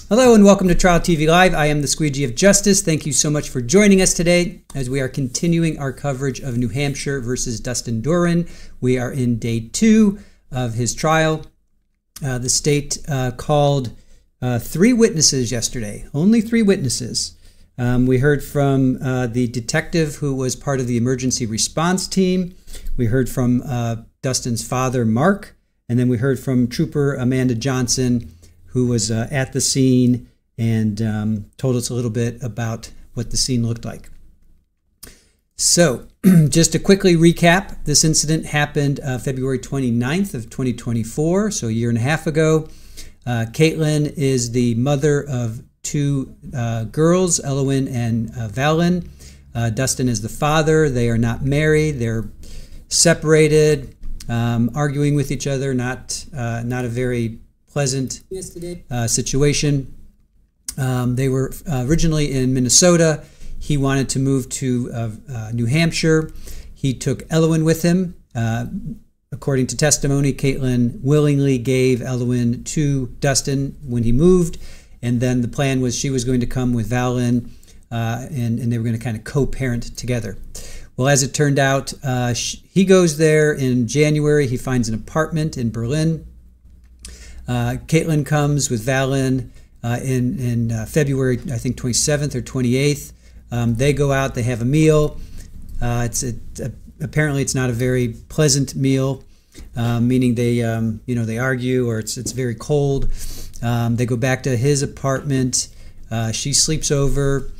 Hello and welcome to Trial TV Live. I am the Squeegee of Justice. Thank you so much for joining us today as we are continuing our coverage of New Hampshire versus Dustin Duren. We are in day 2 of his trial. The state called 3 witnesses yesterday, only 3 witnesses. We heard from the detective who was part of the emergency response team. We heard from Dustin's father, Mark, and then we heard from Trooper Amanda Johnson, who was at the scene and told us a little bit about what the scene looked like. So just to quickly recap, this incident happened February 29th of 2024, so a year and a half ago. Caitlyn is the mother of 2 girls, Elowen and Valen. Dustin is the father. They are not married. They're separated, arguing with each other, not a very pleasant situation. They were originally in Minnesota. He wanted to move to New Hampshire. He took Elowen with him. According to testimony, Caitlyn willingly gave Elowen to Dustin when he moved, and then the plan was she was going to come with Valen, and they were going to kind of co-parent together. Well, as it turned out, he goes there in January. He finds an apartment in Berlin. Caitlyn comes with Valen in February, I think 27th or 28th. They go out, they have a meal. Apparently it's not a very pleasant meal, meaning they they argue, or it's very cold. They go back to his apartment. She sleeps over,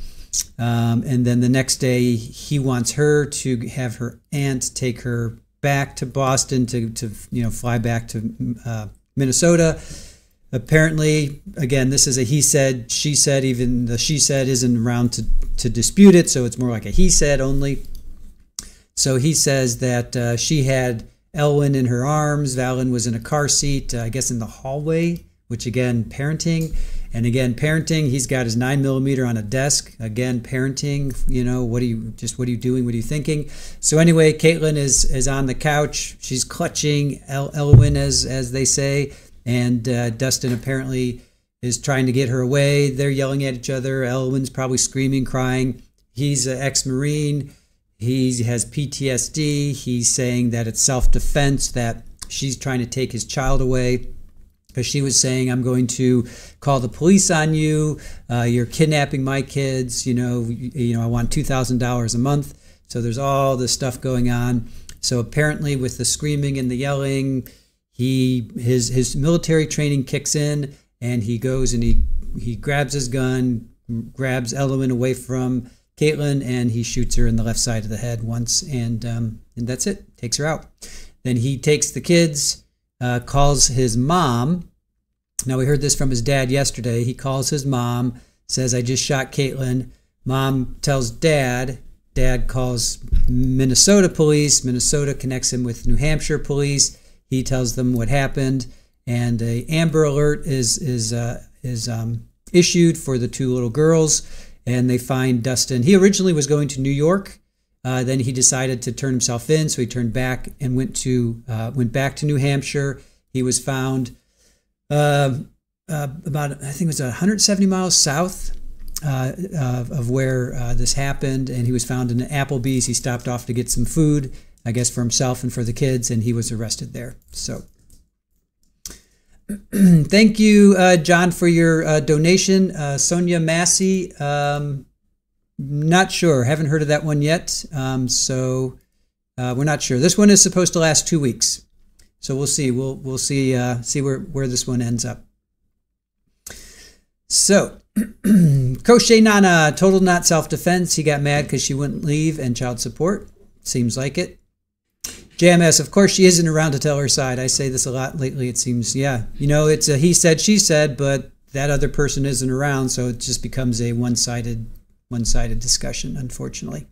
and then the next day he wants her to have her aunt take her back to Boston to fly back to Minnesota. Apparently, again, this is a he said, she said. Even the she said isn't around to dispute it, so it's more like a he said only. So he says that she had Elwyn in her arms, Valen was in a car seat, I guess in the hallway, which again, parenting. And again, parenting, he's got his 9mm on a desk. Again, parenting, what are you doing? What are you thinking? So anyway, Caitlyn is on the couch. She's clutching Elwyn, as they say. And Dustin apparently is trying to get her away. They're yelling at each other. Elwyn's probably screaming, crying. He's an ex-Marine. He has PTSD. He's saying that it's self-defense, that she's trying to take his child away. Because she was saying, I'm going to call the police on you. You're kidnapping my kids. I want $2,000 a month. So there's all this stuff going on. So apparently with the screaming and the yelling, his military training kicks in, and he goes and he grabs his gun, grabs Elowen away from Caitlyn, and he shoots her in the left side of the head once, and that's it. Takes her out. Then he takes the kids. Calls his mom. Now, we heard this from his dad yesterday. He calls his mom, says, I just shot Caitlyn. Mom tells dad. Dad calls Minnesota police. Minnesota connects him with New Hampshire police. He tells them what happened, and an Amber Alert is issued for the 2 little girls, and they find Dustin. He originally was going to New York. Then he decided to turn himself in, so he turned back and went back to New Hampshire. He was found about, I think it was 170 miles south of where this happened, and he was found in Applebee's. He stopped off to get some food, I guess for himself and for the kids, and he was arrested there. So thank you, John, for your donation. Sonia Massey, not sure. Haven't heard of that one yet. So we're not sure. This one is supposed to last 2 weeks. So we'll see. We'll see where this one ends up. So Crochet Nana, total not self-defense. He got mad because she wouldn't leave, and child support. Seems like it. JMS, of course she isn't around to tell her side. I say this a lot lately, it seems. Yeah, it's a he said, she said, but that other person isn't around, so it just becomes a one-sided discussion, unfortunately.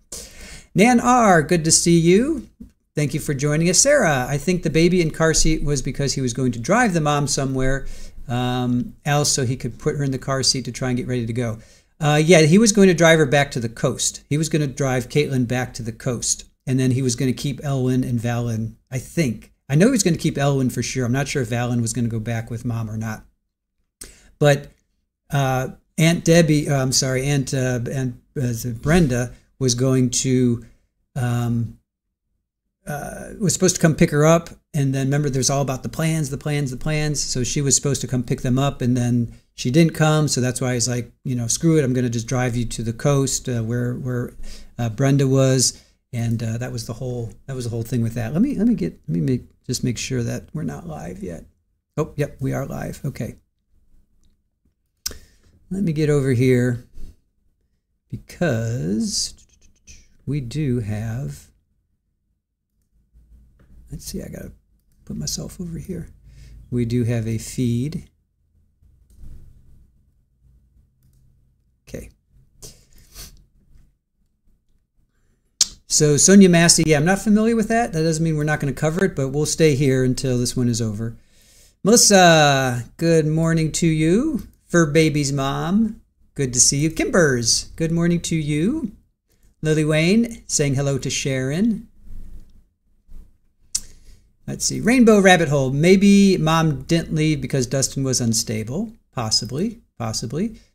Nan R, good to see you. Thank you for joining us. Sarah, I think the baby in car seat was because he was going to drive the mom somewhere else so he could put her in the car seat to try and get ready to go. Yeah, he was going to drive her back to the coast. He was going to drive Caitlyn back to the coast. And then he was going to keep Elwyn and Valen, I think. I know he was going to keep Elwyn for sure. I'm not sure if Valen was going to go back with mom or not. But Aunt Debbie, I'm sorry, Aunt Brenda was going to, was supposed to come pick her up. And then remember, there's all about the plans. So she was supposed to come pick them up, and then she didn't come. So that's why he's like, screw it. I'm going to just drive you to the coast where Brenda was. And that was the whole thing with that. Let me just make sure that we're not live yet. Oh, yep, we are live. Okay. Let me get over here because we do have, let's see, I got to put myself over here. We do have a feed. Okay. So Sonia Massey, yeah, I'm not familiar with that. That doesn't mean we're not going to cover it, but we'll stay here until this one is over. Melissa, good morning to you. Fur Baby's mom, good to see you. Kimbers, good morning to you. Lily Wayne, saying hello to Sharon. Let's see. Rainbow Rabbit Hole. Maybe mom didn't leave because Dustin was unstable. Possibly.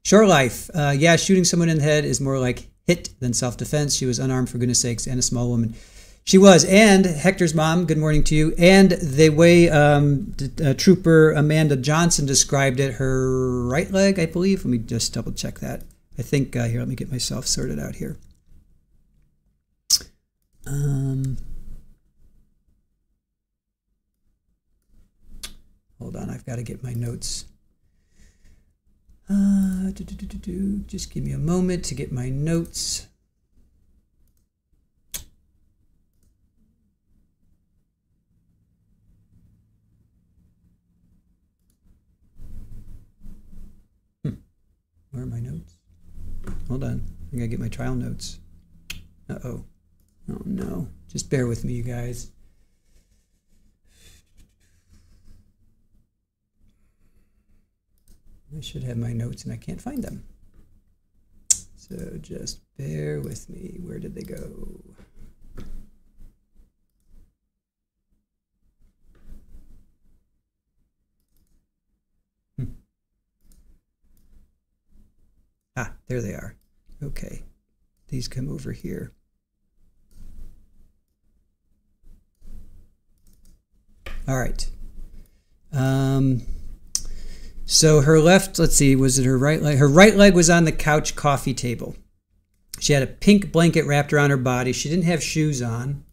Short Life. Yeah, shooting someone in the head is more like hit than self-defense. She was unarmed, for goodness sakes, and a small woman. She was. And Hector's mom, good morning to you. And the way Trooper Amanda Johnson described it, her right leg, I believe. Let me just double check that. I think, here, let me get myself sorted out here. Hold on, I've got to get my notes. Just give me a moment to get my notes. Where are my notes? Hold on, I gotta get my trial notes. Uh-oh. Oh no, just bear with me, you guys. I should have my notes and I can't find them. So just bear with me. Where did they go? Ah, there they are. Okay. These come over here. All right. So her left, let's see, was it her right leg? Her right leg was on the couch coffee table. She had a pink blanket wrapped around her body. She didn't have shoes on.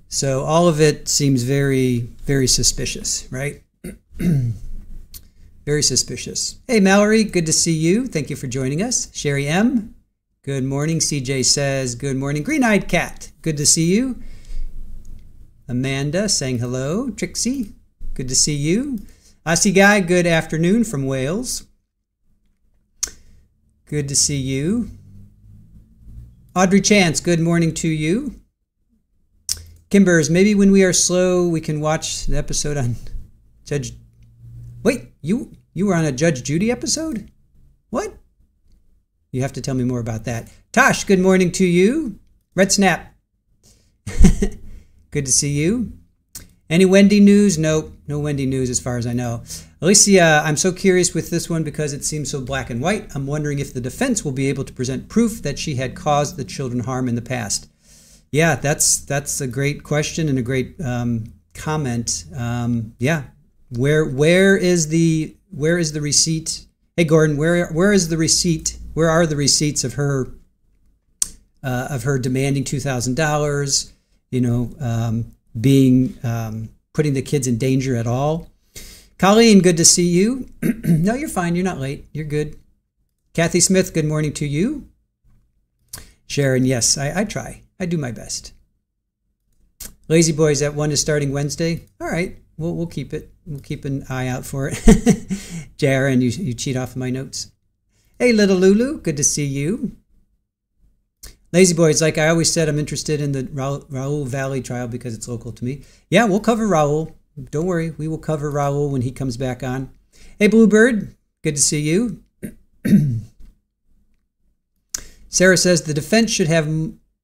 So all of it seems very, very suspicious, right? Very suspicious. Hey, Mallory, good to see you. Thank you for joining us. Sherry M, good morning. CJ says, good morning. Green-eyed Cat, good to see you. Amanda saying hello. Trixie, good to see you. Aussie Guy, good afternoon from Wales. Good to see you. Audrey Chance, good morning to you. Kimbers, maybe when we are slow, we can watch the episode on Judge... Wait, you were on a Judge Judy episode? What? You have to tell me more about that. Tosh, good morning to you. Red Snap. Good to see you. Any Wendy news? Nope, no Wendy news as far as I know. Alicia, I'm so curious with this one because it seems so black and white. I'm wondering if the defense will be able to present proof that she had caused the children harm in the past. Yeah, that's a great question and a great comment. Yeah, where is the receipt? Hey Gordon, where is the receipt? Where are the receipts of her demanding $2,000? You know, putting the kids in danger at all. Colleen, good to see you. No, you're fine. You're not late. You're good. Kathy Smith, good morning to you. Sharon, yes, I try. I do my best. Lazy Boys, that one is starting Wednesday. All right, we'll keep it. We'll keep an eye out for it. Jaron, you cheat off of my notes. Hey, little Lulu, good to see you. Lazy Boys, like I always said, I'm interested in the Raul Valley trial because it's local to me. Yeah, we'll cover Raul. Don't worry, we will cover Raul when he comes back on. Hey, Bluebird, good to see you. Sarah says the defense should have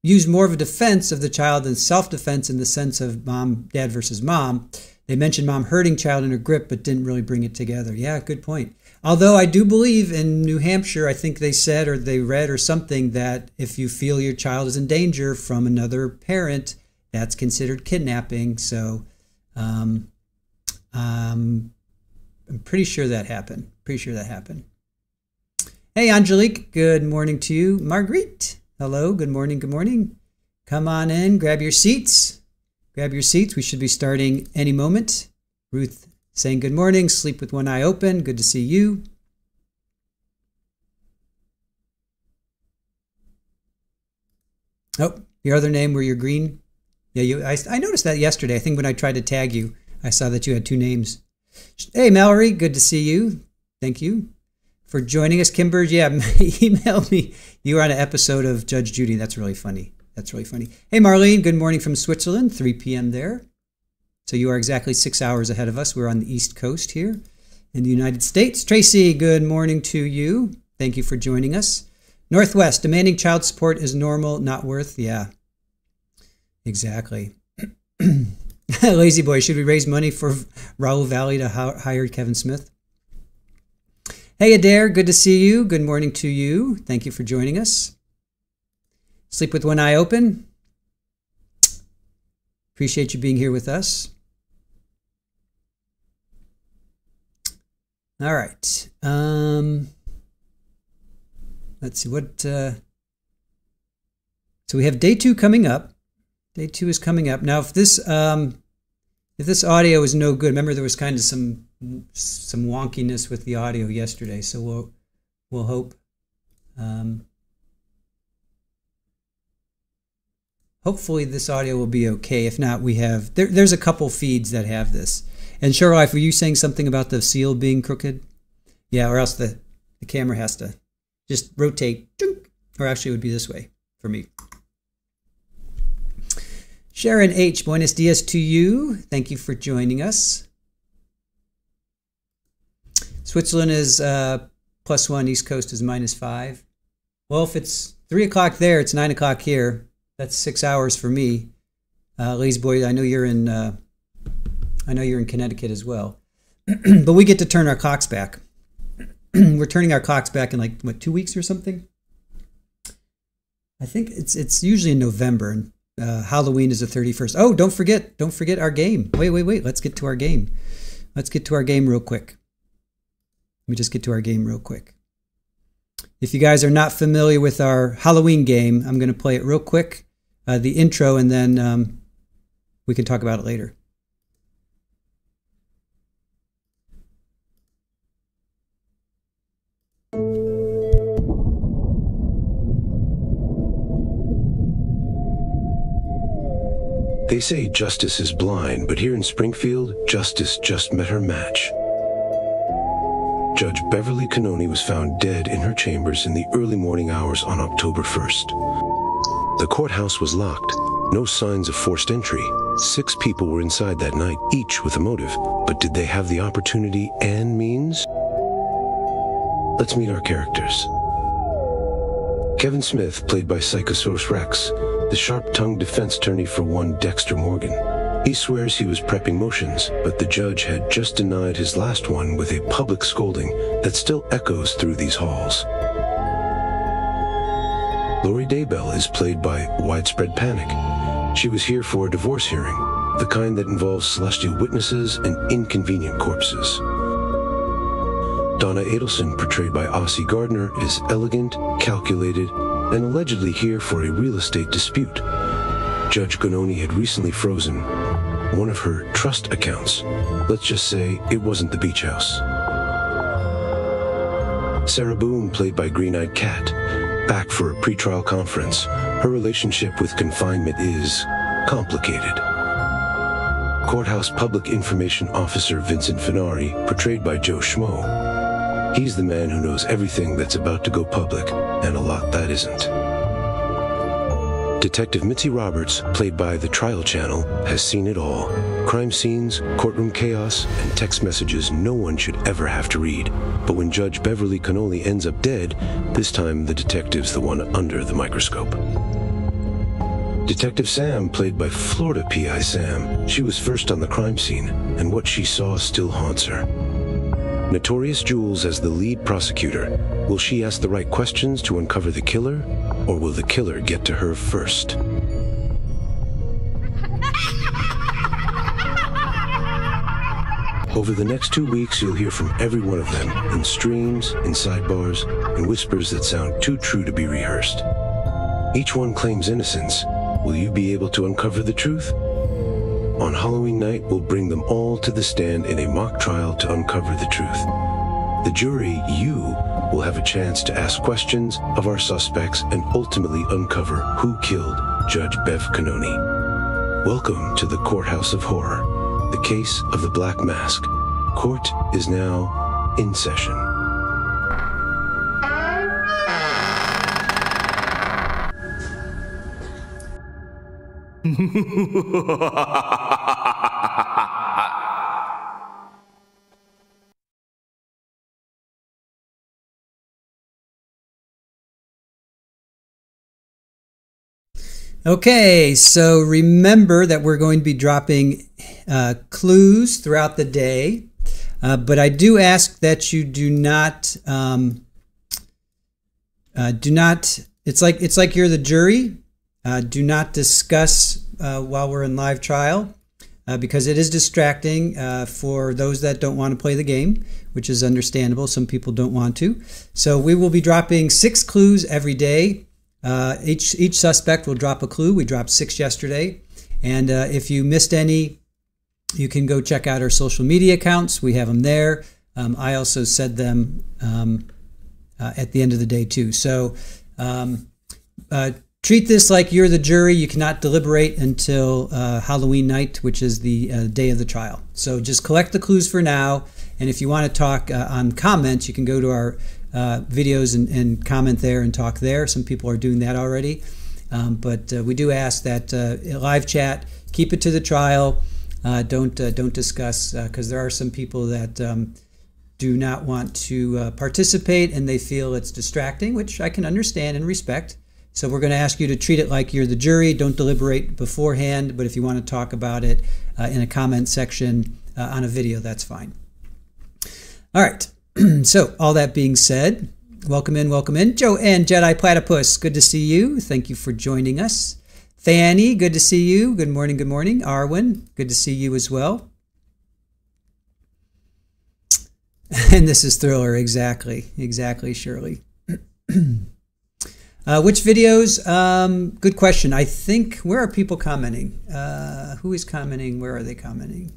used more of a defense of the child than self-defense in the sense of dad versus mom. They mentioned mom hurting child in her grip, but didn't really bring it together. Yeah, good point. Although I do believe in New Hampshire, I think they said or they read or something that if you feel your child is in danger from another parent, that's considered kidnapping. So I'm pretty sure that happened. Hey, Angelique, good morning to you. Marguerite, hello, good morning, good morning. Come on in, grab your seats. We should be starting any moment. Ruth saying good morning, sleep with one eye open. Good to see you. Oh, your other name where you're green. Yeah, I noticed that yesterday. I think when I tried to tag you, I saw that you had two names. Hey, Mallory, good to see you. Thank you for joining us. Kimber, yeah, email me. You were on an episode of Judge Judy. That's really funny. Hey, Marlene, good morning from Switzerland, 3 p.m. there. So you are exactly 6 hours ahead of us. We're on the East Coast here in the United States. Tracy, good morning to you. Thank you for joining us. Northwest, demanding child support is normal, not worth. Yeah, exactly. Lazy boy, should we raise money for Raul Valley to hire Kevin Smith? Hey, Adair, good to see you. Good morning to you. Thank you for joining us. Sleep with one eye open. Appreciate you being here with us. All right. Let's see what. So we have day 2 coming up. Day 2 is coming up now. If this audio is no good, remember there was kind of some wonkiness with the audio yesterday. So we'll hope. Hopefully this audio will be okay. If not, we have there's a couple feeds that have this. And Cheryl, were you saying something about the seal being crooked? Yeah, or else the camera has to just rotate. Or actually it would be this way for me. Sharon H, buenos dias to you. Thank you for joining us. Switzerland is +1, East Coast is -5. Well, if it's 3 o'clock there, it's 9 o'clock here. That's 6 hours for me. Lazy boy, I know you're in Connecticut as well. But we get to turn our clocks back. We're turning our clocks back in like what, 2 weeks or something? I think it's usually in November, and Halloween is the 31st. Oh, don't forget our game. Wait. Let's get to our game. Real quick. Let me just get to our game real quick. If you guys are not familiar with our Halloween game, I'm going to play it real quick, the intro, and then we can talk about it later. They say justice is blind, but here in Springfield, justice just met her match. Judge Beverly Cannoni was found dead in her chambers in the early morning hours on October 1st. The courthouse was locked. No signs of forced entry. 6 people were inside that night, each with a motive. But did they have the opportunity and means? Let's meet our characters. Kevin Smith, played by Psychosaurus Rex, the sharp-tongued defense attorney for one Dexter Morgan. He swears he was prepping motions, but the judge had just denied his last one with a public scolding that still echoes through these halls. Lori Daybell is played by Widespread Panic. She was here for a divorce hearing, the kind that involves celestial witnesses and inconvenient corpses. Donna Adelson, portrayed by Ossie Gardner, is elegant, calculated, and allegedly here for a real estate dispute. Judge Cannoni had recently frozen one of her trust accounts. Let's just say it wasn't the beach house. Sarah Boone, played by Green-Eyed Cat, back for a pretrial conference. Her relationship with confinement is complicated. Courthouse Public Information Officer Vincent Finari, portrayed by Joe Schmo. He's the man who knows everything that's about to go public, and a lot that isn't. Detective Mitzi Roberts, played by the Trial Channel, has seen it all. Crime scenes, courtroom chaos, and text messages no one should ever have to read. But when Judge Beverly Cannoni ends up dead, this time the detective's the one under the microscope. Detective Sam, played by Florida PI Sam, she was first on the crime scene, and what she saw still haunts her. Notorious Jules as the lead prosecutor. Will she ask the right questions to uncover the killer, or will the killer get to her first? Over the next 2 weeks, you'll hear from every one of them, in streams, in sidebars, and whispers that sound too true to be rehearsed. Each one claims innocence. Will you be able to uncover the truth? On Halloween night, we'll bring them all to the stand in a mock trial to uncover the truth. The jury, you, will have a chance to ask questions of our suspects and ultimately uncover who killed Judge Bev Cannoni. Welcome to the Courthouse of Horror, the case of the Black Mask. Court is now in session. Okay, so remember that we're going to be dropping clues throughout the day, but I do ask that you do not, it's like you're the jury. Do not discuss while we're in live trial because it is distracting for those that don't want to play the game, which is understandable. Some people don't want to. So we will be dropping 6 clues every day. Each suspect will drop a clue. We dropped 6 yesterday. And if you missed any, you can go check out our social media accounts. We have them there. I also said them at the end of the day too. So treat this like you're the jury. You cannot deliberate until Halloween night, which is the day of the trial. So just collect the clues for now. And if you want to talk on comments, you can go to our videos and comment there and talk there. Some people are doing that already. But we do ask that live chat, keep it to the trial. Don't discuss, because there are some people that do not want to participate and they feel it's distracting, which I can understand and respect. So we're going to ask you to treat it like you're the jury. Don't deliberate beforehand, but if you want to talk about it in a comment section on a video, that's fine. All right. So all that being said, welcome in, Joanne Jedi Platypus, good to see you. Thank you for joining us. Fanny, good to see you. Good morning, good morning. Arwen, good to see you as well. And this is Thriller, exactly, Shirley. Which videos? Good question. I think, where are people commenting? Who is commenting? Where are they commenting?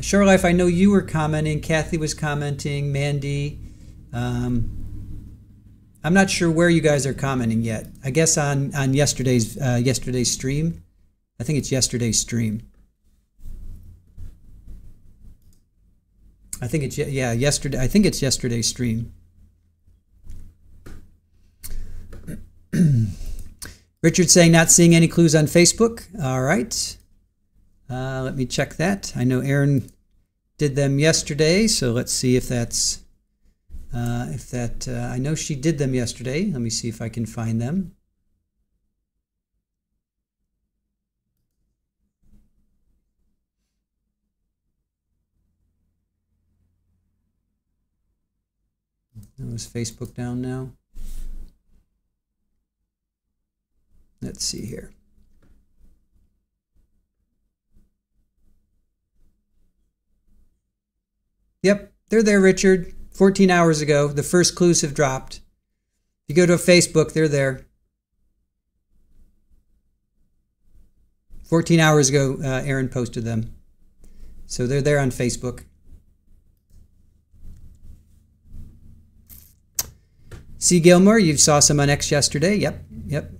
Sure Life, I know you were commenting. Kathy was commenting. Mandy. I'm not sure where you guys are commenting yet. I guess on yesterday's stream. I think it's yesterday's stream. I think it's yesterday. I think it's yesterday's stream. Richard saying not seeing any clues on Facebook. All right. Let me check that. I know Aaron did them yesterday, so let's see if that's I know she did them yesterday. Let me see if I can find them. Is Facebook down now? Let's see here. Yep, they're there, Richard. 14 hours ago, the first clues have dropped. If you go to Facebook, they're there. 14 hours ago, Aaron posted them. So they're there on Facebook. C. Gilmore, you saw some on X yesterday. Yep.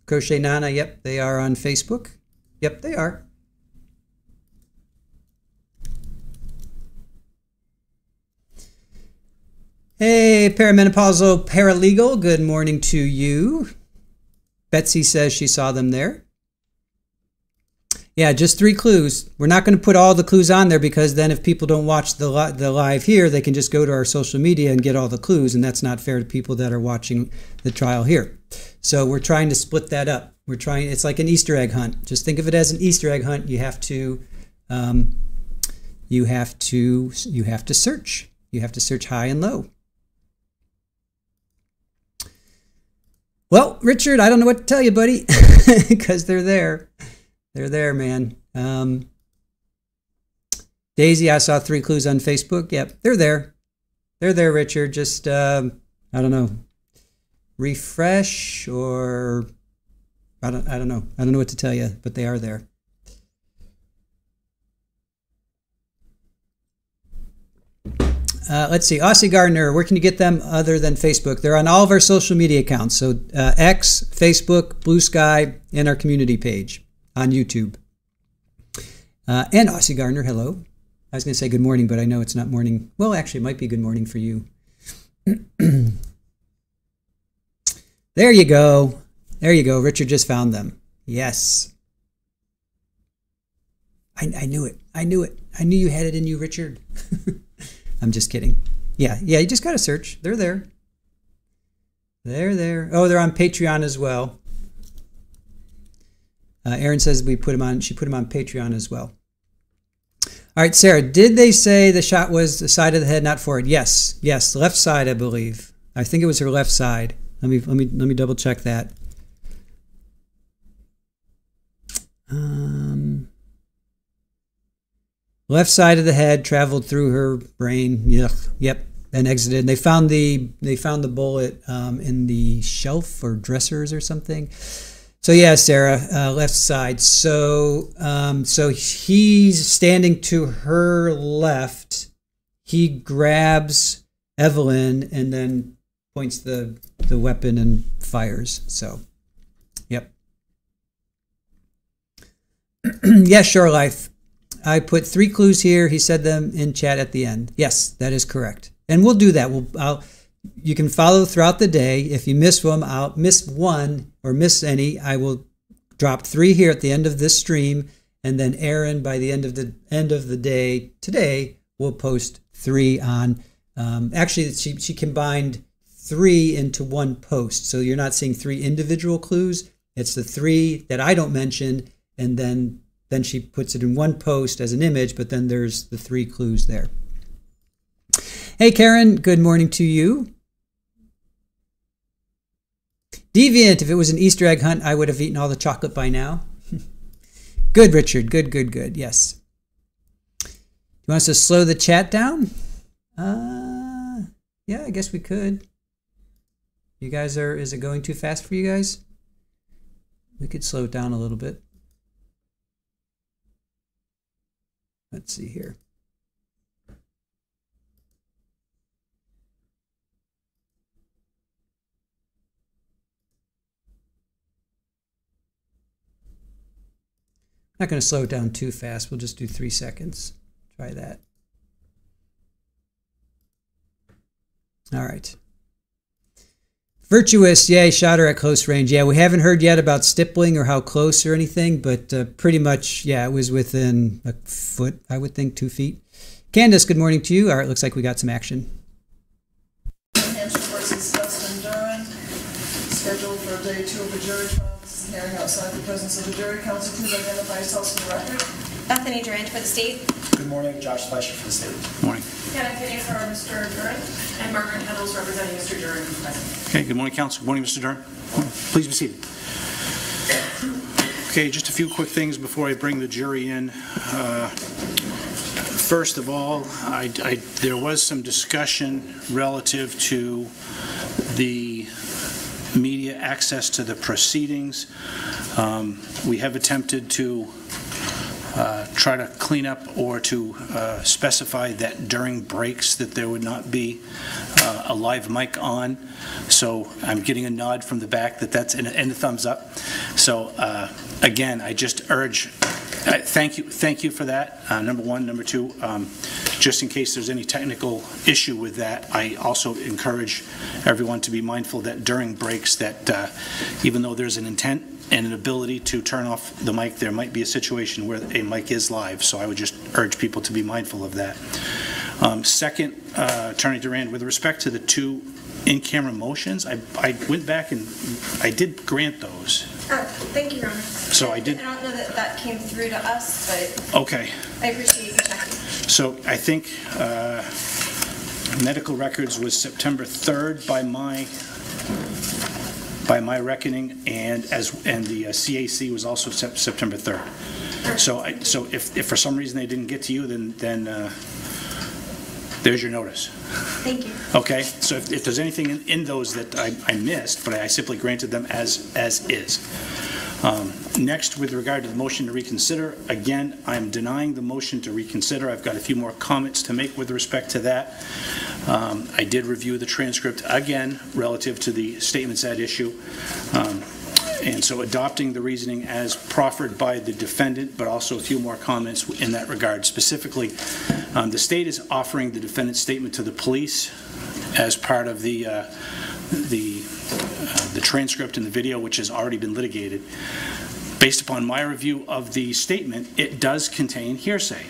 Crochet Nana, yep, they are on Facebook. Yep, they are. Hey, perimenopausal paralegal, good morning to you. Betsy says she saw them there. Yeah, just 3 clues. We're not going to put all the clues on there because then if people don't watch the live here, they can just go to our social media and get all the clues, and that's not fair to people that are watching the trial here. So we're trying to split that up. It's like an Easter egg hunt. Just think of it as an Easter egg hunt. You have to search. You have to search high and low. Well, Richard, I don't know what to tell you, buddy, because they're there. They're there, man. Daisy, I saw 3 clues on Facebook. Yep, they're there. They're there, Richard. Just, I don't know, refresh or I don't know. I don't know what to tell you, but they are there. Let's see. Aussie Gardner, where can you get them other than Facebook? They're on all of our social media accounts. So X, Facebook, Blue Sky, and our community page on YouTube. And Aussie Gardner, hello. I was going to say good morning, but I know it's not morning. Well, actually, it might be good morning for you. There you go. There you go. Richard just found them. Yes. I knew it. I knew it. I knew you had it in you, Richard. I'm just kidding. Yeah, you just got to search. They're there. They're there. Oh, they're on Patreon as well. Erin says we put him on. She put him on Patreon as well. All right, Sarah, did they say the shot was the side of the head, not forward? Yes, the left side, I believe. I think it was her left side. Let me double check that. Left side of the head traveled through her brain. Yep, and exited. And they found the bullet in the shelf or dressers or something. So yeah, Sarah, left side. So he's standing to her left. He grabs Evelyn and then points the weapon and fires. So, yep. Yeah, Shore Life. I put 3 clues here. He said them in chat at the end. Yes, that is correct. And we'll do that. You can follow throughout the day. If you miss one or miss any, I will drop 3 here at the end of this stream, and then Erin, by the end of the day today, will post 3 on. Actually, she combined 3 into 1 post, so you're not seeing 3 individual clues. It's the 3 that I don't mention, and then she puts it in 1 post as an image, but then there's the 3 clues there. Hey, Karen, good morning to you. Deviant, if it was an Easter egg hunt, I would have eaten all the chocolate by now. Good, Richard. Good. Yes. You want us to slow the chat down? Yeah, I guess we could. You guys is it going too fast for you guys? We could slow it down a little bit. Let's see here. Not going to slow it down too fast. We'll just do 3 seconds. Try that. All right. Virtuous, yay, shot her at close range. Yeah, we haven't heard yet about stippling or how close or anything, but pretty much, yeah, it was within a foot, I would think, 2 feet. Candace, good morning to you. All right, looks like we got some action. Hampshire versus Dustin Duren, scheduled for day 2 of the jury trial. This is a hearing outside the presence of the jury. Counsel, please identify yourselves for the record. Bethany Durant for the state. Good morning, Josh Fleischer for the state. Good morning. Kenneth Kinney for Mr. Duren, and Margaret Heddles representing Mr. Duren, who's present. Okay, good morning, Counsel. Good morning, Mr. Duren. Please be seated. Okay, just a few quick things before I bring the jury in. First of all, there was some discussion relative to the media access to the proceedings. We have attempted to try to clean up or to specify that during breaks that there would not be a live mic on. So I'm getting a nod from the back that that's and a thumbs up. So again, I just urge Thank you for that, number one. Number two, just in case there's any technical issue with that, I also encourage everyone to be mindful that during breaks that even though there's an intent and an ability to turn off the mic, there might be a situation where a mic is live, so I would just urge people to be mindful of that. Second, Attorney Duren, with respect to the two in-camera motions, I went back and I did grant those. Thank you, Your Honor. So I did. I don't know that that came through to us, but okay. I appreciate you checking. So I think medical records was September 3rd by my reckoning, and the CAC was also September 3rd. So if for some reason they didn't get to you, then there's your notice. Thank you. Okay, so if there's anything in those that I missed, but I simply granted them as is. Next, with regard to the motion to reconsider, again, I'm denying the motion to reconsider. I've got a few more comments to make with respect to that. I did review the transcript again relative to the statements at issue. And so adopting the reasoning as proffered by the defendant, but also a few more comments in that regard. Specifically, the state is offering the defendant's statement to the police as part of the transcript and the video, which has already been litigated. Based upon my review of the statement, it does contain hearsay.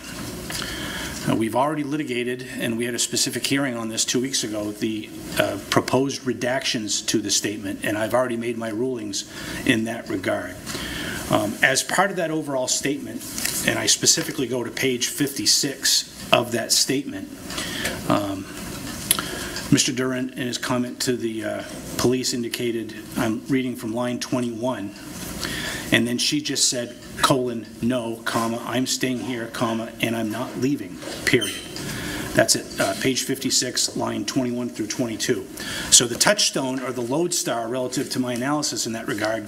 We've already litigated, and we had a specific hearing on this 2 weeks ago, the proposed redactions to the statement, and I've already made my rulings in that regard. As part of that overall statement, and I specifically go to page 56 of that statement, Mr. Duren, in his comment to the police, indicated, I'm reading from line 21, and then she just said, no, comma, I'm staying here, comma, and I'm not leaving, period. That's at page 56, line 21 through 22. So the touchstone, or the lodestar, relative to my analysis in that regard,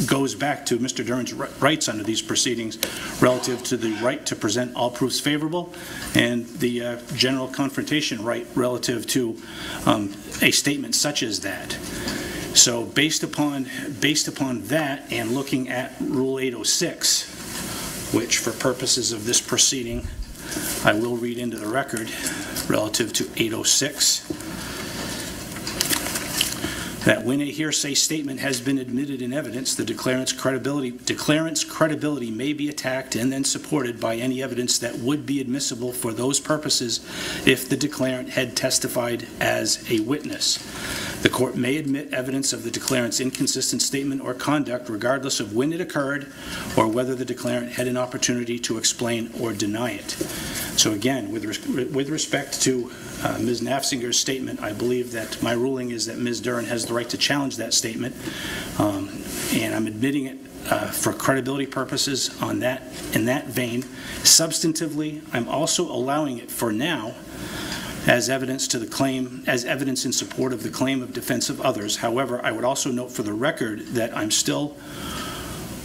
goes back to Mr. Duren's rights under these proceedings, relative to the right to present all proofs favorable, and the general confrontation right relative to a statement such as that. So based upon that, and looking at Rule 806, which for purposes of this proceeding, I will read into the record relative to 806, that when a hearsay statement has been admitted in evidence, the declarant's credibility may be attacked and then supported by any evidence that would be admissible for those purposes if the declarant had testified as a witness. The court may admit evidence of the declarant's inconsistent statement or conduct regardless of when it occurred or whether the declarant had an opportunity to explain or deny it. So again, with respect to Ms. Naffziger's statement, I believe that my ruling is that Ms. Duren has the right to challenge that statement, and I'm admitting it for credibility purposes in that vein. Substantively, I'm also allowing it for now as evidence to the claim, as evidence in support of the claim of defense of others. However, I would also note for the record that I'm still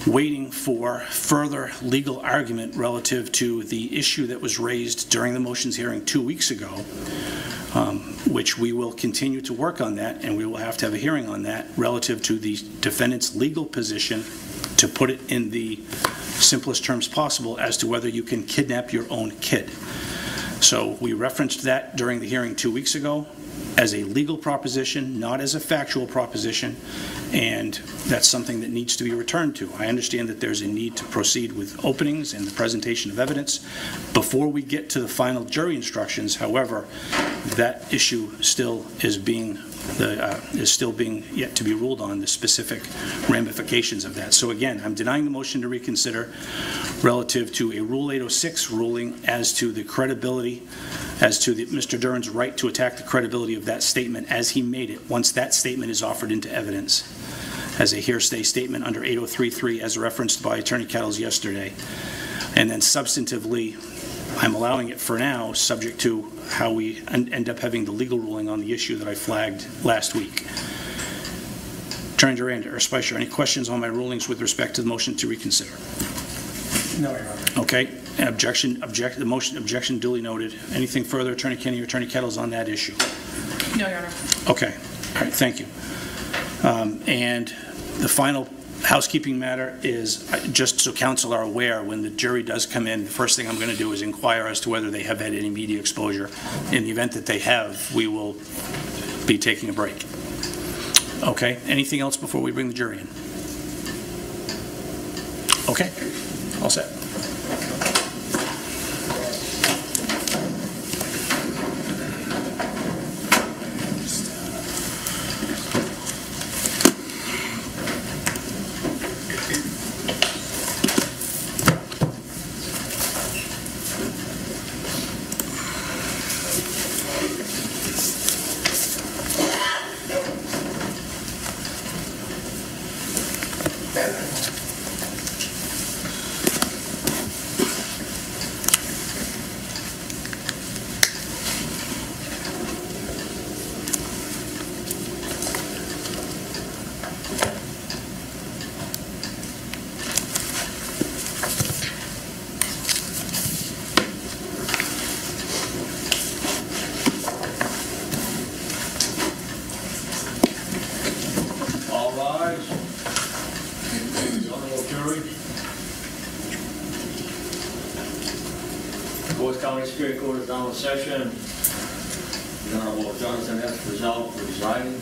waiting for further legal argument relative to the issue that was raised during the motions hearing 2 weeks ago, which we will continue to work on that, and we will have to have a hearing on that relative to the defendant's legal position, to put it in the simplest terms possible, as to whether you can kidnap your own kid. So we referenced that during the hearing 2 weeks ago as a legal proposition, not as a factual proposition, and that's something that needs to be returned to. I understand that there's a need to proceed with openings and the presentation of evidence before we get to the final jury instructions. However, that issue still is being yet to be ruled on, the specific ramifications of that. So again, I'm denying the motion to reconsider relative to a Rule 806 ruling as to the credibility, as to Mr. Duren's right to attack the credibility of that statement as he made it, once that statement is offered into evidence as a hearsay statement under 8033 as referenced by Attorney Kettles yesterday. And then substantively, I'm allowing it for now, subject to how we end up having the legal ruling on the issue that I flagged last week. Attorney Duren or Spicer, any questions on my rulings with respect to the motion to reconsider? No, Your Honor. Okay. The motion, objection duly noted. Anything further, Attorney Kenney or Attorney Kettles, on that issue? No, Your Honor. Okay. All right. Thank you. And the final Housekeeping matter is, just so council are aware, when the jury does come in, the first thing I'm going to do is inquire as to whether they have had any media exposure. In the event that they have, we will be taking a break. Okay, anything else before we bring the jury in? Okay, all set. Superior Court is now in session. The Honorable Jonathan F. Rizal presiding.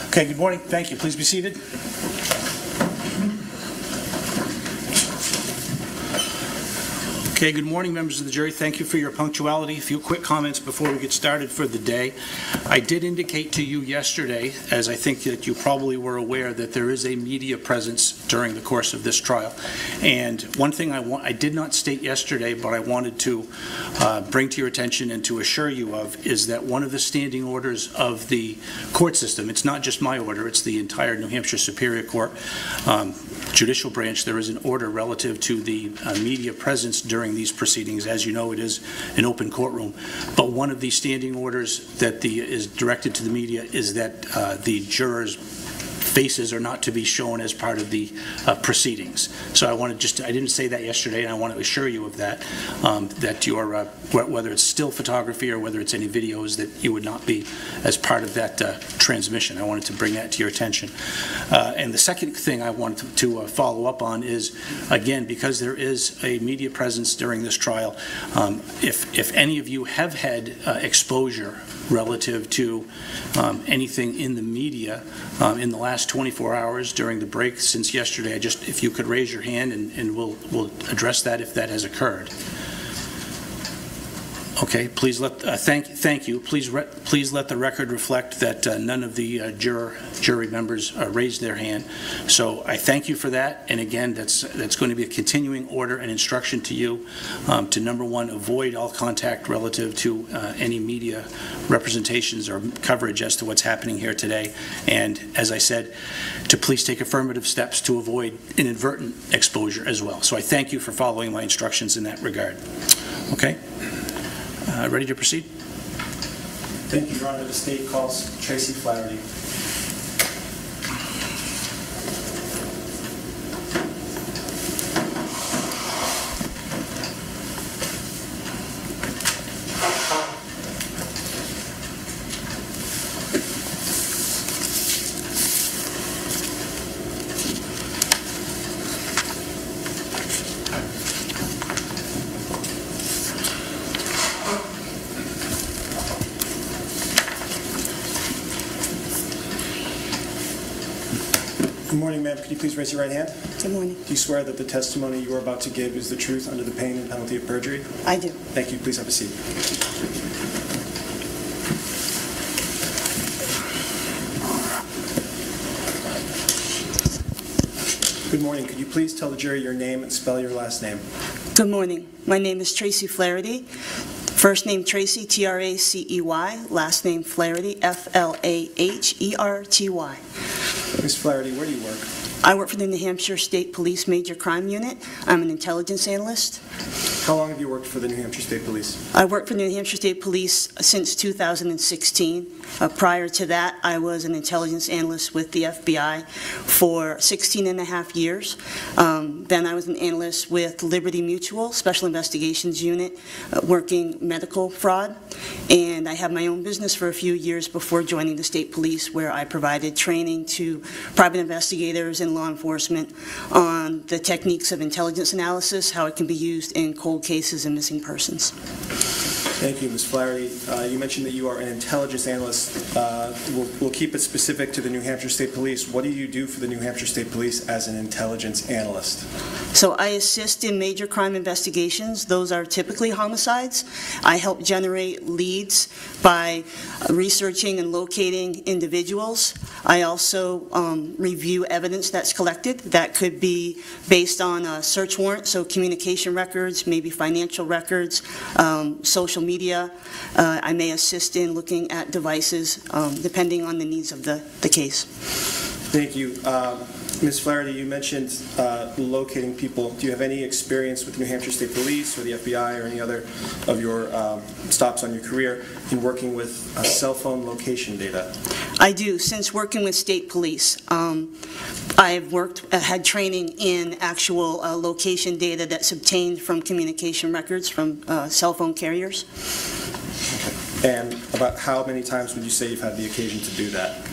Okay, good morning. Thank you. Please be seated. Okay, good morning, members of the jury. Thank you for your punctuality. A few quick comments before we get started for the day. I did indicate to you yesterday, as I think that you probably were aware, that there is a media presence during the course of this trial. And one thing I did not state yesterday, but I wanted to bring to your attention and to assure you of, is that one of the standing orders of the court system, it's not just my order, it's the entire New Hampshire Superior Court judicial branch, there is an order relative to the media presence during these proceedings. As you know, it is an open courtroom. But one of the standing orders that is directed to the media is that the jurors' faces are not to be shown as part of the proceedings. So I didn't say that yesterday, and I want to assure you of that, that your, whether it's still photography or whether it's any videos, that you would not be as part of that transmission. I wanted to bring that to your attention. And the second thing I wanted to follow up on is, again, because there is a media presence during this trial, if any of you have had exposure relative to anything in the media in the last 24 hours during the break since yesterday, if you could raise your hand and we'll address that if that has occurred. Okay, please thank you. Please let the record reflect that none of the jury members raised their hand. So I thank you for that. And again, that's going to be a continuing order and instruction to you to, number one, avoid all contact relative to any media representations or coverage as to what's happening here today. And as I said, to please take affirmative steps to avoid inadvertent exposure as well. So I thank you for following my instructions in that regard. Okay. Ready to proceed? Thank you, Your Honor. The state calls Tracy Flaherty. Good morning, ma'am. Could you please raise your right hand? Good morning. Do you swear that the testimony you are about to give is the truth under the pain and penalty of perjury? I do. Thank you. Please have a seat. Good morning. Could you please tell the jury your name and spell your last name? Good morning. My name is Tracy Flaherty. First name Tracy, T-R-A-C-E-Y. Last name Flaherty, F-L-A-H-E-R-T-Y. Ms. Flaherty, where do you work? I work for the New Hampshire State Police Major Crime Unit. I'm an intelligence analyst. How long have you worked for the New Hampshire State Police? I worked for the New Hampshire State Police since 2016. Prior to that, I was an intelligence analyst with the FBI for 16 and a half years. Then I was an analyst with Liberty Mutual, Special Investigations Unit, working medical fraud. And I had my own business for a few years before joining the state police, where I provided training to private investigators and law enforcement on the techniques of intelligence analysis, how it can be used in cold cases and missing persons. Thank you, Ms. Flaherty. You mentioned that you are an intelligence analyst. We'll keep it specific to the New Hampshire State Police. What do you do for the New Hampshire State Police as an intelligence analyst? So I assist in major crime investigations. Those are typically homicides. I help generate leads by researching and locating individuals. I also review evidence that's collected. That could be based on a search warrant, so communication records, maybe financial records, social media. I may assist in looking at devices, depending on the needs of the case. Thank you. Ms. Flaherty, you mentioned locating people. Do you have any experience with New Hampshire State Police or the FBI or any other of your stops on your career in working with cell phone location data? I do. Since working with state police, I've had training in actual location data that's obtained from communication records from cell phone carriers. And about how many times would you say you've had the occasion to do that?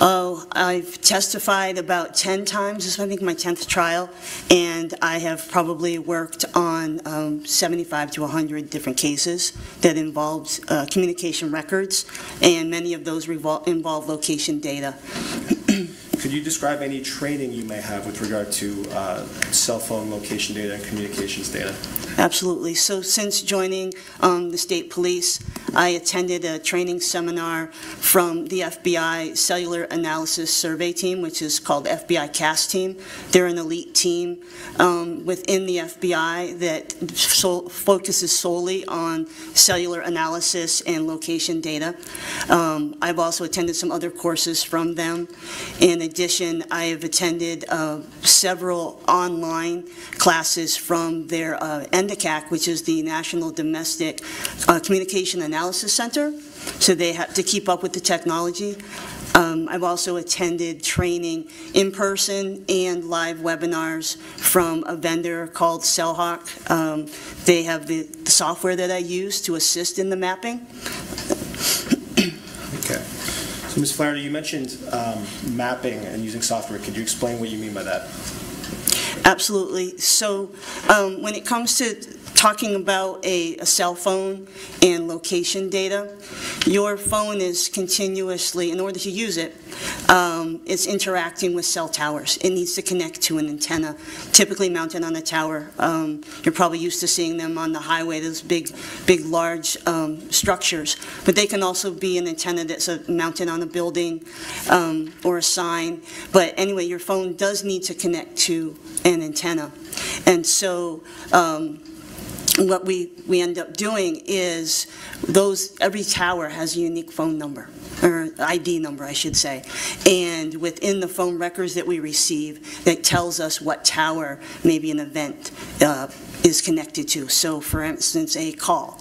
Oh, I've testified about 10 times. This is, I think, my 10th trial, and I have probably worked on 75 to 100 different cases that involved communication records, and many of those involve location data. Could you describe any training you may have with regard to cell phone location data and communications data? Absolutely. So since joining the state police, I attended a training seminar from the FBI Cellular Analysis Survey Team, which is called FBI CAS Team. They're an elite team within the FBI that focuses solely on cellular analysis and location data. I've also attended some other courses from them. In addition, I have attended several online classes from their NDCAC, which is the National Domestic Communication Analysis Center, so they have to keep up with the technology. I've also attended training in person and live webinars from a vendor called Cellhawk. They have the software that I use to assist in the mapping. Okay. So, Ms. Flaherty, you mentioned mapping and using software. Could you explain what you mean by that? Absolutely. So when it comes to talking about a cell phone and location data, your phone is continuously, in order to use it, it's interacting with cell towers. It needs to connect to an antenna, typically mounted on a tower. You're probably used to seeing them on the highway, those big, large structures. But they can also be an antenna that's mounted on a building or a sign. But anyway, your phone does need to connect to an antenna. And so what we end up doing is every tower has a unique phone number, or ID number, I should say. And within the phone records that we receive, that tells us what tower maybe an event is connected to. So, for instance, a call.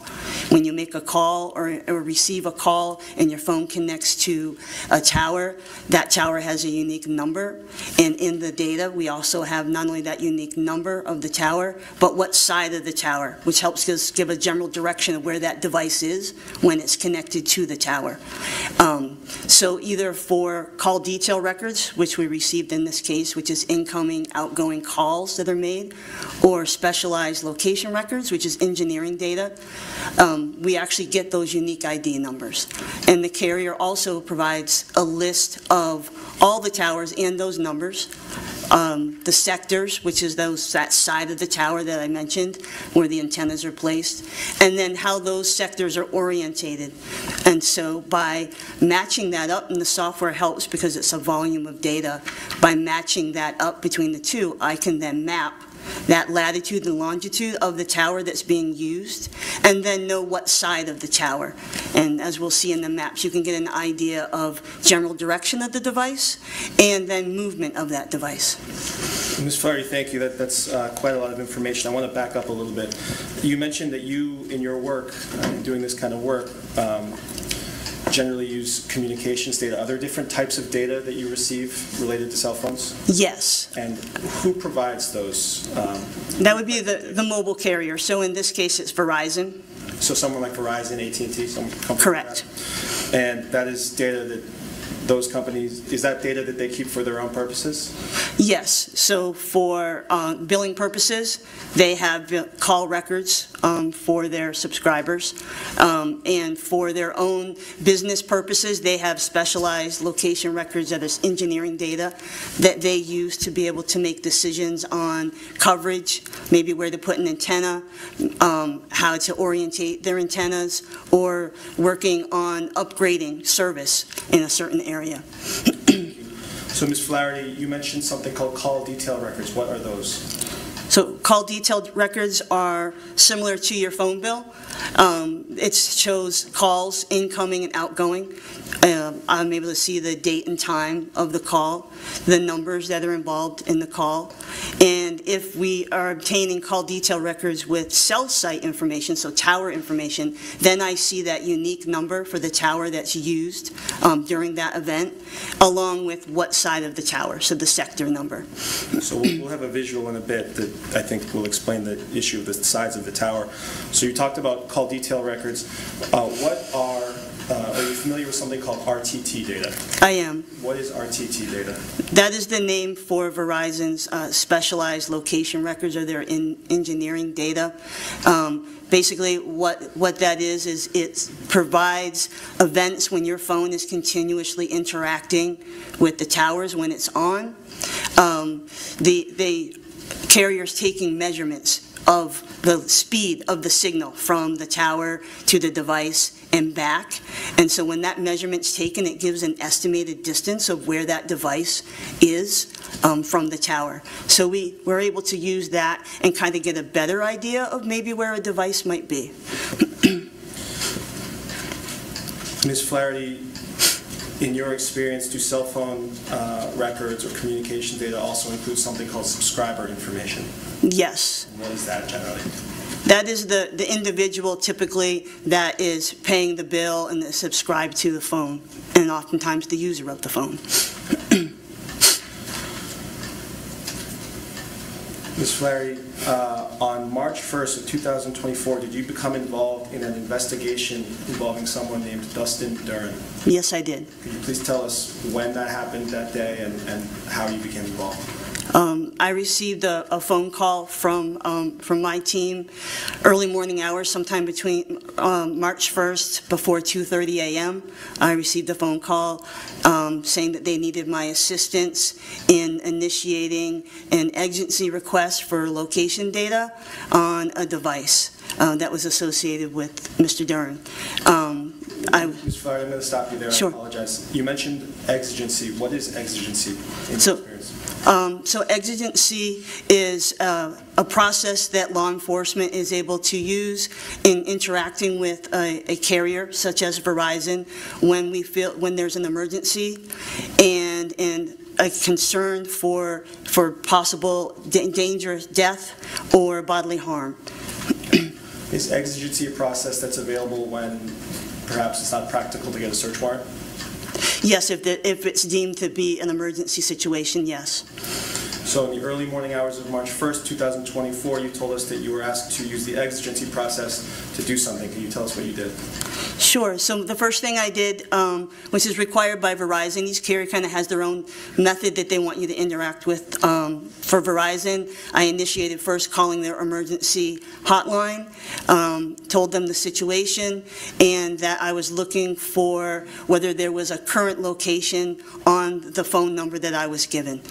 When you make a call or receive a call and your phone connects to a tower, that tower has a unique number. And in the data, we also have not only that unique number of the tower, but what side of the tower, which helps us give a general direction of where that device is when it's connected to the tower. So either for call detail records, which we received in this case, which is incoming, outgoing calls that are made, or specialized location records, which is engineering data, we actually get those unique ID numbers. And the carrier also provides a list of all the towers and those numbers, the sectors, which is that side of the tower that I mentioned, where the antennas are placed, and then how those sectors are orientated. And so by matching that up, and the software helps because it's a volume of data, by matching that up between the two, I can then map that latitude and longitude of the tower that's being used, and then know what side of the tower. And as we'll see in the maps, you can get an idea of general direction of the device and then movement of that device. Ms. Flaherty, thank you. That's quite a lot of information. I want to back up a little bit. You mentioned that you, in your work, doing this kind of work, generally use communications data. Are there different types of data that you receive related to cell phones? Yes. And who provides those? That would be the mobile carrier. So in this case, it's Verizon. So someone like Verizon, AT&T, some company. Correct. Like that. And that is data that those companies, is that data that they keep for their own purposes? Yes. So for billing purposes, they have call records for their subscribers. And for their own business purposes, they have specialized location records, that is engineering data, that they use to be able to make decisions on coverage, maybe where to put an antenna, how to orientate their antennas, or working on upgrading service in a certain area. So, Ms. Flaherty, you mentioned something called call detail records. What are those? So call detailed records are similar to your phone bill. It shows calls incoming and outgoing. I'm able to see the date and time of the call, the numbers that are involved in the call. And if we are obtaining call detail records with cell site information, so tower information, then I see that unique number for the tower that's used during that event, along with what side of the tower, so the sector number. So we'll have a visual in a bit that I think will explain the issue of the size of the tower. So you talked about call detail records. Are you familiar with something called RTT data? I am. What is RTT data? That is the name for Verizon's specialized location records, or their engineering data. Basically, what that is it provides events when your phone is continuously interacting with the towers when it's on. The carrier's taking measurements of the speed of the signal from the tower to the device and back. And so when that measurement's taken, it gives an estimated distance of where that device is from the tower. So we're able to use that and kind of get a better idea of maybe where a device might be. Ms. Flaherty, in your experience, do cell phone records or communication data also include something called subscriber information? Yes. And what is that generally? That is the individual typically that is paying the bill and is subscribed to the phone, and oftentimes the user of the phone. Ms. Flaherty, on March 1st of 2024, did you become involved in an investigation involving someone named Dustin Duren? Yes, I did. Could you please tell us when that happened that day and how you became involved? I received a phone call from my team early morning hours, sometime between March 1st before 2:30 a.m. I received a phone call saying that they needed my assistance in initiating an exigency request for location data on a device that was associated with Mr. Duren. Ms. Flaherty, I'm going to stop you there. Sure. I apologize. You mentioned exigency. What is exigency in your experience? So exigency is a process that law enforcement is able to use in interacting with a carrier such as Verizon when there's an emergency and a concern for possible dangerous death or bodily harm. Is exigency a process that's available when perhaps it's not practical to get a search warrant? Yes, if it's deemed to be an emergency situation, yes. So in the early morning hours of March 1st, 2024, you told us that you were asked to use the exigency process to do something. Can you tell us what you did? Sure. So the first thing I did, which is required by Verizon, each carrier kind of has their own method that they want you to interact with. For Verizon, I initiated first calling their emergency hotline, told them the situation, and that I was looking for whether there was a current location on the phone number that I was given.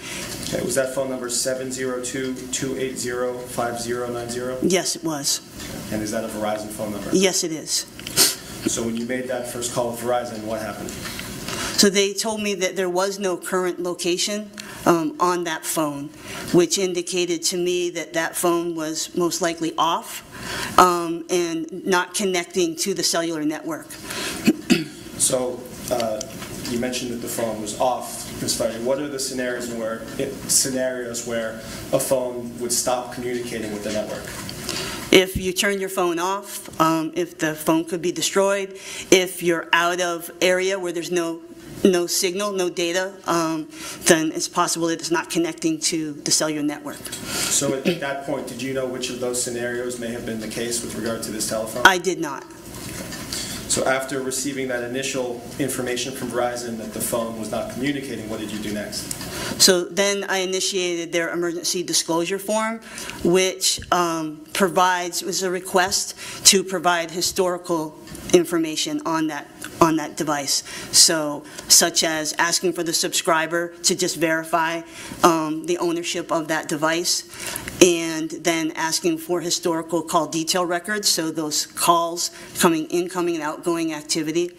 Okay. Was that phone number 702-280-5090? Yes, it was. And is that a Verizon phone number? Yes, it is. So when you made that first call with Verizon, what happened? So they told me that there was no current location on that phone, which indicated to me that that phone was most likely off and not connecting to the cellular network. So you mentioned that the phone was off, Ms. Flaherty. What are the scenarios where a phone would stop communicating with the network? If you turn your phone off, if the phone could be destroyed, if you're out of area where there's no signal, no data, then it's possible that it's not connecting to the cellular network. So at that point, did you know which of those scenarios may have been the case with regard to this telephone? I did not. So after receiving that initial information from Verizon that the phone was not communicating, what did you do next? So then I initiated their emergency disclosure form, which was a request to provide historical information on that device. So, such as asking for the subscriber to just verify the ownership of that device, and then asking for historical call detail records, so those calls, incoming and outgoing activity.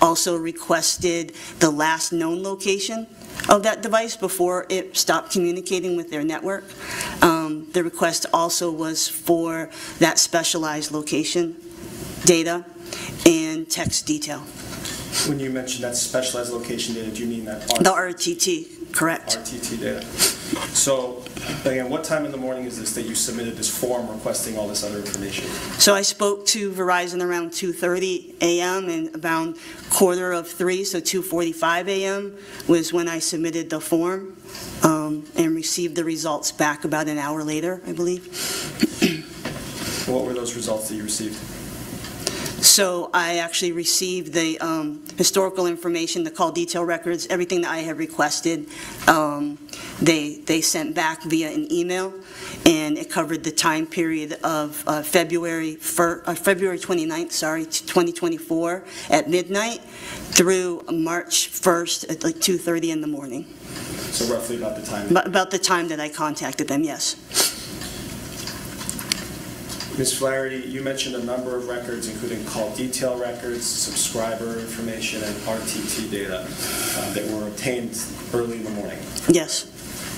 Also requested the last known location of that device before it stopped communicating with their network. The request also was for that specialized location data and text detail. When you mentioned that specialized location data, do you mean that The RTT, correct. RTT data? So, again, what time in the morning is this that you submitted this form requesting all this other information? So I spoke to Verizon around 2:30 a.m. and around 2:45, so 2:45 a.m. was when I submitted the form and received the results back about an hour later, I believe. What were those results that you received? So I actually received the historical information, the call detail records, everything that I had requested. They sent back via an email, and it covered the time period of February 29th, 2024 at midnight through March 1st at like 2:30 in the morning. So roughly about the time? About the time that I contacted them, yes. Ms. Flaherty, you mentioned a number of records, including call detail records, subscriber information, and RTT data that were obtained early in the morning. Yes.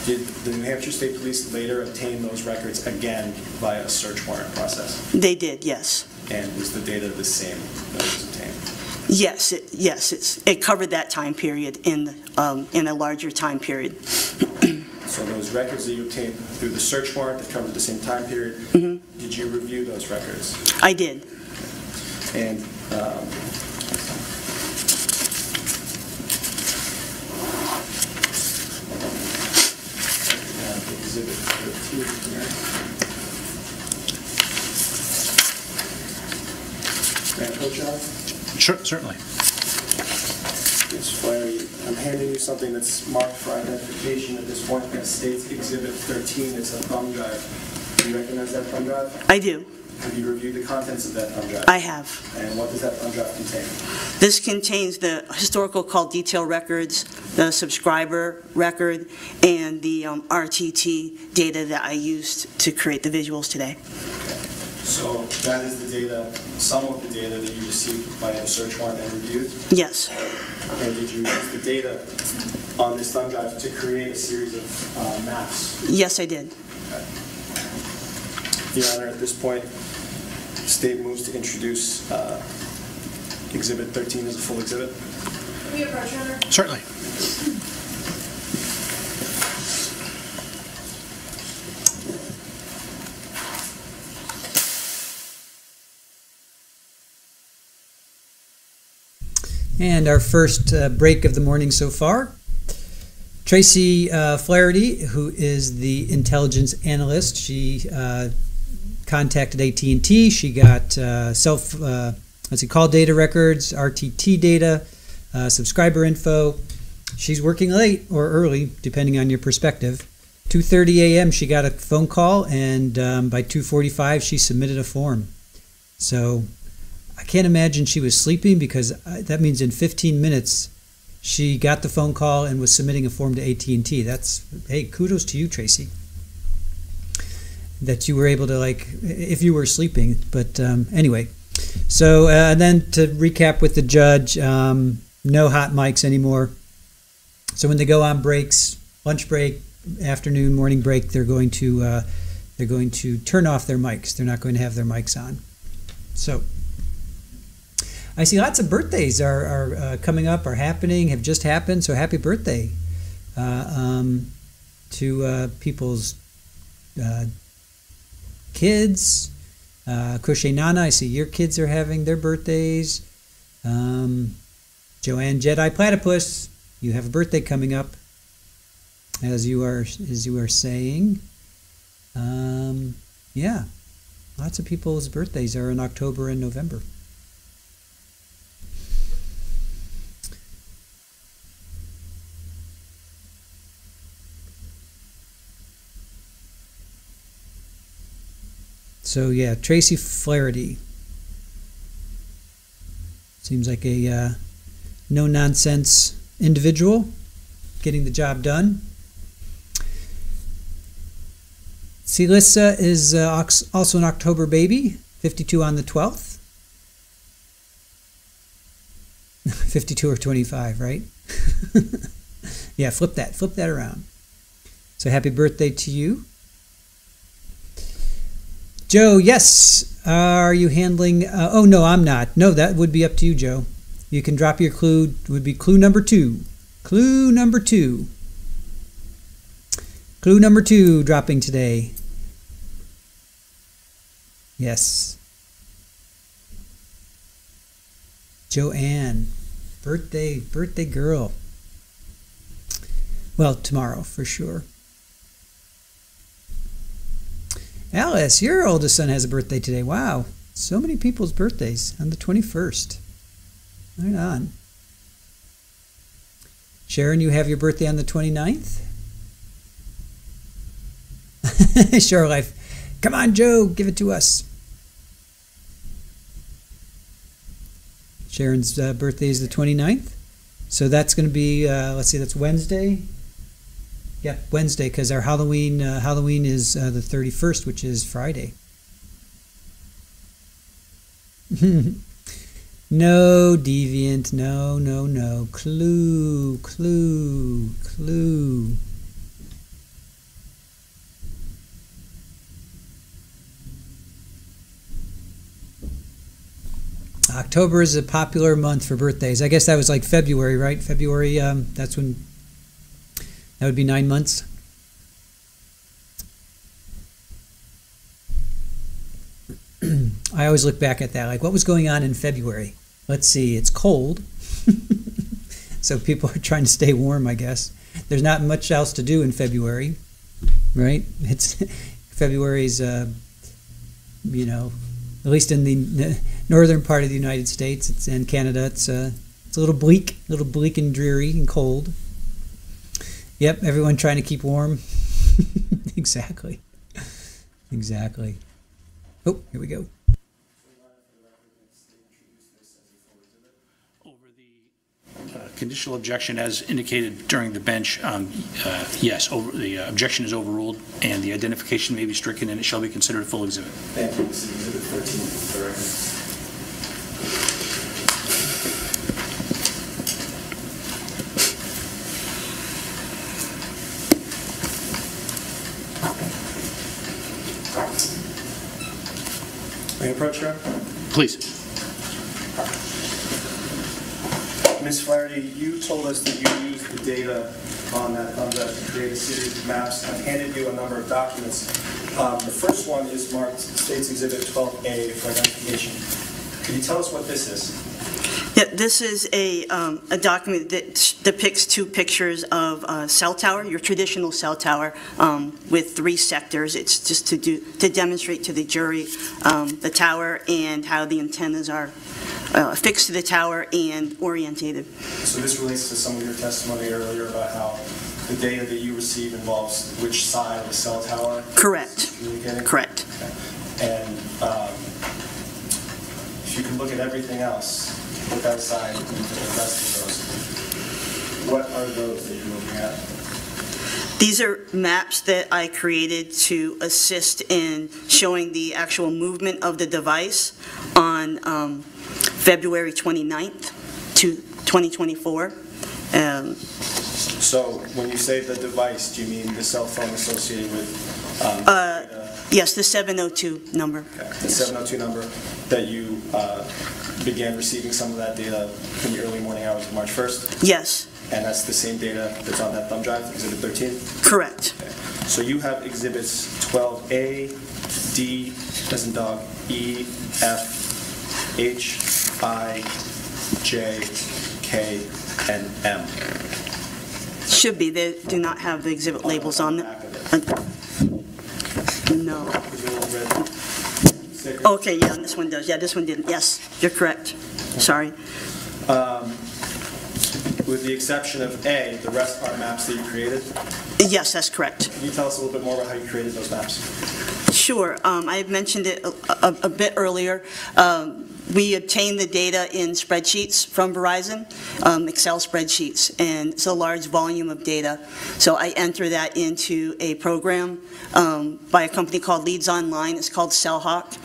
Did the New Hampshire State Police later obtain those records again via a search warrant process? They did, yes. And was the data the same that was obtained? Yes, it covered that time period in a larger time period. So those records that you obtained through the search warrant that covered the same time period, did you review those records? I did. And Exhibit 13 here. May I approach you? Sure, certainly. Ms. Flaherty, I'm handing you something that's marked for identification at this point that states Exhibit 13. It's a thumb drive. Do you recognize that thumb drive? I do. Have you reviewed the contents of that thumb drive? I have. And what does that thumb drive contain? This contains the historical call detail records, the subscriber record, and the RTT data that I used to create the visuals today. So that is the data, some of the data that you received by a search warrant and reviewed? Yes. And did you use the data on this thumb drive to create a series of maps? Yes, I did. Okay. Your Honor, at this point, the State moves to introduce Exhibit 13 as a full exhibit. Can we approach, Your Honor? Certainly. And our first break of the morning so far. Tracy Flaherty, who is the intelligence analyst, she contacted AT&T. She got call data records, RTT data, subscriber info. She's working late or early, depending on your perspective. 2:30 a.m. she got a phone call, and by 2:45 she submitted a form. So I can't imagine she was sleeping, because that means in 15 minutes she got the phone call and was submitting a form to AT&T. That's, hey, kudos to you, Tracy, that you were able to, like, if you were sleeping. But anyway, so then to recap with the judge, no hot mics anymore. So when they go on breaks, lunch break, afternoon, morning break, they're going to turn off their mics. They're not going to have their mics on. So I see lots of birthdays are coming up, are happening, have just happened. So happy birthday to people's kids. Crochet Nana, I see your kids are having their birthdays. Joanne Jedi Platypus, you have a birthday coming up, as you are saying. Yeah, lots of people's birthdays are in October and November. So yeah, Tracy Flaherty seems like a no-nonsense individual, getting the job done. Celissa is also an October baby, 52 on the 12th. 52 or 25, right? Yeah, flip that around. So happy birthday to you. Joe, yes. Are you handling... oh, no, I'm not. No, that would be up to you, Joe. You can drop your clue. It would be clue number 2. Clue number 2. Clue number 2 dropping today. Yes. Joanne. Birthday girl. Well, tomorrow for sure. Alice, your oldest son has a birthday today. Wow. So many people's birthdays on the 21st. Right on. Sharon, you have your birthday on the 29th? Sure Life. Come on, Joe, give it to us. Sharon's birthday is the 29th. So that's going to be, let's see, that's Wednesday. Yeah, Wednesday, because our Halloween is the 31st, which is Friday. No, deviant. No. Clue. October is a popular month for birthdays. I guess that was like February, right? February, that's when... That would be 9 months. I always look back at that, like what was going on in February? Let's see, it's cold. So people are trying to stay warm, I guess. There's not much else to do in February, right? February's, at least in the northern part of the United States and Canada, it's a little bleak and dreary and cold. Yep, everyone trying to keep warm. Exactly. Oh, here we go. Over the conditional objection as indicated during the bench, yes, the objection is overruled and the identification may be stricken and it shall be considered a full exhibit. Thank you. This is Exhibit 13 for the record. May I approach her? Please. Ms. Flaherty, you told us that you used the data on that to create a series of maps. I've handed you a number of documents. The first one is marked States Exhibit 12A for identification. Can you tell us what this is? Yeah, this is a document that depicts 2 pictures of a cell tower, your traditional cell tower, with 3 sectors. It's just to demonstrate to the jury the tower and how the antennas are affixed to the tower and orientated. So this relates to some of your testimony earlier about how the data that you receive involves which side of the cell tower? Correct. Correct. Okay. And if you can look at everything else, put that aside and look at the rest of those. What are those that you're looking at? These are maps that I created to assist in showing the actual movement of the device on February 29th, 2024. So when you say the device, do you mean the cell phone associated with? Yes, the 702 number. Okay. The 702 number that you began receiving some of that data in the early morning hours of March 1st? Yes. And that's the same data that's on that thumb drive, Exhibit 13? Correct. Okay. So you have Exhibits 12A, D, as in dog, E, F, H, I, J, K, and M. Should be. They do not have the exhibit labels on them. No. Okay, yeah, this one does. Yeah, this one didn't. Yes, you're correct. Sorry. With the exception of A, the rest are maps that you created? Yes, that's correct. Can you tell us a little bit more about how you created those maps? Sure. I mentioned it a bit earlier. We obtain the data in spreadsheets from Verizon, Excel spreadsheets, and it's a large volume of data. So I enter that into a program by a company called Leads Online. It's called CellHawk,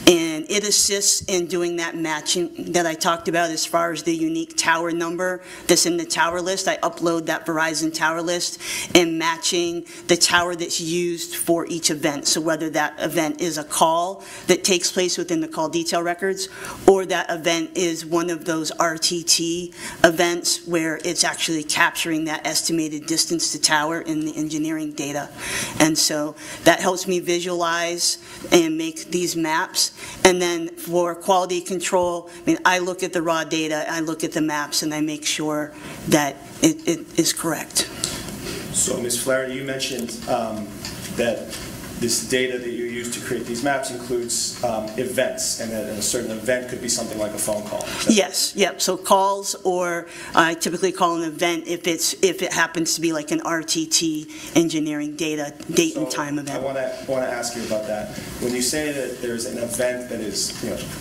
and it assists in doing that matching that I talked about as far as the unique tower number that's in the tower list. I upload that Verizon tower list and matching the tower that's used for each event. So whether that event is a call that takes place within the call detail records, or that event is one of those RTT events where it's actually capturing that estimated distance to tower in the engineering data. And so that helps me visualize and make these maps. And then for quality control, I mean, I look at the raw data, I look at the maps, and I make sure that it is correct. So, Ms. Flaherty, you mentioned that this data that you use to create these maps includes events, and that a certain event could be something like a phone call. Yes, yep. So calls, or I typically call an event if it happens to be like an RTT engineering data, date and time event. I want to ask you about that. When you say that there's an event that is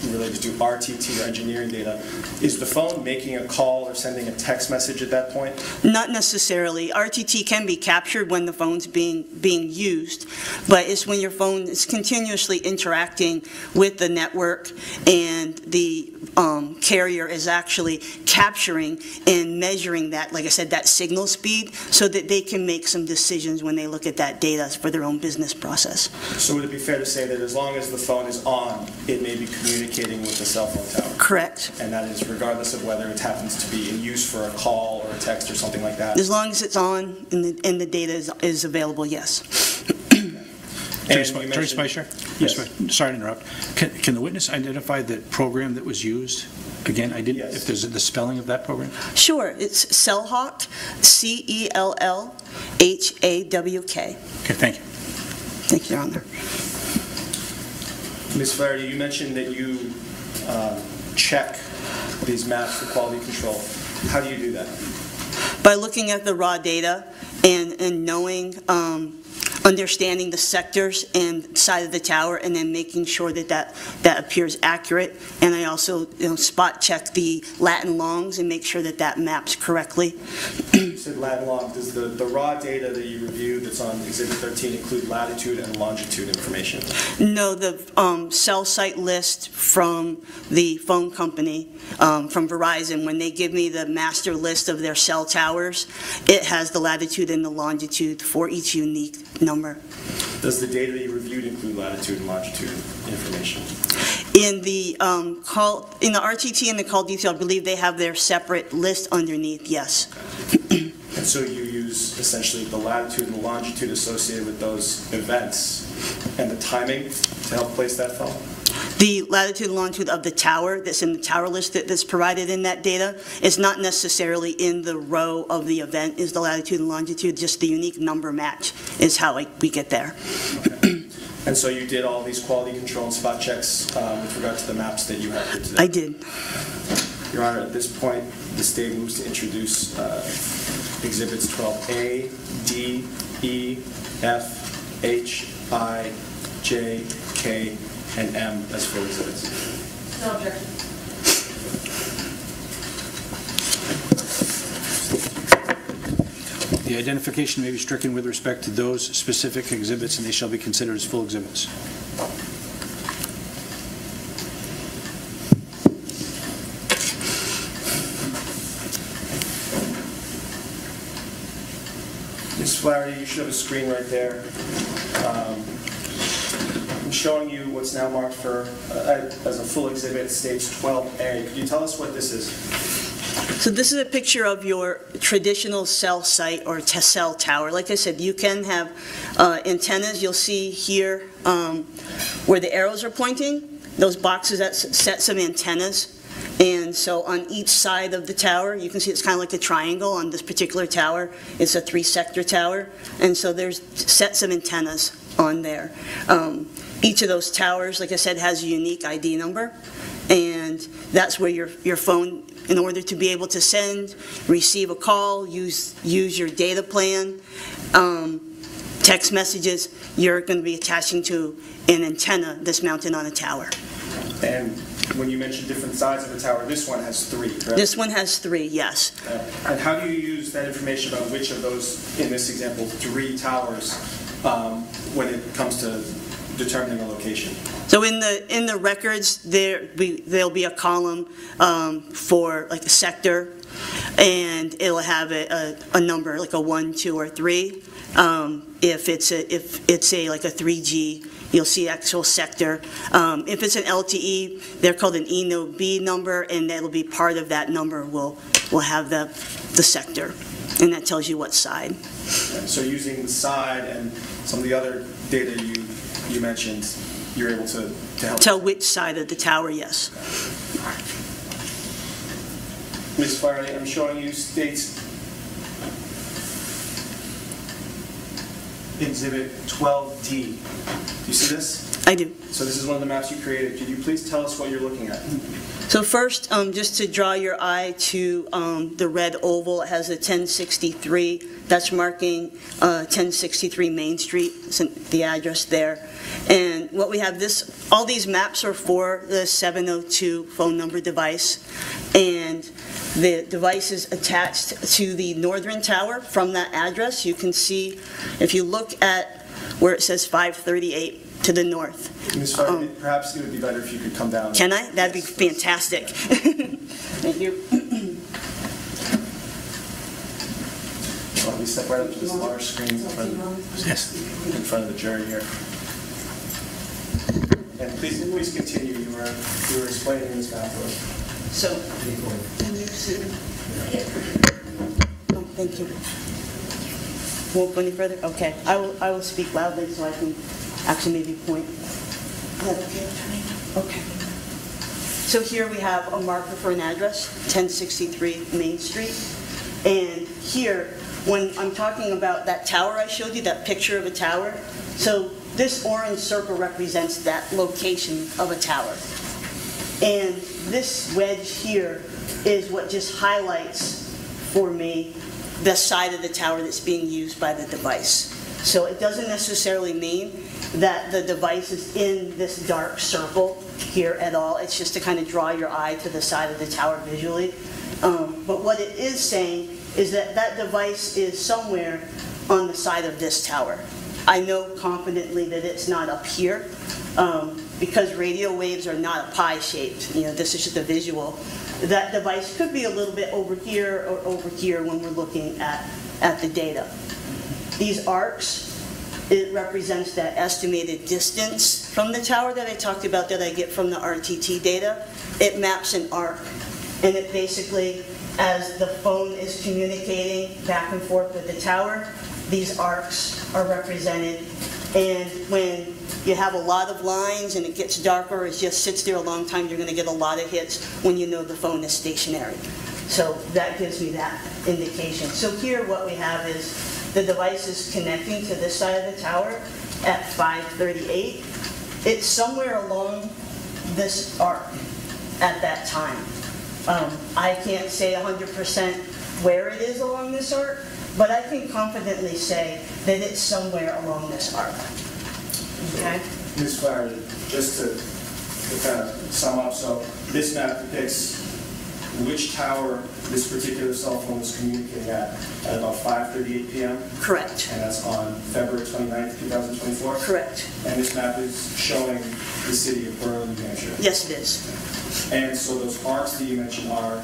related to RTT or engineering data, is the phone making a call or sending a text message at that point? Not necessarily. RTT can be captured when the phone's being used, but it's when your phone is continuously interacting with the network and the carrier is actually capturing and measuring that, like I said, that signal speed, so that they can make some decisions when they look at that data for their own business process. So would it be fair to say that as long as the phone is on, it may be communicating with the cell phone tower? Correct. And that is regardless of whether it happens to be in use for a call or a text or something like that? As long as it's on and the data is available, yes. Attorney Spicer? Yes. Sorry to interrupt. Can the witness identify the program that was used? Again, I didn't. Yes. If there's the spelling of that program? Sure. It's CellHawk, CELLHAWK. Okay, thank you. Thank you, Your Honor. Ms. Flaherty, you mentioned that you check these maps for quality control. How do you do that? By looking at the raw data and knowing, understanding the sectors and side of the tower, and then making sure that appears accurate. And I also spot check the Latin longs and make sure that maps correctly. You said Latin long. Does the raw data that you reviewed that's on Exhibit 13 include latitude and longitude information? No, the cell site list from the phone company, from Verizon, when they give me the master list of their cell towers, it has the latitude and the longitude for each unique number. Does the data that you reviewed include latitude and longitude information? In the RTT and the call detail, I believe they have their separate list underneath, yes. And so you use essentially the latitude and the longitude associated with those events and the timing to help place that phone? The latitude and longitude of the tower that's in the tower list that's provided in that data is not necessarily in the row of the event is the latitude and longitude, just the unique number match is how we get there. Okay. And so you did all these quality control and spot checks with regard to the maps that you have here today? I did. Your Honor, at this point, the state moves to introduce Exhibits 12A, D, E, F, H, I, J, K, and M as full exhibits. No objection. The identification may be stricken with respect to those specific exhibits, and they shall be considered as full exhibits. Ms. Flaherty, you should have a screen right there. I'm showing you what's now marked for as a full exhibit, stage 12A. Could you tell us what this is? So this is a picture of your traditional cell site or cell tower. Like I said, you can have antennas. You'll see here where the arrows are pointing, those boxes, that sets of antennas. And so on each side of the tower, you can see it's kind of like a triangle on this particular tower. It's a 3-sector tower. And so there's sets of antennas on there. Each of those towers, like I said, has a unique ID number. And that's where your phone, in order to be able to send, receive a call, use your data plan, text messages, you're going to be attaching to an antenna that's mounted on a tower. And when you mentioned different sides of the tower, this one has 3, correct? This one has 3, yes. And how do you use that information about which of those, in this example, 3 towers, when it comes to determining a location? So in the records, there'll be a column for like a sector, and it'll have a number like a 1, 2, or 3. If it's like a 3G, you'll see actual sector. If it's an LTE, they're called an E node B number, and that'll be part of that number. Will have the sector, and that tells you what side. So using the side and some of the other data you mentioned, you're able to help tell which side of the tower. Yes. Ms. Flaherty, I'm showing you states Exhibit 12D. Do you see this? I do. So this is one of the maps you created. Could you please tell us what you're looking at? So first, just to draw your eye to the red oval, it has a 1063. That's marking 1063 Main Street. It's the address there. And what we have, all these maps are for the 702 phone number device. And the device is attached to the northern tower from that address. You can see, if you look at where it says 538 to the north. Ms. Flaherty, perhaps it would be better if you could come down. Can I? That'd be fantastic. Thank you. Let me step right up to this large screen in front of the jury here. And please continue. You were explaining this map to us. So, thank you. Won't go any further? Okay. I will speak loudly so I can actually maybe point. Okay. So here we have a marker for an address, 1063 Main Street. And here, when I'm talking about that tower I showed you, that picture of a tower, so this orange circle represents that location of a tower. And this wedge here is what just highlights for me the side of the tower that's being used by the device. So it doesn't necessarily mean that the device is in this dark circle here at all. It's just to kind of draw your eye to the side of the tower visually. But what it is saying is that that device is somewhere on the side of this tower. I know confidently that it's not up here because radio waves are not pie-shaped. You know, this is just a visual. That device could be a little bit over here or over here when we're looking at the data. These arcs, it represents that estimated distance from the tower that I talked about that I get from the RTT data. It maps an arc, and it basically, as the phone is communicating back and forth with the tower, these arcs are represented. And when you have a lot of lines and it gets darker, it just sits there a long time, you're going to get a lot of hits when you know the phone is stationary. So that gives me that indication. So here what we have is the device is connecting to this side of the tower at 538. It's somewhere along this arc at that time. I can't say 100% where it is along this arc, but I can confidently say that it's somewhere along this arc. Okay? Ms. Flaherty, just to kind of sum up, so this map depicts which tower this particular cell phone was communicating at about 5:38 p.m.? Correct. And that's on February 29th, 2024? Correct. And this map is showing the city of Berlin, New Hampshire? Yes, it is. And so those arcs that you mentioned are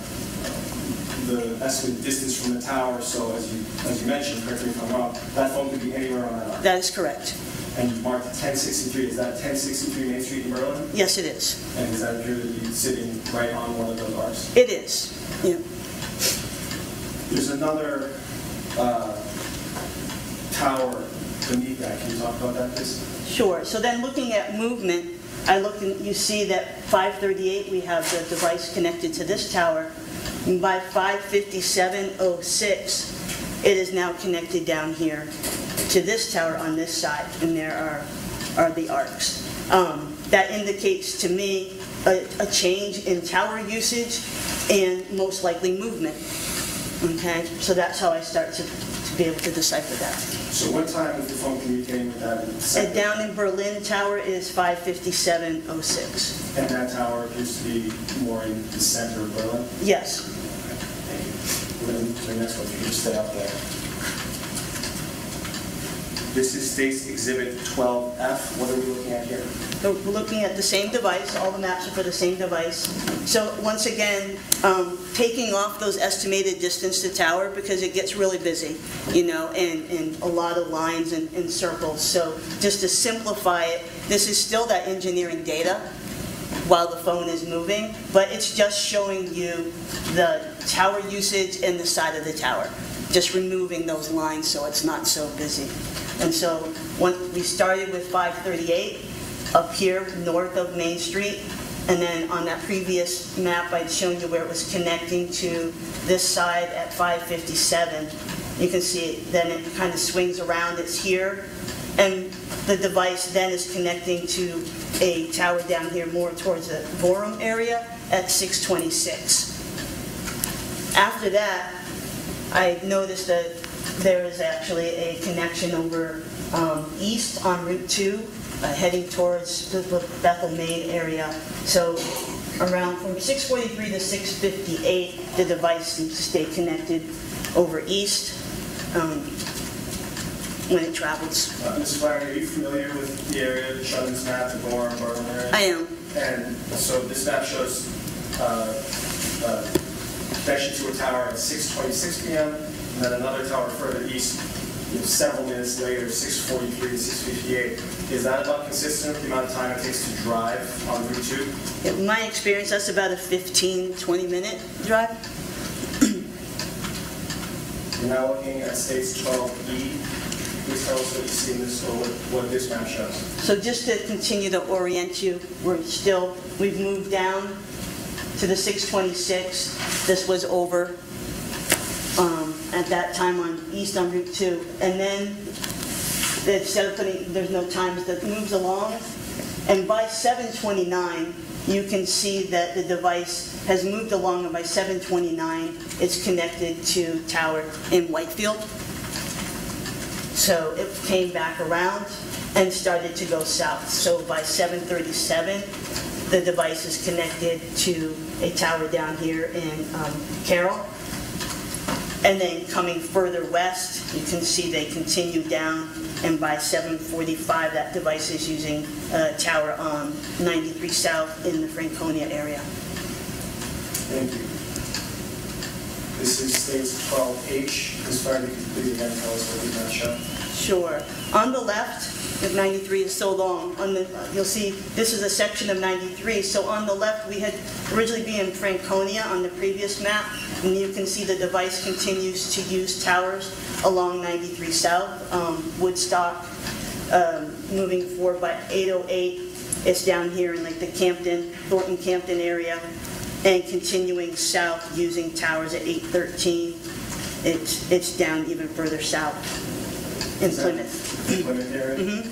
the estimated distance from the tower. So as you mentioned, correct me if I'm wrong, that phone could be anywhere on that arc. That is correct. And you marked 1063. Is that 1063 Main Street in Berlin? Yes, it is. And does that appear to be sitting right on one of those arcs? It is. Yeah. There's another tower beneath that. Can you talk about that, please? Sure. So then looking at movement, I look and you see that 5:38 we have the device connected to this tower. And by 5:57:06, it is now connected down here to this tower on this side, and there are the arcs. That indicates to me a change in tower usage and most likely movement. Okay, so that's how I start to be able to decipher that. So what time was the phone communicating with that? Down in Berlin tower is 5:57:06. And that tower appears to be more in the center of Berlin? Yes. Thank you. We're going to the next one. You can just stay up there. This is State's Exhibit 12F. What are we looking at here? So we're looking at the same device. All the maps are for the same device. So once again, taking off those estimated distance to tower because it gets really busy, you know, and a lot of lines and circles. So just to simplify it, this is still that engineering data while the phone is moving, but it's just showing you the tower usage and the side of the tower, just removing those lines so it's not so busy. And so when we started with 5:38 up here north of Main Street, and then on that previous map I'd shown you where it was connecting to this side at 5:57. You can see it, then it kind of swings around, it's here, and the device then is connecting to a tower down here more towards the Borum area at 6:26. After that, I noticed that there is actually a connection over east on Route 2, heading towards the Bethel, Maine area. So around from 6:43 to 6:58, the device seems to stay connected over east when it travels. Ms. Flaherty, are you familiar with the area shown in this map, the Borum, Berlin area? I am. And so this map shows connection to a tower at 6:26 p.m., and then another tower further east, several minutes later, 6:43 to 6:58. Is that about consistent with the amount of time it takes to drive on Route 2? In my experience, that's about a 15-20 minute drive. You're now looking at States 12E. Please tell us what you see in this, or what this map shows. So just to continue to orient you, we've moved down to the 6:26. This was over at that time on east on Route 2. And then instead of there's no times, that moves along. And by 7:29, you can see that the device has moved along, and by 7:29, it's connected to tower in Whitefield. So it came back around and started to go south. So by 7:37, the device is connected to a tower down here in Carroll. And then coming further west, you can see they continue down, and by 7:45, that device is using a tower on 93 South in the Franconia area. Thank you. This is States 12H. Ms. Flaherty, could you please again tell us what we map show? Sure. On the left, if 93 is so long, you'll see this is a section of 93. So on the left, we had originally been in Franconia on the previous map, and you can see the device continues to use towers along 93 South, Woodstock, moving forward by 808. It's down here in like the Thornton-Campton area, and continuing south using towers at 813. It's down even further south in Plymouth. Plymouth area? Mm-hmm.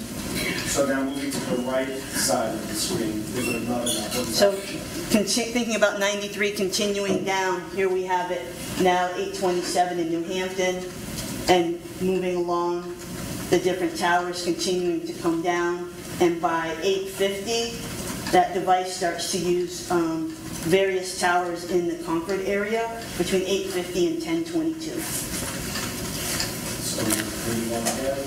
So now moving to the right side of the screen, there's another map. So thinking about 93, continuing down, here we have it now 827 in New Hampton, and moving along the different towers, continuing to come down, and by 850, that device starts to use various towers in the Concord area. area between 8:50 and 10:22. So, where you want to head?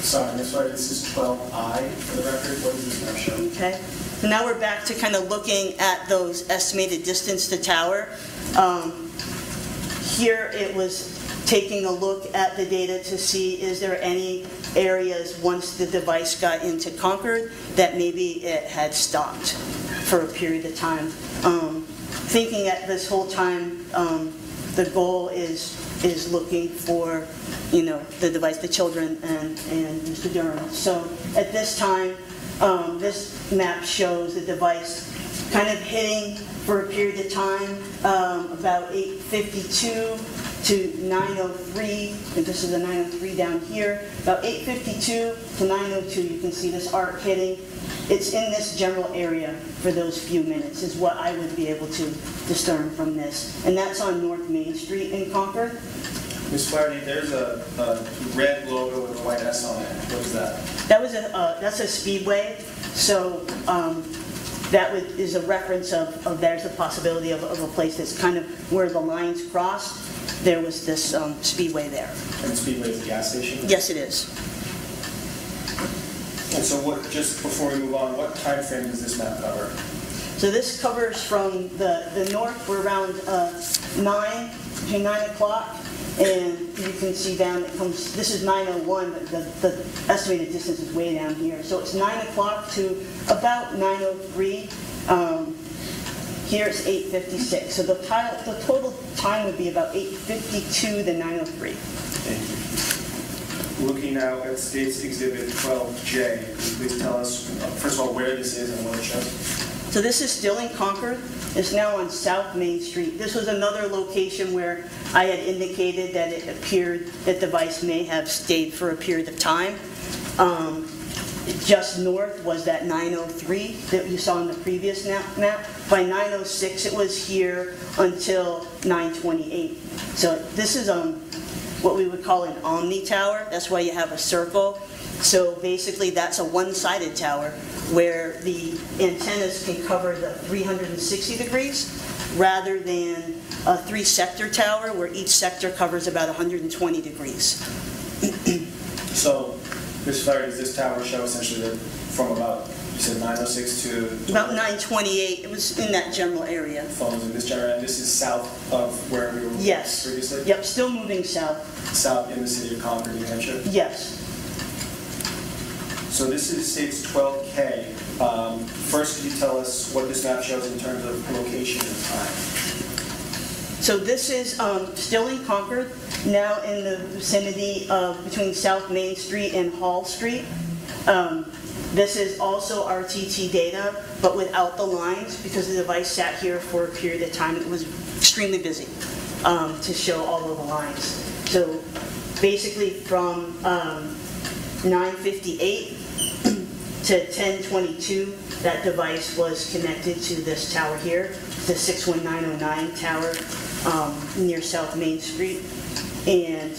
Sorry, Ms. White, this is 12I for the record. What does this map show? Okay. So now we're back to kind of looking at those estimated distance to tower. Here it was taking a look at the data to see is there any areas once the device got into Concord that maybe it had stopped for a period of time. Thinking at this whole time, the goal is looking for, the device, the children, and Mr. Duren. So at this time, this map shows the device kind of hitting for a period of time, about 8:52 to 9:03, and this is a 9:03 down here. About 8:52 to 9:02, you can see this arc hitting. It's in this general area for those few minutes, is what I would be able to discern from this. And that's on North Main Street in Concord. Ms. Flaherty, there's a red logo with a white S on it. What is that? That's a speedway. So that is a reference of there's a possibility of a place that's kind of where the lines crossed. There was this speedway there. And Speedway is a gas station? Yes, it is. And so just before we move on, what time frame does this map cover? So this covers from the north, we're around between 9 o'clock, and you can see down, this is 9:01, but the estimated distance is way down here. So it's 9 o'clock to about 9:03. Here it's 8:56. So the total time would be about 8:52 to 9:03. Thank you. Looking now at State's Exhibit 12J, could you please tell us, first of all, where this is and what it shows? So this is still in Concord. It's now on South Main Street. This was another location where I had indicated that it appeared that the device may have stayed for a period of time. Just north was that 9:03 that you saw in the previous map. By 9:06, it was here until 9:28. So this is what we would call an omni tower. That's why you have a circle. So basically, that's a one-sided tower where the antennas can cover the 360 degrees rather than a three-sector tower where each sector covers about 120 degrees. So, Ms. Flaherty, does this tower show essentially that from about, you said 9:06 to? About 9:28. It was in that general area. Phones in this general area. This is south of where we were previously? Yep, still moving south. South in the city of Concord, New Hampshire? Yes. So this is State's 12K. First, could you tell us what this map shows in terms of location and time? So this is still in Concord, now in the vicinity of between South Main Street and Hall Street. This is also RTT data, but without the lines, because the device sat here for a period of time. It was extremely busy to show all of the lines. So basically from 9:58 to 10:22, that device was connected to this tower here, the 61909 tower near South Main Street, and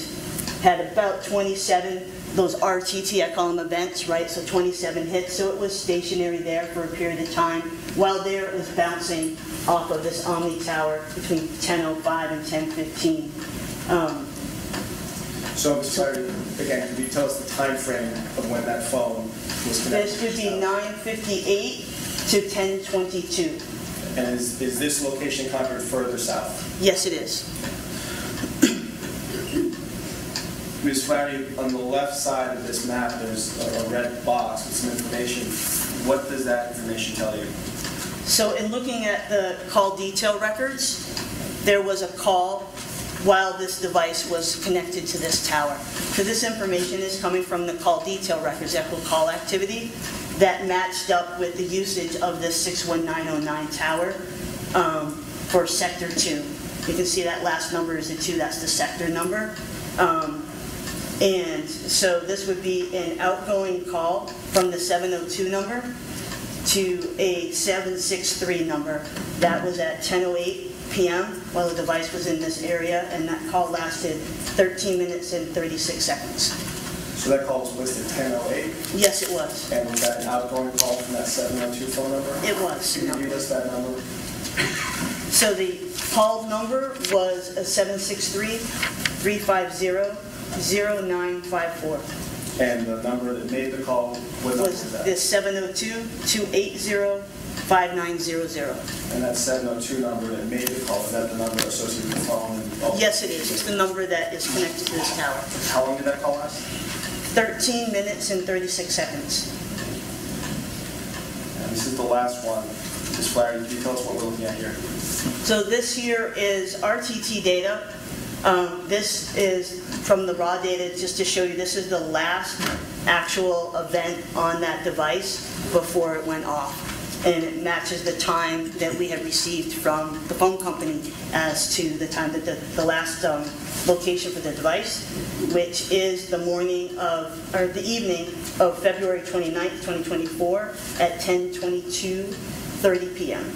had about 27, those RTT, I call them events, right? So 27 hits. So it was stationary there for a period of time. While there, it was bouncing off of this Omni tower between 10:05 and 10:15. So, again, could you tell us the time frame of when that phone was connected? This would be 9:58 to 10:22. And is this location Concord further south? Yes, it is. Ms. Flaherty, on the left side of this map, there's a red box with some information. What does that information tell you? So in looking at the call detail records, there was a call while this device was connected to this tower. So this information is coming from the call detail records, echo call activity, that matched up with the usage of this 61909 tower for Sector 2. You can see that last number is a 2, that's the sector number. And so this would be an outgoing call from the 702 number to a 763 number. That was at 10:08 p.m. while the device was in this area, and that call lasted 13 minutes and 36 seconds. So that call was placed at 10:08? Yes, it was. And was that an outgoing call from that 702 phone number? It was. Can you give us that number? So the called number was 763-350-0954. And the number that made the call, what number was that? The 702-280-5900. And that 702 number that made the call, is that the number associated with the phone? Yes, it is. It's the number that is connected to this tower. How long did that call last? 13 minutes and 36 seconds. And this is the last one. Ms. Flaherty, can you tell us what we're looking at here? So this here is RTT data. This is from the raw data, just to show you, this is the last actual event on that device before it went off. And it matches the time that we have received from the phone company as to the time that the last location for the device, which is the morning of, or the evening of February 29th, 2024 at 10:22:30 p.m.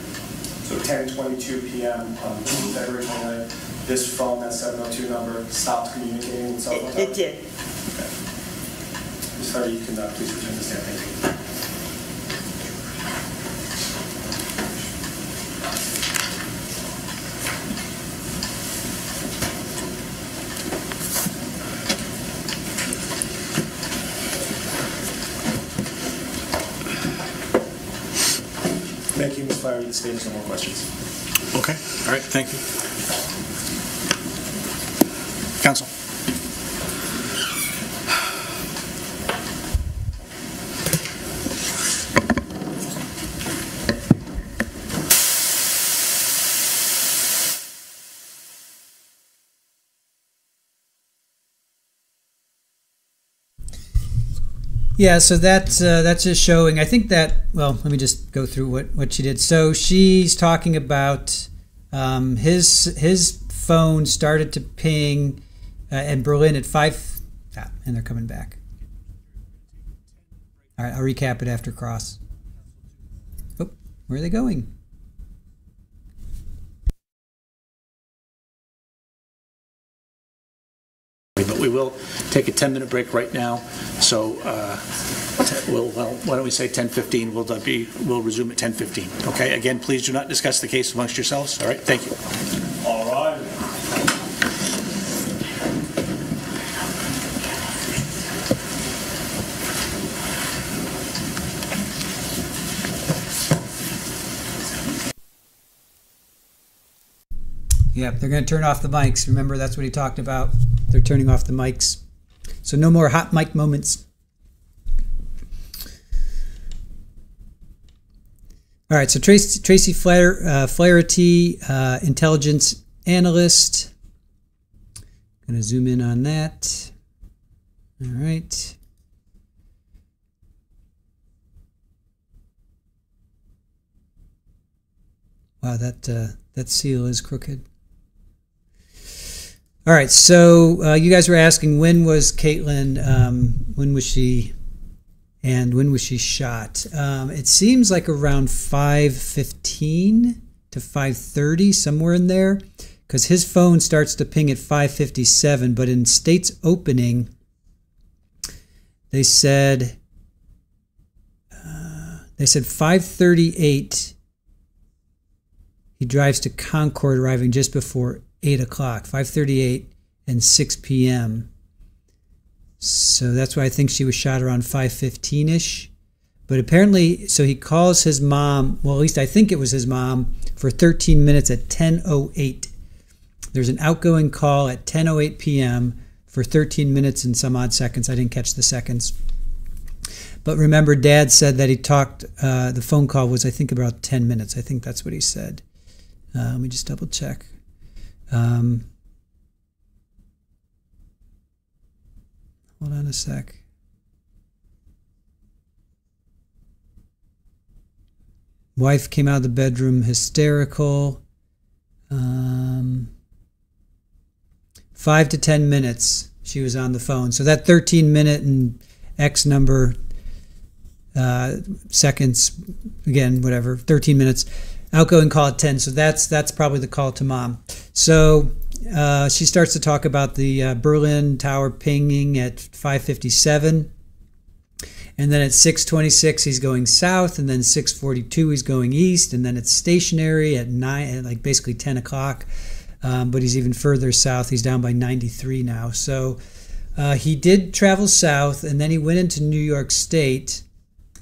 So 10:22 p.m. on February 29th, this phone, that 702 number, stopped communicating with cell phone towers? It did. Okay. Ms. Flaherty, you can please return to stand. Thank you. Thank you, Ms. Flaherty. The state has no more questions. Okay. All right. Thank you. Counsel. Yeah, so that's just showing. I think that, well, let me just go through what she did. So she's talking about his phone started to ping in Berlin at 5, and they're coming back. All right, I'll recap it after cross. Oh, where are they going? But we will take a 10-minute break right now. So why don't we say 10:15? We'll resume at 10:15. Okay. Again, please do not discuss the case amongst yourselves. All right. Thank you. All right. Yep, they're going to turn off the mics. Remember, that's what he talked about. They're turning off the mics. So no more hot mic moments. All right, so Tracy Flaherty, intelligence analyst. Going to zoom in on that. All right. Wow, that seal is crooked. All right, so you guys were asking, when was Caitlyn, when was she shot? It seems like around 5:15 to 5:30, somewhere in there, because his phone starts to ping at 5:57, but in state's opening, they said 5:38, he drives to Concord, arriving just before 8 o'clock, 5:38 and 6 p.m. So that's why I think she was shot around 5:15-ish. But apparently, so he calls his mom, well, at least I think it was his mom, for 13 minutes at 10:08. There's an outgoing call at 10:08 p.m. for 13 minutes and some odd seconds. I didn't catch the seconds. But remember, Dad said that he talked, the phone call was, I think, about 10 minutes. I think that's what he said. Let me just double check. Hold on a sec. Wife came out of the bedroom hysterical. 5 to 10 minutes she was on the phone. So that 13 minute and X number seconds, again, whatever, 13 minutes. Outgoing call at 10, so that's probably the call to mom. So she starts to talk about the Berlin Tower pinging at 5:57, And then at 6:26 he's going south, and then 6:42 he's going east, and then it's stationary at 9, like basically 10 o'clock. But he's even further south. He's down by 93 now. So he did travel south, and then he went into New York State,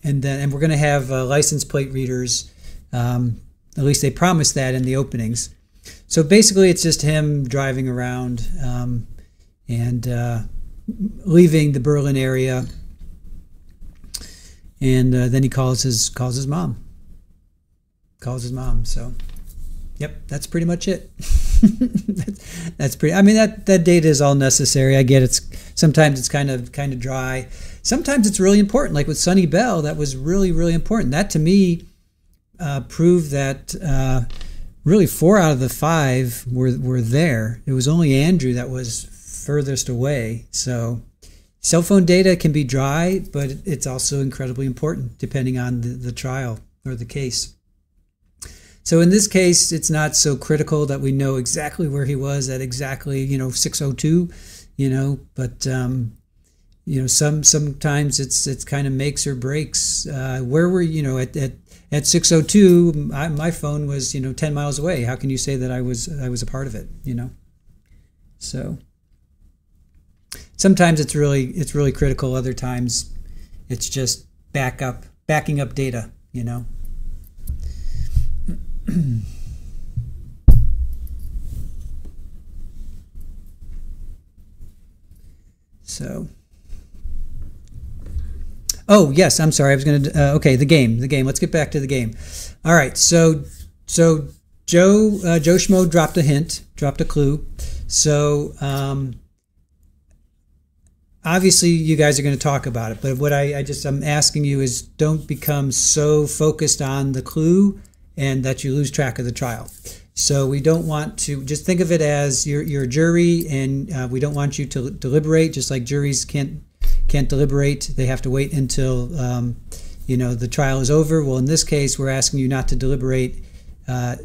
and we're going to have license plate readers. At least they promised that in the openings. So basically, it's just him driving around and leaving the Berlin area, and then he calls his mom. So, yep, that's pretty much it. That's pretty. I mean, that data is all necessary. I get sometimes it's kind of dry. Sometimes it's really important. Like with Sonny Bell, that was really, really important. That to me proved that really 4 out of the 5 were there. It was only Andrew that was furthest away. So cell phone data can be dry, but it's also incredibly important depending on the trial or the case. So in this case, it's not so critical that we know exactly where he was at exactly 6:02, but sometimes it's kind of makes or breaks. Where were at 6:02? My phone was 10 miles away. How can you say that I was a part of it? So sometimes it's really critical. Other times it's just backing up data. So, oh yes, I'm sorry. I was going to. Okay, the game. Let's get back to the game. All right. So Joe Schmo dropped a clue. So obviously you guys are going to talk about it, but what I'm asking you is don't become so focused on the clue and that you lose track of the trial. So we don't want to, just think of it as you're a jury, and we don't want you to deliberate, just like juries can't deliberate. They have to wait until the trial is over. Well, in this case, we're asking you not to deliberate. I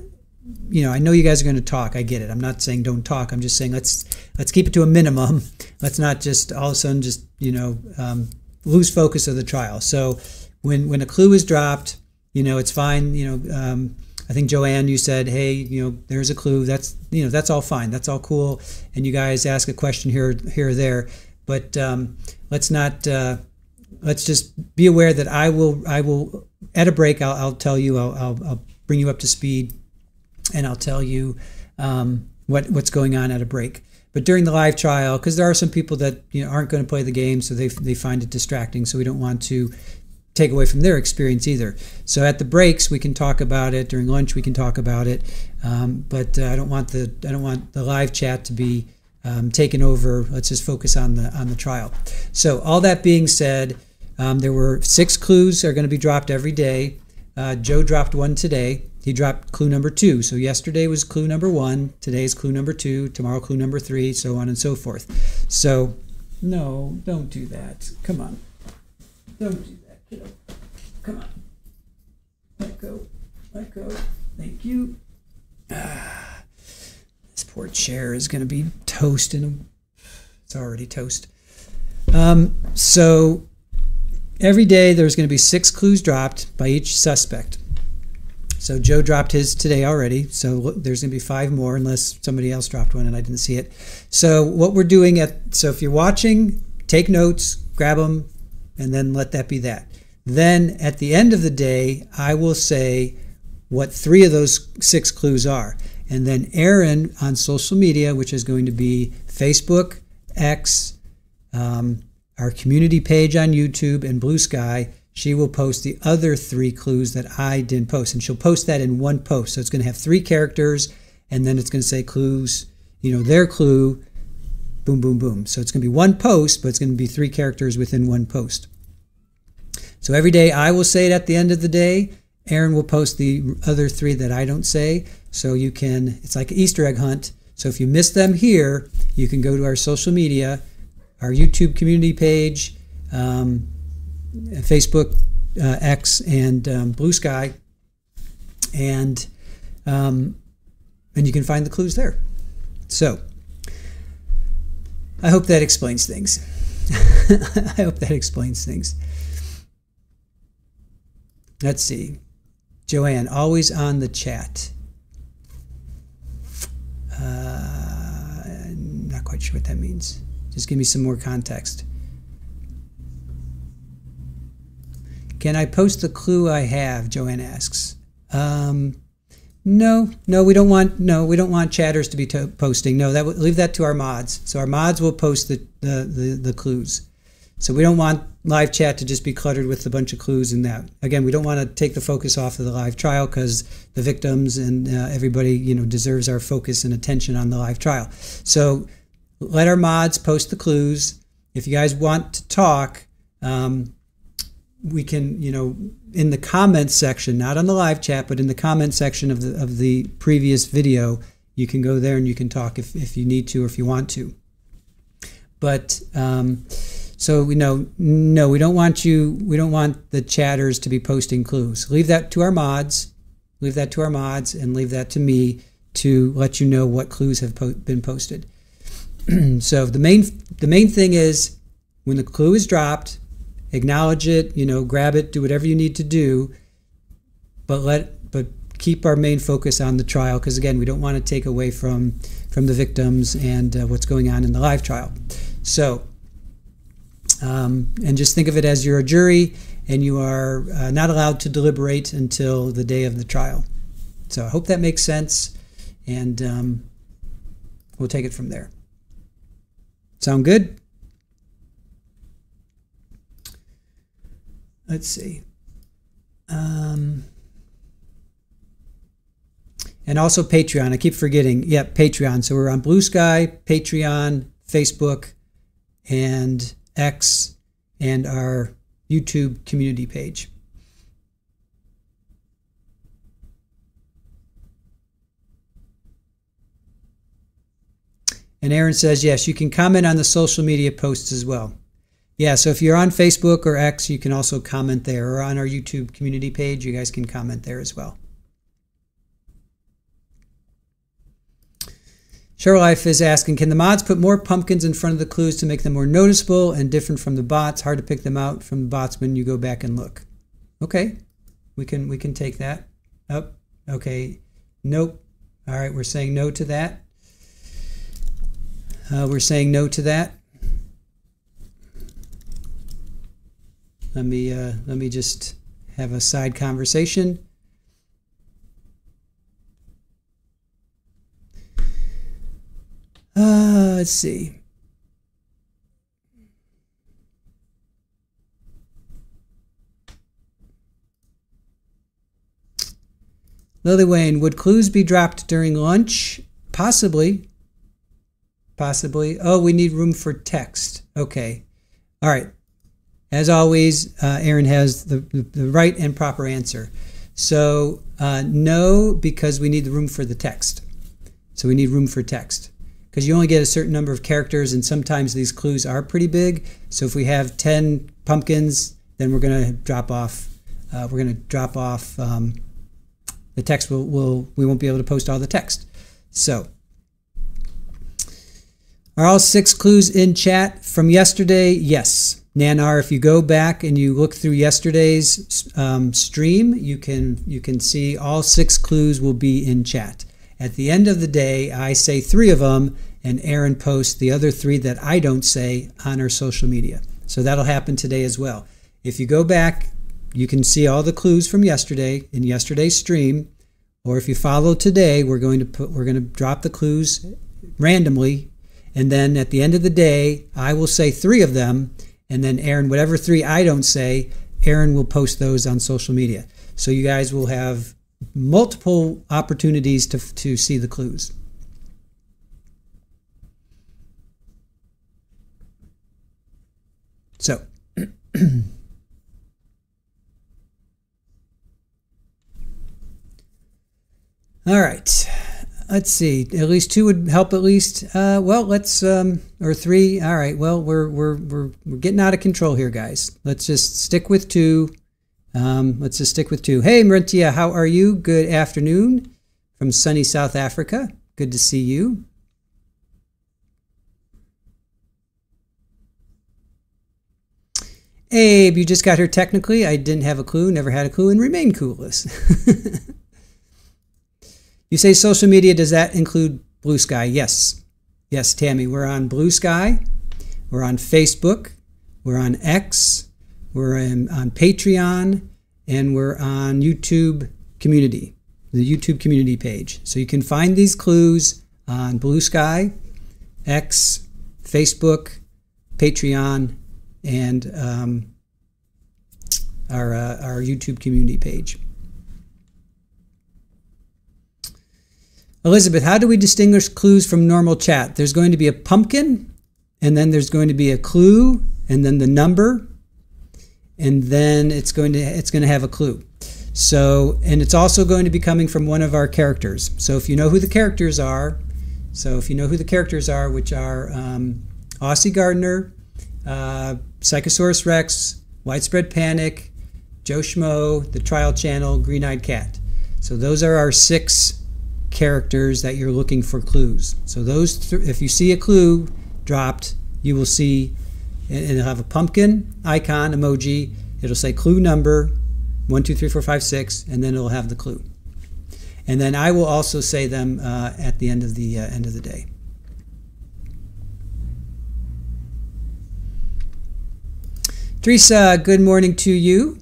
know you guys are going to talk. I get it. I'm not saying don't talk. I'm just saying let's keep it to a minimum. Let's not just all of a sudden just lose focus of the trial. So when a clue is dropped, it's fine. I think Joanne, you said, hey, there's a clue. That's all fine. That's all cool. And you guys ask a question here or there, but let's not. Let's just be aware that I will at a break. I'll tell you. I'll bring you up to speed, and I'll tell you what's going on at a break. But during the live trial, because there are some people that aren't going to play the game, so they find it distracting. So we don't want to take away from their experience either. So at the breaks we can talk about it. During lunch we can talk about it. But I don't want the live chat to be taken over. Let's just focus on the trial. So all that being said, there were 6 clues that are going to be dropped every day. Joe dropped one today. He dropped clue number 2. So yesterday was clue number 1. Today is clue number 2. Tomorrow clue number 3. So on and so forth. So no, don't do that. Come on, don't do that. Come on. Let go. Thank you. This poor chair is going to be toast it's already toast. So every day there's going to be 6 clues dropped by each suspect. So Joe dropped his today already. So there's going to be 5 more unless somebody else dropped one and I didn't see it. So what we're doing so if you're watching, take notes, grab them, and then let that be that. Then at the end of the day, I will say what 3 of those 6 clues are. And then Erin on social media, which is going to be Facebook, X, our community page on YouTube, and Blue Sky, she will post the other 3 clues that I didn't post. And she'll post that in one post. So it's going to have 3 characters, and then it's going to say clues, their clue, boom, boom, boom. So it's going to be one post, but it's going to be 3 characters within one post. So every day I will say it at the end of the day. Erin will post the other 3 that I don't say. So it's like an Easter egg hunt. So if you miss them here, you can go to our social media, our YouTube community page, Facebook, X, and Blue Sky, and you can find the clues there. So I hope that explains things. I hope that explains things. Let's see. Joanne, always on the chat. Not quite sure what that means. Just give me some more context. Can I post the clue I have? Joanne asks. No, we don't want chatters to be posting. No, leave that to our mods. So our mods will post the clues. So we don't want live chat to just be cluttered with a bunch of clues and that. Again, we don't want to take the focus off of the live trial because the victims and everybody, deserves our focus and attention on the live trial. So let our mods post the clues. If you guys want to talk, we can, in the comments section, not on the live chat, but in the comment section of the previous video, you can go there and you can talk if you need to or if you want to. But so no, we don't want the chatters to be posting clues. Leave that to our mods. Leave that to our mods and leave that to me to let you know what clues have been posted. So the main thing is when the clue is dropped, acknowledge it, grab it, do whatever you need to do, but keep our main focus on the trial because again, we don't want to take away from the victims and what's going on in the live trial. So, and just think of it as you're a jury and you are not allowed to deliberate until the day of the trial. So I hope that makes sense, and we'll take it from there. Sound good? Let's see. And also Patreon. I keep forgetting. Yep, Patreon. So we're on Blue Sky, Patreon, Facebook, and X, and our YouTube community page. And Aaron says, yes, you can comment on the social media posts as well. Yeah, so if you're on Facebook or X, you can also comment there, or on our YouTube community page, you guys can comment there as well. Cheryl Life is asking, can the mods put more pumpkins in front of the clues to make them more noticeable and different from the bots? Hard to pick them out from the bots when you go back and look. Okay, we can take that. Oh, okay, nope. All right, we're saying no to that. We're saying no to that. Let me just have a side conversation. Let's see. Lily Wayne, would clues be dropped during lunch? Possibly. Possibly. Oh, we need room for text. Okay. All right. As always, Aaron has the right and proper answer. So no, because we need the room for the text. So we need room for text. Because you only get a certain number of characters, and sometimes these clues are pretty big. So if we have 10 pumpkins, then we're going to drop off. The text. We won't be able to post all the text. So, are all 6 clues in chat from yesterday? Yes. Nanar, if you go back and you look through yesterday's stream, you can see all 6 clues will be in chat. At the end of the day, I say 3 of them, and Aaron posts the other 3 that I don't say on our social media. So that'll happen today as well. If you go back, you can see all the clues from yesterday in yesterday's stream, or if you follow today, we're going to drop the clues randomly, and then at the end of the day, I will say 3 of them, and then Aaron, whatever 3 I don't say, Aaron will post those on social media. So you guys will have multiple opportunities to see the clues. So, all right. Let's see. At least 2 would help. At least. Well, let's or 3. All right. Well, we're getting out of control here, guys. Let's just stick with 2. Let's just stick with 2. Hey, Marintia, how are you? Good afternoon from sunny South Africa. Good to see you. Abe, you just got here technically. I didn't have a clue, never had a clue, and remain clueless. You say social media, does that include Blue Sky? Yes. Yes, Tammy, we're on Blue Sky. We're on Facebook. We're on X. We're on Patreon. And we're on YouTube Community, the YouTube Community page. So you can find these clues on Blue Sky, X, Facebook, Patreon, and our YouTube Community page. Elizabeth, how do we distinguish clues from normal chat? There's going to be a pumpkin, and then there's going to be a clue, and then the number, and then it's going to have a clue. So, and it's also going to be coming from one of our characters. So if you know who the characters are, which are Aussie Gardner, Psychosaurus Rex, Widespread Panic, Joe Schmo, The Trial Channel, Green-Eyed Cat. So those are our 6 characters that you're looking for clues. So those, if you see a clue dropped, you will see, and it'll have a pumpkin icon emoji. It'll say clue number 1, 2, 3, 4, 5, 6, and then it'll have the clue. And then I will also say them at the end of the day. Teresa, good morning to you.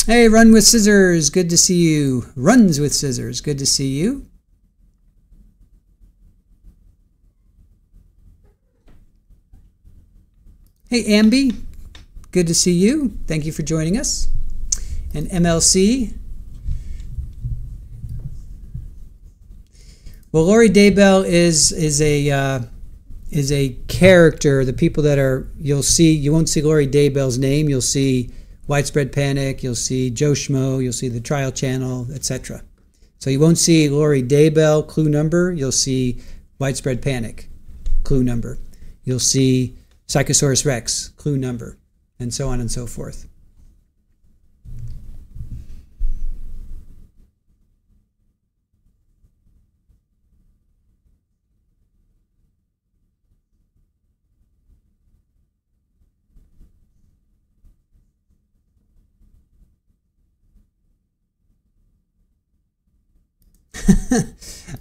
Hey, Run with Scissors, good to see you. Runs with Scissors, good to see you. Hey, Ambi, good to see you. Thank you for joining us. And MLC. Well, Lori Daybell is a character. The people that are, you won't see Lori Daybell's name. You'll see Widespread Panic, you'll see Joe Schmo, you'll see The Trial Channel, etc. So you won't see Lori Daybell clue number, you'll see Widespread Panic clue number. You'll see Psychosaurus Rex clue number, and so on and so forth.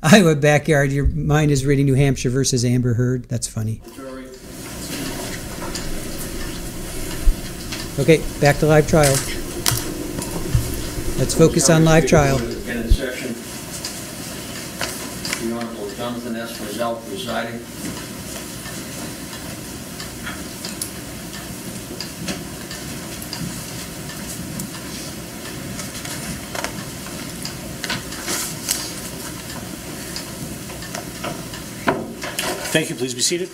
Iowa backyard, your mind is reading New Hampshire versus Amber Heard. That's funny. Okay, back to live trial. Let's focus on live trial. In session, the Honorable Jonathan S. Frizzell presiding. Thank you. Please be seated.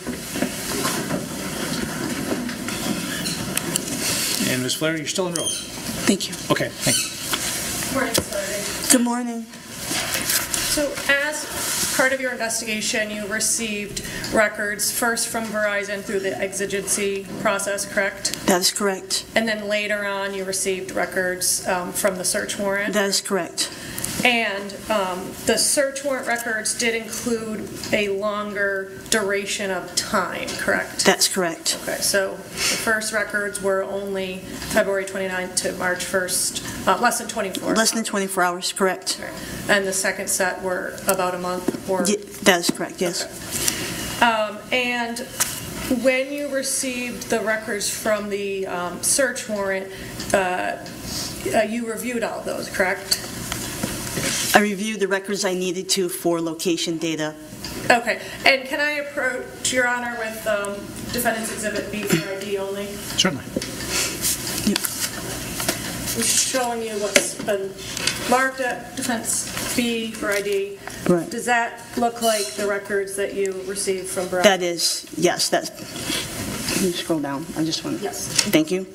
And Ms. Flaherty, you're still in row. Thank you. Okay, thank you. Morning, Saturday. Good morning. So as part of your investigation, you received records first from Verizon through the exigency process, correct? That is correct. And then later on, you received records from the search warrant? That is correct. And the search warrant records did include a longer duration of time, correct? That's correct. Okay, so the first records were only February 29th to March 1st, less than 24 hours. Less than 24 hours, correct. Okay. And the second set were about a month? Or? Yeah, that is correct, yes. Okay. And when you received the records from the search warrant, you reviewed all those, correct? I reviewed the records I needed to for location data. Okay. And can I approach Your Honor with Defendant's Exhibit B for ID only? Certainly. Yep. I'm showing you what's been marked at Defense B for ID. Right. Does that look like the records that you received from Verizon? That is, yes, that's, let me scroll down, I just want to. Yes. Thank you.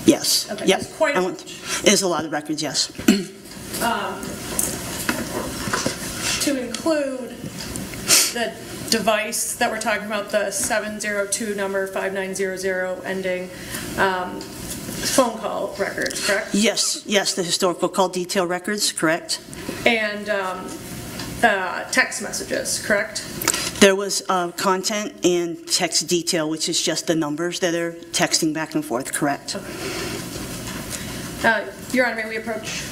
Yes. Okay, Yep. it's quite a bunch. It is a lot of records, yes. To include the device that we're talking about, the 702 number 5900 ending phone call records, correct? Yes, yes, the historical call detail records, correct. And text messages, correct? There was content and text detail, which is just the numbers that are texting back and forth, correct. Okay. Your Honor, may we approach?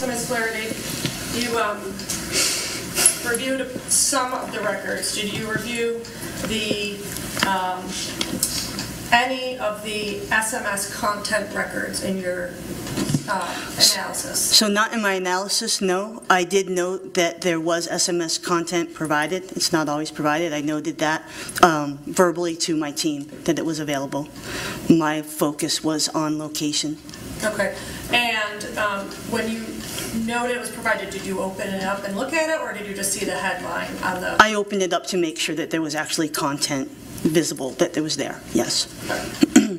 So, Ms. Flaherty, you reviewed some of the records. Did you review the any of the SMS content records in your analysis? So not in my analysis, no. I did note that there was SMS content provided. It's not always provided. I noted that verbally to my team, that it was available. My focus was on location. Okay. And when you noted it was provided, did you open it up and look at it, or did you just see the headline on the... I opened it up to make sure that there was actually content visible, that it was there, yes. Okay.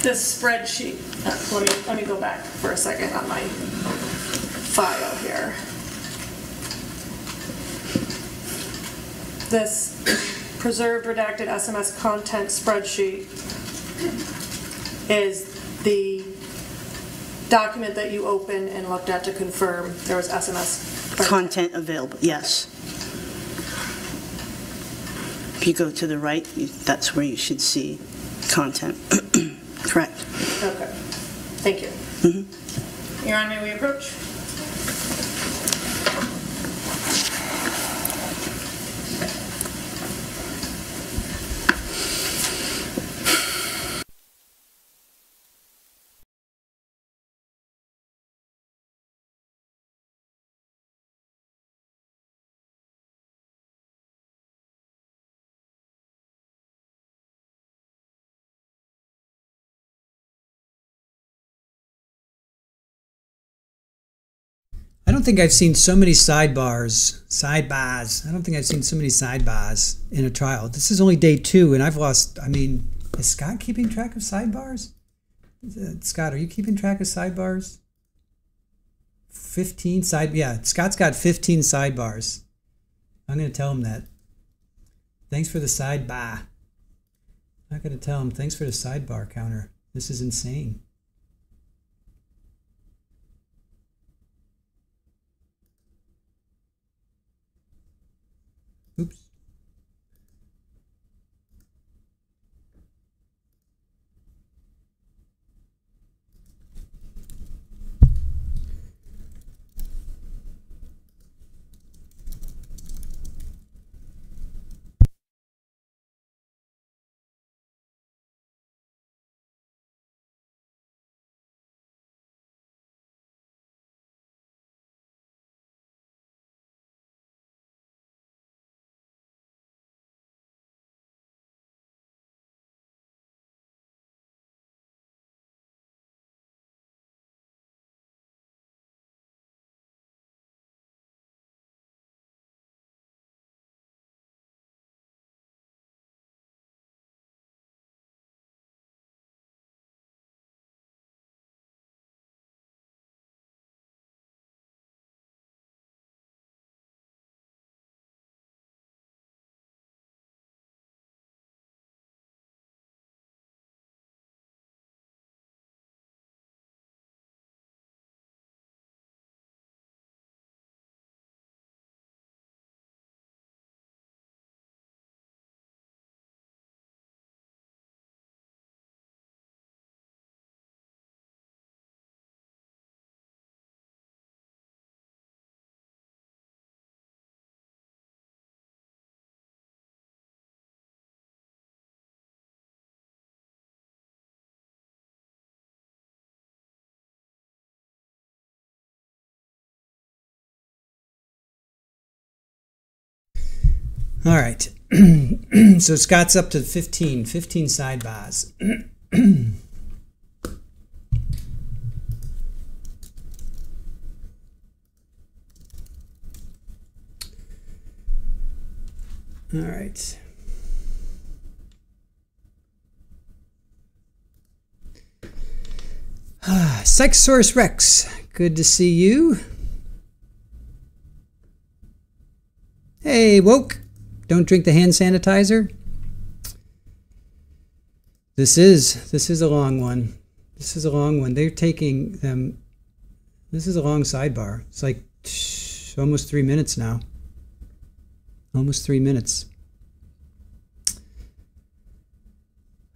This spreadsheet, let me go back for a second on my file here. This preserved redacted SMS content spreadsheet is the document that you opened and looked at to confirm there was SMS content available, yes. If you go to the right, that's where you should see content. Correct. Okay. Thank you. Mm-hmm. Your Honor, may we approach? I don't think I've seen so many sidebars. I don't think I've seen so many sidebars in a trial. This is only day 2, and I've lost, I mean, is Scott keeping track of sidebars? Scott, are you keeping track of sidebars? 15 yeah, Scott's got 15 sidebars. I'm going to tell him that. Thanks for the sidebar. I'm not going to tell him, thanks for the sidebar counter. This is insane. Oops. All right. So Scott's up to 15 sidebars. All right. Psychosaurus Rex, good to see you. Hey, woke. Don't drink the hand sanitizer. This is a long one. This is a long one. They're taking them. This is a long sidebar. It's like almost 3 minutes now. Almost 3 minutes.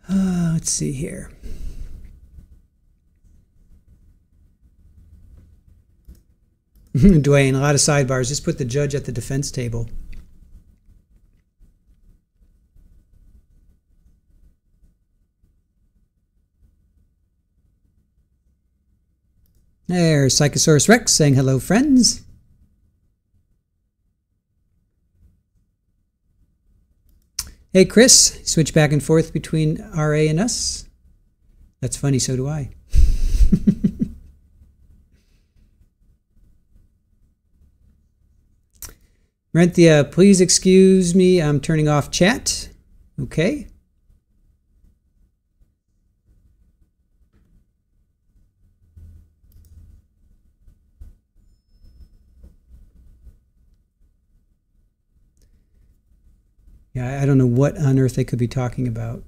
Let's see here. Dwayne, a lot of sidebars. Just put the judge at the defense table. There's Psychosaurus Rex saying hello, friends. Hey, Chris, switch back and forth between RA and us. That's funny, so do I. Renthia, please excuse me. I'm turning off chat. Okay. Yeah, I don't know what on earth they could be talking about.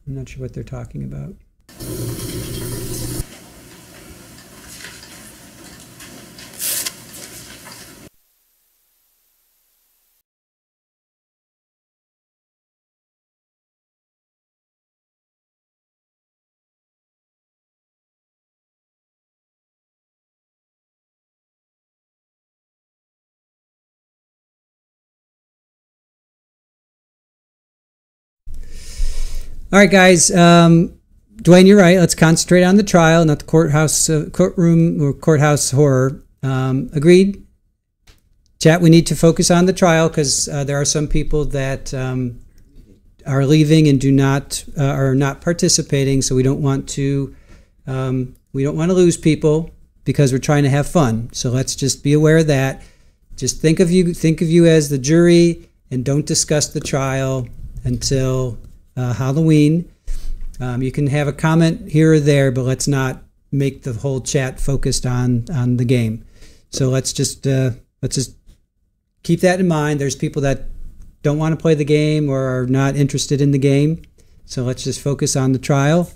I'm not sure what they're talking about. All right, guys. Dwayne, you're right. Let's concentrate on the trial, not the courtroom or courthouse horror. Agreed. Chat, we need to focus on the trial because there are some people that are leaving and are not participating. So we don't want to lose people because we're trying to have fun. So let's just be aware of that. Just think of you as the jury and don't discuss the trial until Halloween. You can have a comment here or there, but let's not make the whole chat focused on the game. So let's just keep that in mind. There's people that don't want to play the game or are not interested in the game, So let's just focus on the trial.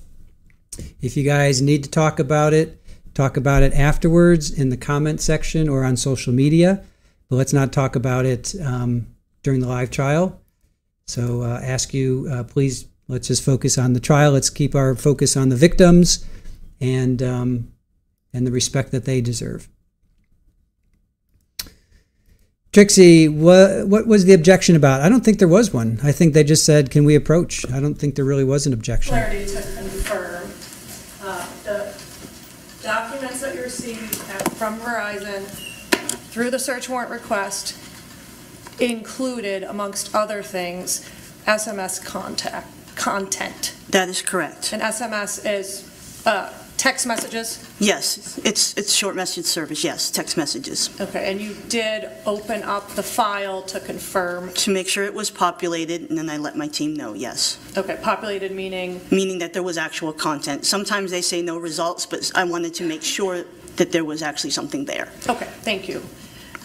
If you guys need to talk about it afterwards in the comment section or on social media, but let's not talk about it during the live trial. So please, let's just focus on the trial. Let's keep our focus on the victims and the respect that they deserve. Trixie, what was the objection about? I don't think there was one. I think they just said, can we approach? I don't think there really was an objection. Clarity to confirm. The documents that you received from Verizon through the search warrant request included, amongst other things, SMS content. That is correct. And SMS is text messages? Yes, it's short message service, yes, text messages. Okay, and you did open up the file to confirm? To make sure it was populated, and then I let my team know, yes. Okay, populated meaning? Meaning that there was actual content. Sometimes they say no results, but I wanted to make sure that there was actually something there. Okay, thank you.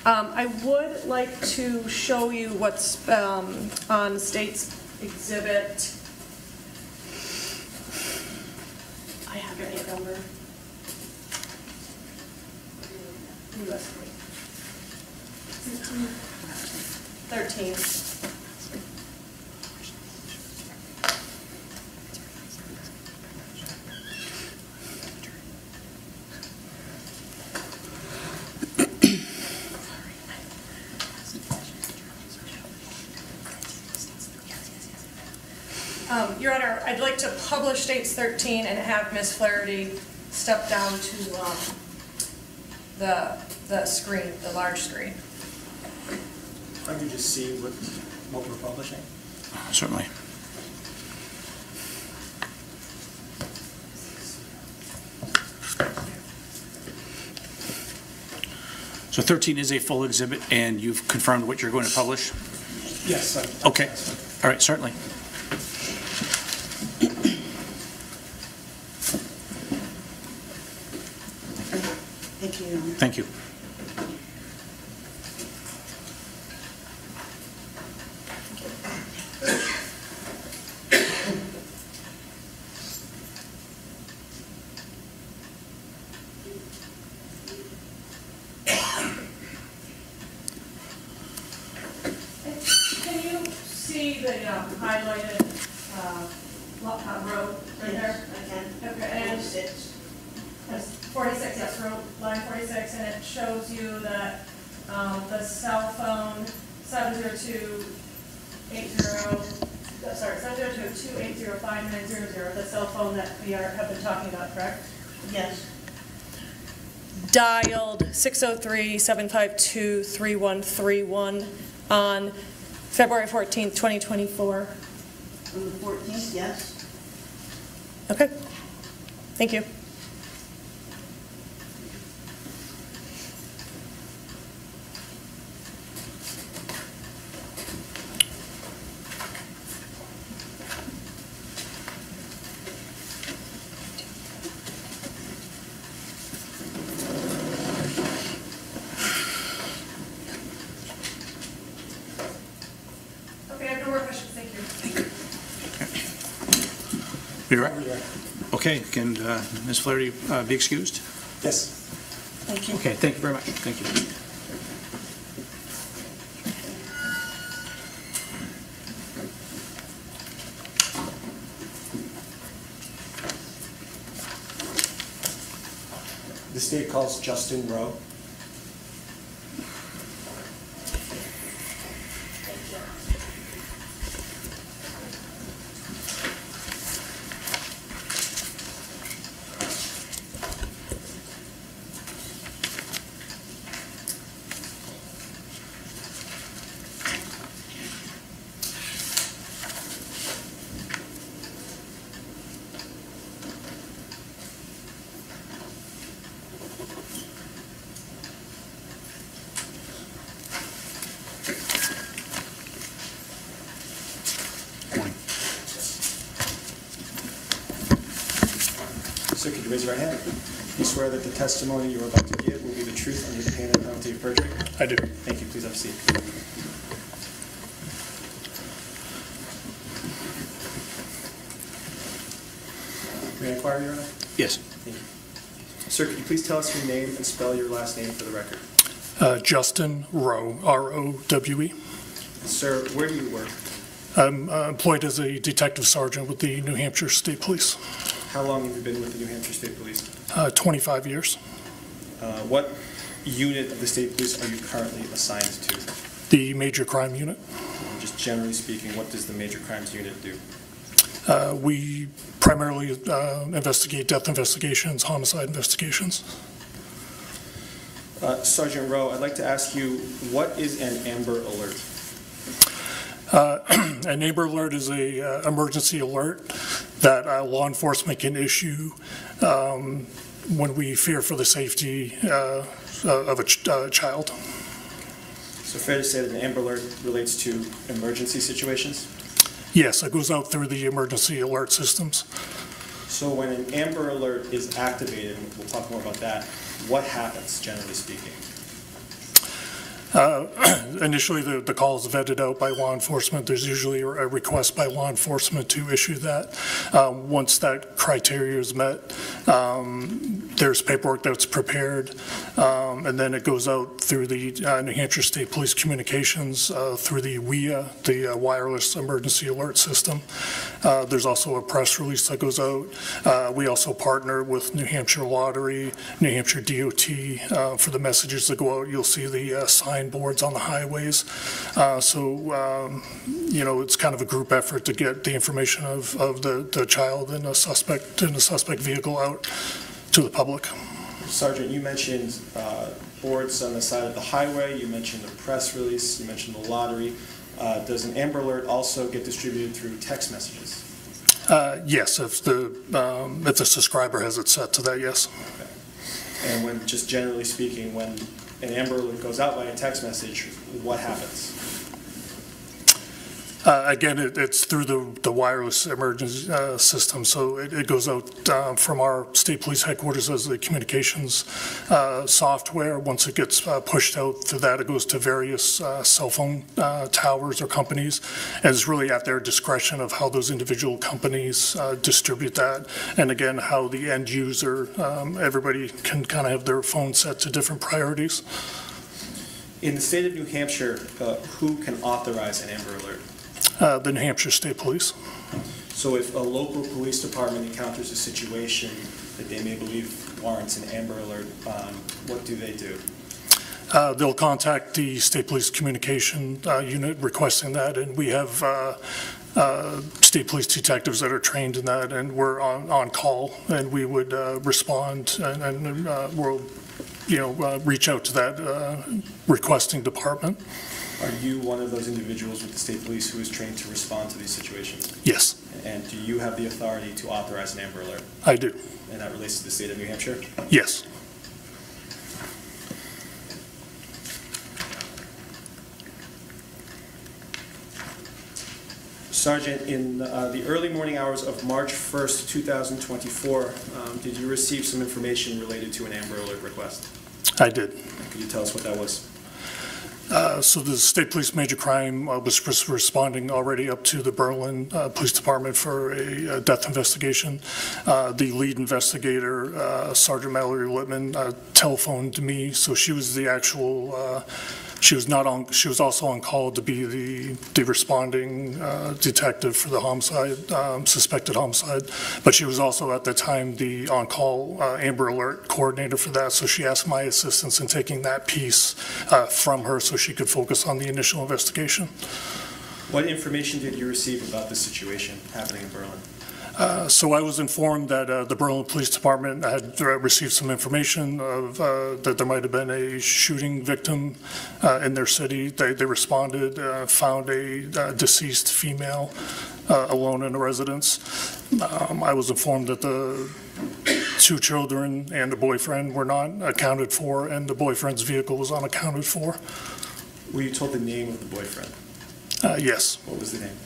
I would like to show you what's on State's Exhibit. I have your number. US 13. Your Honor, I'd like to publish States 13 and have Ms. Flaherty step down to the screen, the large screen. I can just see what we're publishing. Certainly. So 13 is a full exhibit, and you've confirmed what you're going to publish? Yes. Okay. All right, certainly. Thank you, Your Honor. Thank you. Can you see the highlighted row right there? I can. Okay, and 46, yes, row line 46, and it shows you that the cell phone 702-280-590, the cell phone that we have been talking about, correct? Yes. Dialed 603-752-3131 on February 14th, 2024. On the 14th, yes. Okay, thank you. Okay, I have no more questions, thank you. You're right. Okay, can Ms. Flaherty be excused? Yes. Thank you. Okay, thank you very much. Thank you. The state calls Justin Rowe. So could you raise your right hand? You swear that the testimony you are about to give will be the truth under the pain and penalty of perjury? I do. Thank you. Please have a seat. May I inquire, Your Honor? Yes. Thank you. Sir, could you please tell us your name and spell your last name for the record? Justin Rowe, R-O-W-E. Sir, where do you work? I'm employed as a detective sergeant with the New Hampshire State Police. How long have you been with the New Hampshire State Police? 25 years. What unit of the State Police are you currently assigned to? The Major Crime Unit. Just generally speaking, what does the Major Crimes Unit do? We primarily investigate death investigations, homicide investigations. Sergeant Rowe, I'd like to ask you, what is an Amber Alert? An Amber Alert is a emergency alert that law enforcement can issue when we fear for the safety of a child. So fair to say that an Amber Alert relates to emergency situations? Yes, it goes out through the emergency alert systems. So when an Amber Alert is activated, and we'll talk more about that, what happens, generally speaking? Initially, the call is vetted out by law enforcement. There's usually a request by law enforcement to issue that. Once that criteria is met, there's paperwork that's prepared, and then it goes out through the New Hampshire State Police Communications, through the WIA, the Wireless Emergency Alert System. There's also a press release that goes out. We also partner with New Hampshire Lottery, New Hampshire DOT for the messages that go out. You'll see the sign boards on the highways. You know, it's kind of a group effort to get the information of the child in a suspect vehicle out to the public. Sergeant, you mentioned boards on the side of the highway, you mentioned the press release, you mentioned the lottery. Does an Amber Alert also get distributed through text messages? Yes, if the subscriber has it set to that, yes. Okay. And when, just generally speaking, when an Amber Alert goes out by a text message, what happens? Again, it's through the wireless emergency system, so it goes out from our state police headquarters as the communications software. Once it gets pushed out through that, it goes to various cell phone towers or companies, and it's really at their discretion of how those individual companies distribute that, and again, how the end user, everybody can kind of have their phone set to different priorities. In the state of New Hampshire, who can authorize an Amber Alert? The New Hampshire State Police. So if a local police department encounters a situation that they may believe warrants an Amber Alert, what do they do? They'll contact the State Police Communication Unit requesting that, and we have state police detectives that are trained in that, and we're on call, and we would respond, and we'll reach out to that requesting department. Are you one of those individuals with the state police who is trained to respond to these situations? Yes. And do you have the authority to authorize an Amber Alert? I do. And that relates to the state of New Hampshire? Yes. Sergeant, in the early morning hours of March 1st, 2024, did you receive some information related to an Amber Alert request? I did. Could you tell us what that was? So the State Police Major Crime was responding already up to the Berlin Police Department for a death investigation. The lead investigator, Sergeant Mallory Littman, telephoned me, so she was the actual. She was not on. She was also on call to be the responding detective for the homicide, suspected homicide. But she was also at the time the on-call Amber Alert coordinator for that. So she asked my assistance in taking that piece from her, so she could focus on the initial investigation. What information did you receive about the situation happening in Berlin? So I was informed that the Berlin Police Department had received some information of that there might have been a shooting victim in their city. They responded, found a deceased female alone in a residence. I was informed that the 2 children and a boyfriend were not accounted for, and the boyfriend's vehicle was unaccounted for. Were you told the name of the boyfriend? Yes. What was the name?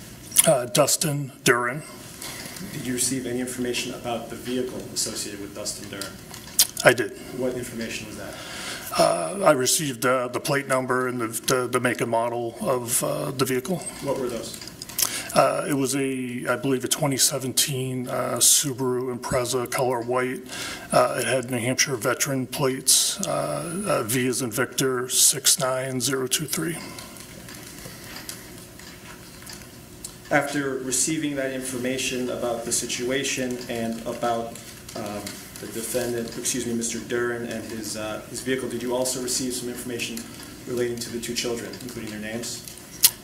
Dustin Duren. Did you receive any information about the vehicle associated with Dustin Duren? I did. What information was that? I received the plate number and the make and model of the vehicle. What were those? It was I believe, a 2017 Subaru Impreza color white. It had New Hampshire veteran plates, V as in Victor 69023. After receiving that information about the situation and about the defendant, Mr. Duren and his vehicle, did you also receive some information relating to the two children, including their names?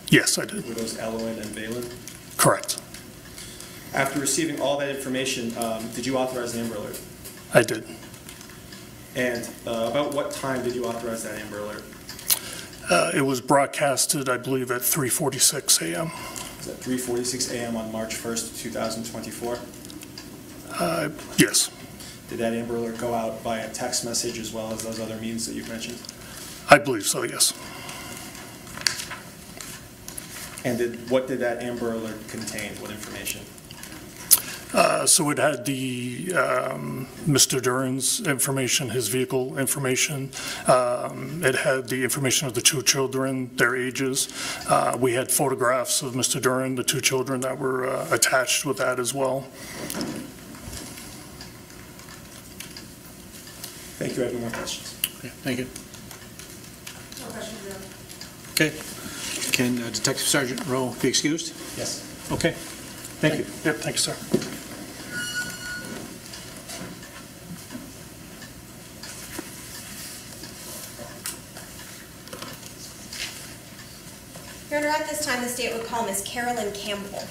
Yes, I did. Were those Elowen and Valen? Correct. After receiving all that information, did you authorize the Amber Alert? I did. And about what time did you authorize that Amber Alert? It was broadcasted, I believe, at 3:46 a.m. Is that 3:46 a.m. on March 1st, 2024? Yes. Did that Amber Alert go out via text message as well as those other means that you've mentioned? I believe so, yes. And what did that Amber Alert contain? What information? So it had the Mr. Duren's information, his vehicle information. It had the information of the two children, their ages. We had photographs of Mr. Duren, the two children that were attached with that as well. Thank you. I have no more questions. Okay, thank you. Okay. Can Detective Sergeant Rowe be excused? Yes. Okay. Thank you. Yep, thank you, sir. Your Honor, at this time, the state would call Ms. Caitlyn Campbell.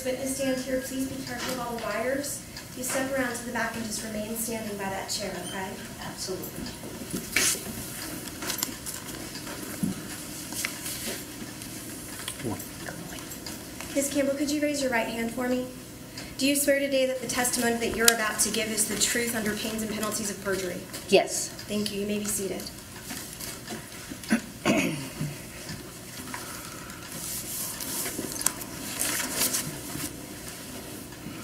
Witness stand here. Please be careful of all the wires. You step around to the back and just remain standing by that chair, okay? Absolutely. Ms. Campbell, could you raise your right hand for me? Do you swear today that the testimony that you're about to give is the truth under pains and penalties of perjury? Yes. Thank you. You may be seated.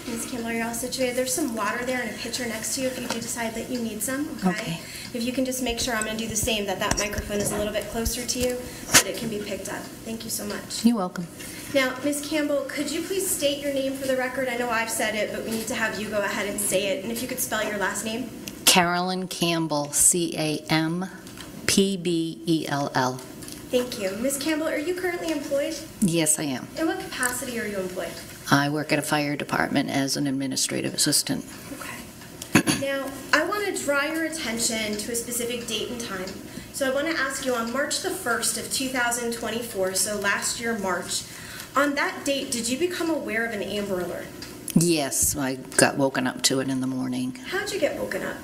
Ms. Campbell, you're all situated. There's some water there and a pitcher next to you if you do decide that you need some, okay? If you can just make sure, I'm going to do the same, that microphone is a little bit closer to you so that it can be picked up. Thank you so much. You're welcome. Now, Ms. Campbell, could you please state your name for the record? I know I've said it, but we need to have you go ahead and say it. And if you could spell your last name. Carolyn Campbell, C-A-M-P-B-E-L-L. Thank you. Ms. Campbell, are you currently employed? Yes, I am. In what capacity are you employed? I work at a fire department as an administrative assistant. Okay. Now, I want to draw your attention to a specific date and time. So I want to ask you, on March the 1st of 2024, so last year, March, on that date, did you become aware of an Amber Alert? Yes, I got woken up to it in the morning. How'd you get woken up?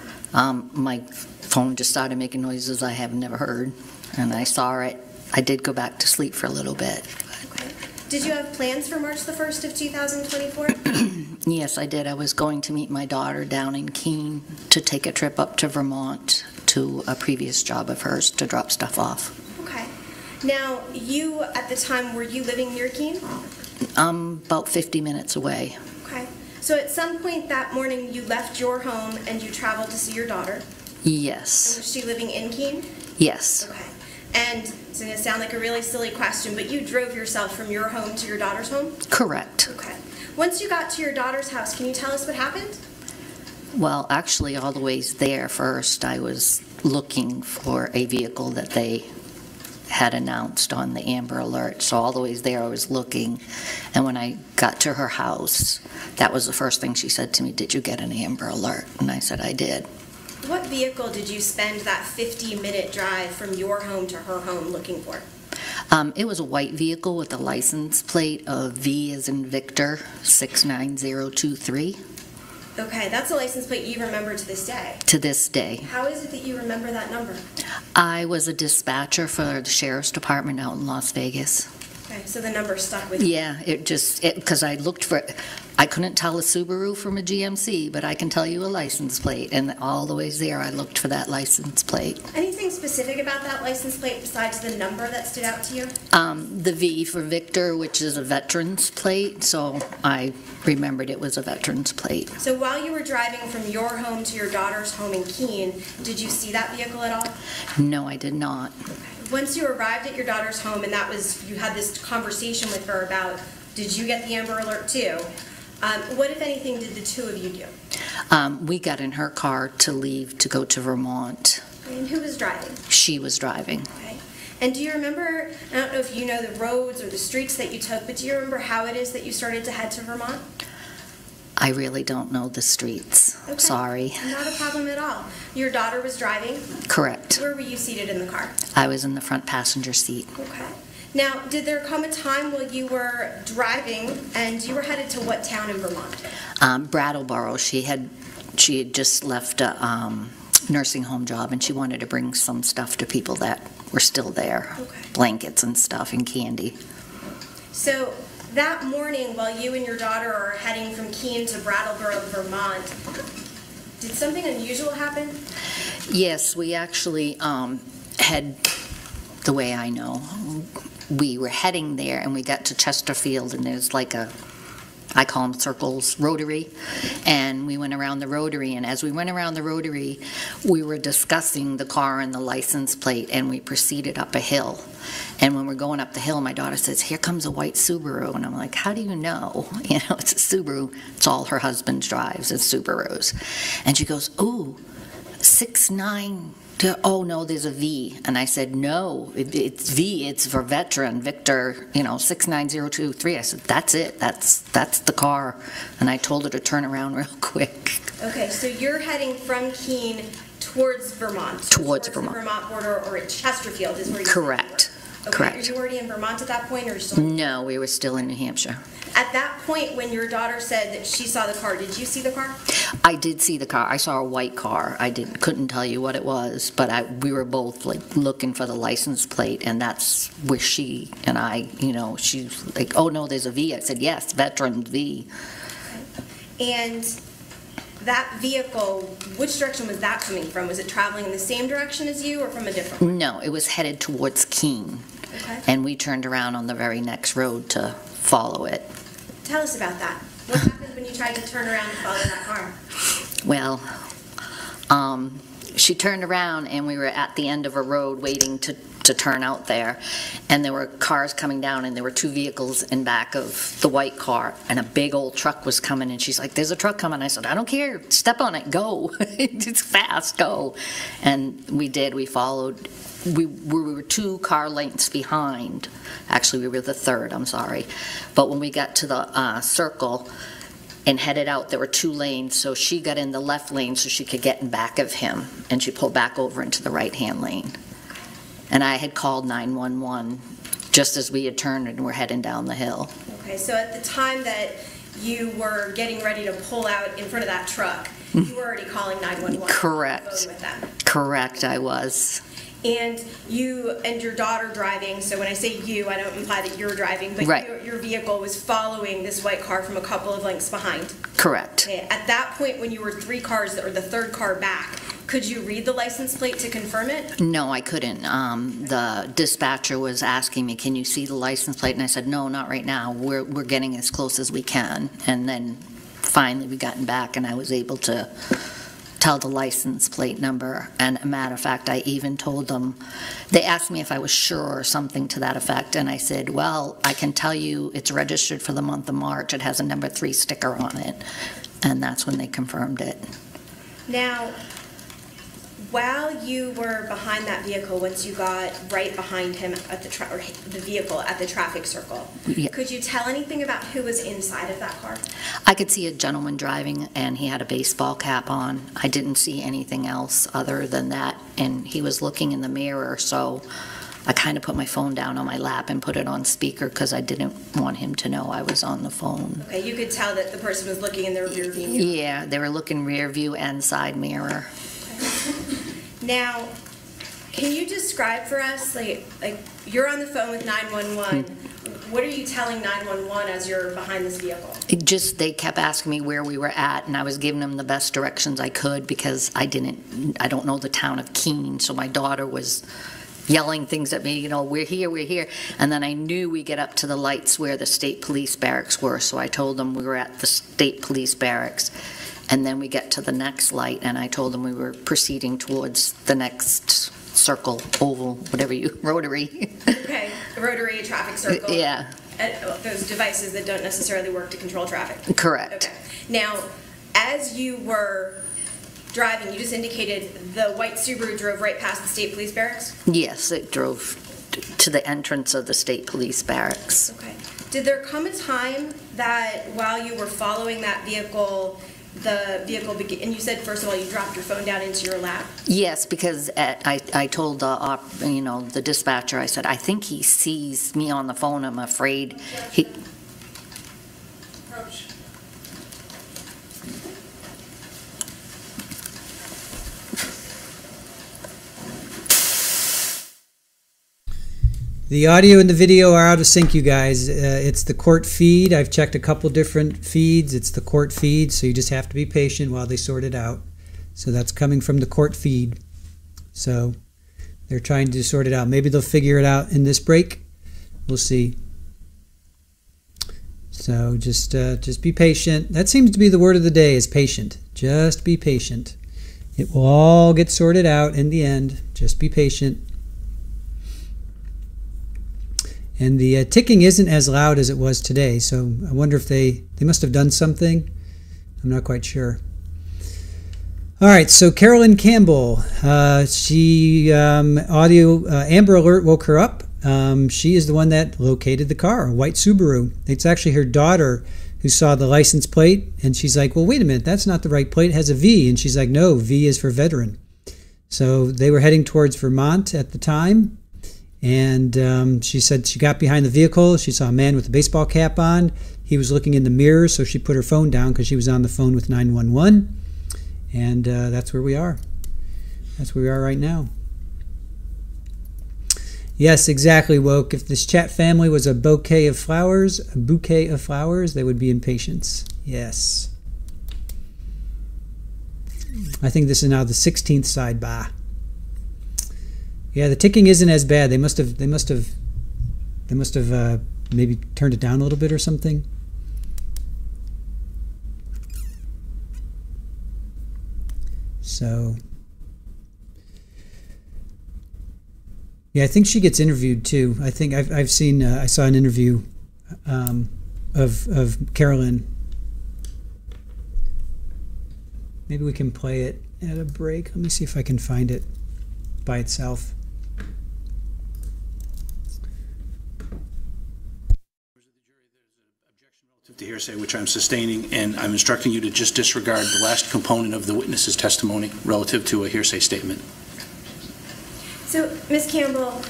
My phone just started making noises I have never heard, and I saw it. I did go back to sleep for a little bit. Okay. Did you have plans for March the 1st of 2024? Yes, I did. I was going to meet my daughter down in Keene to take a trip up to Vermont to a previous job of hers to drop stuff off. Okay. Now, you, at the time, were you living near Keene? About 50 minutes away. Okay. So at some point that morning, you left your home and you traveled to see your daughter? Yes. And was she living in Keene? Yes. Okay. And it's going to sound like a really silly question, but you drove yourself from your home to your daughter's home? Correct. Okay. Once you got to your daughter's house, can you tell us what happened? Well, actually, all the ways there first, I was looking for a vehicle that they had announced on the Amber Alert. So all the ways there, I was looking. And when I got to her house, that was the first thing she said to me, "Did you get an Amber Alert?" And I said, "I did." What vehicle did you spend that 50-minute drive from your home to her home looking for? It was a white vehicle with a license plate of V as in Victor 69023. Okay, that's a license plate you remember to this day. To this day. How is it that you remember that number? I was a dispatcher for the sheriff's department out in Las Vegas. Okay, so the number stuck with you. Yeah, because I looked for it. I couldn't tell a Subaru from a GMC, but I can tell you a license plate, and all the ways there I looked for that license plate. Anything specific about that license plate besides the number that stood out to you? The V for Victor, which is a veteran's plate, so I remembered it was a veteran's plate. So while you were driving from your home to your daughter's home in Keene, did you see that vehicle at all? No, I did not. Once you arrived at your daughter's home and you had this conversation with her about, did you get the Amber Alert too? What, if anything, did the two of you do? We got in her car to leave to go to Vermont. And who was driving? She was driving. Okay. And do you remember, I don't know if you know the roads or the streets that you took, but do you remember how it is that you started to head to Vermont? I really don't know the streets. Okay. Sorry. Not a problem at all. Your daughter was driving? Correct. Where were you seated in the car? I was in the front passenger seat. Okay. Now, did there come a time while you were driving and you were headed to what town in Vermont? Brattleboro. She had just left a nursing home job, and she wanted to bring some stuff to people that were still there. Okay. Blankets and stuff and candy. So that morning, while you and your daughter are heading from Keene to Brattleboro, Vermont, did something unusual happen? Yes, we actually had, the way I know, we were heading there, and we got to Chesterfield, and there's like I call them circles, rotary, and we went around the rotary, and as we went around the rotary, we were discussing the car and the license plate, and we proceeded up a hill. And when we're going up the hill, my daughter says, "Here comes a white Subaru," and I'm like, "How do you know?" You know, it's a Subaru. It's all her husband drives, it's Subarus. And she goes, "Ooh, 6'9". Oh, no, there's a V. And I said, "No, it's V. It's for veteran, Victor, 69023. I said, "That's it. That's the car." And I told her to turn around real quick. Okay, so you're heading from Keene towards Vermont. Towards Vermont. The Vermont border, or Chesterfield is where you Correct. Okay, Correct. Are you already in Vermont at that point, or are you still? No, we were still in New Hampshire. At that point, when your daughter said that she saw the car, did you see the car? I did see the car. I saw a white car. I couldn't tell you what it was, but we were both like looking for the license plate, and that's where she and I, she's like, "Oh no, there's a V." I said, "Yes, veteran V." Okay. And that vehicle, which direction was that coming from? Was it traveling in the same direction as you, or from a different one? No, it was headed towards Keene. Okay. And we turned around on the very next road to follow it. Tell us about that. What happened when you tried to turn around and follow that car? Well, she turned around, and we were at the end of a road waiting to turn out there, and there were cars coming down, and there were two vehicles in back of the white car, and a big old truck was coming, and she's like, "There's a truck coming." I said, "I don't care, step on it, go." It's fast, go. And we did. We followed. We were 2 car lengths behind. Actually, we were the third, I'm sorry. But when we got to the circle and headed out, there were 2 lanes, so she got in the left lane so she could get in back of him, and she pulled back over into the right-hand lane. And I had called 911 just as we had turned and were heading down the hill. Okay, so at the time that you were getting ready to pull out in front of that truck, you were already calling 911. Correct. With them. Correct, I was. And you and your daughter driving, so when I say you, I don't imply that you're driving, but right. your vehicle was following this white car from a couple of lengths behind. Correct. Okay. At that point, when you were 3 cars, or the third car back, could you read the license plate to confirm it? No, I couldn't. The dispatcher was asking me, "Can you see the license plate?" And I said, "No, not right now. We're getting as close as we can." And then finally we gotten back, and I was able to tell the license plate number. And a matter of fact, I even told them, they asked me if I was sure or something to that effect, and I said, "Well, I can tell you it's registered for the month of March. It has a number 3 sticker on it." And that's when they confirmed it. Now, while you were behind that vehicle, once you got right behind him at the vehicle at the traffic circle, yeah. Could you tell anything about who was inside of that car? I could see a gentleman driving, and he had a baseball cap on. I didn't see anything else other than that, and he was looking in the mirror, so I kind of put my phone down on my lap and put it on speaker because I didn't want him to know I was on the phone. Okay, you could tell that the person was looking in their rear view mirror. Yeah, they were looking rear view and side mirror. Now, can you describe for us, like you're on the phone with 911. What are you telling 911 as you're behind this vehicle? They kept asking me where we were at, and I was giving them the best directions I could because I don't know the town of Keene, so my daughter was yelling things at me, we're here. And then I knew we get up to the lights where the state police barracks were, so I told them we were at the state police barracks. And then we get to the next light, and I told them we were proceeding towards the next circle, oval, rotary. Okay, a rotary, a traffic circle. Yeah. Those devices that don't necessarily work to control traffic. Correct. Okay. Now, as you were driving, you just indicated the white Subaru drove right past the state police barracks? Yes, it drove to the entrance of the state police barracks. Okay. Did there come a time that while you were following that vehicle, the vehicle and you said, first of all, you dropped your phone down into your lap? Yes, because I told the dispatcher, I said, I think he sees me on the phone. I'm afraid he... Approach. The audio and the video are out of sync, you guys. It's the court feed. I've checked a couple different feeds. It's the court feed, so you just have to be patient while they sort it out. So that's coming from the court feed. So they're trying to sort it out. Maybe they'll figure it out in this break. We'll see. So just be patient. That seems to be the word of the day, is patient. Just be patient. It will all get sorted out in the end. Just be patient. And the ticking isn't as loud as it was today, so I wonder if they must have done something. I'm not quite sure. All right, so Carolyn Campbell, Amber Alert woke her up. She is the one that located the car, a white Subaru. It's actually her daughter who saw the license plate, and she's like, well, wait a minute, that's not the right plate, it has a V. And she's like, no, V is for veteran. So they were heading towards Vermont at the time. And she said she got behind the vehicle. She saw a man with a baseball cap on. He was looking in the mirror, so she put her phone down because she was on the phone with 911. And that's where we are. That's where we are right now. Yes, exactly, Woke. If this chat family was a bouquet of flowers, they would be in patience. Yes. I think this is now the 16th sidebar. Yeah, the ticking isn't as bad. They must have maybe turned it down a little bit or something. So, yeah, I think she gets interviewed too. I think I've seen I saw an interview of Carolyn. Maybe we can play it at a break. Let me see if I can find it by itself. The hearsay which I'm sustaining, and I'm instructing you to just disregard the last component of the witness's testimony relative to a hearsay statement. So, Ms. Campbell,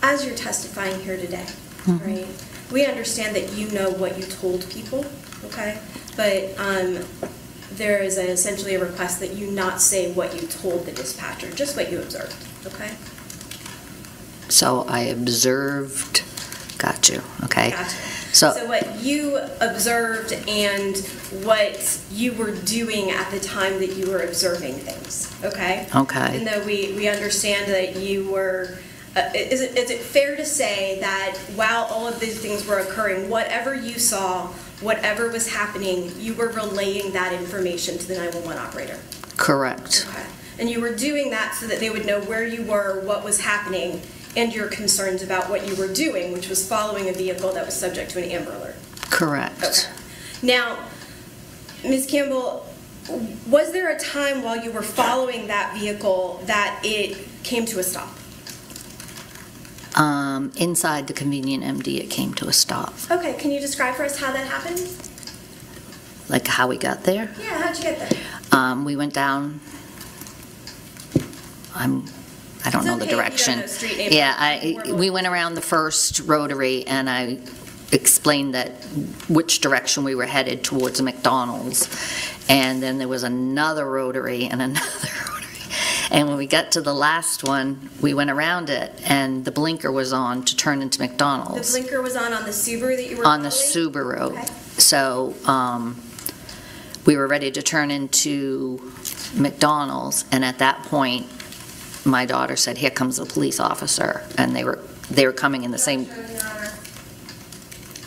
as you're testifying here today, right, we understand that you know what you told people, okay? But there is essentially a request that you not say what you told the dispatcher, just what you observed, okay? So I observed, got you, okay. Gotcha. So what you observed and what you were doing at the time that you were observing things, okay? Okay. And though we understand that you were, is it fair to say that while all of these things were occurring, whatever you saw, whatever was happening, you were relaying that information to the 911 operator? Correct. Okay. And you were doing that so that they would know where you were, what was happening, and your concerns about what you were doing, which was following a vehicle that was subject to an Amber Alert. Correct. Okay. Now, Ms. Campbell, was there a time while you were following that vehicle that it came to a stop? Inside the convenient MD, it came to a stop. Okay, can you describe for us how that happened? Like how we got there? Yeah, how'd you get there? We went down, I don't know the direction. Yeah, we went around the first rotary, and I explained that which direction we were headed towards McDonald's, and then there was another rotary and another rotary, and when we got to the last one, we went around it, and the blinker was on to turn into McDonald's. The blinker was on the Subaru that you were on following? the Subaru. Okay. So we were ready to turn into McDonald's, and at that point, my daughter said, "Here comes a police officer," and they were coming in the same.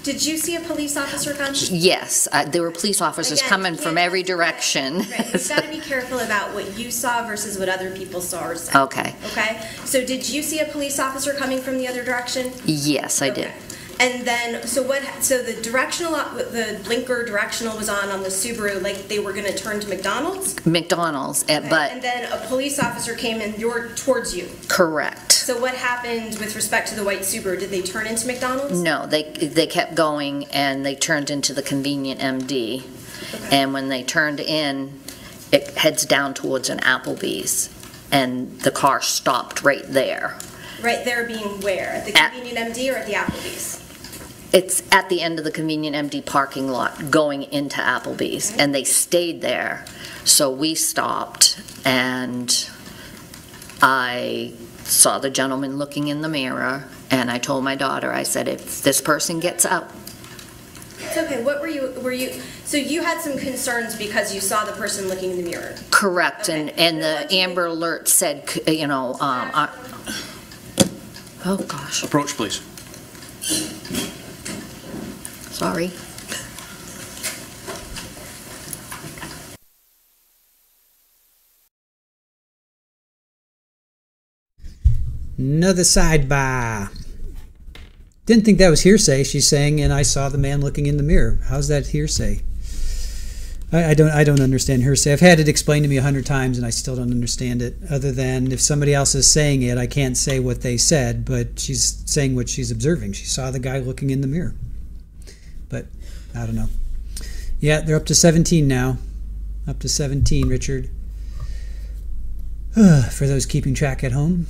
Did you see a police officer come? Yes, there were police officers coming from every direction. Right. You've got to be careful about what you saw versus what other people saw or said. Okay. Okay. So did you see a police officer coming from the other direction? Yes, I did. And then, so the blinker directional was on the Subaru, like they were going to turn to McDonald's? McDonald's, Okay. but... And then a police officer came in towards you? Correct. So what happened with respect to the white Subaru? Did they turn into McDonald's? No, they kept going, and they turned into the convenient MD. Okay. And when they turned in, it heads down towards an Applebee's, and the car stopped right there. Right there being where? At the convenient MD or at the Applebee's? It's at the end of the convenient MD parking lot going into Applebee's, okay. And they stayed there. So we stopped, and I saw the gentleman looking in the mirror, and I told my daughter, I said, if this person gets out. It's okay. What were you, so you had some concerns because you saw the person looking in the mirror? Correct, okay. And the Amber Alert said, you know, oh gosh. Approach, please. Sorry. Another sidebar. Didn't think that was hearsay. She's saying, and I saw the man looking in the mirror. How's that hearsay? I don't understand hearsay. I've had it explained to me 100 times, and I still don't understand it. Other than if somebody else is saying it, I can't say what they said, but she's saying what she's observing. She saw the guy looking in the mirror. But I don't know. Yeah, they're up to 17 now. Up to 17, Richard. For those keeping track at home.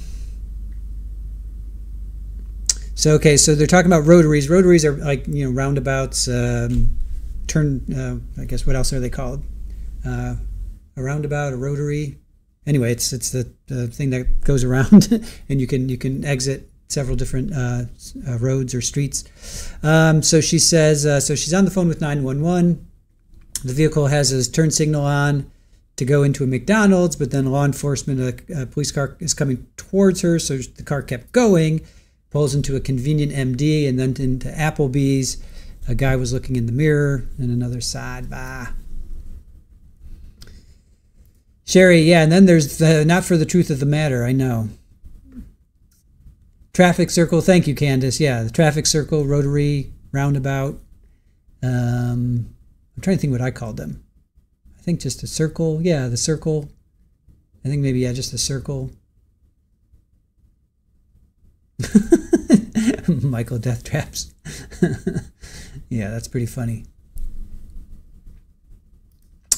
So, okay, so they're talking about rotaries. Rotaries are like, you know, roundabouts, I guess, what else are they called? A roundabout, a rotary. Anyway, it's the thing that goes around, and you can exit several different roads or streets. So she says, so she's on the phone with 911. The vehicle has a turn signal on to go into a McDonald's, but then law enforcement, a police car is coming towards her, so the car kept going, pulls into a convenient MD, and then into Applebee's. A guy was looking in the mirror, and another sidebar. Sherry, yeah, and then there's the not for the truth of the matter, I know. Traffic circle, thank you, Candace. Yeah, the traffic circle, rotary, roundabout. I'm trying to think what I called them. I think just a circle. Yeah, the circle. I think maybe, yeah, just a circle. Michael Death Traps. Yeah, that's pretty funny.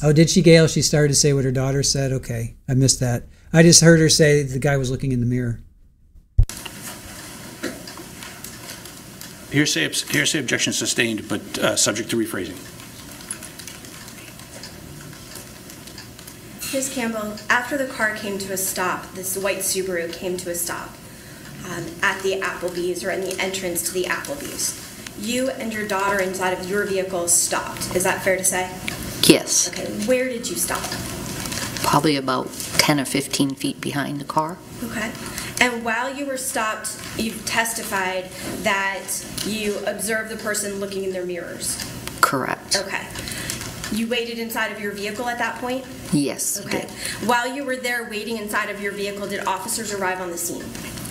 Oh, did she, Gail? She started to say what her daughter said? Okay, I missed that. I just heard her say the guy was looking in the mirror. Hearsay objection sustained, but subject to rephrasing. Ms. Campbell, after the car came to a stop, this white Subaru came to a stop at the Applebee's, or in the entrance to the Applebee's, you and your daughter inside of your vehicle stopped. Is that fair to say? Yes. Okay, where did you stop? Probably about 10 or 15 feet behind the car. Okay. And while you were stopped, you testified that you observed the person looking in their mirrors. Correct. Okay. You waited inside of your vehicle at that point? Yes. Okay. While you were there waiting inside of your vehicle, did officers arrive on the scene?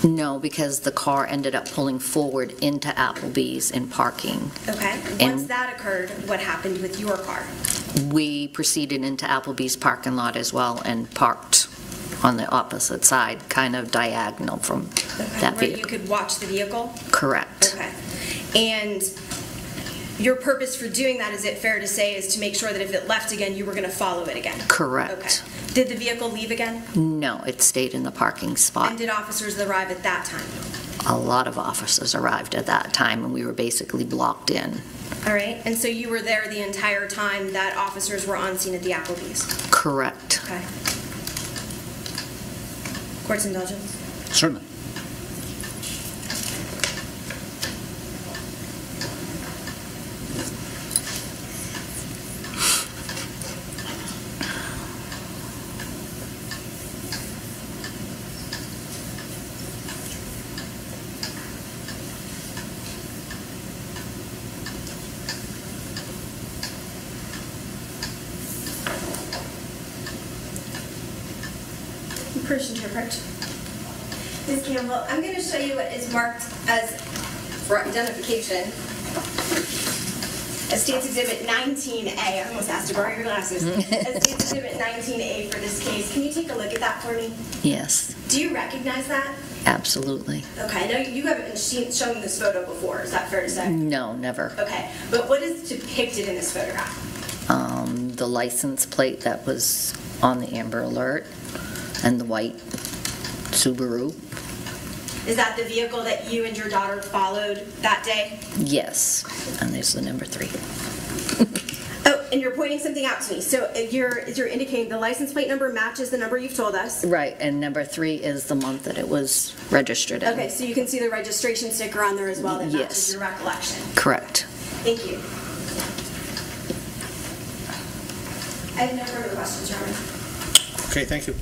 No, because the car ended up pulling forward into Applebee's in parking. Okay. Once that occurred, what happened with your car? We proceeded into Applebee's parking lot as well and parked on the opposite side, kind of diagonal from that vehicle. Where you could watch the vehicle? Correct. Okay. And your purpose for doing that, is it fair to say, is to make sure that if it left again, you were going to follow it again? Correct. Okay. Did the vehicle leave again? No, it stayed in the parking spot. And did officers arrive at that time? A lot of officers arrived at that time, and we were basically blocked in. All right, and so you were there the entire time that officers were on scene at the Applebee's? Correct. Okay. Court's indulgence? Certainly. Permission to approach. Ms. Campbell, I'm going to show you what is marked as, for identification, as State's Exhibit 19A. I almost asked to borrow your glasses. As State's Exhibit 19A for this case. Can you take a look at that for me? Yes. Do you recognize that? Absolutely. Okay, I know you haven't been shown this photo before. Is that fair to say? No, never. Okay, but what is depicted in this photograph? The license plate that was on the Amber Alert and the white Subaru. Is that the vehicle that you and your daughter followed that day? Yes, and there's the number 3. Oh, and you're pointing something out to me. So you're indicating the license plate number matches the number you've told us. Right, and number 3 is the month that it was registered in. Okay, so you can see the registration sticker on there as well that matches Yes. your recollection. Correct. Thank you. I have no further questions, Your Honor. Okay, thank you.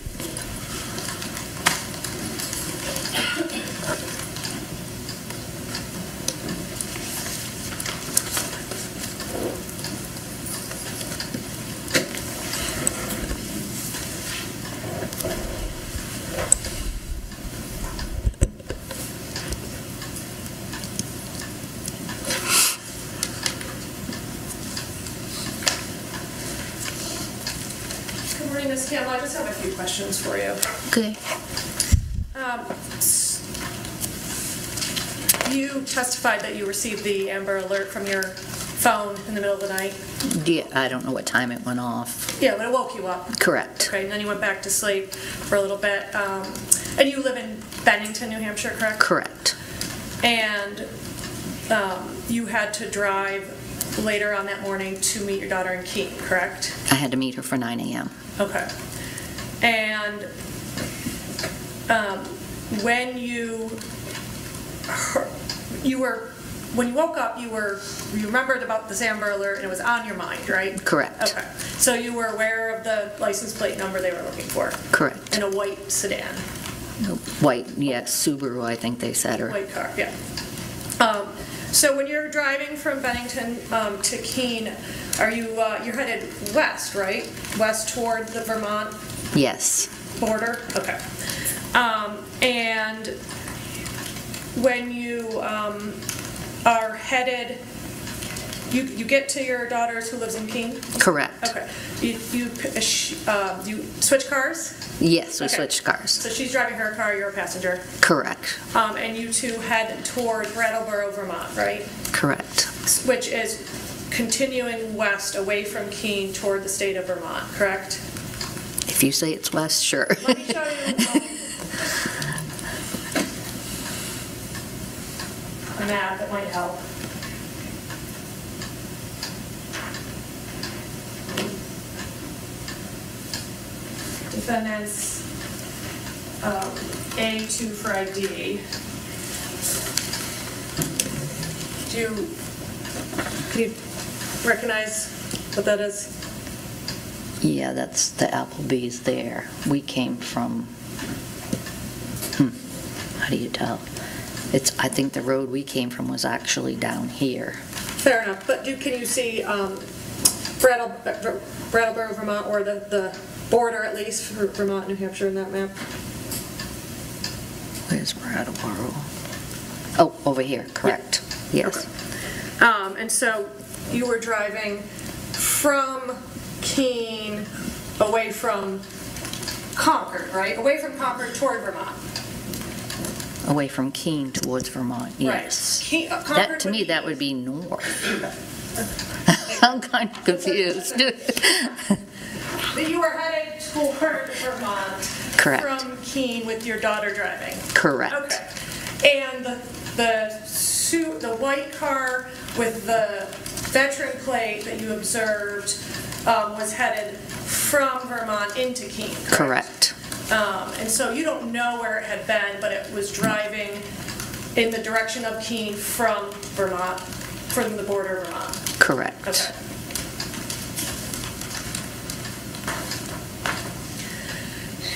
Good morning, Ms. Campbell. I just have a few questions for you. Okay. You testified that you received the Amber Alert from your phone in the middle of the night. Yeah, I don't know what time it went off. Yeah, but it woke you up. Correct. Okay, and then you went back to sleep for a little bit. And you live in Bennington, New Hampshire, correct? Correct. And you had to drive later on that morning to meet your daughter in Keene, correct? I had to meet her for 9 a.m. Okay. And when you woke up, you remembered about this Amber Alert and it was on your mind, right? Correct. Okay. So you were aware of the license plate number they were looking for? Correct. In a white sedan? White, yes, Subaru, I think they said, or White car, yeah. So when you're driving from Bennington to Keene, you're headed west, right? West toward the Vermont yes. border? Okay. And when you are headed, you get to your daughter's who lives in Keene? Correct. Okay. You switch cars? Yes, we Okay. switched cars. So she's driving her car, you're a passenger. Correct. And you two head toward Brattleboro, Vermont, right? Correct. Which is continuing west away from Keene toward the state of Vermont, correct? If you say it's west, sure. Let me show you a map that might help. Defendants A2 for ID. Can you recognize what that is? Yeah, that's the Applebee's there. We came from, how do you tell? I think the road we came from was actually down here. Fair enough, but can you see Brattleboro, Vermont, or the border at least for Vermont, New Hampshire in that map? Where's Brattleboro? Oh, over here, correct. Yeah. Yes. Okay. And so you were driving from Keene away from Concord, right? Away from Concord toward Vermont. Away from Keene towards Vermont, yes. Right. That, to me, that would be north. I'm kind of confused. That you were headed toward Vermont. Correct. From Keene with your daughter driving. Correct. Okay. And the white car with the veteran plate that you observed was headed from Vermont into Keene, correct? And so you don't know where it had been, but it was driving in the direction of Keene from Vermont, from the border of Vermont. Correct. Okay.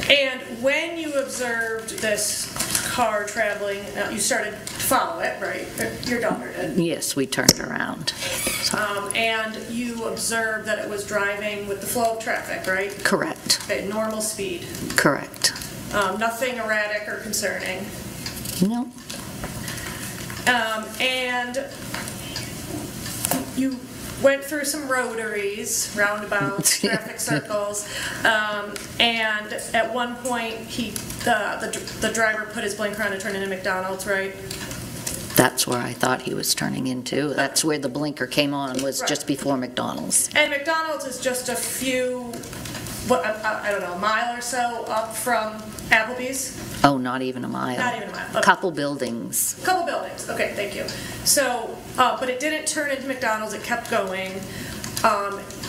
And when you observed this car traveling, you started to follow it, right? Your daughter did. Yes, we turned around. And you observed that it was driving with the flow of traffic, right? Correct. Okay, normal speed. Correct. Nothing erratic or concerning. No. And you went through some rotaries, roundabouts, traffic circles, and at one point the driver put his blinker on to turn into McDonald's, right? That's where I thought he was turning into. That's where the blinker came on, was just before McDonald's. And McDonald's is just a few, I don't know, a mile or so up from Applebee's? Oh, not even a mile. Not even a mile. A couple buildings. Couple buildings. Okay, thank you. So, but it didn't turn into McDonald's. It kept going,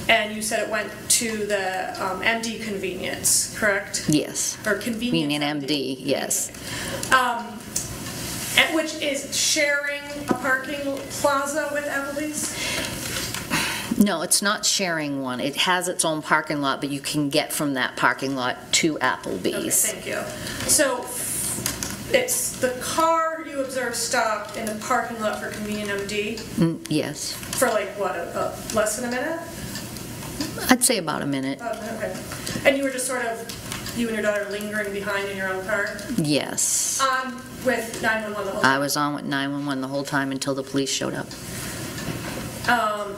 and you said it went to the MD convenience, correct? Yes. Or convenience MD, yes. Which is sharing a parking plaza with Applebee's? No, it's not sharing one. It has its own parking lot, but you can get from that parking lot to Applebee's. Okay, thank you. So it's the car you observed stopped in the parking lot for Convenient MD? Yes. For like, what, less than a minute? I'd say about a minute. Okay. And you were just sort of, you and your daughter lingering behind in your own car? Yes. With 911 the whole time? I was on with 911 the whole time until the police showed up.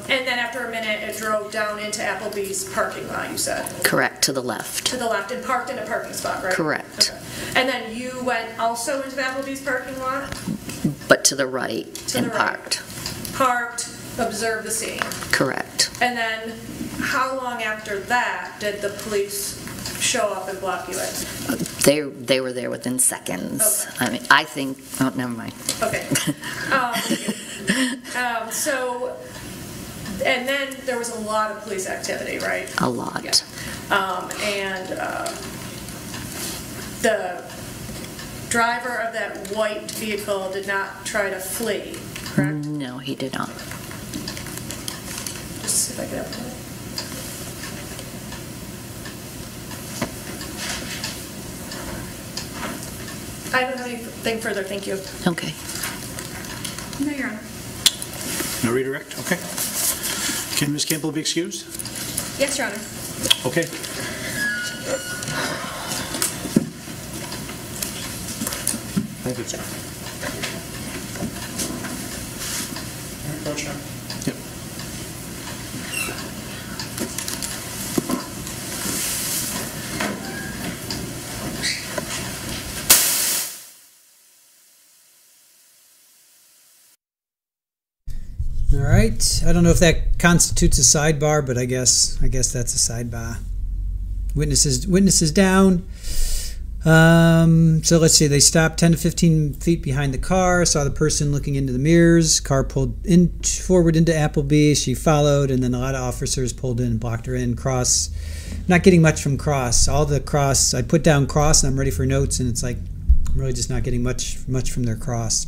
And then after a minute, it drove down into Applebee's parking lot, you said? Correct, to the left. To the left, and parked in a parking spot, right? Correct. Okay. And then you went also into the Applebee's parking lot? But to the right, and parked. Parked, observed the scene? Correct. And then how long after that did the police show up and block you in? They were there within seconds. Okay. I mean, I think, oh, never mind. Okay. So, and then there was a lot of police activity, right? A lot. Yeah. And the driver of that white vehicle did not try to flee, correct? No, he did not. Just see if I can have it. I don't have anything further, thank you. Okay. No, Your Honor. No redirect? Okay. Can Ms. Campbell be excused? Yes, Your Honor. Okay. Thank you. Yep. All right. I don't know if that constitutes a sidebar, but I guess that's a sidebar. Witnesses down. So let's see. They stopped 10 to 15 feet behind the car. Saw the person looking into the mirrors. Car pulled forward into Applebee's. She followed, and then a lot of officers pulled in and blocked her in. Cross. Not getting much from Cross. All the Cross. I put down Cross, and I'm ready for notes, and it's like I'm really just not getting much from their Cross.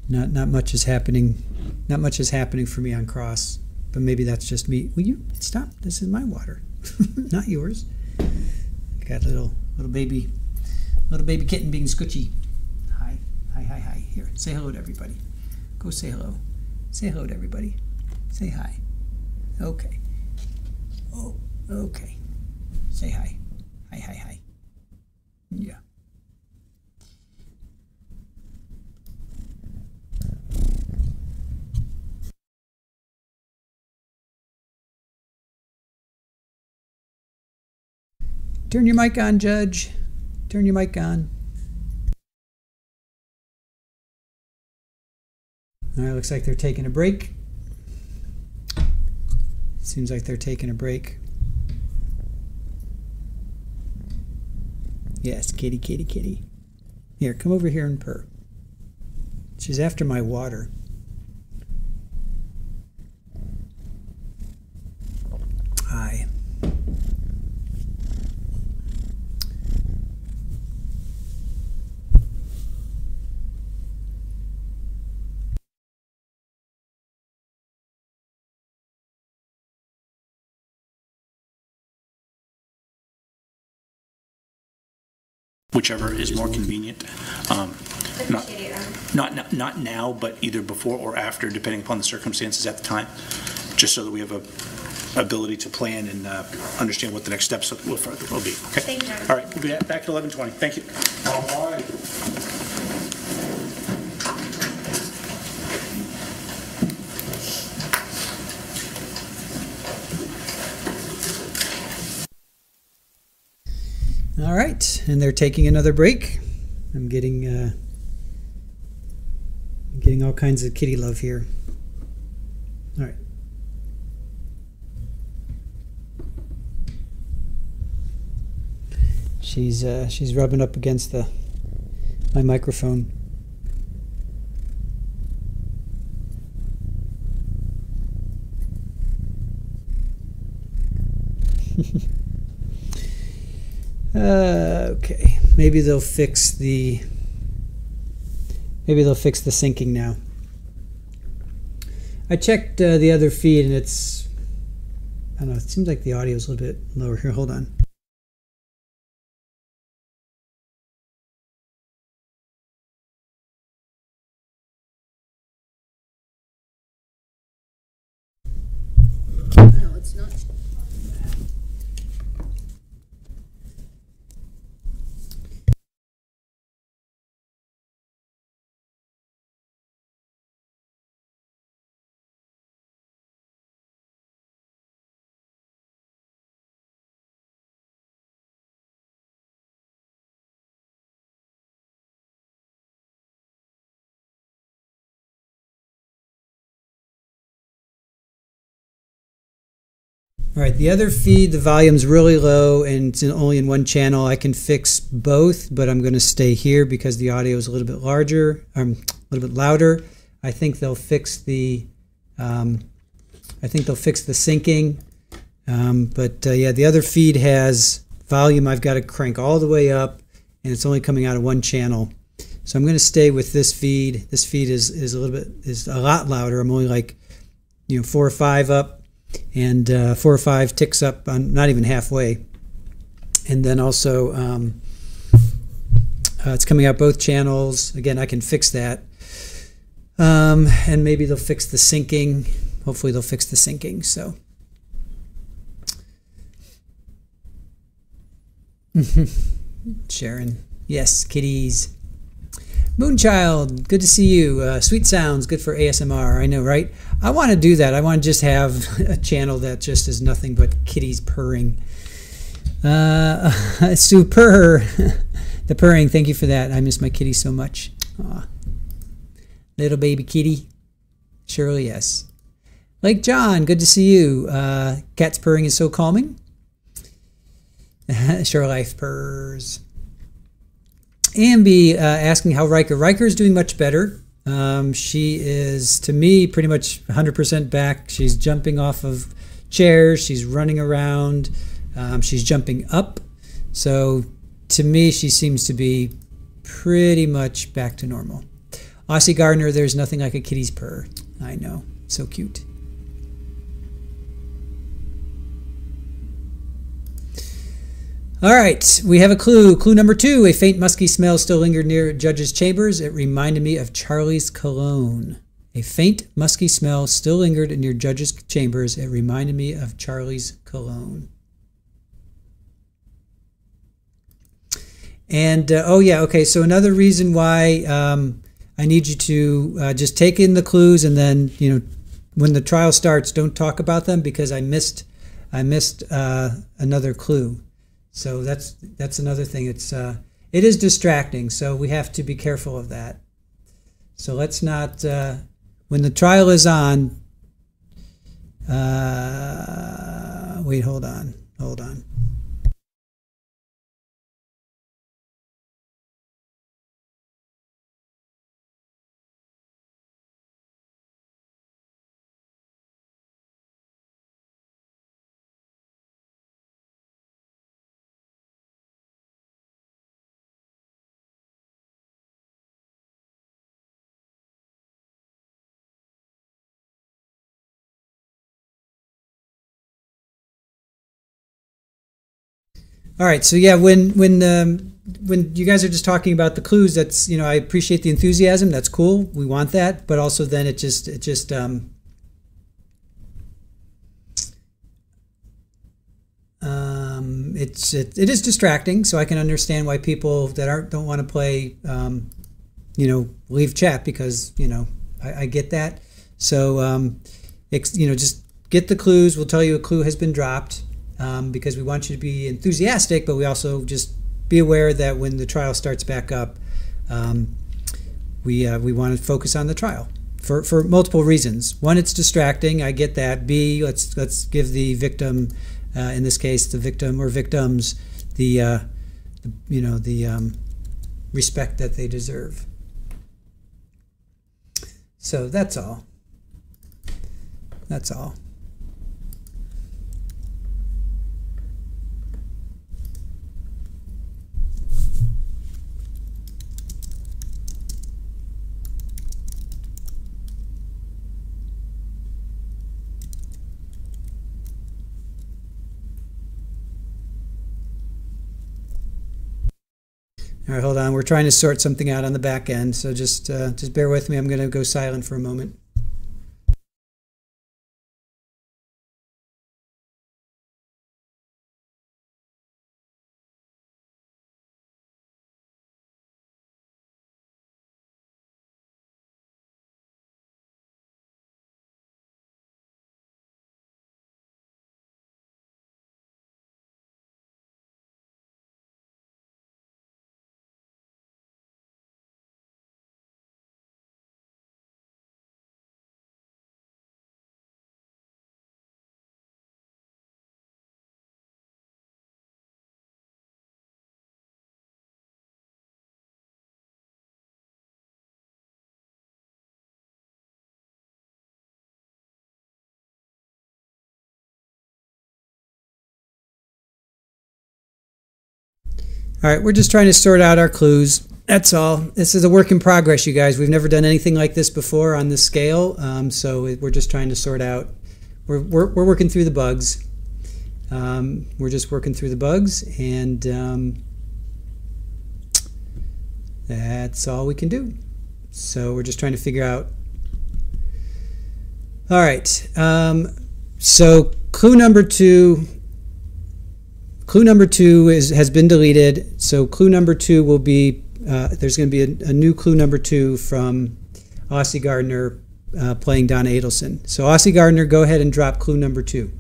Not much is happening. Not much is happening for me on Cross, but maybe that's just me. Will you stop? This is my water, not yours. I got a little baby kitten being scoochie. Hi. Here, say hello to everybody. Go say hello. Say hello to everybody. Say hi. Okay. Oh, okay. Say hi. Hi. Yeah. Turn your mic on, Judge. Turn your mic on. All right, looks like they're taking a break. Seems like they're taking a break. Yes, kitty, kitty, kitty. Here, come over here and purr. She's after my water. Hi. Whichever is more convenient. Not now, but either before or after, depending upon the circumstances at the time, just so that we have a ability to plan and understand what the next steps will be. Okay. Thank you. All right, we'll be back at 11:20. Thank you. All right. All right, and they're taking another break. I'm getting all kinds of kitty love here. All right. She's rubbing up against my microphone. Okay, maybe they'll fix the syncing now. I checked the other feed and it's, I don't know, it seems like the audio is a little bit lower here. Hold on. No, it's not. All right, the other feed, the volume's really low and it's only in one channel. I can fix both, but I'm going to stay here because the audio is a little bit larger, a little bit louder. I think they'll fix the, syncing. Yeah, the other feed has volume I've got to crank all the way up, and it's only coming out of one channel. So I'm going to stay with this feed. This feed is a lot louder. I'm only like, 4 or 5 up. And 4 or 5 ticks up on not even halfway, and then also it's coming out both channels. Again, I can fix that, and maybe they'll fix the syncing. Hopefully, they'll fix the syncing. So, Sharon, yes, kitties. Moonchild, good to see you. Sweet sounds, good for ASMR. I know, right? I want to do that. I want to just have a channel that just is nothing but kitties purring. Super. The purring, thank you for that. I miss my kitty so much. Aw. Little baby kitty. Surely, yes. Lake John, good to see you. Cat's purring is so calming. Sure life purrs. Ambi asking how Riker. Riker's doing much better. She is, to me, pretty much 100% back. She's jumping off of chairs. She's running around. She's jumping up. So, to me, she seems to be pretty much back to normal. Aussie Gardner, there's nothing like a kitty's purr. I know. So cute. All right, we have a clue. Clue number 2, a faint musky smell still lingered near judge's chambers. It reminded me of Charlie's cologne. A faint musky smell still lingered near judge's chambers. It reminded me of Charlie's cologne. And, oh yeah, okay, so another reason why I need you to just take in the clues and then, when the trial starts, don't talk about them because I missed another clue. So that's another thing. It is distracting, so we have to be careful of that. So let's not when the trial is on, wait, hold on. All right, so yeah, when you guys are just talking about the clues, that's, I appreciate the enthusiasm. That's cool. We want that, but also then it is distracting. So I can understand why people that don't want to play, leave chat, because I get that. So just get the clues. We'll tell you a clue has been dropped. Because we want you to be enthusiastic, but we also just be aware that when the trial starts back up, we want to focus on the trial for multiple reasons. One, it's distracting. I get that. B, let's give the victim, in this case, the victim or victims, the respect that they deserve. So that's all. That's all. All right, hold on. We're trying to sort something out on the back end, so just bear with me. I'm going to go silent for a moment. All right, we're just trying to sort out our clues. That's all. This is a work in progress, you guys. We've never done anything like this before on this scale, so we're just trying to sort out. We're working through the bugs. We're just working through the bugs, and that's all we can do. So we're just trying to figure out. All right. So clue number two. Clue number two has been deleted, so clue number two will be, there's going to be a new clue number two from Aussie Gardner playing Donna Adelson. So Aussie Gardner, go ahead and drop clue number two.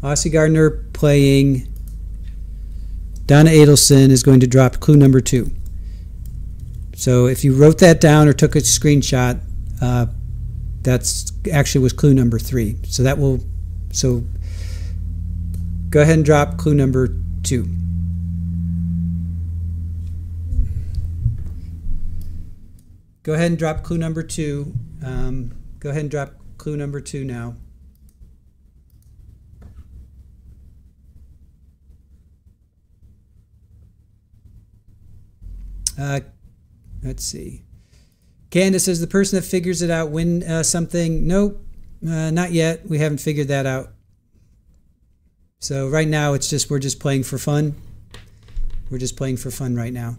Aussie Gardner playing Donna Adelson is going to drop clue number two. So if you wrote that down or took a screenshot, that's actually was clue number three. So that will, so go ahead and drop clue number two. Go ahead and drop clue number two. Go ahead and drop clue number two now. Let's see. Candace says the person that figures it out win something. Nope, not yet. We haven't figured that out. So right now it's just, we're just playing for fun. We're just playing for fun right now.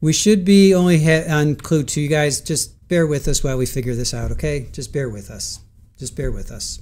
We should be only on clue two. You guys just bear with us while we figure this out, okay? Just bear with us. Just bear with us.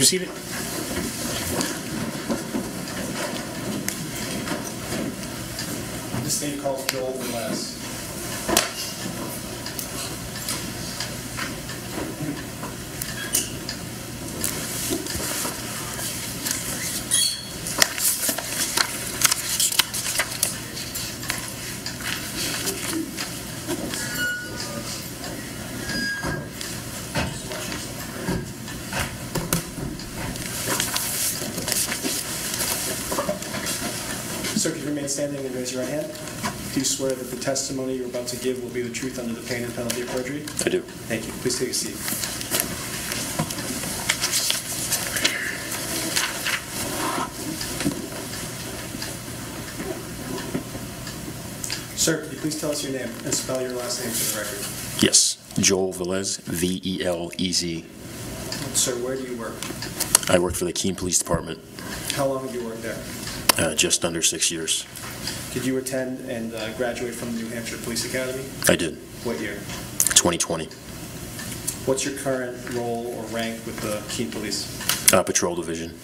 seated. This name called Joel Velez. Sir, could you remain standing and raise your right hand? Do you swear that the testimony you're about to give will be the truth under the pain and penalty of perjury? I do. Thank you. Please take a seat. Sir, could you please tell us your name and spell your last name for the record? Yes. Joel Velez, V-E-L-E-Z. Sir, where do you work? I worked for the Keene Police Department. How long have you worked there? Just under 6 years. Did you attend and graduate from the New Hampshire Police Academy? I did. What year? 2020. What's your current role or rank with the Keene Police? Patrol Division.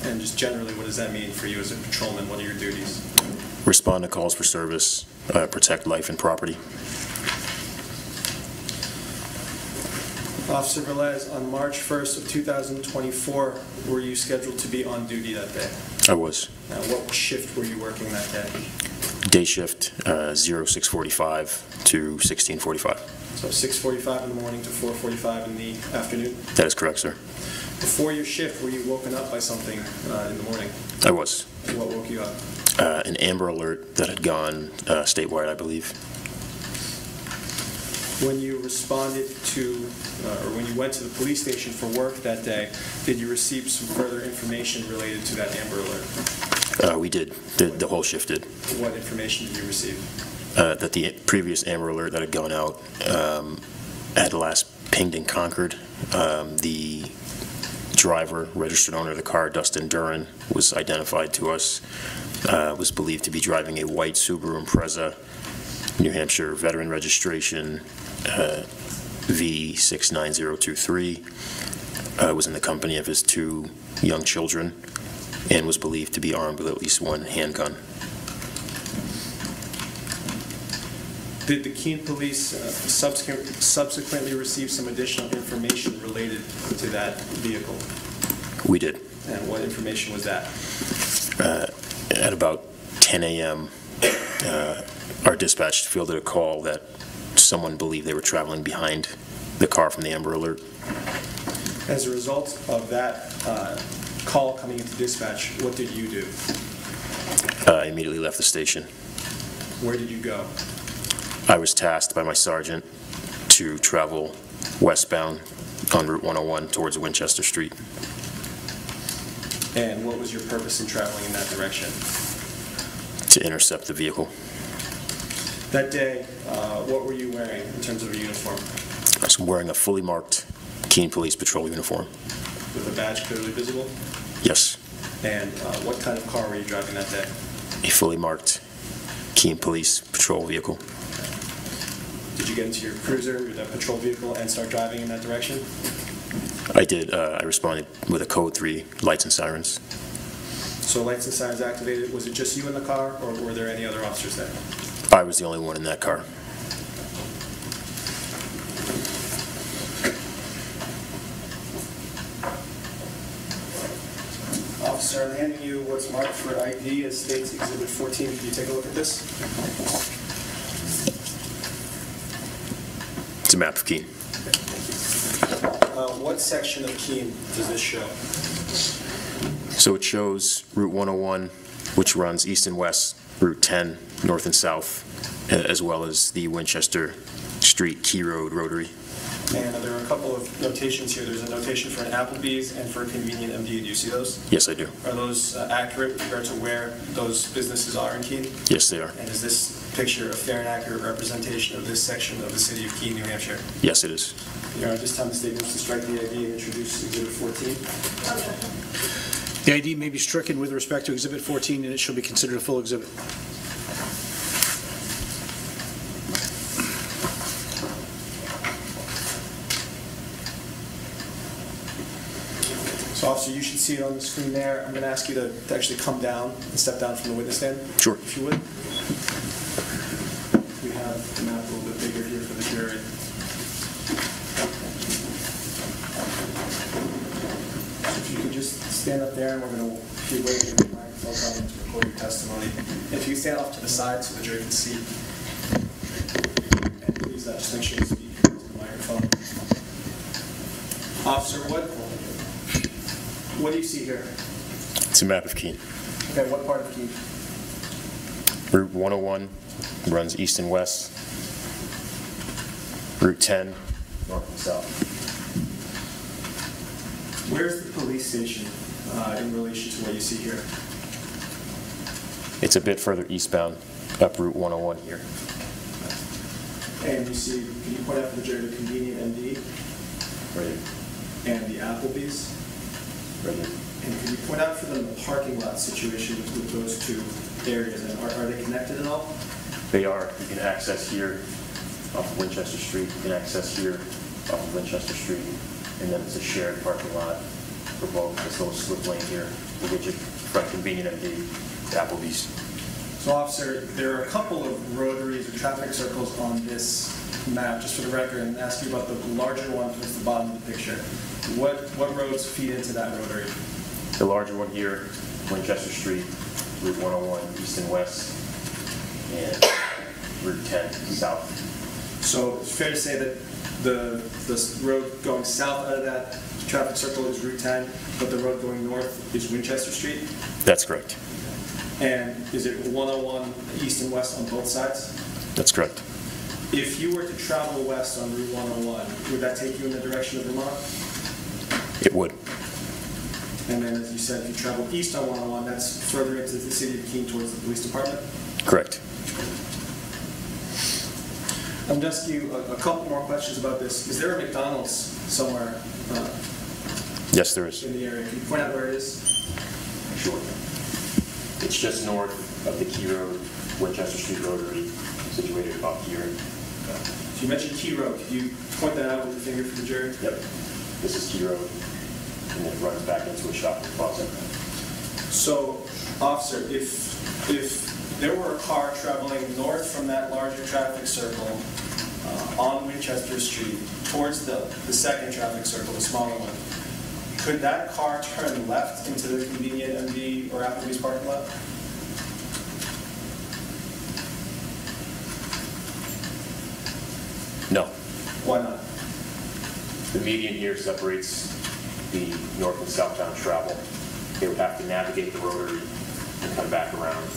And just generally, what does that mean for you as a patrolman? What are your duties? Respond to calls for service, protect life and property. Officer Velez, on March 1st of 2024, were you scheduled to be on duty that day? I was. What shift were you working that day? Day shift, 0645 to 1645. So 6:45 in the morning to 4:45 in the afternoon? That is correct, sir. Before your shift, were you woken up by something in the morning? I was. What woke you up? An Amber Alert that had gone statewide, I believe. When you responded to, or when you went to the police station for work that day, did you receive some further information related to that Amber Alert? We did. The whole shift did. What information did you receive? That the previous Amber Alert that had gone out had last pinged in Concord. The driver, registered owner of the car, Dustin Duren, was identified to us, was believed to be driving a white Subaru Impreza, New Hampshire veteran registration, V69023, was in the company of his 2 young children, and was believed to be armed with at least 1 handgun. Did the Keene Police subsequently receive some additional information related to that vehicle? We did. And what information was that? At about 10 a.m., our dispatch fielded a call that someone believed they were traveling behind the car from the Amber Alert. As a result of that call coming into dispatch, what did you do? I immediately left the station. Where did you go? I was tasked by my sergeant to travel westbound on Route 101 towards Winchester Street. And what was your purpose in traveling in that direction? To intercept the vehicle. That day, what were you wearing in terms of a uniform? I was wearing a fully marked Keene Police Patrol uniform. With a badge clearly visible? Yes. And what kind of car were you driving that day? A fully marked Keene Police Patrol vehicle. Did you get into your cruiser, your patrol vehicle, and start driving in that direction? I did. I responded with a code 3, lights and sirens. So lights and sirens activated. Was it just you in the car, or were there any other officers there? I was the only one in that car. Officer, I'm handing you what's marked for ID as States Exhibit 14. Can you take a look at this? It's a map of Keene. What section of Keene does this show? So it shows Route 101, which runs east and west, Route 10, north and south, as well as the Winchester Street Key Road Rotary. And there are a couple of notations here. There's a notation for an Applebee's and for a convenient MD. Do you see those? Yes, I do. Are those accurate with regard to where those businesses are in Keene? Yes, they are. And is this picture a fair and accurate representation of this section of the city of Keene, New Hampshire? Yes, it is. Your Honor, this time the state moves to strike the ID and introduce Exhibit 14. The ID may be stricken with respect to Exhibit 14, and it shall be considered a full exhibit. So, officer, you should see it on the screen there. I'm going to ask you to actually come down and step down from the witness stand. Sure. If you would. We have the map a little bit bigger here for the jury. So if you could just stand up there, and we're going to, if you wait for the microphone to record your testimony. If you stand off to the side so the jury can see. And please just make sure you speak into the microphone. Officer, what do you see here? It's a map of Keene. Okay, what part of Keene? Route 101 runs east and west. Route 10, north and south. Where's the police station in relation to what you see here? It's a bit further eastbound, up Route 101 here. And you see, can you point out for the jury the Convenient MD? Right. And the Applebee's? Right. And can you point out for them the parking lot situation with those two areas? And are they connected at all? They are. You can access here off of Winchester Street. You can access here off of Winchester Street. And then it's a shared parking lot for both. This little slip lane here will get you from Convenient MD to Applebee's. So, officer, there are a couple of rotaries or traffic circles on this map, just for the record, and ask you about the larger one towards the bottom of the picture. What roads feed into that rotary? The larger one here, Winchester Street, Route 101, east and west, and Route 10, south. So it's fair to say that the road going south out of that traffic circle is Route 10, but the road going north is Winchester Street? That's correct. And is it 101 east and west on both sides? That's correct. If you were to travel west on Route 101, would that take you in the direction of Vermont? It would. And then, as you said, if you travel east on 101, that's further into the city of Keene towards the police department? Correct. I'm just asking you a couple more questions about this. Is there a McDonald's somewhere Yes, there is. in the area? Can you point out where it is? Sure. It's just north of the Key Road, Winchester Street Rotary, situated about here. So you mentioned Key Road. Could you point that out with your finger for the jury? Yep. This is Key Road, and then it runs back into a shopping plaza. So, officer, if there were a car traveling north from that larger traffic circle on Winchester Street towards the second traffic circle, the smaller one, could that car turn left into the Convenient MD or Applebee's parking lot? No. Why not? The median here separates the north and southbound travel. They would have to navigate the rotary and come back around.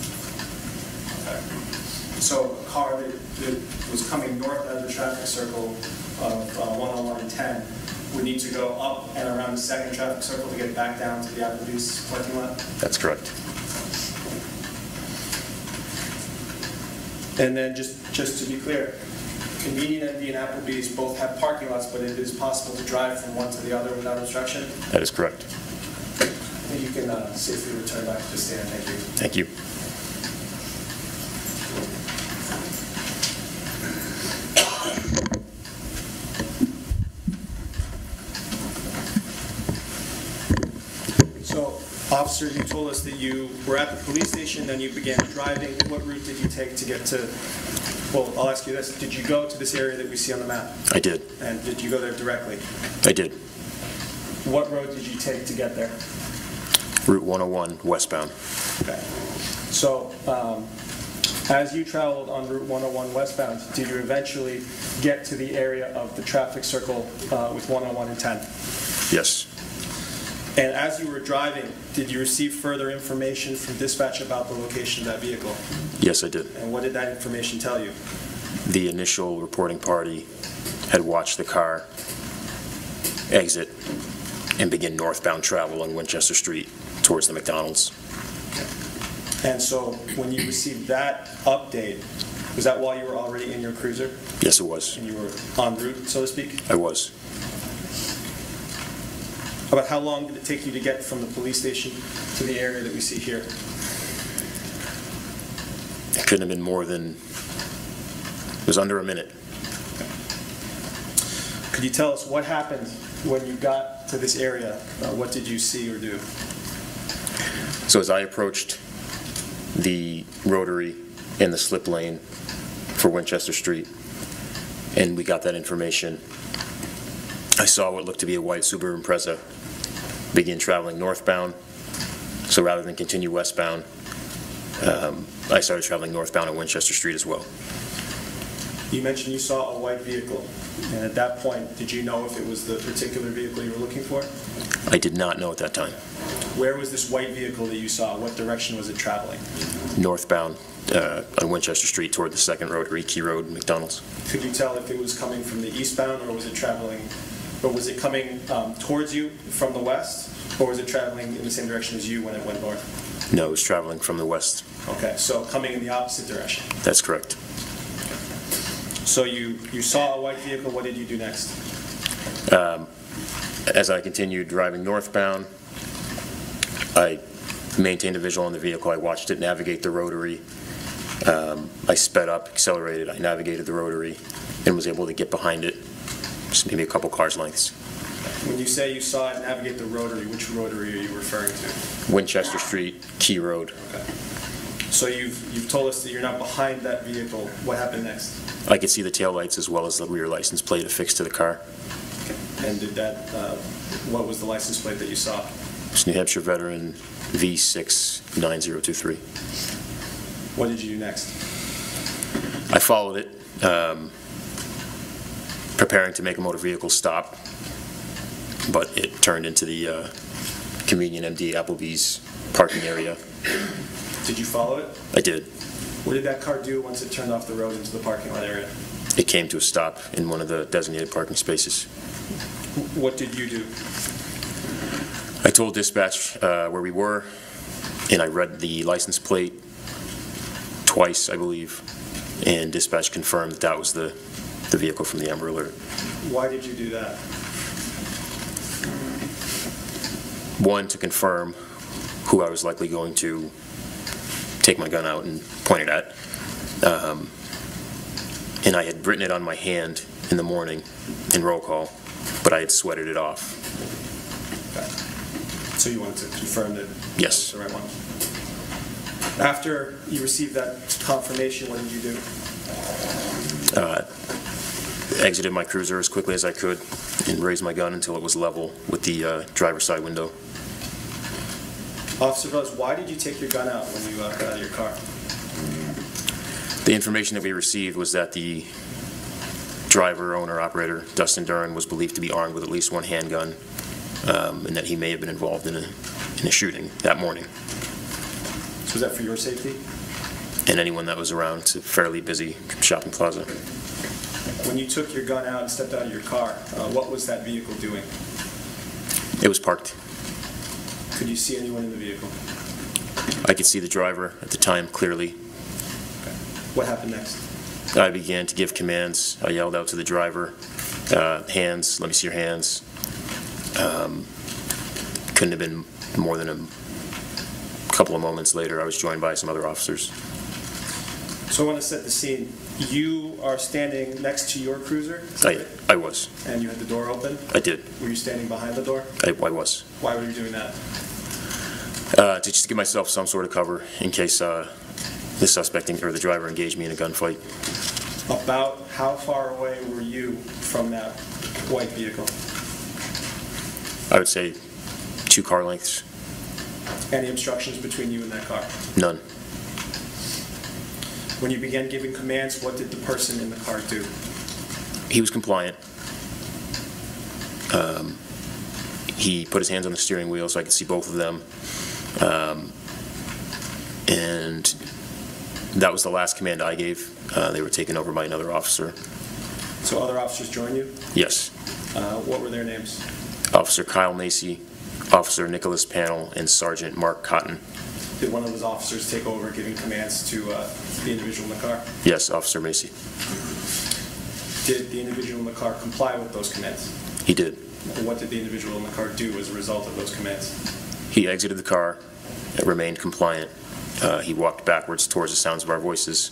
So a car that was coming north out of the traffic circle of 101 and 10 would need to go up and around the second traffic circle to get back down to the Applebee's parking lot? That's correct. And then just to be clear, Convenient MD and Applebee's both have parking lots, but it is possible to drive from one to the other without obstruction? That is correct. You can safely return back to the stand. Thank you. Thank you. So, officer, you told us that you were at the police station, then you began driving. What route did you take to get to, well, I'll ask you this. Did you go to this area that we see on the map? I did. And did you go there directly? I did. What road did you take to get there? Route 101 westbound. Okay. So, as you traveled on Route 101 westbound, did you eventually get to the area of the traffic circle with 101 and 10? Yes. And as you were driving, did you receive further information from dispatch about the location of that vehicle? Yes, I did. And what did that information tell you? The initial reporting party had watched the car exit and begin northbound travel on Winchester Street towards the McDonald's. And so when you received that update, was that while you were already in your cruiser? Yes, it was. And you were en route, so to speak? I was. About how long did it take you to get from the police station to the area that we see here? It couldn't have been more than, it was under a minute. Could you tell us what happened When you got to this area, what did you see or do? So as I approached the rotary and the slip lane for Winchester Street, and we got that information, I saw what looked to be a white Subaru Impreza begin traveling northbound. So rather than continue westbound, I started traveling northbound on Winchester Street as well. You mentioned you saw a white vehicle, and at that point, did you know if it was the particular vehicle you were looking for? I did not know at that time. Where was this white vehicle that you saw? What direction was it traveling? Northbound on Winchester Street toward the second rotary, Key Road, McDonald's. Could you tell if it was coming from the eastbound, or was it traveling, or was it coming towards you from the west, or was it traveling in the same direction as you when it went north? No, it was traveling from the west. Okay, so coming in the opposite direction. That's correct. So you saw a white vehicle. What did you do next? As I continued driving northbound, I maintained a visual on the vehicle. I watched it navigate the rotary. I sped up, accelerated, I navigated the rotary, and was able to get behind it, just maybe a couple cars lengths. When you say you saw it navigate the rotary, which rotary are you referring to? Winchester Street, Key Road. Okay. So you've told us that you're not behind that vehicle. What happened next? I could see the taillights as well as the rear license plate affixed to the car. Okay. And did that, what was the license plate that you saw? It's New Hampshire Veteran V69023. What did you do next? I followed it, preparing to make a motor vehicle stop, but it turned into the convenient MD Applebee's parking area. Did you follow it? I did. What did that car do once it turned off the road into the parking lot area? It came to a stop in one of the designated parking spaces. What did you do? I told dispatch where we were, and I read the license plate twice, I believe, and dispatch confirmed that that was the vehicle from the Amber Alert. Why did you do that? One, to confirm who I was likely going to take my gun out and point it at. And I had written it on my hand in the morning in roll call, but I had sweated it off. Okay. So you wanted to confirm that Yes. that was the right one? After you received that confirmation, what did you do? Exited my cruiser as quickly as I could and raised my gun until it was level with the driver's side window. Officer Velez, why did you take your gun out when you got out of your car? The information that we received was that the driver, owner, operator, Dustin Duren, was believed to be armed with at least one handgun, and that he may have been involved in a shooting that morning. So was that for your safety? And anyone that was around. It's a fairly busy shopping plaza. When you took your gun out and stepped out of your car, what was that vehicle doing? It was parked. Could you see anyone in the vehicle? I could see the driver at the time clearly. Okay. What happened next? I began to give commands. I yelled out to the driver, hands, let me see your hands. Couldn't have been more than a couple of moments later. I was joined by some other officers. So I want to set the scene. You are standing next to your cruiser? I was. And you had the door open? I did. Were you standing behind the door? I was. Why were you doing that? To just give myself some sort of cover in case the suspect or the driver engaged me in a gunfight. About how far away were you from that white vehicle? I would say 2 car lengths. Any obstructions between you and that car? None. When you began giving commands, what did the person in the car do? He was compliant. He put his hands on the steering wheel so I could see both of them. And that was the last command I gave. They were taken over by another officer. So other officers joined you? Yes. What were their names? Officer Kyle Macy, Officer Nicholas Panel, and Sergeant Mark Cotton. Did one of those officers take over giving commands to the individual in the car? Yes, Officer Macy. Did the individual in the car comply with those commands? He did. What did the individual in the car do as a result of those commands? He exited the car, remained compliant. He walked backwards towards the sounds of our voices.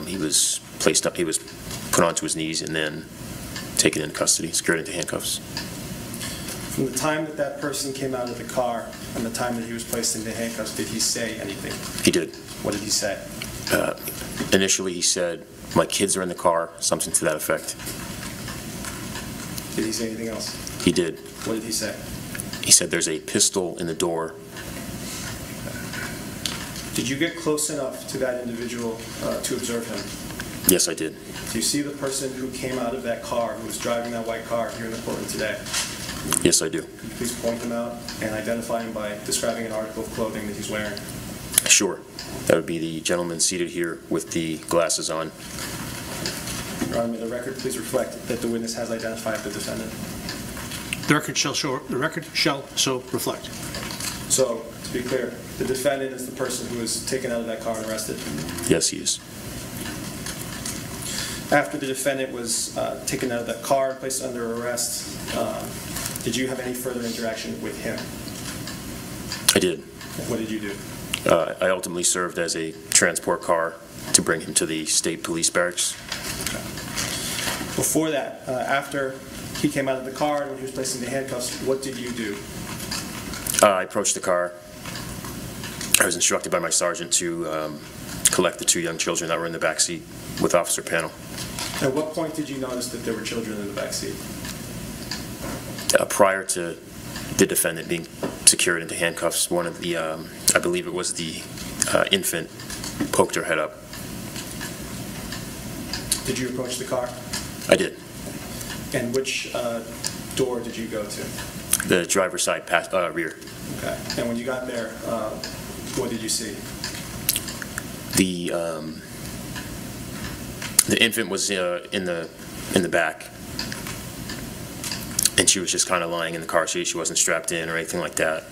He was put onto his knees and then taken into custody, secured into handcuffs. From the time that that person came out of the car and the time that he was placed into handcuffs, did he say anything? He did. What did he say? Initially, he said, "My kids are in the car," something to that effect. Did he say anything else? He did. What did he say? He said, "There's a pistol in the door." Did you get close enough to that individual to observe him? Yes, I did. Do you see the person who came out of that car, who was driving that white car here in the courtroom today? Yes, I do. Could you please point him out and identify him by describing an article of clothing that he's wearing? Sure. That would be the gentleman seated here with the glasses on. Your Honor, may the record please reflect that the witness has identified the defendant? The record shall so reflect. So, to be clear, the defendant is the person who was taken out of that car and arrested? Yes, he is. After the defendant was taken out of that car and placed under arrest, did you have any further interaction with him? I did. What did you do? I ultimately served as a transport car to bring him to the state police barracks. Okay. Before that, after he came out of the car and when he was placed into handcuffs, what did you do? I approached the car. I was instructed by my sergeant to collect the 2 young children that were in the back seat with Officer Panel. At what point did you notice that there were children in the back seat? Prior to the defendant being secured into handcuffs, one of the, I believe it was the infant, poked her head up. Did you approach the car? I did. And which door did you go to? The driver's side rear. Okay. And when you got there, what did you see? The infant was in the back, and she was just kind of lying in the car seat. She wasn't strapped in or anything like that.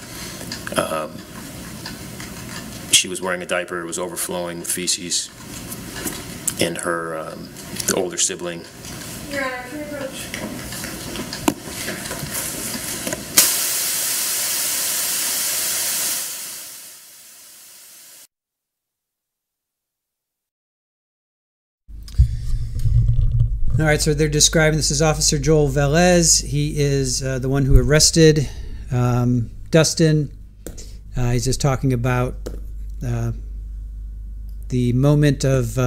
She was wearing a diaper. It was overflowing with feces, and her the older sibling. Your Honor, can we approach? All right, so they're describing, this is Officer Joel Velez. He is the one who arrested Dustin. He's just talking about the moment of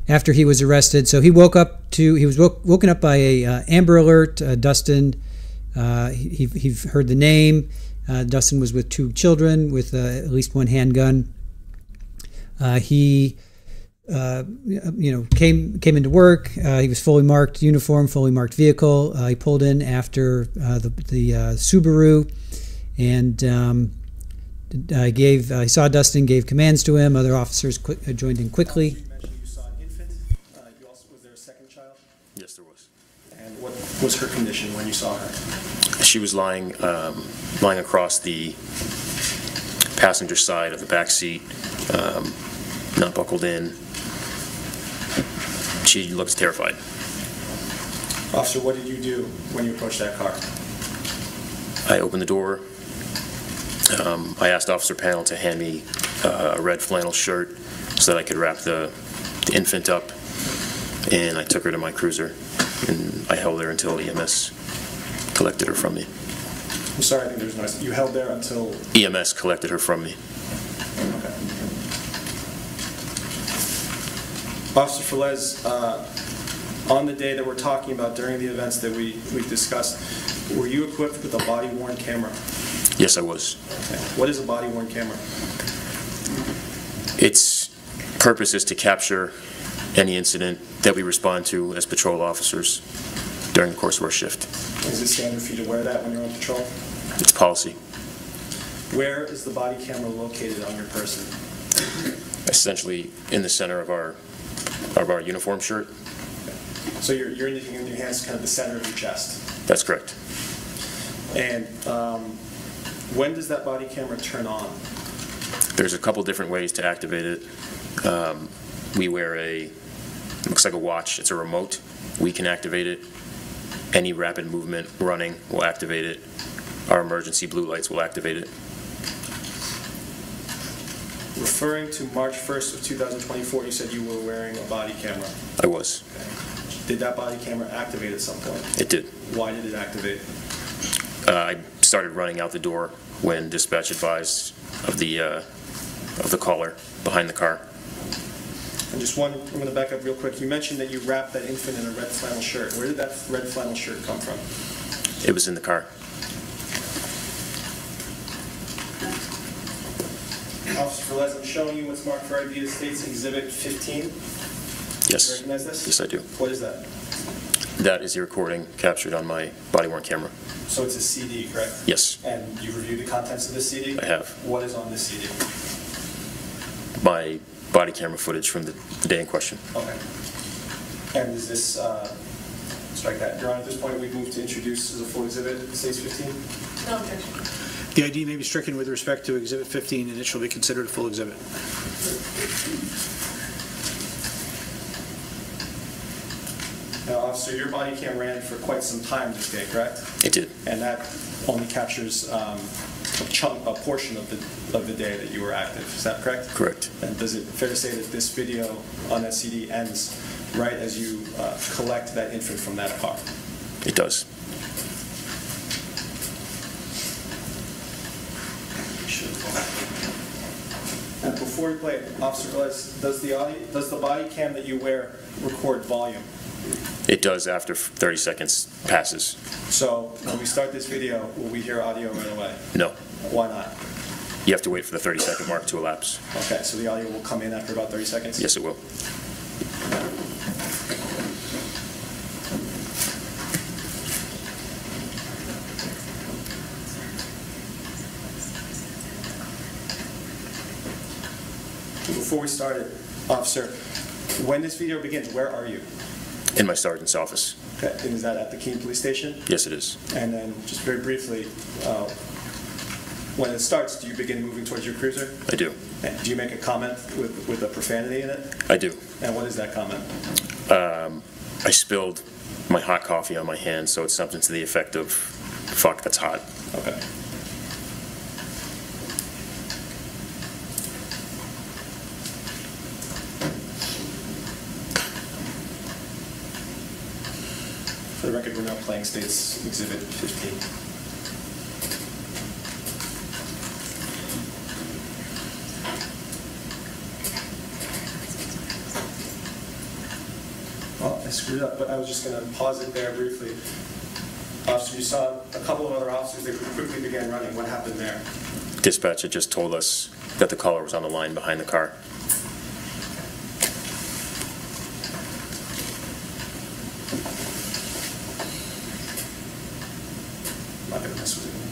after he was arrested. So he woke up to, he was woken up by a Amber Alert. Dustin, he heard the name. Dustin was with 2 children with at least 1 handgun. He came into work. He was fully marked uniform, fully marked vehicle. He pulled in after the Subaru, and he saw Dustin, gave commands to him. Other officers joined in quickly. You mentioned you saw an infant. Was there a second child? Yes, there was. And what was her condition when you saw her? She was lying across the passenger side of the back seat, not buckled in. She looks terrified. Officer, what did you do when you approached that car? I opened the door. I asked Officer Panel to hand me a red flannel shirt so that I could wrap the infant up, and I took her to my cruiser, and I held her until EMS collected her from me. I'm sorry, I think there's noise. You held there until... EMS collected her from me. Okay. Officer Velez, on the day that we're talking about, during the events that we discussed, were you equipped with a body-worn camera? Yes, I was. Okay. What is a body-worn camera? Its purpose is to capture any incident that we respond to as patrol officers during the course of our shift. Is it standard for you to wear that when you're on patrol? It's policy. Where is the body camera located on your person? Essentially in the center of our uniform shirt. Okay. So you're indicating in your hands kind of the center of your chest? That's correct. And when does that body camera turn on? There's a couple different ways to activate it. We wear looks like a watch. It's a remote. We can activate it. Any rapid movement running will activate it. Our emergency blue lights will activate it. Referring to March 1st of 2024, you said you were wearing a body camera. I was. Okay. Did that body camera activate at some point? It did. Why did it activate? I started running out the door when dispatch advised of the caller behind the car. And just one, I'm going to back up real quick. You mentioned that you wrapped that infant in a red flannel shirt. Where did that red flannel shirt come from? It was in the car. Officer Velez, I'm showing you what's marked for ID. It states Exhibit 15. Yes. You recognize this? Yes, I do. What is that? That is the recording captured on my body-worn camera. So it's a CD, correct? Yes. And you reviewed the contents of this CD? I have. What is on this CD? My body camera footage from the day in question. Okay. And is this, strike that. Your Honor, at this point, we've moved to introduce as a full exhibit, it states 15? No objection. The ID may be stricken with respect to Exhibit 15, and it shall be considered a full exhibit. Now, officer, your body cam ran for quite some time this day, correct? It did. And that only captures a portion of the day that you were active. Is that correct? Correct. And is it fair to say that this video on that CD ends right as you collect that infant from that car? It does. And before we play it, Officer Velez, does the body cam that you wear record volume? It does after 30 seconds passes. So when we start this video, will we hear audio right away? No. Why not? You have to wait for the 30-second mark to elapse. Okay, so the audio will come in after about 30 seconds? Yes, it will. Before we started, officer, when this video begins, where are you? In my sergeant's office. Okay, and is that at the Keene Police Station? Yes, it is. And then, just very briefly, when it starts, do you begin moving towards your cruiser? I do. And do you make a comment with a profanity in it? I do. And what is that comment? I spilled my hot coffee on my hand, so it's something to the effect of, fuck, that's hot. Okay. For the record, we're now playing State's Exhibit 15. Well, I screwed up, but I was just going to pause it there briefly. Officer, you saw a couple of other officers that quickly began running. What happened there? Dispatch had just told us that the caller was on the line behind the car. I'm not going to mess with it anymore.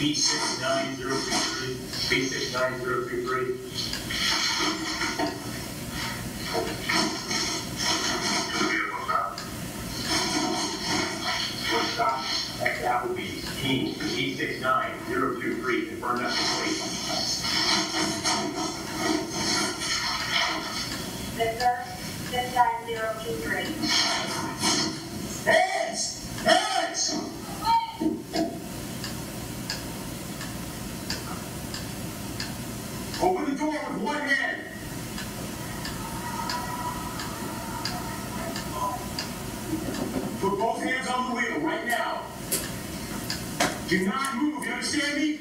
B69023. B69023. Stop at Applebee's. Team B69023. Confirm that complete. Victor, 69023. Hands! Hands! Open the door with one hand. Put both hands on the wheel right now. Do not move, you understand me?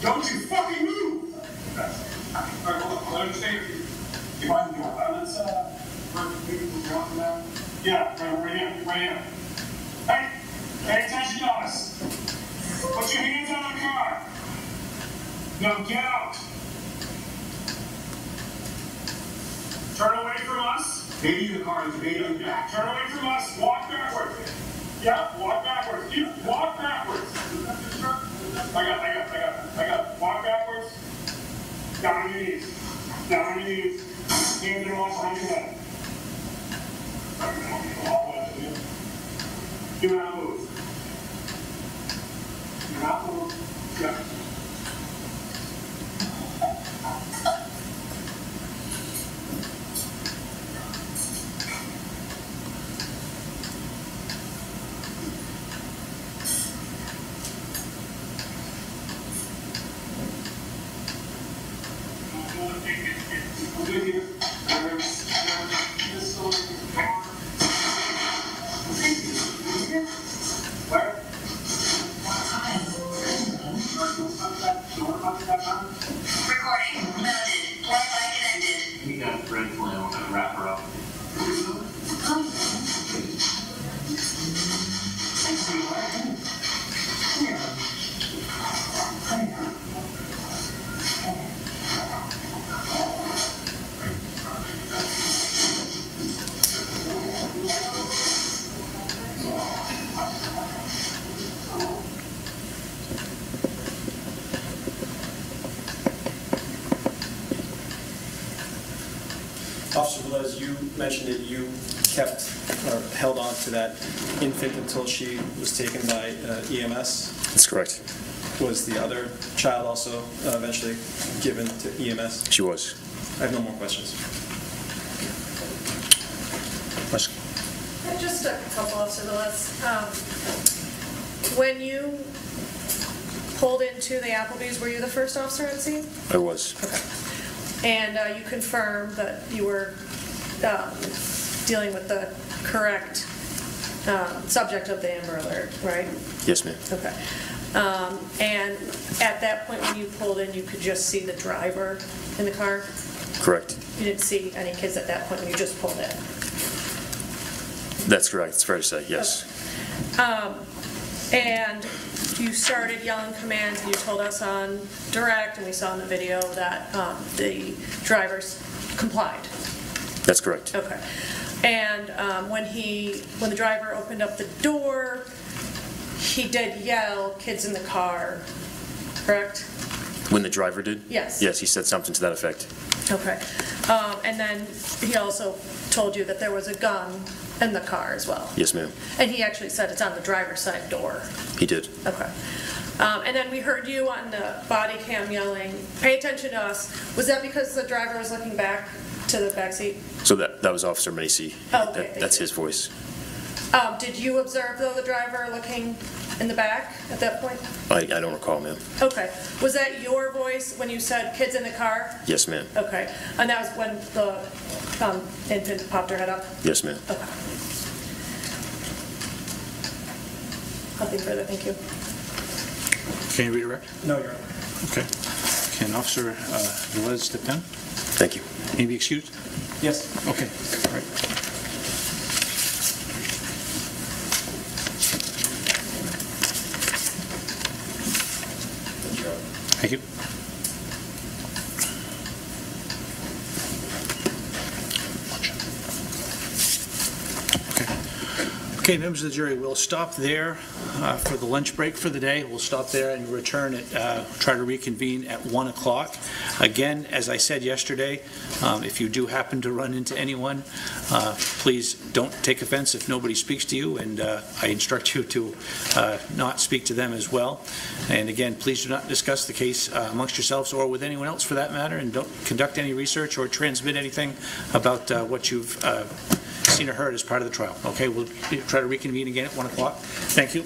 Don't you fucking move! Alright, hold on, I understand. You mind the door? Let's, run now. Yeah, right here, right here. Hey, pay attention to us. Put your hands on the car. Now get out. Turn away from us. Maybe in the car, maybe in the back. Turn away from us. Walk backwards. Yeah, walk backwards. Yeah, walk backwards. I got it. Walk backwards. Down on your knees. Down on your knees. Hands are off behind your head. Do not move. Do not move. Yeah. Officer Velez, you mentioned that you kept or held on to that infant until she was taken by EMS. That's correct. Was the other child also eventually given to EMS? She was. I have no more questions. Question? Just a couple, Officer Velez. When you pulled into the Applebee's, were you the first officer at scene? I was. Okay. And you confirmed that you were dealing with the correct subject of the Amber Alert, right? Yes, ma'am. Okay. And at that point when you pulled in, you could just see the driver in the car? Correct. You didn't see any kids at that point when you just pulled in? That's correct. It's fair to say, yes. Okay. And you started yelling commands, and you told us on direct, and we saw in the video that the drivers complied. That's correct. Okay. And when the driver opened up the door, he did yell, "Kids in the car," correct? When the driver did? Yes. Yes, he said something to that effect. Okay. And then he also told you that there was a gun in the car as well. Yes, ma'am. And he actually said it's on the driver's side door. He did. Okay. And then we heard you on the body cam yelling, "Pay attention to us." Was that because the driver was looking back to the back seat? So that was Officer Macy. Oh, okay. That's his voice. Did you observe, though, the driver looking in the back at that point? I don't recall, ma'am. Okay. Was that your voice when you said "kids in the car"? Yes, ma'am. Okay. And that was when the infant popped her head up? Yes, ma'am. Okay. Nothing further, thank you. Can you redirect? No, Your Honor. Okay. Can Officer Velez step down? Thank you. Can you be excused? Yes. Okay. All right. Thank you. Okay. Okay, members of the jury, we'll stop there for the lunch break for the day. We'll stop there and return try to reconvene at 1 o'clock. Again, as I said yesterday, if you do happen to run into anyone, please don't take offense if nobody speaks to you, and I instruct you to not speak to them as well. And again, please do not discuss the case amongst yourselves or with anyone else for that matter, and don't conduct any research or transmit anything about what you've seen or heard as part of the trial. Okay, we'll try to reconvene again at 1 o'clock. Thank you.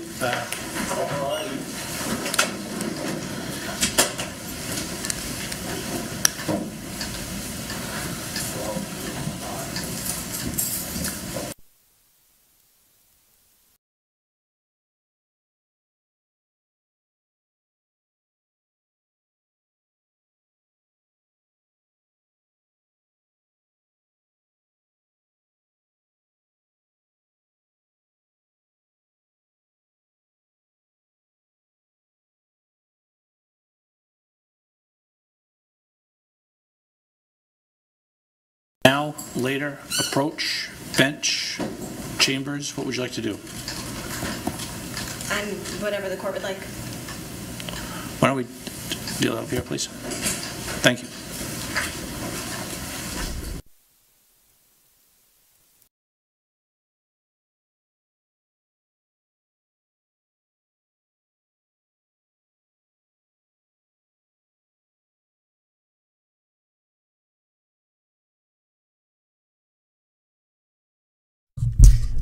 Now, later, approach, bench, chambers, what would you like to do? Whatever the court would like. Why don't we deal up here, please? Thank you.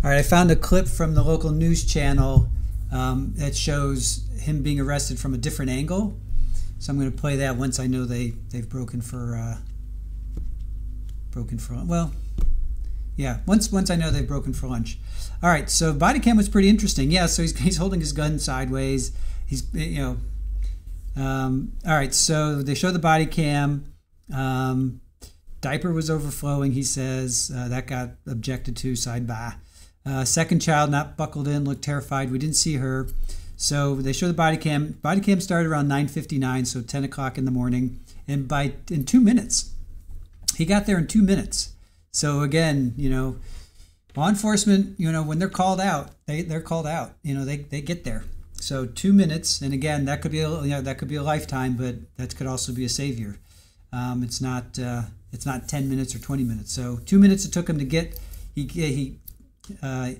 All right, I found a clip from the local news channel that shows him being arrested from a different angle. So I'm going to play that once I know they've broken for well, yeah, once I know they've broken for lunch. All right, so body cam was pretty interesting. Yeah, so he's holding his gun sideways. He's all right, so they show the body cam. Diaper was overflowing, he says. That got objected to, side by. Second child not buckled in, looked terrified. We didn't see her. So they show the body cam. Body cam started around 9:59, so 10 o'clock in the morning. And in 2 minutes, he got there in 2 minutes. So again, law enforcement, when they're called out, they're called out. They get there. So 2 minutes, and again, that could be a lifetime, but that could also be a savior. It's not 10 minutes or 20 minutes. So 2 minutes it took him to get. Well,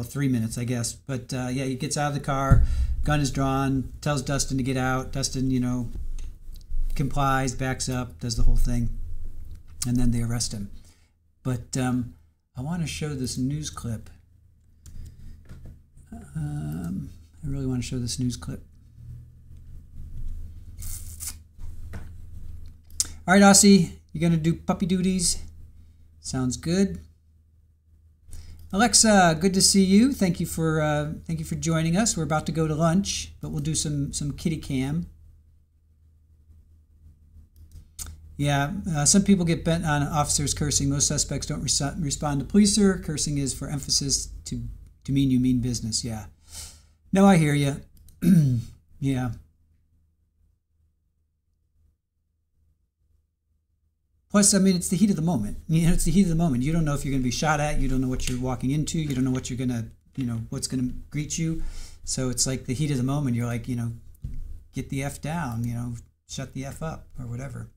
3 minutes, I guess. But he gets out of the car, gun is drawn, tells Dustin to get out. Dustin, complies, backs up, does the whole thing, and then they arrest him. But I want to show this news clip. I really want to show this news clip. All right, Aussie, you gonna do puppy duties? Sounds good. Alexa, good to see you. Thank you for joining us. We're about to go to lunch, but we'll do some kitty cam. Yeah, some people get bent on officers cursing. Most suspects don't respond to police, sir. Cursing is for emphasis to mean you mean business. Yeah. No, I hear you. Yeah. Plus, I mean, it's the heat of the moment. It's the heat of the moment. You don't know if you're going to be shot at. You don't know what you're walking into. You don't know what you're going to, what's going to greet you. So it's like the heat of the moment. You're like, get the F down, shut the F up or whatever.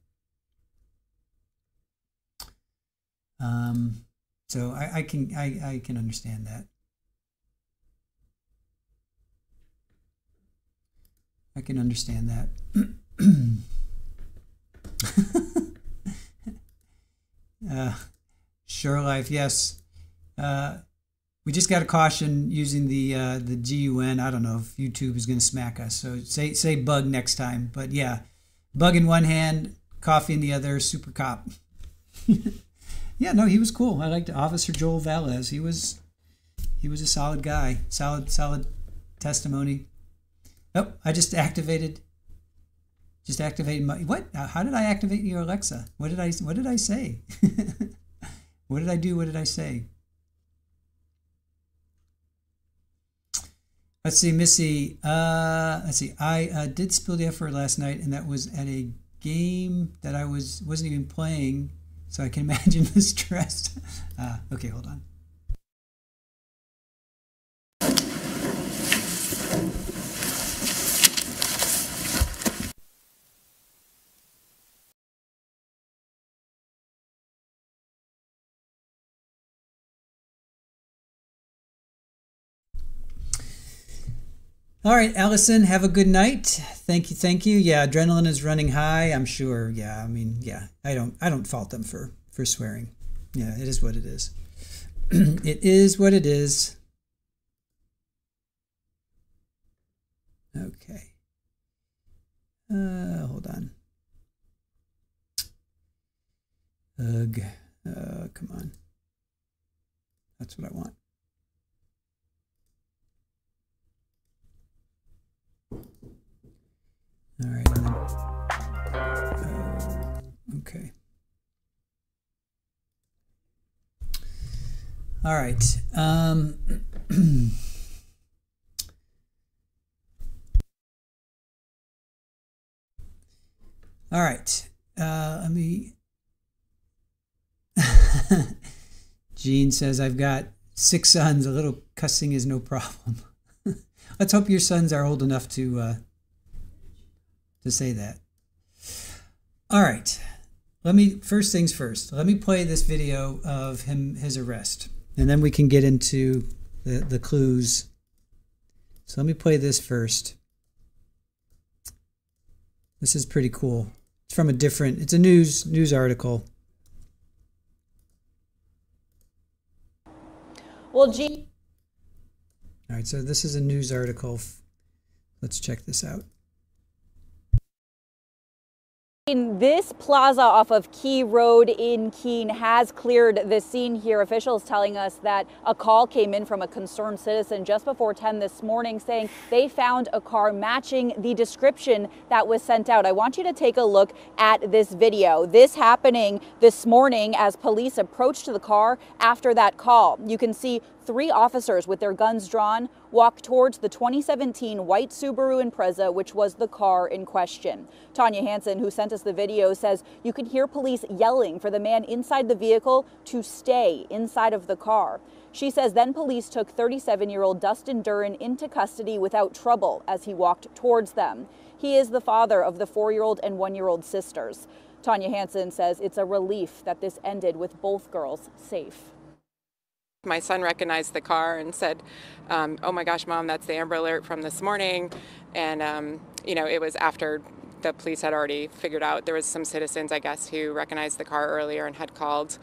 So I can understand that. I can understand that. Sure life, yes. We just got a caution using the GUN. I don't know if YouTube is going to smack us. So say bug next time. But yeah, bug in one hand, coffee in the other. Super cop. Yeah, no, he was cool. I liked Officer Joel Valles. He was a solid guy. Solid testimony. Oh, I just activated my what? How did I activate your Alexa? What did I say? What did I do? What did I say? Let's see, Missy. Let's see. I did spill the effort last night, and that was at a game that I wasn't even playing, so I can imagine the stress. Okay, hold on. All right, Allison, have a good night. Thank you. Yeah, adrenaline is running high, I'm sure. Yeah, I mean, yeah, I don't fault them for swearing. Yeah, it is what it is. It is what it is. Okay. Hold on. Ugh. Come on. That's what I want. All right. And then, okay. All right. All right. Let me. Jean says, I've got 6 sons. A little cussing is no problem. Let's hope your sons are old enough to say that. All right. First things first. Let me play this video of his arrest, and then we can get into the clues. So let me play this first. This is pretty cool. It's from it's a news article. Well, All right, so this is a news article. Let's check this out. This plaza off of Key Road in Keene has cleared the scene here. Officials telling us that a call came in from a concerned citizen just before 10 this morning saying they found a car matching the description that was sent out. I want you to take a look at this video. This happening this morning as police approached the car after that call. You can see 3 officers with their guns drawn walk towards the 2017 white Subaru Impreza, which was the car in question. Tanya Hansen, who sent us the video, says you could hear police yelling for the man inside the vehicle to stay inside of the car. She says then police took 37-year-old Dustin Duren into custody without trouble as he walked towards them. He is the father of the 4-year-old and 1-year-old sisters. Tanya Hansen says it's a relief that this ended with both girls safe. My son recognized the car and said, oh my gosh, Mom, that's the Amber Alert from this morning. And, it was after the police had already figured out there was some citizens, I guess, who recognized the car earlier and had called.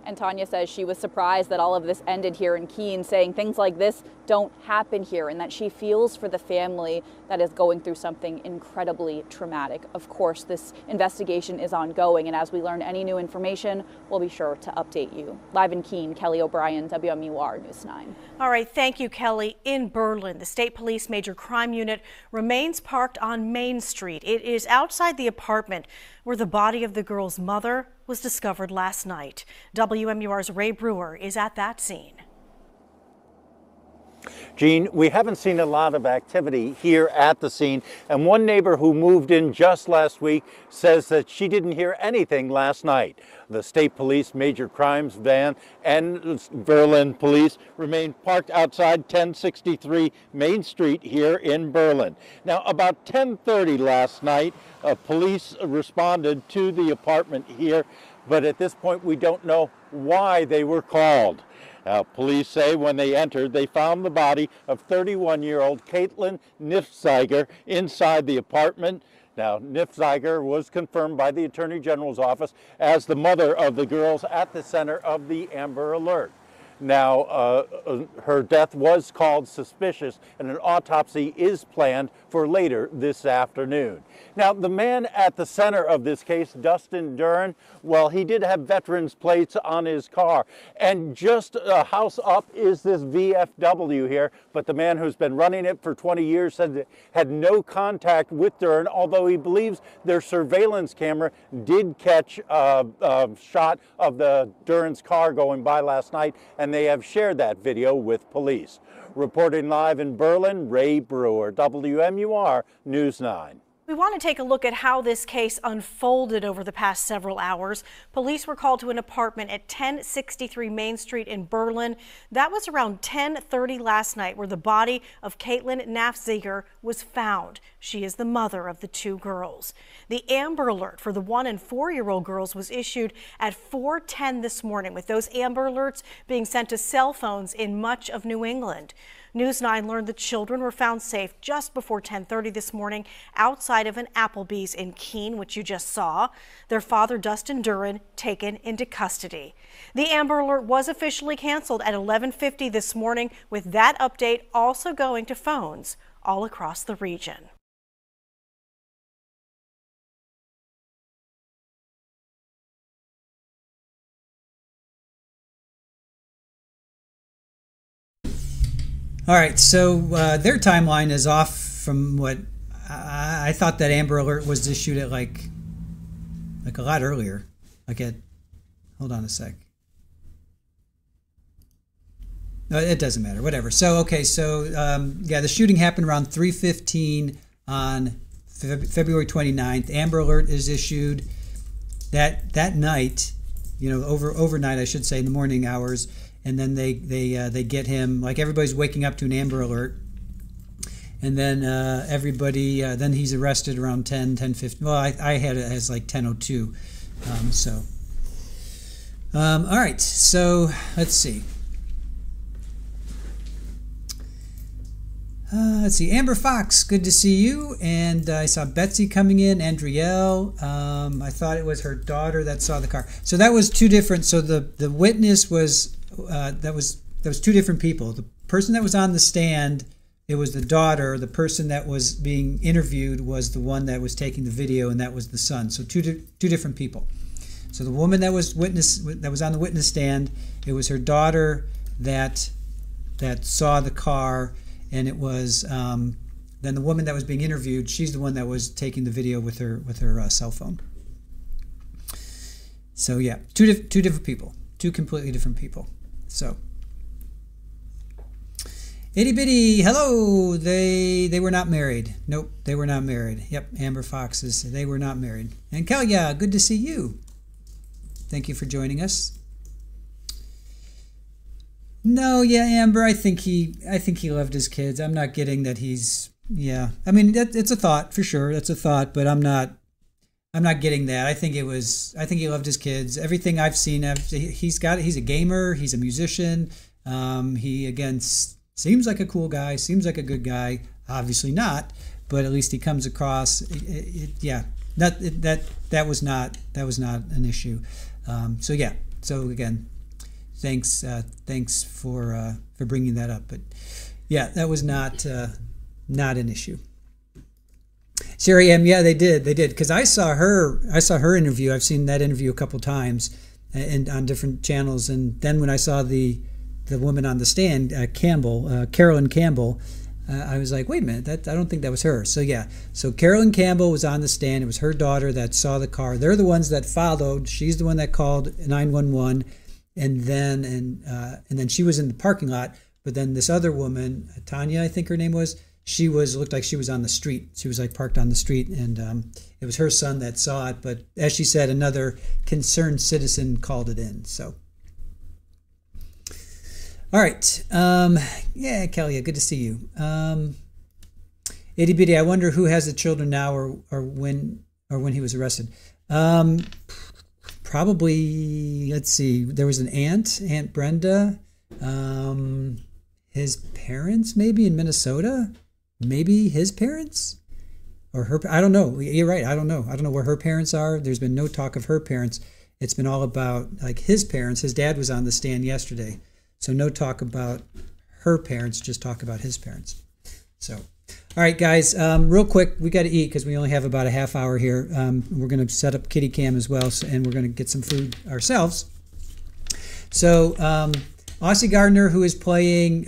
And Tanya says she was surprised that all of this ended here in Keene, saying things like this don't happen here and that she feels for the family that is going through something incredibly traumatic. Of course, this investigation is ongoing, and as we learn any new information, we'll be sure to update you. Live in Keene, Kelly O'Brien, WMUR News 9. All right, thank you, Kelly. In Berlin, the State Police Major Crime Unit remains parked on Main Street. It is outside the apartment where the body of the girl's mother was discovered last night. WMUR's Ray Brewer is at that scene. Gene, we haven't seen a lot of activity here at the scene, and one neighbor who moved in just last week says that she didn't hear anything last night. The State Police Major Crimes van and Berlin Police remain parked outside 1063 Main Street here in Berlin. Now, about 10:30 last night, police responded to the apartment here, but at this point we don't know why they were called. Police say when they entered, they found the body of 31-year-old Caitlyn Naffziger inside the apartment. Now, Naffziger was confirmed by the Attorney General's office as the mother of the girls at the center of the Amber Alert. Now, her death was called suspicious, and an autopsy is planned for later this afternoon. Now, the man at the center of this case, Dustin Duren, well, he did have veterans plates on his car. And just a house up is this VFW here, but the man who's been running it for 20 years said that had no contact with Duren, although he believes their surveillance camera did catch a shot of the Duren's car going by last night, and they have shared that video with police. Reporting live in Berlin, Ray Brewer, WMUR News 9. We want to take a look at how this case unfolded over the past several hours. Police were called to an apartment at 1063 Main Street in Berlin. That was around 10:30 last night, where the body of Caitlyn Naffziger was found. She is the mother of the 2 girls. The Amber Alert for the 1- and 4-year-old girls was issued at 4:10 this morning, with those Amber Alerts being sent to cell phones in much of New England. News 9 learned the children were found safe just before 10:30 this morning outside of an Applebee's in Keene, which you just saw. Their father, Dustin Duren, taken into custody. The Amber Alert was officially canceled at 11:50 this morning, with that update also going to phones all across the region. All right, so their timeline is off from what I thought. That Amber Alert was issued at like a lot earlier. Like at, hold on a sec. No, it doesn't matter. Whatever. So okay, so yeah, the shooting happened around 3:15 on February 29th. Amber Alert is issued that night. You know, overnight, I should say, in the morning hours. And then they get him, like everybody's waking up to an Amber Alert. And then then he's arrested around 10:50. Well, I had it as like 10:02. All right, so let's see. Let's see, Amber Fox, good to see you. And I saw Betsy coming in, Andrielle. I thought it was her daughter that saw the car. So that was two different, so the witness was, that was two different people. The person that was on the stand, it was the daughter. The person that was being interviewed was the one that was taking the video, and that was the son. So two different people. So the woman that was on the witness stand, it was her daughter that saw the car, and it was then the woman that was being interviewed. She's the one that was taking the video with her cell phone. So yeah, two different people, two completely different people. So, itty bitty, hello. They were not married. Nope, they were not married. Yep, Amber Foxes, they were not married. And Kalia, good to see you. Thank you for joining us. No, yeah, Amber, I think he loved his kids. I'm not getting that he's, yeah. I mean, it's a thought for sure. That's a thought, but I'm not getting that. I think he loved his kids. Everything I've seen, he's a gamer, he's a musician. He again seems like a cool guy, seems like a good guy. Obviously not, but at least he comes across. Yeah, that was not an issue. So yeah. So again, thanks for bringing that up. But yeah, that was not an issue. Sherry M, yeah, they did, because I saw her interview. I've seen that interview a couple times, and on different channels. And then when I saw the woman on the stand, Carolyn Campbell, I was like, wait a minute, I don't think that was her. So yeah, so Carolyn Campbell was on the stand. It was her daughter that saw the car. They're the ones that followed. She's the one that called 911, and then she was in the parking lot. But then this other woman, Tanya, I think her name was. Looked like she was on the street. She was like parked on the street, and it was her son that saw it. But as she said, another concerned citizen called it in. So, all right, yeah, Kelly, good to see you. Itty bitty, I wonder who has the children now, or when he was arrested. Probably, let's see. There was an Aunt Brenda. His parents, maybe in Minnesota. Maybe his parents or her. I don't know. You're right. I don't know. I don't know where her parents are. There's been no talk of her parents. It's been all about like his parents. His dad was on the stand yesterday. So no talk about her parents, just talk about his parents. So, all right, guys, real quick, we got to eat because we only have about a half hour here. We're going to set up Kitty Cam as well, and we're going to get some food ourselves. So Aussie Gardner, who is playing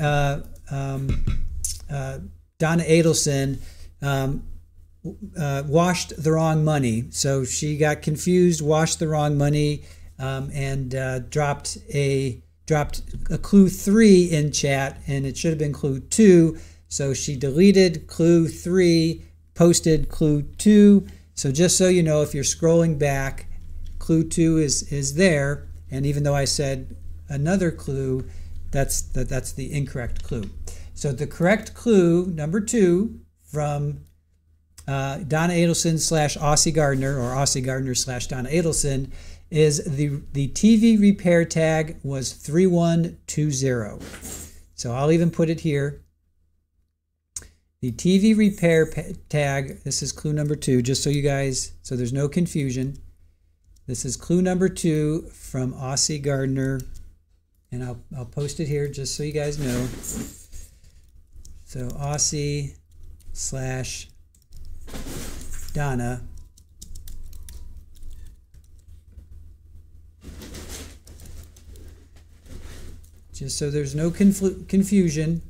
Donna Adelson, washed the wrong money. So she got confused, washed the wrong money, and dropped a clue 3 in chat, and it should have been clue 2. So she deleted clue 3, posted clue 2. So just so you know, if you're scrolling back, clue 2 is there, and even though I said another clue, that's the incorrect clue. So the correct clue, number 2, from Donna Adelson / Aussie Gardner, or Aussie Gardner / Donna Adelson, is the TV repair tag was 3120. So I'll even put it here. The TV repair tag, this is clue number 2, just so you guys, so there's no confusion. This is clue number 2 from Aussie Gardner, and I'll post it here just so you guys know. So Aussie/Donna. Just so there's no confusion.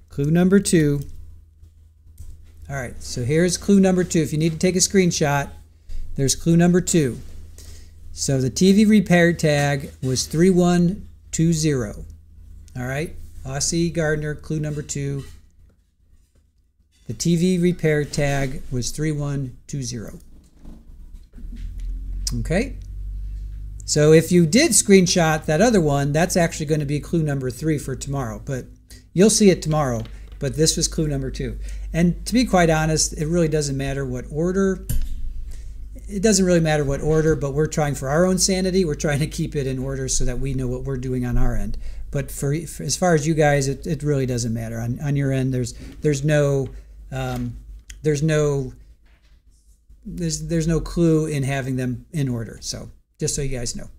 Clue number 2. All right, so here's clue number 2. If you need to take a screenshot, there's clue number 2. So the TV repair tag was 3120. All right, Aussie Gardner, clue number 2. The TV repair tag was 3120. Okay. So if you did screenshot that other one, that's actually going to be clue number 3 for tomorrow, but you'll see it tomorrow. But this was clue number 2. And to be quite honest, it really doesn't matter what order. It doesn't really matter what order, but we're trying for our own sanity. We're trying to keep it in order so that we know what we're doing on our end. But for as far as you guys, it really doesn't matter. On your end, there's no clue in having them in order. So just so you guys know.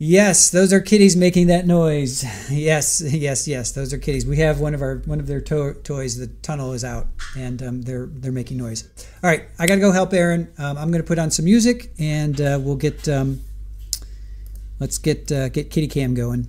Yes, those are kitties making that noise. Yes, yes, yes. Those are kitties. We have one of their toys. The tunnel is out, and they're making noise. All right, I gotta go help Aaron. I'm gonna put on some music, and we'll get let's get kitty cam going.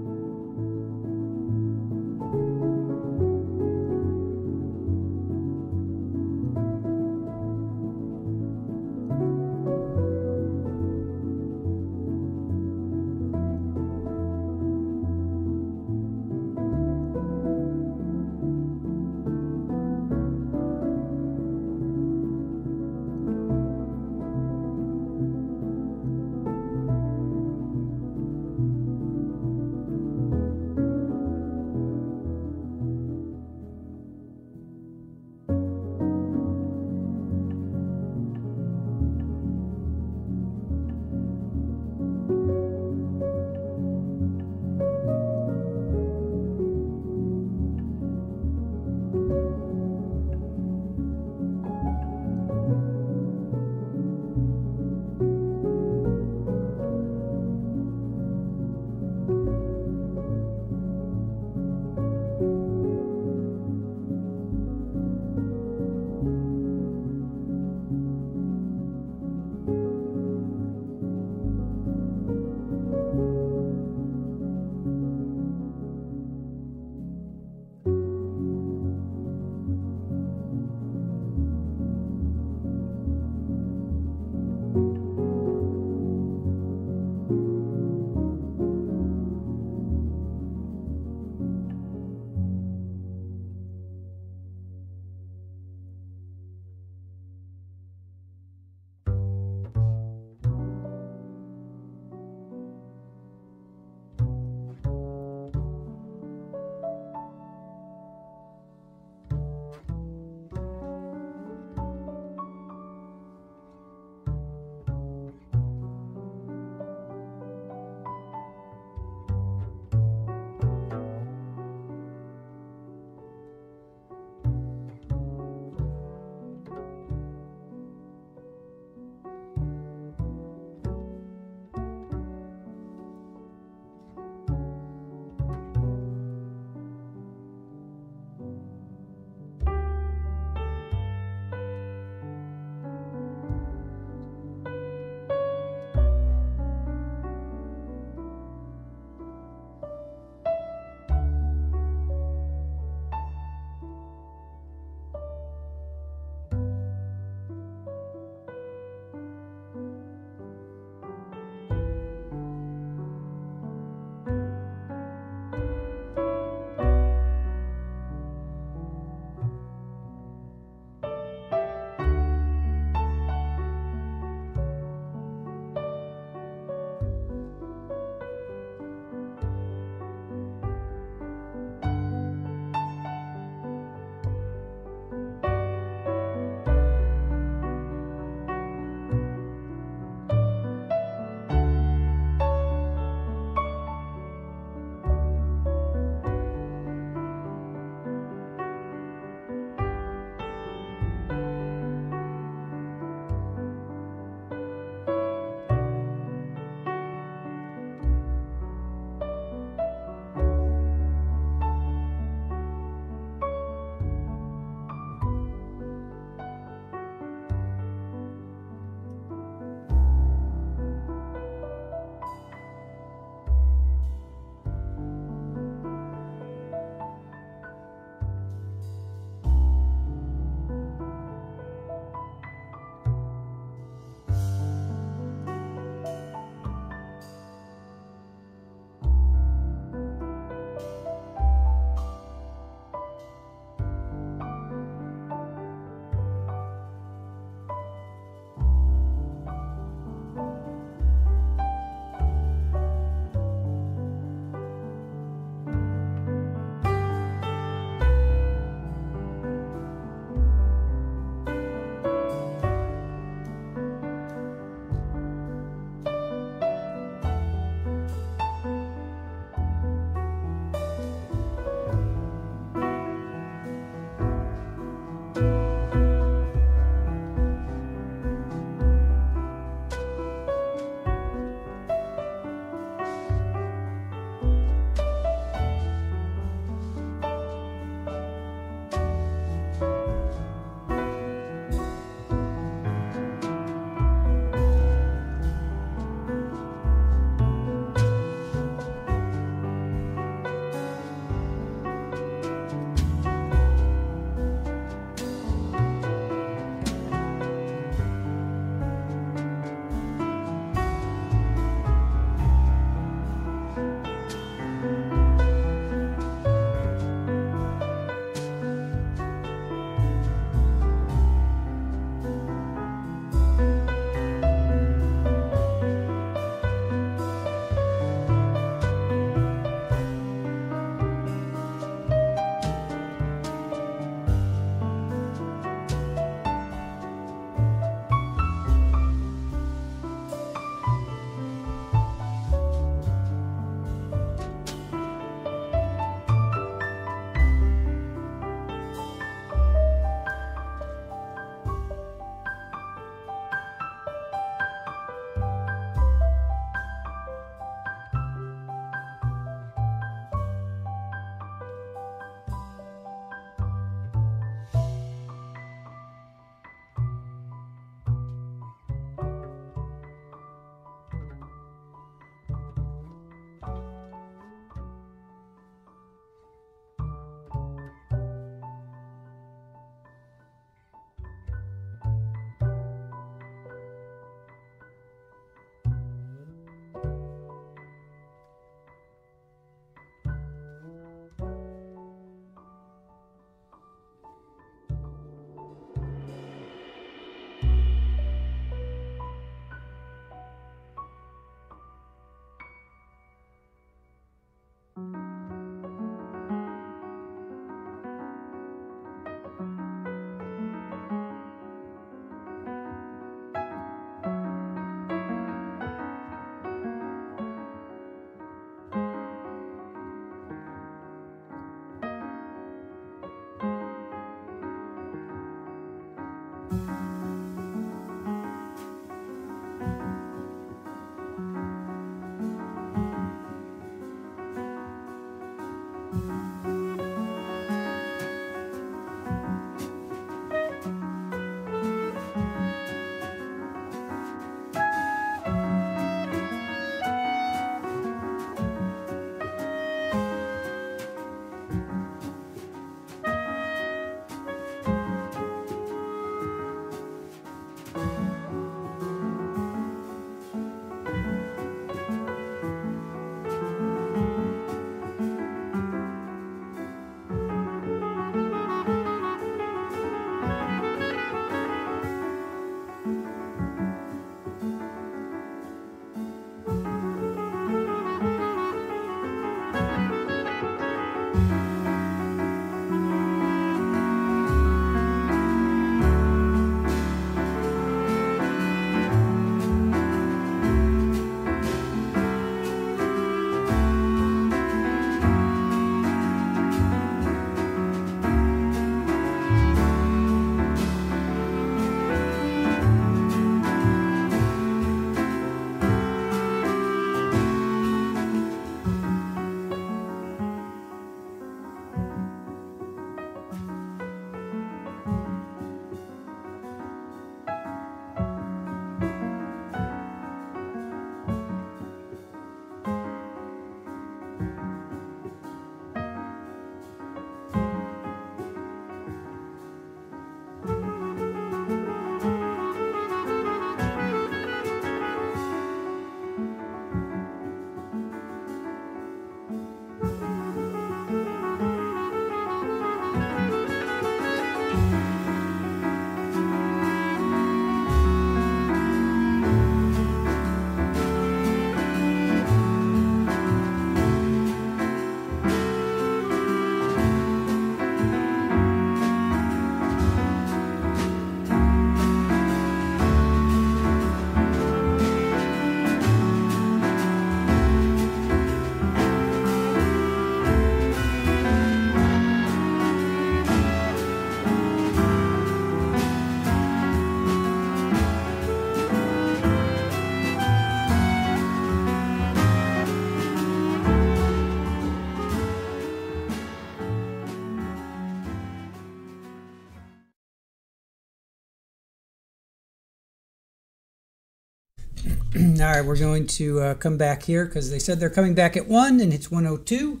All right, we're going to come back here because they said they're coming back at 1 and it's 1:02.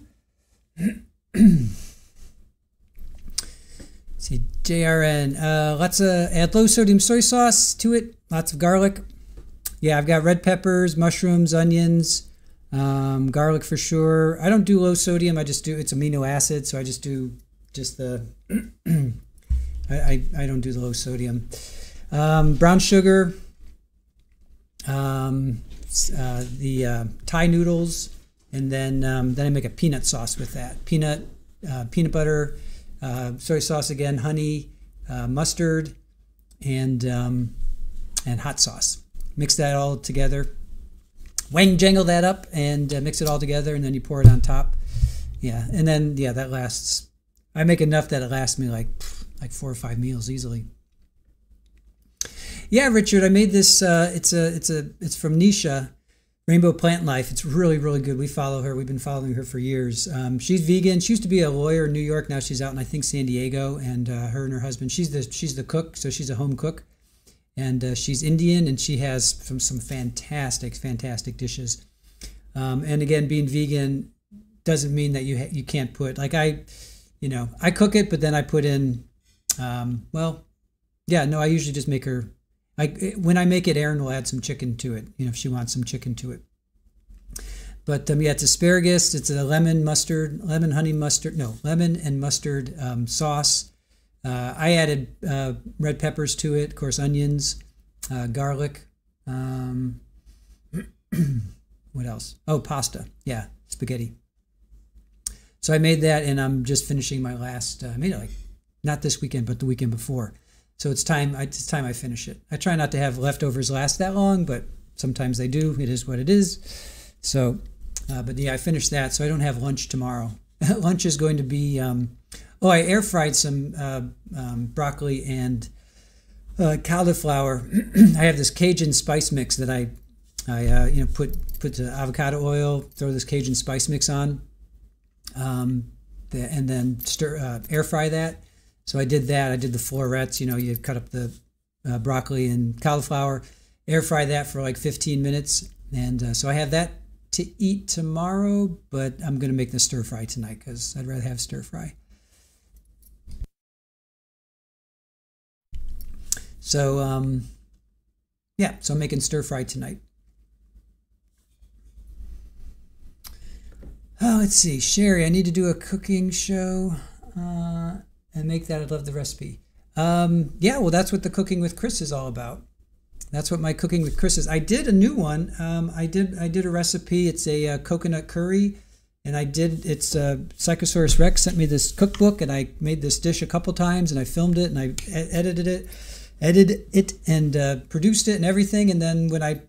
See, JRN, add low sodium soy sauce to it, lots of garlic. Yeah, I've got red peppers, mushrooms, onions, garlic for sure. I don't do low sodium, I just do, it's amino acid, so I just do the, I don't do the low sodium. Brown sugar, the Thai noodles, and then I make a peanut sauce with that. Peanut butter, soy sauce again, honey, mustard, and hot sauce. Mix that all together. Jangle that up and mix it all together, and then you pour it on top. Yeah, and then yeah, that lasts. I make enough that it lasts me like 4 or 5 meals easily. Yeah, Richard, I made this. It's from Nisha, Rainbow Plant Life. It's really, really good. We follow her. We've been following her for years. She's vegan. She used to be a lawyer in New York. Now she's out in, I think, San Diego. And her and her husband. She's the cook, so she's a home cook. And she's Indian, and she has some fantastic dishes. And again, being vegan doesn't mean that you can't put, like I cook it, but then I put in, I usually just make her. When I make it, Erin will add some chicken to it, if she wants some chicken to it. But yeah, it's asparagus. It's a lemon and mustard sauce. I added red peppers to it, of course, onions, garlic. What else? Oh, pasta. Yeah, spaghetti. So I made that, and I'm just finishing my last. I made it not this weekend, but the weekend before. So it's time I finish it. I try not to have leftovers last that long, but sometimes they do. It is what it is. So, but yeah, I finished that, so I don't have lunch tomorrow. Lunch is going to be, I air fried some broccoli and cauliflower. I have this Cajun spice mix that I put the avocado oil, throw this Cajun spice mix on, and then air fry that. So I did that. I did the florets. You cut up the broccoli and cauliflower, air fry that for like 15 minutes. And so I have that to eat tomorrow, but I'm going to make the stir fry tonight because I'd rather have stir fry. So, so I'm making stir fry tonight. Oh, let's see. Sherry, I need to do a cooking show. And make that. I'd love the recipe. Well, that's what the Cooking with Chris is all about. That's what my Cooking with Chris is. I did a new one. I did a recipe. It's a coconut curry, and it's Psychosaurus Rex sent me this cookbook, and I made this dish a couple times, and I filmed it, and I edited it, and produced it, and everything. And then when I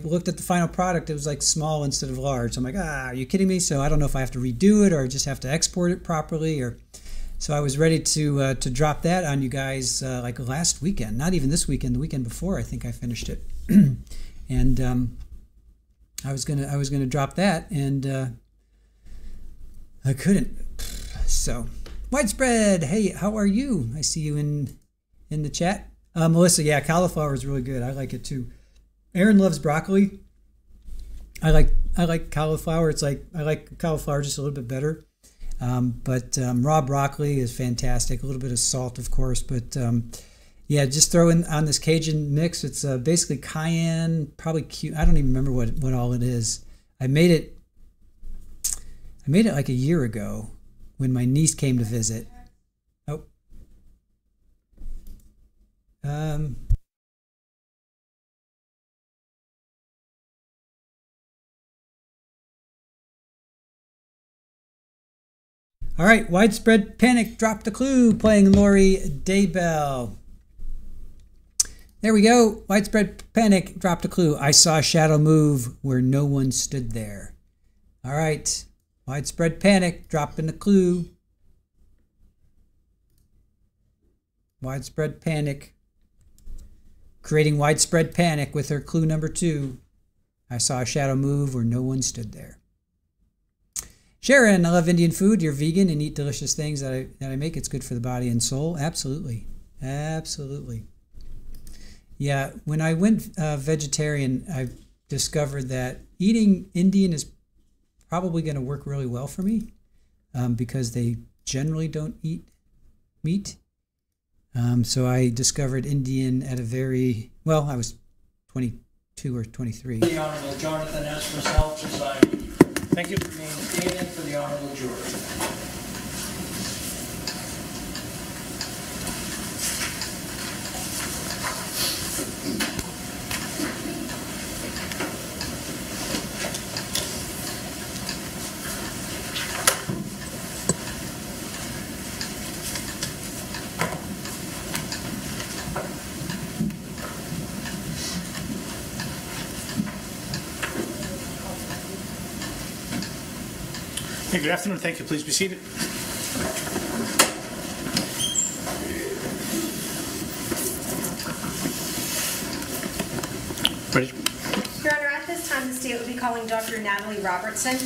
looked at the final product, it was like small instead of large. I'm like, are you kidding me? So I don't know if I have to redo it or I just have to export it properly, or. So I was ready to drop that on you guys like last weekend, not even this weekend, the weekend before. I think I finished it, and I was gonna drop that, and I couldn't. So widespread. Hey, how are you? I see you in the chat, Melissa. Yeah, cauliflower is really good. I like it too. Erin loves broccoli. I like cauliflower. It's like I like cauliflower just a little bit better. But raw broccoli is fantastic. A little bit of salt, of course, but just throw in on this Cajun mix. It's basically cayenne, probably cute. I don't even remember what all it is. I made it like a year ago when my niece came to visit. Oh. All right, widespread panic, drop the clue, playing Lori Daybell. There we go. Widespread panic, drop the clue. I saw a shadow move where no one stood there. All right, widespread panic, dropping the clue. Widespread panic. Creating widespread panic with her clue number 2. I saw a shadow move where no one stood there. Sharon, I love Indian food. You're vegan and eat delicious things that I make. It's good for the body and soul. Absolutely. Absolutely. Yeah, when I went vegetarian, I discovered that eating Indian is probably going to work really well for me because they generally don't eat meat. So I discovered Indian at a very, well, I was 22 or 23. The Honorable Jonathan S. Purcell presiding. Thank you. Name stated for the Honorable Jury. Hey, good afternoon. Thank you. Please be seated. Ready? Your Honor, at this time, the state will be calling Dr. Natalie Robertson.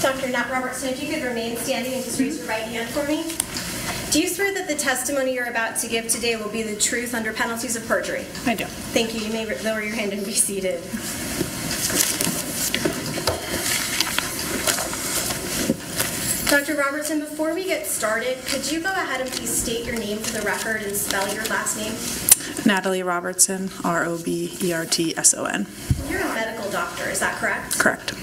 Dr. Nat Robertson, if you could remain standing and just raise your right hand for me. Do you swear that the testimony you're about to give today will be the truth under penalties of perjury? I do. Thank you. You may lower your hand and be seated. Dr. Robertson, before we get started, could you go ahead and please state your name for the record and spell your last name? Natalie Robertson, Robertson. You're a medical doctor, is that correct? Correct.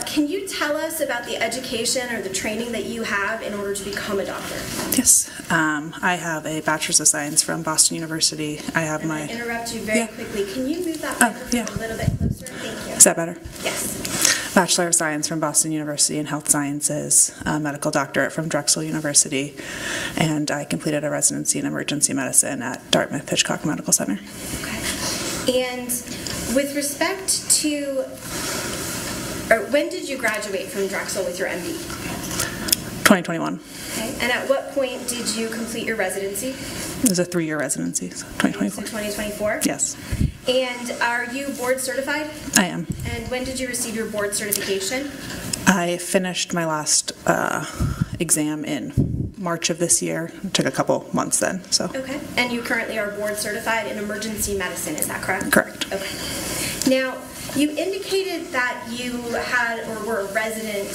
Can you tell us about the education or the training that you have in order to become a doctor? Yes. I have a Bachelor's of Science from Boston University. I have my... Interrupt you very quickly. Can you move that microphone a little bit closer? Thank you. Is that better? Yes. Bachelor of Science from Boston University in Health Sciences, a medical doctorate from Drexel University, and I completed a residency in emergency medicine at Dartmouth Hitchcock Medical Center. Okay. And with respect to... when did you graduate from Drexel with your MD? 2021. Okay. And at what point did you complete your residency? It was a 3-year residency, so 2024. So 2024? Yes. And are you board certified? I am. And when did you receive your board certification? I finished my last exam in March of this year. It took a couple months then. So. Okay. And you currently are board certified in emergency medicine, is that correct? Correct. Okay. Now, you indicated that you had or were a resident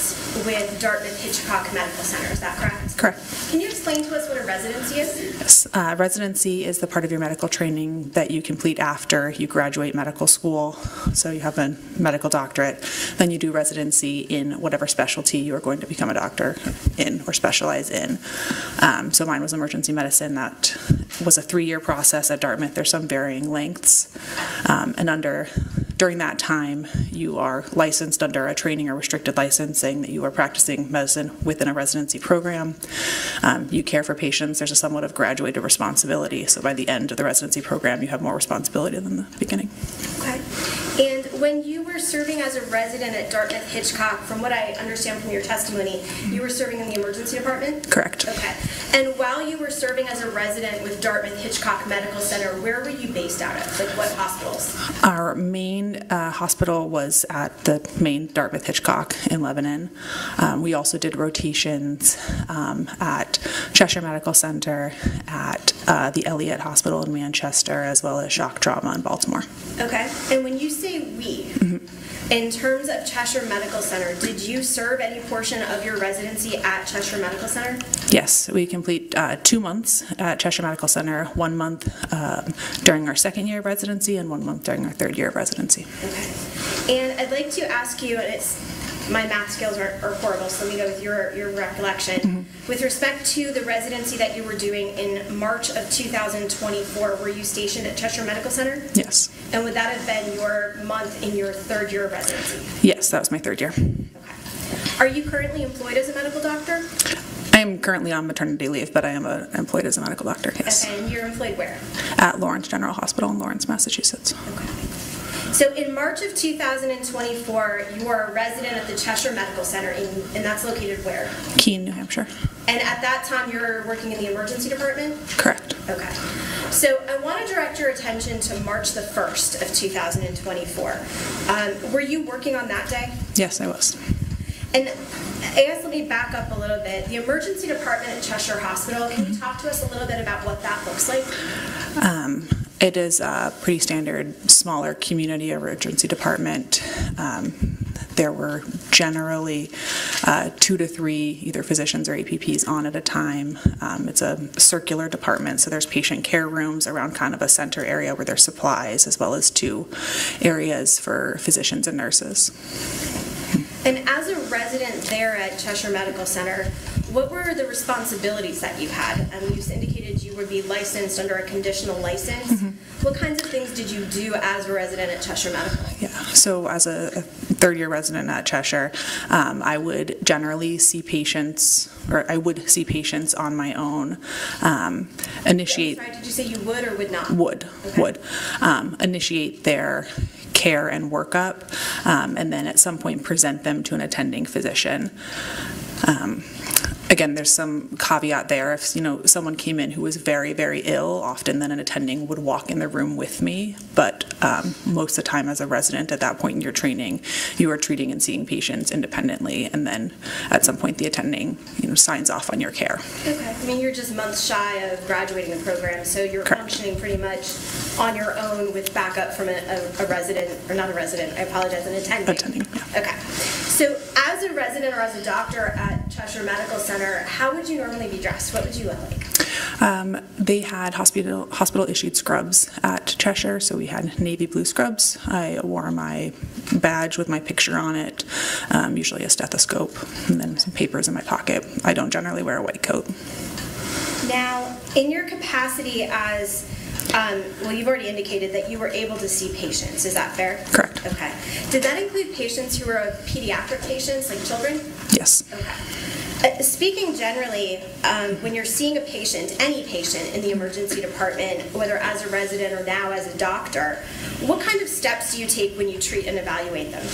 with Dartmouth Hitchcock Medical Center, is that correct? Correct. Can you explain to us what a residency is? Yes. Residency is the part of your medical training that you complete after you graduate medical school. So you have a medical doctorate, then you do residency in whatever specialty you are going to become a doctor in or specialize in. So mine was emergency medicine. That was a 3-year process at Dartmouth. There's some varying lengths. During that time, you are licensed under a training or restricted license saying that you are practicing medicine within a residency program. You care for patients. There's a somewhat of graduated responsibility. So by the end of the residency program, you have more responsibility than the beginning. Okay. And when you were serving as a resident at Dartmouth Hitchcock, from what I understand from your testimony, you were serving in the emergency department? Correct. Okay. And while you were serving as a resident with Dartmouth Hitchcock Medical Center, where were you based out of? Like what hospitals? Our main hospital was at the main Dartmouth Hitchcock in Lebanon. We also did rotations at Cheshire Medical Center, at the Elliott Hospital in Manchester, as well as shock trauma in Baltimore. Okay. And when you say we, in terms of Cheshire Medical Center, did you serve any portion of your residency at Cheshire Medical Center? Yes, we complete 2 months at Cheshire Medical Center, 1 month during our 2nd year of residency and 1 month during our 3rd year of residency. Okay. And I'd like to ask you, and my math skills are horrible, so let me go with your recollection. With respect to the residency that you were doing in March of 2024, were you stationed at Cheshire Medical Center? Yes. And would that have been your month in your 3rd year of residency? Yes, that was my 3rd year. Okay. Are you currently employed as a medical doctor? I am currently on maternity leave, but I am employed as a medical doctor, yes. Okay, and you're employed where? At Lawrence General Hospital in Lawrence, Massachusetts. Okay. So in March of 2024, you are a resident at the Cheshire Medical Center, and that's located where? Keene, New Hampshire. And at that time, you're working in the emergency department? Correct. Okay. So I want to direct your attention to March the 1st of 2024. Were you working on that day? Yes, I was. And I guess let me back up a little bit. The emergency department at Cheshire Hospital, can you talk to us a little bit about what that looks like? It is a pretty standard, smaller community emergency department. There were generally 2 to 3 either physicians or APPs on at a time. It's a circular department, so there's patient care rooms around kind of a center area where there's supplies, as well as 2 areas for physicians and nurses. And as a resident there at Cheshire Medical Center, what were the responsibilities that you had? You indicated you would be licensed under a conditional license. Mm-hmm. What kinds of things did you do as a resident at Cheshire Medical? Yeah, so as a third-year resident at Cheshire, I would generally see patients, or I would see patients on my own. Initiate. Sorry, did you say you would or would not? Would. Initiate their care and workup, and then at some point present them to an attending physician. Again, there's some caveat there. If someone came in who was very, very ill, often then an attending would walk in the room with me. But most of the time, as a resident at that point in your training, you are treating and seeing patients independently, and then at some point the attending signs off on your care. Okay. I mean, you're just months shy of graduating the program, so you're functioning pretty much on your own with backup from a resident, or not a resident, I apologize, an attending. Attending, yeah. Okay. So as a resident or as a doctor at Cheshire Medical Center, how would you normally be dressed? What would you look like? They had hospital-issued scrubs at Cheshire, so we had navy blue scrubs. I wore my badge with my picture on it, usually a stethoscope, and then some papers in my pocket. I don't generally wear a white coat. Now, in your capacity as well, you've already indicated that you were able to see patients. Is that fair? Correct. Okay. Did that include patients who were pediatric patients, like children? Yes. Okay. Speaking generally, when you're seeing a patient, any patient in the emergency department, whether as a resident or now as a doctor, what kind of steps do you take when you treat and evaluate them?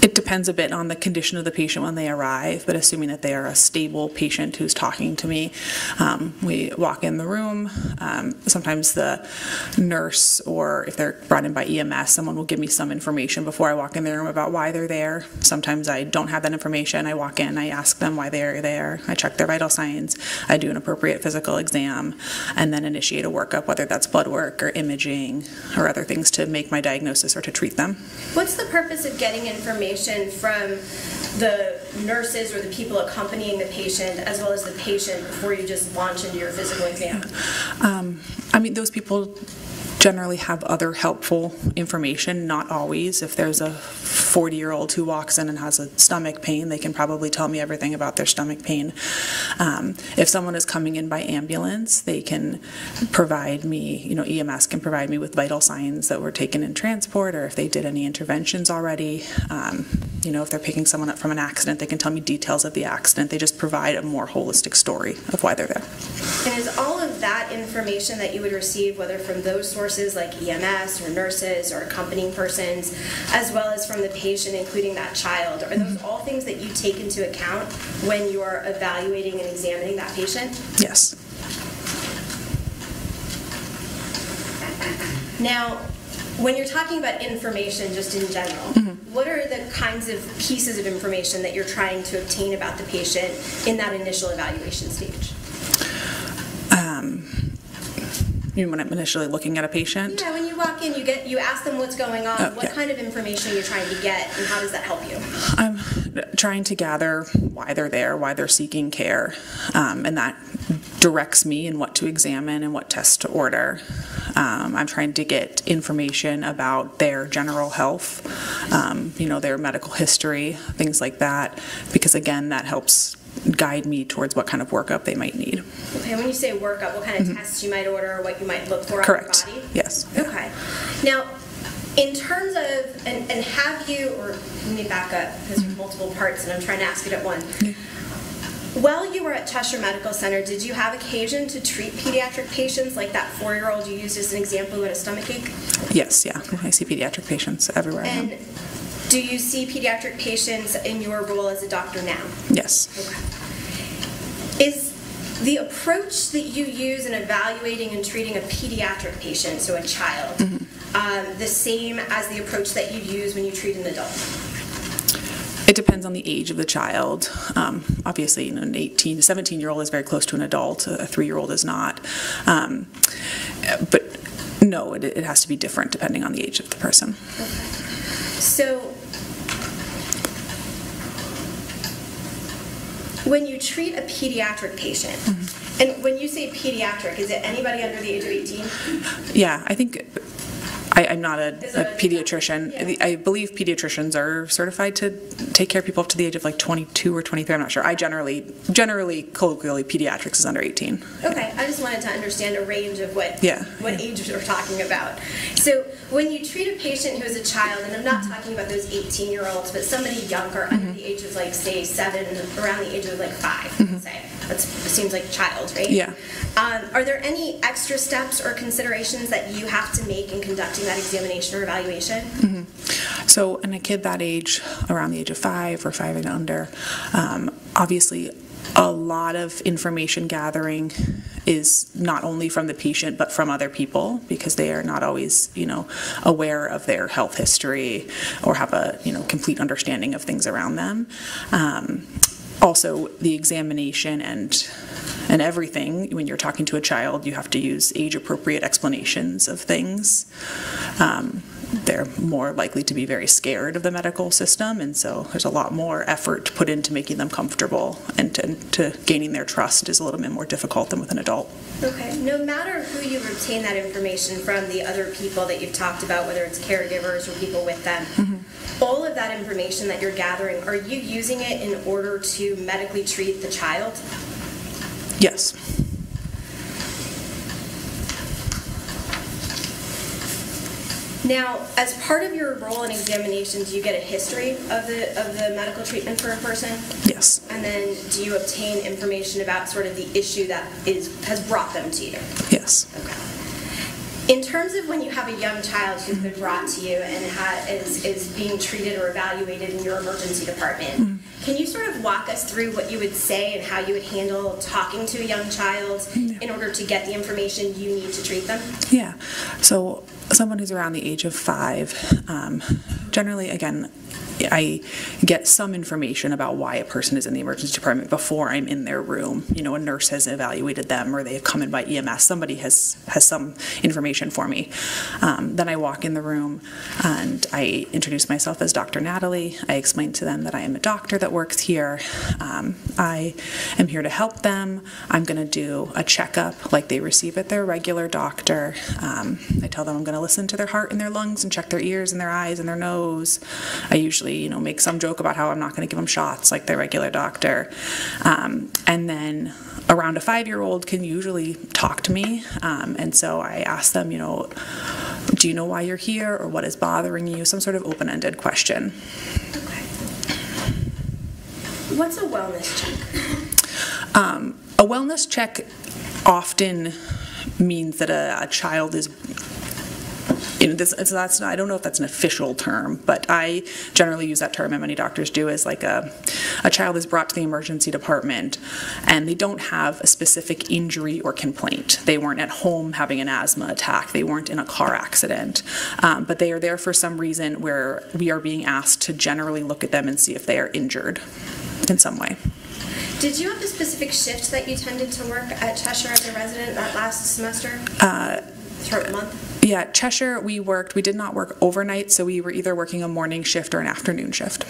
It depends a bit on the condition of the patient when they arrive, but assuming that they are a stable patient who's talking to me, we walk in the room. Sometimes the nurse, or if they're brought in by EMS, someone will give me some information before I walk in the room about why they're there. Sometimes I don't have that information. I walk in, I ask them why they're there. I check their vital signs. I do an appropriate physical exam, and then initiate a workup, whether that's blood work or imaging or other things to make my diagnosis or to treat them. What's the purpose of getting information from the nurses or the people accompanying the patient, as well as the patient, before you just launch into your physical exam? I mean, those people generally have other helpful information, not always. If there's a 40-year-old who walks in and has a stomach pain, they can probably tell me everything about their stomach pain. If someone is coming in by ambulance, they can provide me, EMS can provide me with vital signs that were taken in transport, or if they did any interventions already. If they're picking someone up from an accident, they can tell me details of the accident. They just provide a more holistic story of why they're there. And is all of that information that you would receive, whether from those sources like EMS or nurses or accompanying persons, as well as from the patient, including that child, are those all things that you take into account when you're evaluating and examining that patient? Yes. Now, when you're talking about information just in general, what are the kinds of pieces of information that you're trying to obtain about the patient in that initial evaluation stage? You mean when I'm initially looking at a patient? Yeah, when you walk in, you ask them what's going on, what kind of information you're trying to get, and how does that help you? I'm trying to gather why they're there, why they're seeking care, and that directs me in what to examine and what tests to order. I'm trying to get information about their general health, their medical history, things like that, because again, that helps guide me towards what kind of workup they might need. Okay, when you say workup, what kind of tests you might order, or what you might look for Correct. on your body? Yes. Okay. Now, in terms of, and have you, or let me back up, because there's multiple parts and I'm trying to ask it at once. While you were at Cheshire Medical Center, did you have occasion to treat pediatric patients, like that 4-year-old you used as an example who had a stomachache? Yes, yeah. I see pediatric patients everywhere. And do you see pediatric patients in your role as a doctor now? Yes. Okay. Is the approach that you use in evaluating and treating a pediatric patient, so a child, the same as the approach that you use when you treat an adult? It depends on the age of the child. Obviously, an 18 to 17-year-old is very close to an adult. A 3-year-old is not. But no, it has to be different depending on the age of the person. Okay. So, when you treat a pediatric patient, and when you say pediatric, is it anybody under the age of 18? Yeah, I think I'm not a pediatrician. Yeah. I believe pediatricians are certified to take care of people up to the age of like 22 or 23. I'm not sure. I generally, colloquially, pediatrics is under 18. Okay, I just wanted to understand a range of what age we're talking about. So when you treat a patient who is a child, and I'm not talking about those 18-year-olds, but somebody younger, under the age of like, say, 7, around the age of like 5, say. That seems like a child, right? Yeah. Are there any extra steps or considerations that you have to make in conducting that examination or evaluation? So in a kid that age, around the age of 5 or 5 and under, obviously a lot of information gathering is not only from the patient but from other people, because they are not always, aware of their health history or have a, complete understanding of things around them. Also, the examination and everything, when you're talking to a child, you have to use age-appropriate explanations of things. They're more likely to be very scared of the medical system, and so there's a lot more effort put into making them comfortable, and to gaining their trust is a little bit more difficult than with an adult. Okay. No matter who you obtain that information from, the other people that you've talked about, whether it's caregivers or people with them, all of that information that you're gathering, are you using it in order to medically treat the child? Yes. Now, as part of your role in examination, do you get a history of the medical treatment for a person? Yes. And then do you obtain information about sort of the issue that has brought them to you? Yes. Okay. In terms of when you have a young child who's been brought to you and is being treated or evaluated in your emergency department, can you sort of walk us through what you would say and how you would handle talking to a young child in order to get the information you need to treat them? Yeah. So someone who's around the age of 5, generally, again, I get some information about why a person is in the emergency department before I'm in their room. A nurse has evaluated them, or they have come in by EMS. Somebody has some information for me. Then I walk in the room and I introduce myself as Dr. Natalie. I explain to them that I am a doctor that works here. I am here to help them. I'm going to do a checkup like they receive at their regular doctor. I tell them I'm going to listen to their heart and their lungs and check their ears and their eyes and their nose. I usually make some joke about how I'm not going to give them shots like their regular doctor. And then around a 5-year-old can usually talk to me. And so I ask them, do you know why you're here, or what is bothering you? Some sort of open-ended question. Okay. What's a wellness check? A wellness check often means that a child is I don't know if that's an official term, but I generally use that term, and many doctors do, as like a child is brought to the emergency department and they don't have a specific injury or complaint. They weren't at home having an asthma attack. They weren't in a car accident. But they are there for some reason where we are being asked to generally look at them and see if they are injured in some way. Did you have a specific shift that you tended to work at Cheshire as a resident that last semester? Throughout month? Yeah, Cheshire, we did not work overnight, so we were either working a morning shift or an afternoon shift.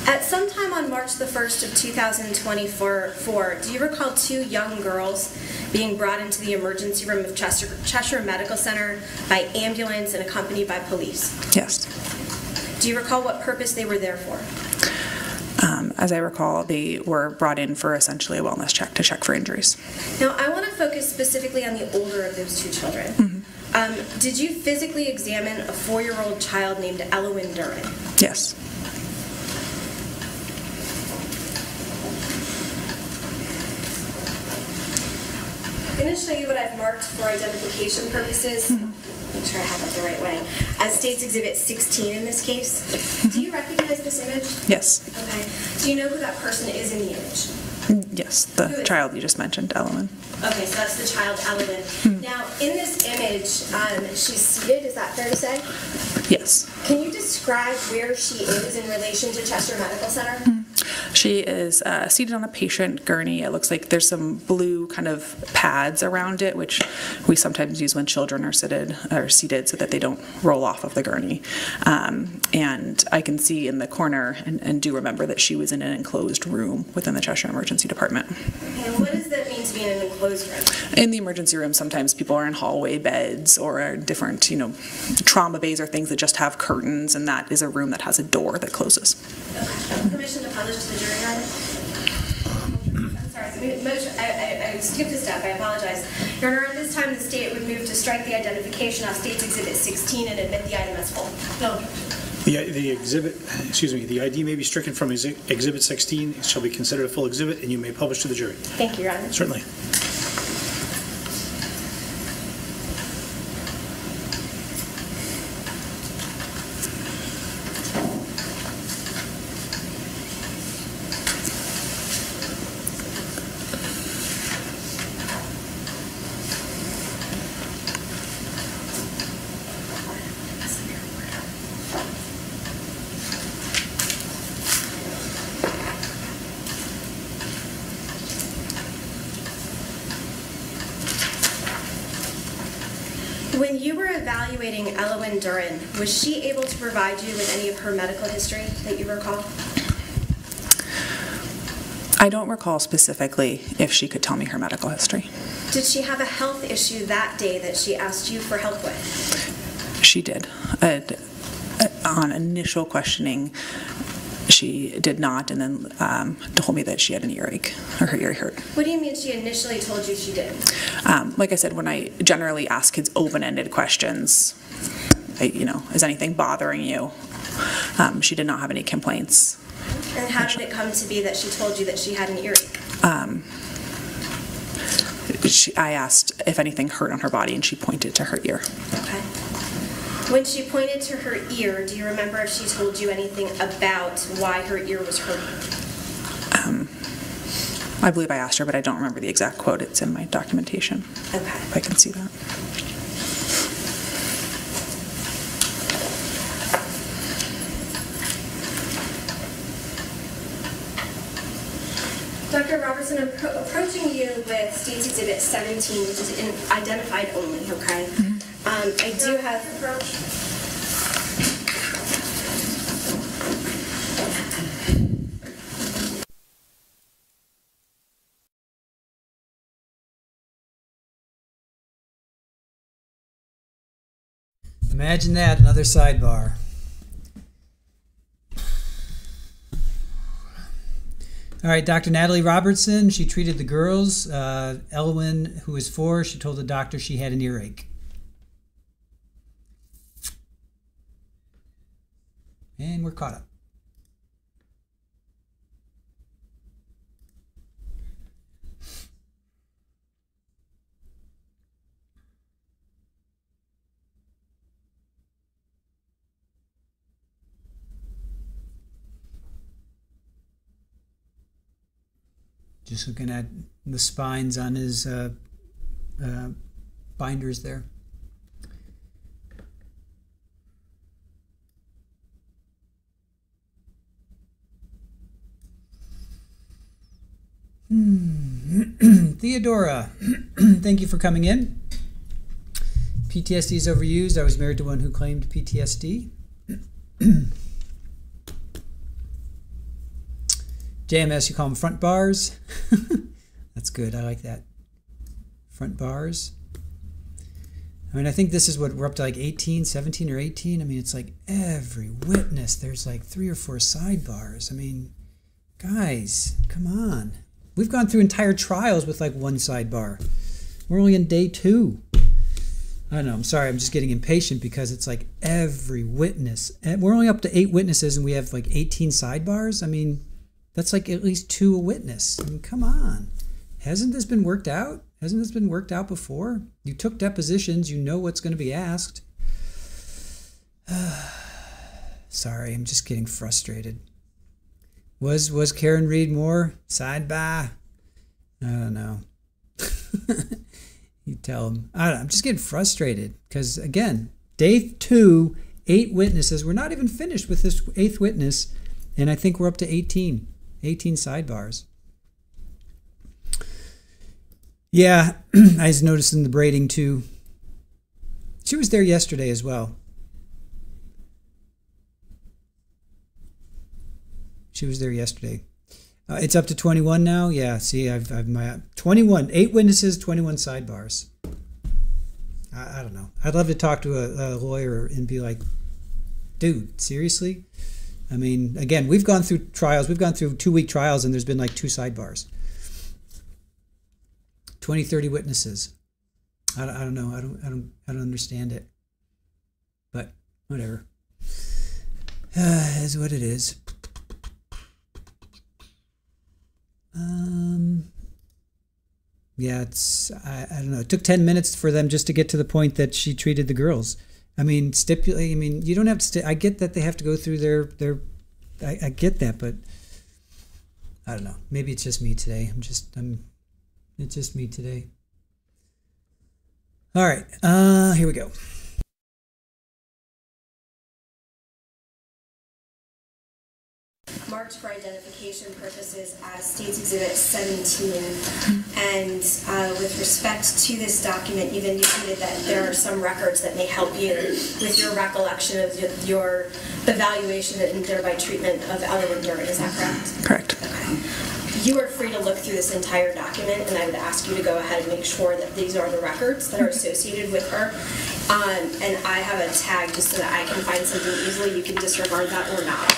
At some time on March the 1st of 2024, do you recall 2 young girls being brought into the emergency room of Cheshire Medical Center by ambulance and accompanied by police? Yes. Do you recall what purpose they were there for? As I recall, they were brought in for essentially a wellness check to check for injuries. Now, I want to focus specifically on the older of those 2 children. Did you physically examine a 4-year-old child named Caitlyn Duren? Yes. going to show you what I've marked for identification purposes. Make sure I have it the right way. As State's Exhibit 16 in this case. Do you recognize this image? Yes. Okay. Do you know who that person is in the image? Yes, the child you just mentioned, Ellen. Okay, so that's the child, Ellen. Now, in this image, she's seated. Is that fair to say? Yes. Can you describe where she is in relation to Chester Medical Center? She is seated on a patient gurney. It looks like there's some blue kind of pads around it, which we sometimes use when children are seated so that they don't roll off of the gurney. And I can see in the corner, and do remember that she was in an enclosed room within the Cheshire Emergency Department. And what does that mean to be in an enclosed room? In the emergency room, sometimes people are in hallway beds or are different, trauma bays or things that just have curtains, and that is a room that has a door that closes. Okay. Permission to publish to the jury, Your Honor? I'm sorry, I skipped a step, I apologize. Your Honor, at this time, the state would move to strike the identification of State's Exhibit 16 and admit the item as full. No. The ID may be stricken from Exhibit 16. It shall be considered a full exhibit, and you may publish to the jury. Thank you, Your Honor. Certainly. When you were evaluating Caitlyn Duren, was she able to provide you with any of her medical history that you recall? I don't recall specifically if she could tell me her medical history. Did she have a health issue that day that she asked you for help with? She did. On initial questioning, she did not, and then told me that she had an earache, or her ear hurt. What do you mean she initially told you she did? Like I said, when I generally ask kids open-ended questions, is anything bothering you? She did not have any complaints. And how did it come to be that she told you that she had an earache? I asked if anything hurt on her body, and she pointed to her ear. Okay. When she pointed to her ear, do you remember if she told you anything about why her ear was hurting? I believe I asked her, but I don't remember the exact quote. It's in my documentation. Okay. If I can see that. Dr. Robertson, I'm approaching you with State's Exhibit 17, which is identified only, okay? I do have... Imagine that, another sidebar. All right, Dr. Natalie Robertson, she treated the girls. Elwyn, who was 4, she told the doctor she had an earache. And we're caught up. Just looking at the spines on his binders there. Theodora, thank you for coming in. PTSD is overused. I was married to one who claimed PTSD. JMS, you call them front bars. That's good. I like that. Front bars. I mean, I think this is what we're up to, like 18, 17 or 18. I mean, it's like every witness, there's like 3 or 4 sidebars. I mean, guys, come on. We've gone through entire trials with like 1 sidebar. We're only in day 2. I don't know. I'm sorry. I'm just getting impatient because it's like every witness. And we're only up to 8 witnesses and we have like 18 sidebars. I mean, that's like at least 2 a witness. I mean, come on. Hasn't this been worked out? Hasn't this been worked out before? You took depositions. You know what's going to be asked. Sorry, I'm just getting frustrated. Was Karen Reed more sidebar? I don't know. You tell him. I'm just getting frustrated because, again, day 2, 8 witnesses. We're not even finished with this 8th witness, and I think we're up to 18 sidebars. Yeah, I was noticing the braiding too. She was there yesterday as well. She was there yesterday. It's up to 21 now. Yeah, see, I've my 21, 8 witnesses, 21 sidebars. I don't know. I'd love to talk to a lawyer and be like, dude, seriously? I mean, again, we've gone through trials. We've gone through 2-week trials, and there's been like 2 sidebars. 20, 30 witnesses. I don't know. I don't understand it. But whatever. Is what it is. Yeah, it's I don't know. It took 10 minutes for them just to get to the point that she treated the girls. I mean, you don't have to. I get that they have to go through their. I get that, but I don't know. Maybe it's just me today. It's just me today. All right, here we go. Marked for identification purposes as State's Exhibit 17. And with respect to this document, you've indicated that there are some records that may help you with your recollection of your evaluation and thereby treatment of Caitlyn Naffziger. Is that correct? Correct. Okay. You are free to look through this entire document, and I would ask you to go ahead and make sure that these are the records that are associated with her. And I have a tag just so that I can find something easily. You can disregard that or not.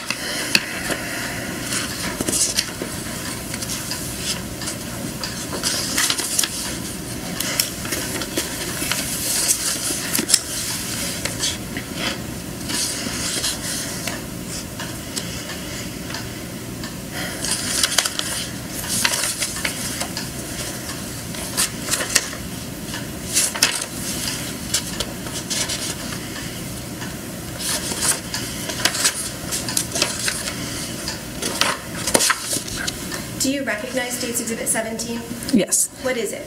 Do you recognize State's Exhibit 17? Yes. What is it?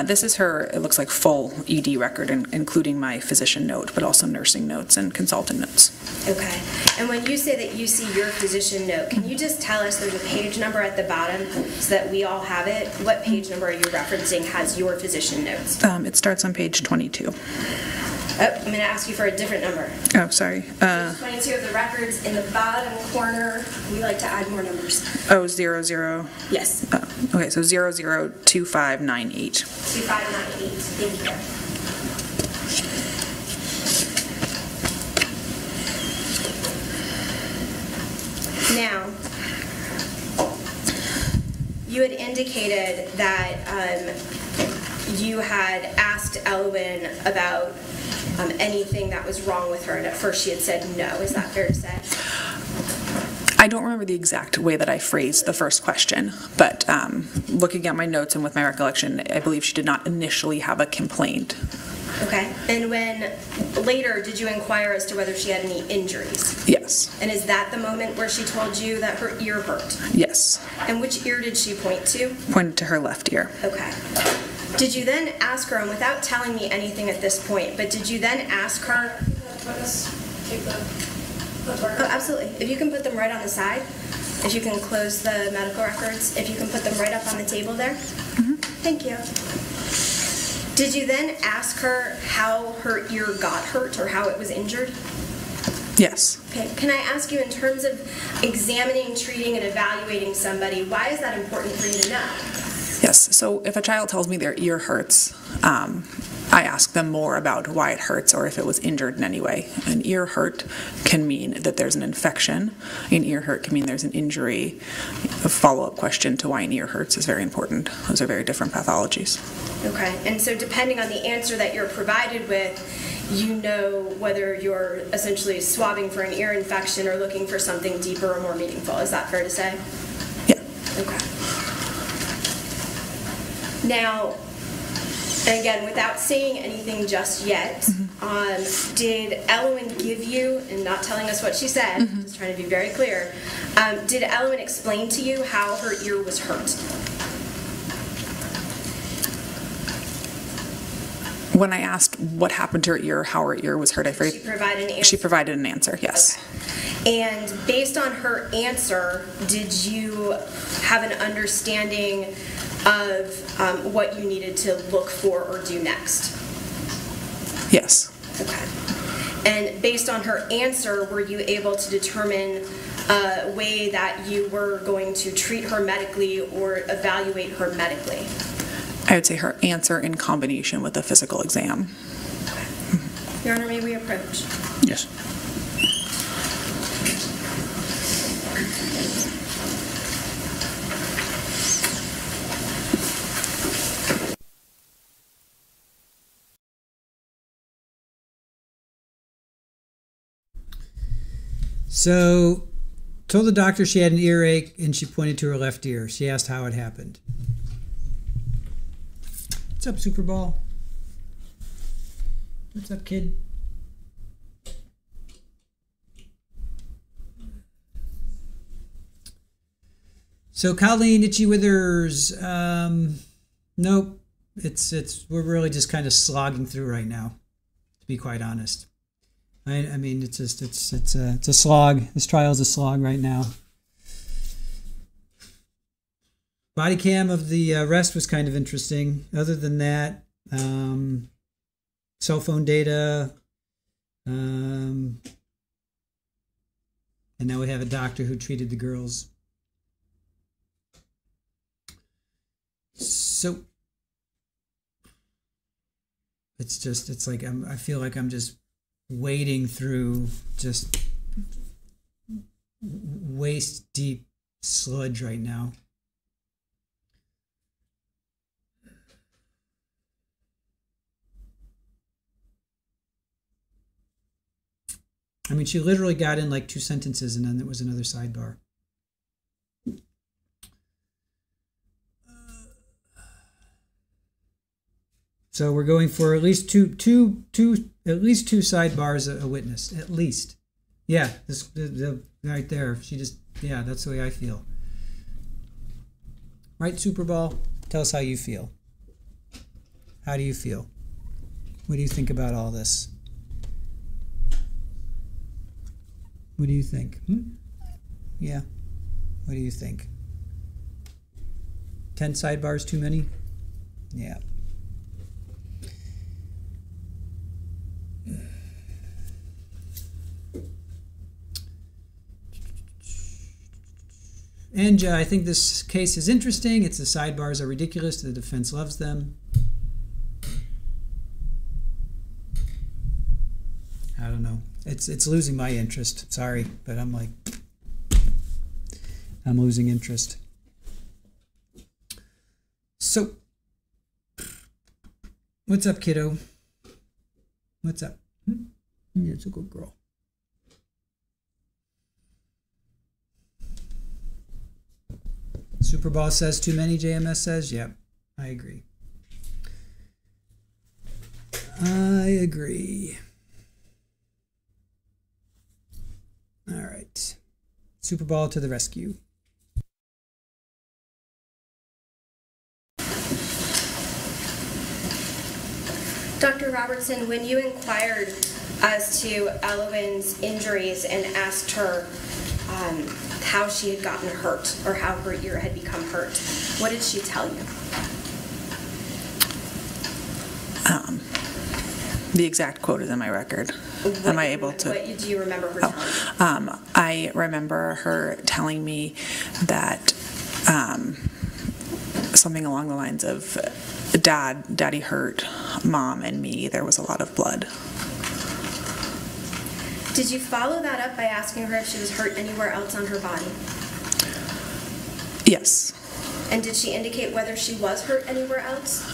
This is her, it looks like, full ED record, including my physician note, but also nursing notes and consultant notes. Okay. And when you say that you see your physician note, can you just tell us there's a page number at the bottom so that we all have it? What page number are you referencing has your physician notes? It starts on page 22. Oh, I'm going to ask you for a different number. Oh, sorry. Page 22 of the records in the bottom corner. We like to add more numbers. Oh, 00. Yes. Okay, so 002598. 2598. Thank you. Now, you had indicated that you had asked Caitlyn about anything that was wrong with her, and at first she had said no. Is that fair to say? I don't remember the exact way that I phrased the first question, but looking at my notes and with my recollection, I believe she did not initially have a complaint. Okay. And when later, did you inquire as to whether she had any injuries? Yes. And is that the moment where she told you that her ear hurt? Yes. And which ear did she point to? Pointed to her left ear. Okay. Did you then ask her, and without telling me anything at this point, but did you then ask her? Oh, absolutely. If you can put them right on the side, if you can close the medical records, if you can put them right up on the table there. Mm-hmm. Thank you. Did you then ask her how her ear got hurt or how it was injured? Yes. Okay. Can I ask you, in terms of examining, treating, and evaluating somebody, why is that important for you to know? Yes. So if a child tells me their ear hurts, I ask them more about why it hurts or if it was injured in any way. An ear hurt can mean that there's an infection. An ear hurt can mean there's an injury. A follow-up question to why an ear hurts is very important. Those are very different pathologies. Okay. And so depending on the answer that you're provided with, you know whether you're essentially swabbing for an ear infection or looking for something deeper or more meaningful. Is that fair to say? Yeah. Okay. Now, And again, without saying anything just yet, did Elowen give you, and not telling us what she said, just trying to be very clear, did Elowen explain to you how her ear was hurt? When I asked what happened to her ear, how her ear was hurt, She provided an answer? She provided an answer, yes. Okay. And based on her answer, did you have an understanding of what you needed to look for or do next? Yes. Okay. And based on her answer, were you able to determine a way that you were going to treat her medically or evaluate her medically? I would say her answer in combination with a physical exam. Your Honor, may we approach? Yes. So, told the doctor she had an earache and she pointed to her left ear. She asked how it happened. What's up, Super Ball? What's up, kid? So, Colleen, Itchy Withers, nope. We're really just kind of slogging through right now, to be quite honest. I mean, it's a slog. This trial is a slog right now. Body cam of the arrest was kind of interesting. Other than that, cell phone data, and now we have a doctor who treated the girls. So it's like I feel like I'm just wading through just waist deep sludge right now. I mean, she literally got in like 2 sentences and then there was another sidebar. So we're going for at least two sidebars a witness, at least. Yeah, the right there. She just, yeah, that's the way I feel. Right, Super Ball? Tell us how you feel. How do you feel? What do you think about all this? What do you think? Yeah. What do you think? 10 sidebars too many? Yeah. And I think this case is interesting. It's the sidebars are ridiculous. The defense loves them. I don't know. It's losing my interest. Sorry, but I'm losing interest. So, what's up, kiddo? What's up? Yeah, it's a good girl. Super Boss says too many. JMS says, yep, I agree. I agree. All right. Super Ball to the rescue. Dr. Robertson, when you inquired as to Elowen's injuries and asked her how she had gotten hurt or how her ear had become hurt, what did she tell you? The exact quote is in my record. Am I able to? What do you remember her telling you? I remember her telling me that something along the lines of, Daddy hurt Mom and me. There was a lot of blood. Did you follow that up by asking her if she was hurt anywhere else on her body? Yes. And did she indicate whether she was hurt anywhere else?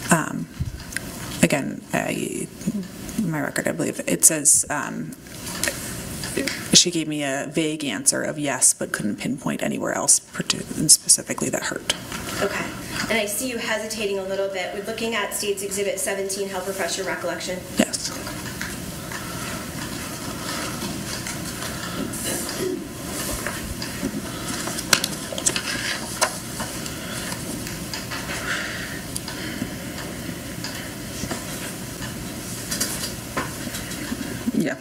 Again, my record, I believe, it says she gave me a vague answer of yes, but couldn't pinpoint anywhere else specifically that hurt. Okay. And I see you hesitating a little bit. Would looking at State's Exhibit 17 help refresh your recollection? Yes. Yeah.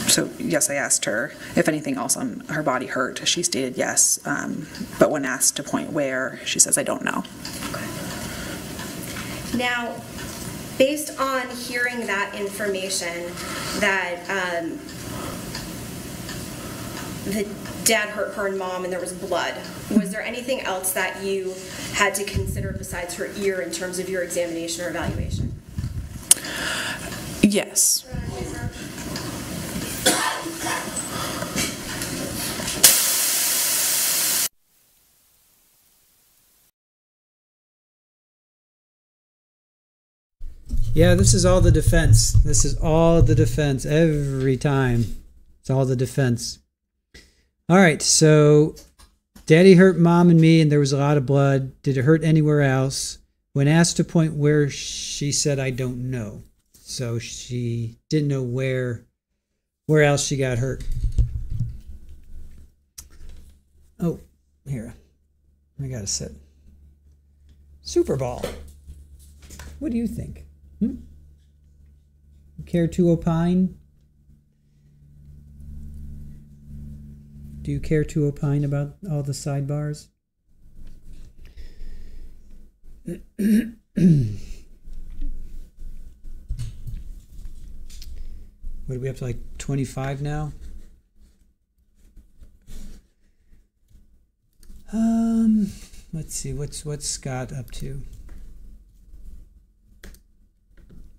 So yes, I asked her if anything else on her body hurt. She stated yes, but when asked to point where, she says, I don't know. Okay. Now, based on hearing that information that the dad hurt her and mom and there was blood, was there anything else that you had to consider besides her ear in terms of your examination or evaluation? Yes. Yeah, this is all the defense. This is all the defense every time. It's all the defense. All right, so Daddy hurt Mom and me and there was a lot of blood. Did it hurt anywhere else? When asked to point where, she said, I don't know. So she didn't know where else she got hurt. Oh, here. I got to sit. Super Ball. What do you think? Care to opine? Do you care to opine about all the sidebars? What are we up to, like 25 now? Let's see, what's Scott up to?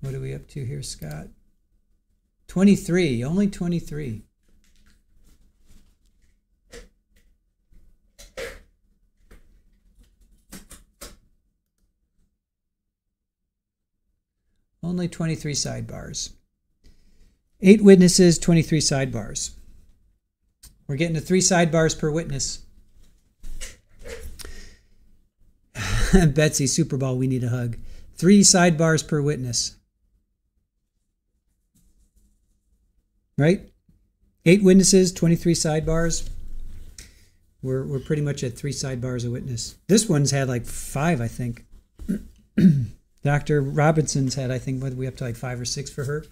What are we up to here, Scott? 23, only 23. Only 23 sidebars. 8 witnesses, 23 sidebars. We're getting to 3 sidebars per witness. Betsy, Super Bowl, we need a hug. 3 sidebars per witness. Right? 8 witnesses, 23 sidebars. We're pretty much at 3 sidebars a witness. This one's had like 5, I think. Dr. Robinson's had, I think, what are we up to, like 5 or 6 for her?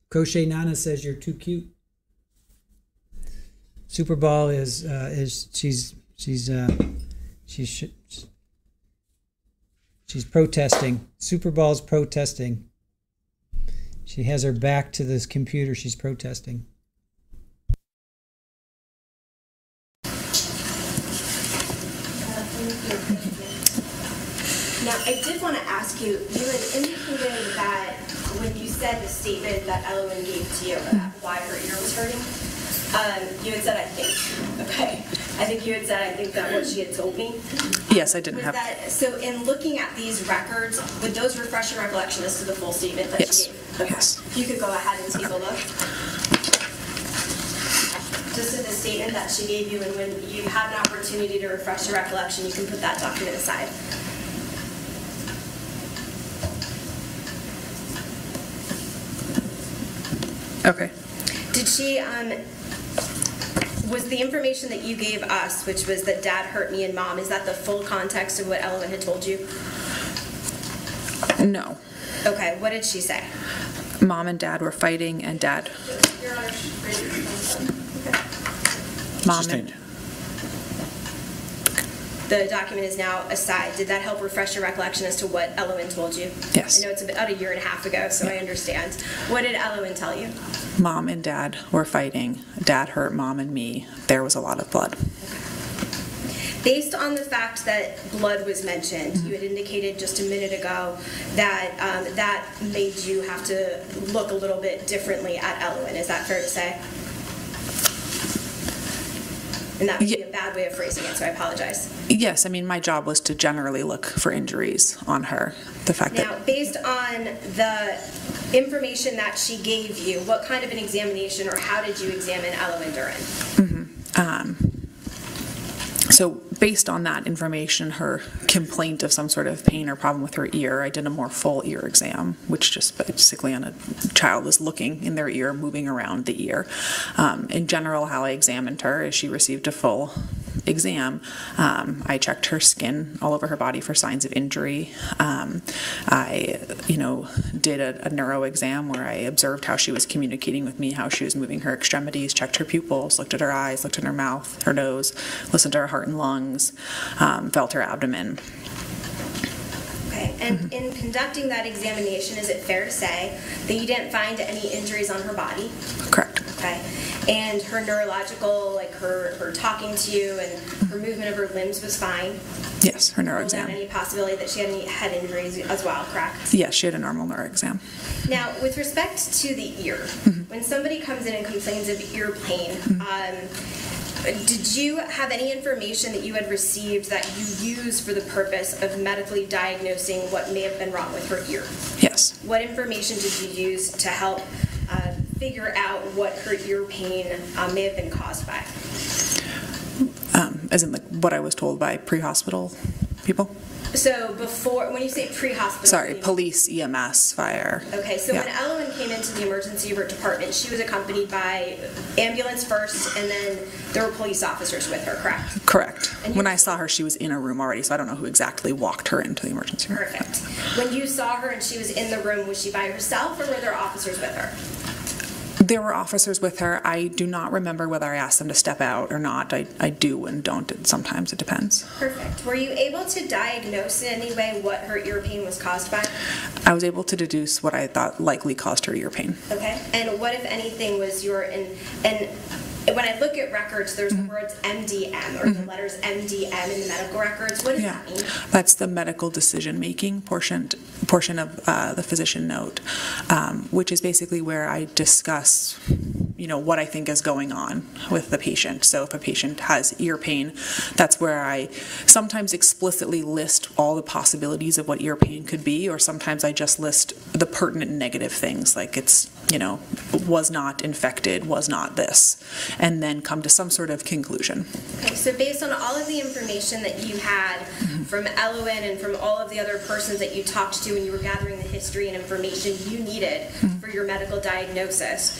Crochet Nana says you're too cute. Super Ball is she's protesting. Super Ball's protesting. She has her back to this computer. She's protesting. Now, I did want to ask you, you had indicated that when you said the statement that Elowen gave to you about why her ear was hurting, you had said, I think. Okay. I think you had said, I think that what she had told me. Yes, I didn't have. So in looking at these records, would those refresh your recollection as to the full statement that she gave? Okay. Yes. If you could go ahead and take a look. Just to the statement that she gave you, and when you had an opportunity to refresh your recollection, you can put that document aside. Okay. Did she, was the information that you gave us, which was that Dad hurt me and Mom, is that the full context of what Elowen had told you? No. Okay, what did she say? Mom and Dad were fighting, and Dad. Mom and. The document is now aside. Did that help refresh your recollection as to what Elowen told you? Yes. I know it's about 1.5 years ago, so I understand. What did Elowen tell you? Mom and Dad were fighting. Dad hurt Mom and me. There was a lot of blood. Based on the fact that blood was mentioned, you had indicated just a minute ago that that made you have to look a little bit differently at Elowen. Is that fair to say? And that would be a bad way of phrasing it, so I apologize. Yes, I mean, my job was to generally look for injuries on her. the fact that... Now, based on the information that she gave you, what kind of an examination, or how did you examine Caitlyn Duren? So based on that information, her complaint of some sort of pain or problem with her ear, I did a more full ear exam, which just basically on a child is looking in their ear, moving around the ear. In general, how I examined her is she received a full exam. I checked her skin all over her body for signs of injury. I, did a neuro exam where I observed how she was communicating with me, how she was moving her extremities, checked her pupils, looked at her eyes, looked at her mouth, her nose, listened to her heart and lungs, felt her abdomen. Okay, and in conducting that examination, is it fair to say that you didn't find any injuries on her body? Correct. Okay, and her neurological, like her talking to you and her movement of her limbs was fine? Yes, her neuro exam. Was there any possibility that she had any head injuries as well, correct? Yes, she had a normal neuro exam. Now, with respect to the ear, when somebody comes in and complains of ear pain, did you have any information that you had received that you used for the purpose of medically diagnosing what may have been wrong with her ear? Yes. What information did you use to help figure out what her ear pain may have been caused by? As in, like, what I was told by pre-hospital people? So before, when you say pre-hospital... Sorry, police, EMS, fire. Okay, so when Caitlyn came into the emergency department, she was accompanied by ambulance first, and then there were police officers with her, correct? Correct. When I saw her, she was in a room already, so I don't know who exactly walked her into the emergency room. Perfect. When you saw her and she was in the room, was she by herself, or were there officers with her? There were officers with her. I do not remember whether I asked them to step out or not. I do and don't. Sometimes it depends. Perfect. Were you able to diagnose in any way what her ear pain was caused by? I was able to deduce what I thought likely caused her ear pain. Okay. And what, if anything, was your... And when I look at records, there's the words MDM, or the letters MDM in the medical records. What does that mean? That's the medical decision-making portion of the physician note, which is basically where I discuss, what I think is going on with the patient. So if a patient has ear pain, that's where I sometimes explicitly list all the possibilities of what ear pain could be, or sometimes I just list the pertinent negative things, like it's, was not infected, was not this, and then come to some sort of conclusion. Okay, so based on all of the information that you had from Caitlyn and from all of the other persons that you talked to when you were gathering the history and information you needed for your medical diagnosis,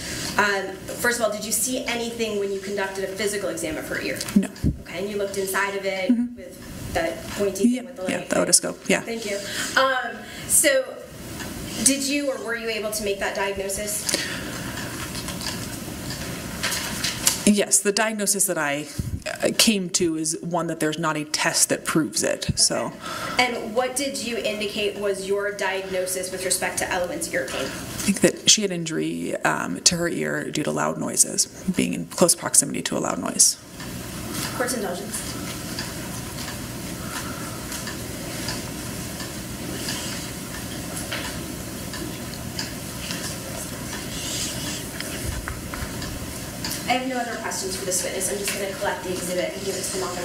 first of all, did you see anything when you conducted a physical exam of her ear? No. Okay, and you looked inside of it with that pointy thing with the light? Yeah, the otoscope, yeah. Thank you. So, did you or were you able to make that diagnosis? Yes, the diagnosis that I came to is one that there's not a test that proves it. So. And what did you indicate was your diagnosis with respect to Caitlyn's ear pain? I think that she had injury to her ear due to loud noises, being in close proximity to a loud noise. Court's indulgence. I have no other questions for this witness. I'm just going to collect the exhibit and give it to the mother.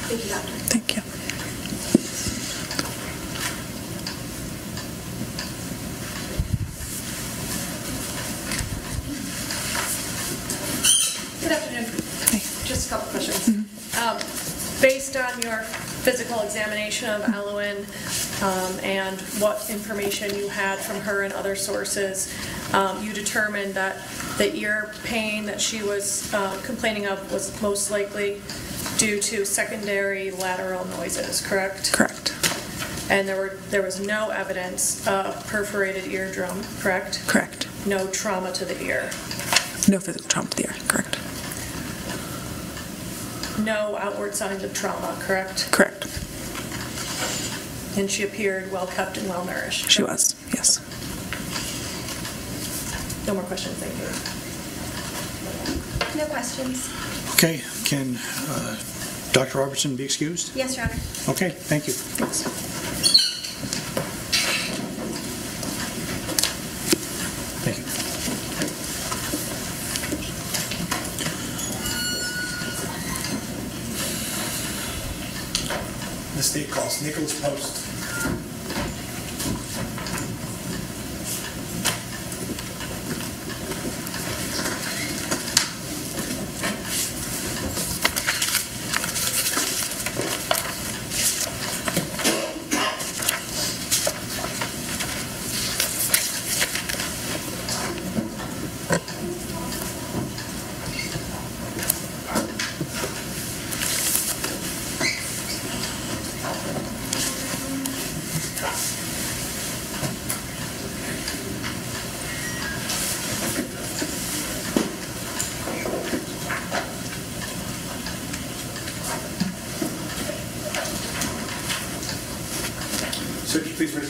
Thank you, Doctor. Thank you. Good afternoon. Just a couple questions. Based on your physical examination of Caitlyn and what information you had from her and other sources, you determined that the ear pain that she was complaining of was most likely due to secondary lateral noises, correct? Correct. And there was no evidence of perforated eardrum, correct? Correct. No trauma to the ear? No physical trauma to the ear, correct. No outward signs of trauma, correct? Correct. And she appeared well-kept and well-nourished? She was, yes. No more questions, thank you. No questions. Okay, can Dr. Robertson be excused? Yes, Your Honor. Okay, thank you. Thanks. Thank you. The state calls Nicholas Post.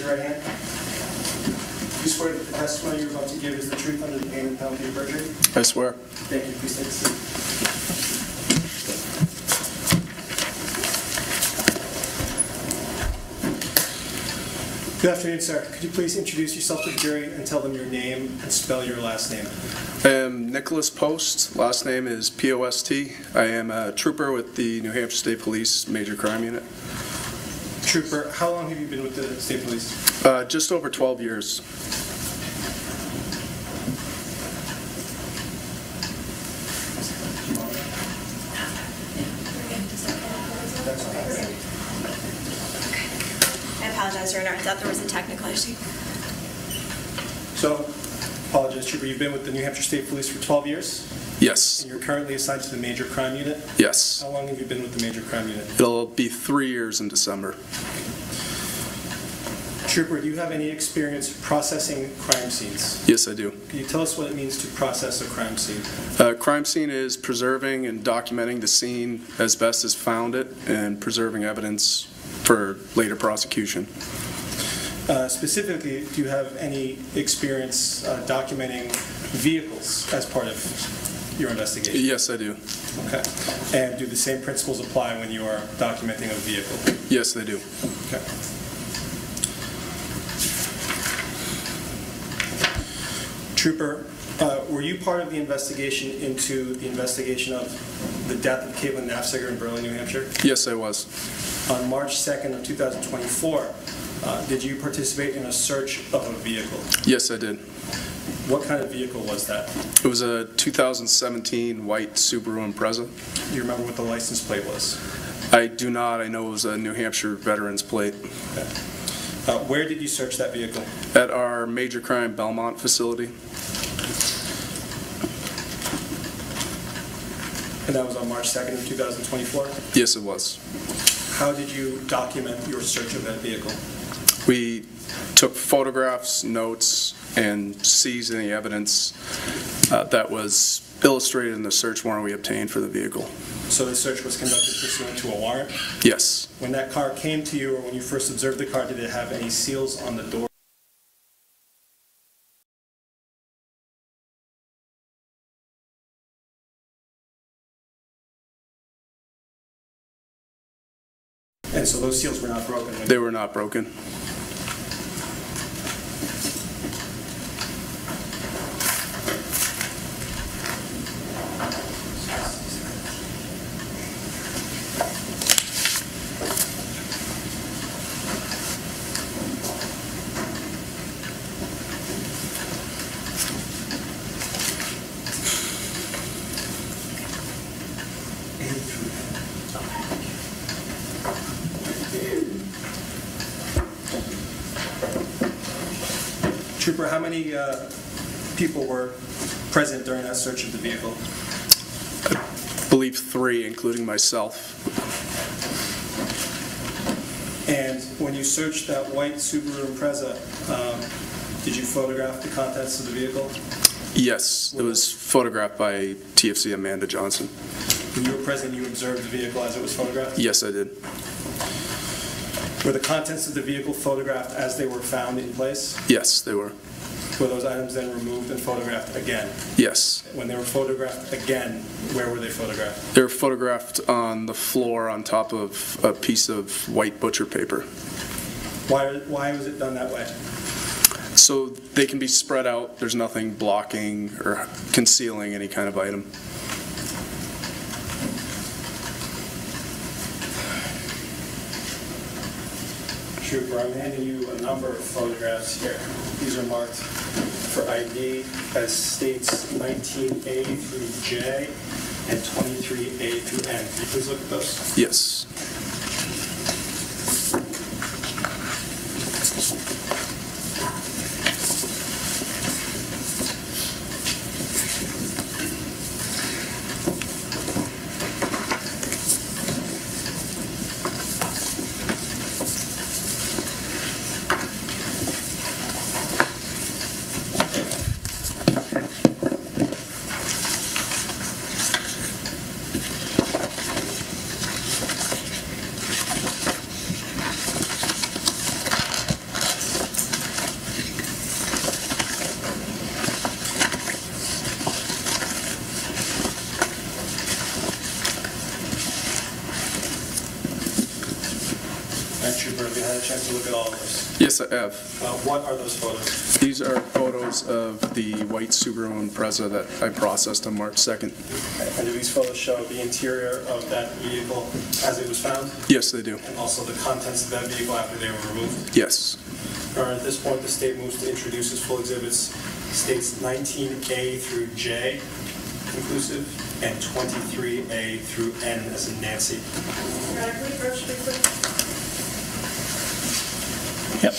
raise your right hand. You swear that the testimony you're about to give is the truth under the pain and penalty of perjury? I swear. Thank you. Please take a seat. Good afternoon, sir. Could you please introduce yourself to the jury and tell them your name and spell your last name? I am Nicholas Post. Last name is P-O-S-T. I am a trooper with the New Hampshire State Police Major Crime Unit. Trooper, how long have you been with the State Police? Just over 12 years. I apologize, Your Honor. I thought there was a technical issue. So, apologize, Trooper. You've been with the New Hampshire State Police for 12 years? Yes. And you're currently assigned to the Major Crime Unit? Yes. How long have you been with the Major Crime Unit? It'll be 3 years in December. Trooper, do you have any experience processing crime scenes? Yes, I do. Can you tell us what it means to process a crime scene? Crime scene is preserving and documenting the scene as best as found it and preserving evidence for later prosecution. Specifically, do you have any experience documenting vehicles as part of your investigation? Yes, I do. Okay. And do the same principles apply when you are documenting a vehicle? Yes, they do. Okay. Trooper, were you part of the investigation into the investigation of the death of Caitlyn Naffziger in Berlin, New Hampshire? Yes, I was. On March 2nd of 2024, did you participate in a search of a vehicle? Yes, I did. What kind of vehicle was that? It was a 2017 white Subaru Impreza. Do you remember what the license plate was? I do not. I know it was a New Hampshire veteran's plate. Okay. Where did you search that vehicle? At our Major Crime Belmont facility. And that was on March 2nd of 2024? Yes, it was. How did you document your search of that vehicle? We took photographs, notes, and seized any evidence that was illustrated in the search warrant we obtained for the vehicle. So the search was conducted pursuant to a warrant? Yes. When that car came to you, or when you first observed the car, did it have any seals on the door? And so those seals were not broken? They were not broken. Trooper, how many people were present during that search of the vehicle? I believe 3, including myself. And when you searched that white Subaru Impreza, did you photograph the contents of the vehicle? Yes, it was photographed by TFC Amanda Johnson. When you were present, you observed the vehicle as it was photographed? Yes, I did. Were the contents of the vehicle photographed as they were found in place? Yes, they were. Were those items then removed and photographed again? Yes. When they were photographed again, where were they photographed? They were photographed on the floor on top of a piece of white butcher paper. Why was it done that way? So they can be spread out. There's nothing blocking or concealing any kind of item. Trooper, I'm handing you a number of photographs here. These are marked for ID as states 19A through J and 23A through N. Can you please look at those? Yes. had a chance to look at all of those? Yes, I have. What are those photos? These are photos of the white Subaru Impreza that I processed on March 2nd. And do these photos show the interior of that vehicle as it was found? Yes, they do. And also the contents of that vehicle after they were removed? Yes. At this point, the state moves to introduce its full exhibits, states 19A through J inclusive, and 23A through N as in Nancy. Yep.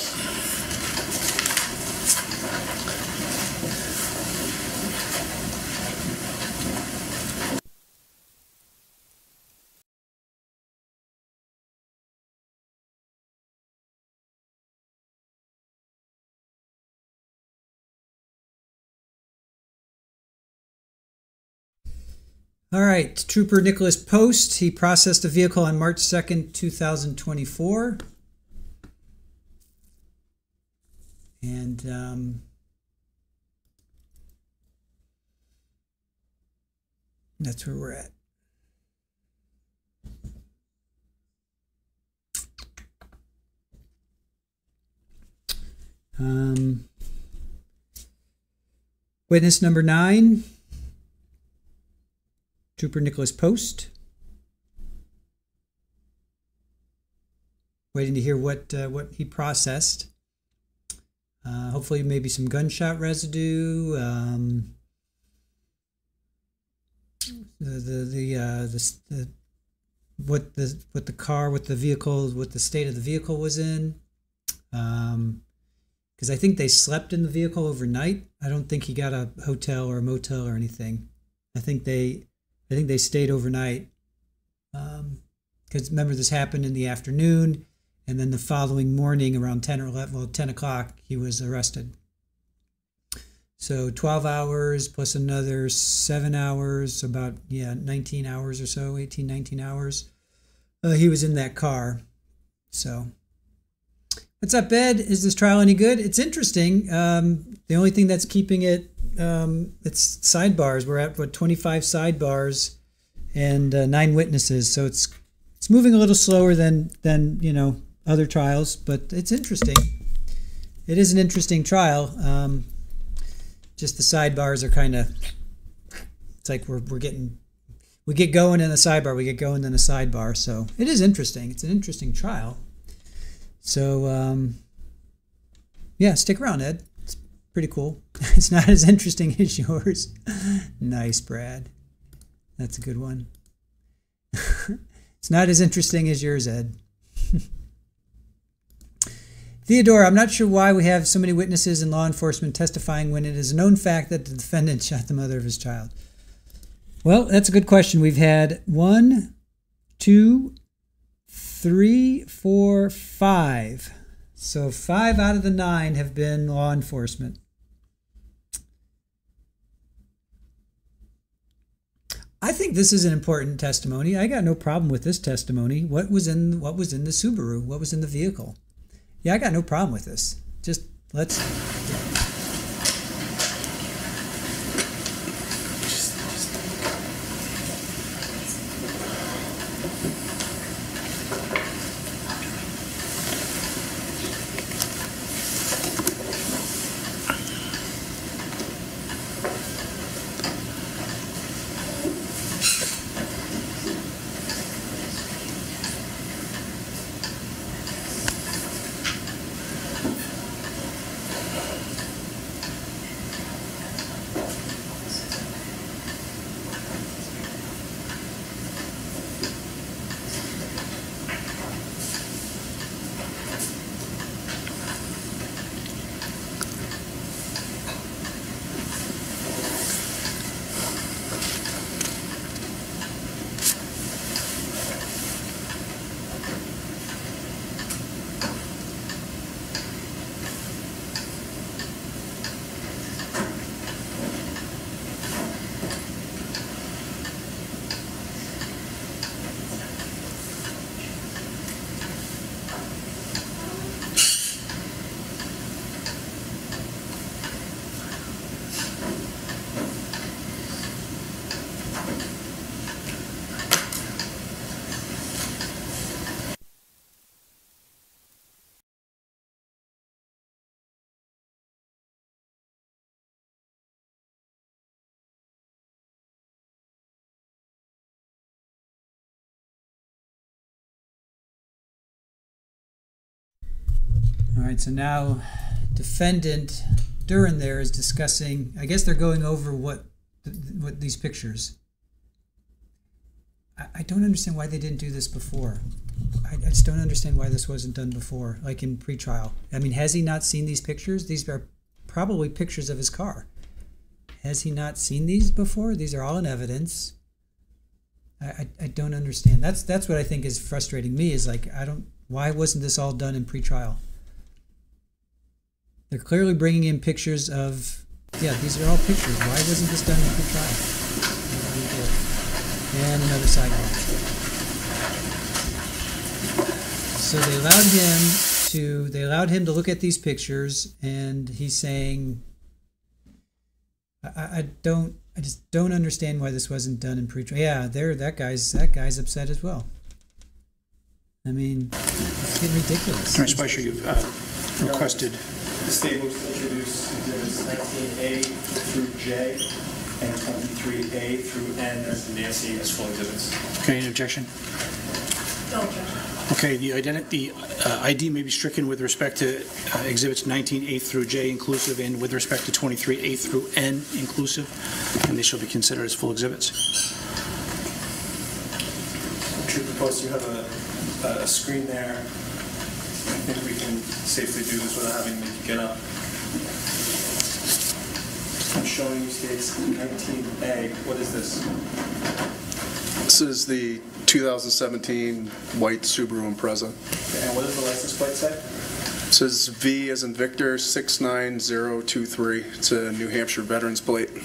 All right, Trooper Nicholas Post, he processed the vehicle on March 2nd, 2024. And that's where we're at. Witness number 9. Trooper Nicholas Post. Waiting to hear what he processed. Hopefully, maybe some gunshot residue. What the car, what the vehicle, what the state of the vehicle was in. Because I think they slept in the vehicle overnight. I don't think he got a hotel or a motel or anything. I think they stayed overnight, because remember, this happened in the afternoon, and then the following morning around 10 or 11, well, 10 o'clock, he was arrested. So 12 hours plus another 7 hours, about, 19 hours or so, 18, 19 hours. He was in that car. So what's up, Ed? Is this trial any good? It's interesting. The only thing that's keeping it, it's sidebars. We're at 25 sidebars and 9 witnesses, so it's moving a little slower than other trials, but it's interesting. It is an interesting trial. Just the sidebars are kind of, it's like we get going in a sidebar, we get going in a sidebar. So it is interesting. It's an interesting trial. So yeah, stick around, Ed. Pretty cool. It's not as interesting as yours. Nice, Brad. That's a good one. It's not as interesting as yours, Ed. Theodore, I'm not sure why we have so many witnesses and law enforcement testifying when it is a known fact that the defendant shot the mother of his child. Well, that's a good question. We've had 1, 2, 3, 4, 5. So 5 out of the 9 have been law enforcement. I think this is an important testimony. I got no problem with this testimony. What was in the Subaru? What was in the vehicle? Yeah, I got no problem with this. Just let's... right, so now Defendant Duren there is discussing, I guess they're going over what these pictures. I don't understand why they didn't do this before. I just don't understand why this wasn't done before, like in pretrial. I mean, has he not seen these pictures? These are probably pictures of his car. Has he not seen these before? These are all in evidence. I don't understand. That's what I think is frustrating me, is like, why wasn't this all done in pretrial? They're clearly bringing in pictures of, yeah, these are all pictures. Why wasn't this done in pretrial? And another sidewalk. So they allowed him to look at these pictures, and he's saying, I just don't understand why this wasn't done in pretrial. Yeah, that guy's upset as well. I mean, it's getting ridiculous. Mr. Spicer, you've requested. The state moves to introduce exhibits 19A through J and 23A through N as Nancy as full exhibits. Okay, any objection? No objection. Okay, the ID may be stricken with respect to exhibits 19A through J inclusive, and with respect to 23A through N inclusive, and they shall be considered as full exhibits. Trooper Post, you have a screen there. I think we can safely do this without having to get up. I'm showing you states 19A. What is this? This is the 2017 white Subaru Impreza. Okay, and what does the license plate say? It says V as in Victor 69023. It's a New Hampshire veterans plate. And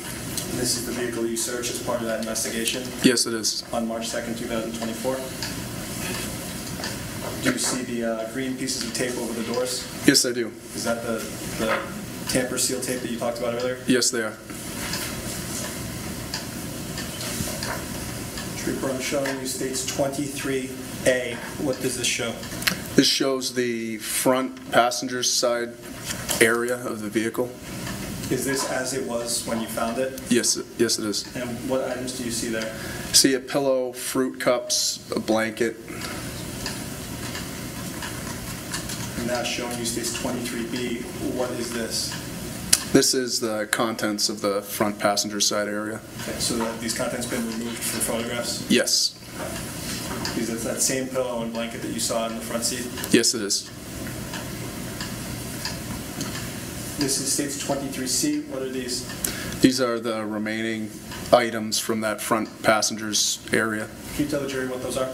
this is the vehicle you searched as part of that investigation? Yes, it is. On March 2nd, 2024? Do you see the green pieces of tape over the doors? Yes, I do. Is that the tamper seal tape that you talked about earlier? Yes, they are. Trooper, I'm showing you states 23A. What does this show? This shows the front passenger side area of the vehicle. Is this as it was when you found it? Yes, it is. And what items do you see there? See a pillow, fruit cups, a blanket. And now showing you states 23B. What is this? This is the contents of the front passenger side area. Okay, so these contents been removed for photographs? Yes. Is it that same pillow and blanket that you saw in the front seat? Yes, it is. This is states 23C. What are these? These are the remaining items from that front passenger's area. Can you tell the jury what those are?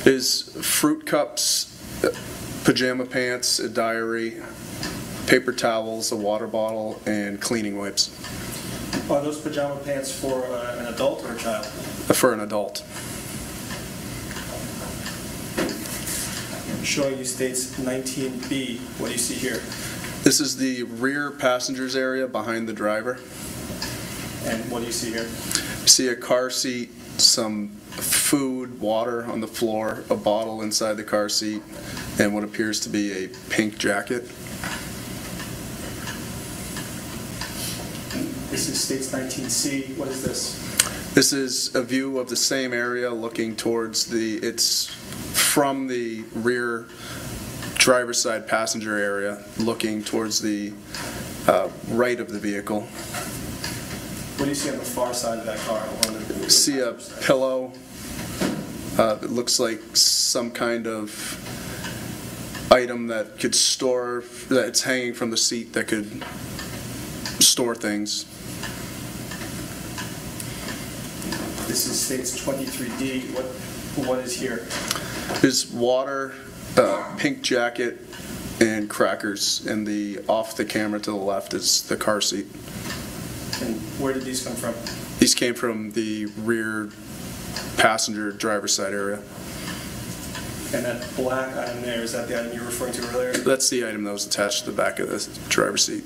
Is fruit cups, pajama pants, a diary, paper towels, a water bottle, and cleaning wipes. Are those pajama pants for an adult or a child? For an adult. Showing you states 19B. What do you see here? This is the rear passenger's area behind the driver. And what do you see here? See a car seat, some food, water on the floor, a bottle inside the car seat, and what appears to be a pink jacket. This is states 19C. What is this? This is a view of the same area looking towards it's from the rear driver's side passenger area looking towards the right of the vehicle. What do you see on the far side of that car? See a pillow. It looks like some kind of item that could store, that it's hanging from the seat that could store things. This is states 23D. What is here? There's water, pink jacket, and crackers, and the off the camera to the left is the car seat. And where did these come from? These came from the rear passenger driver's side area. And that black item there, is that the item you were referring to earlier? That's the item that was attached to the back of the driver's seat.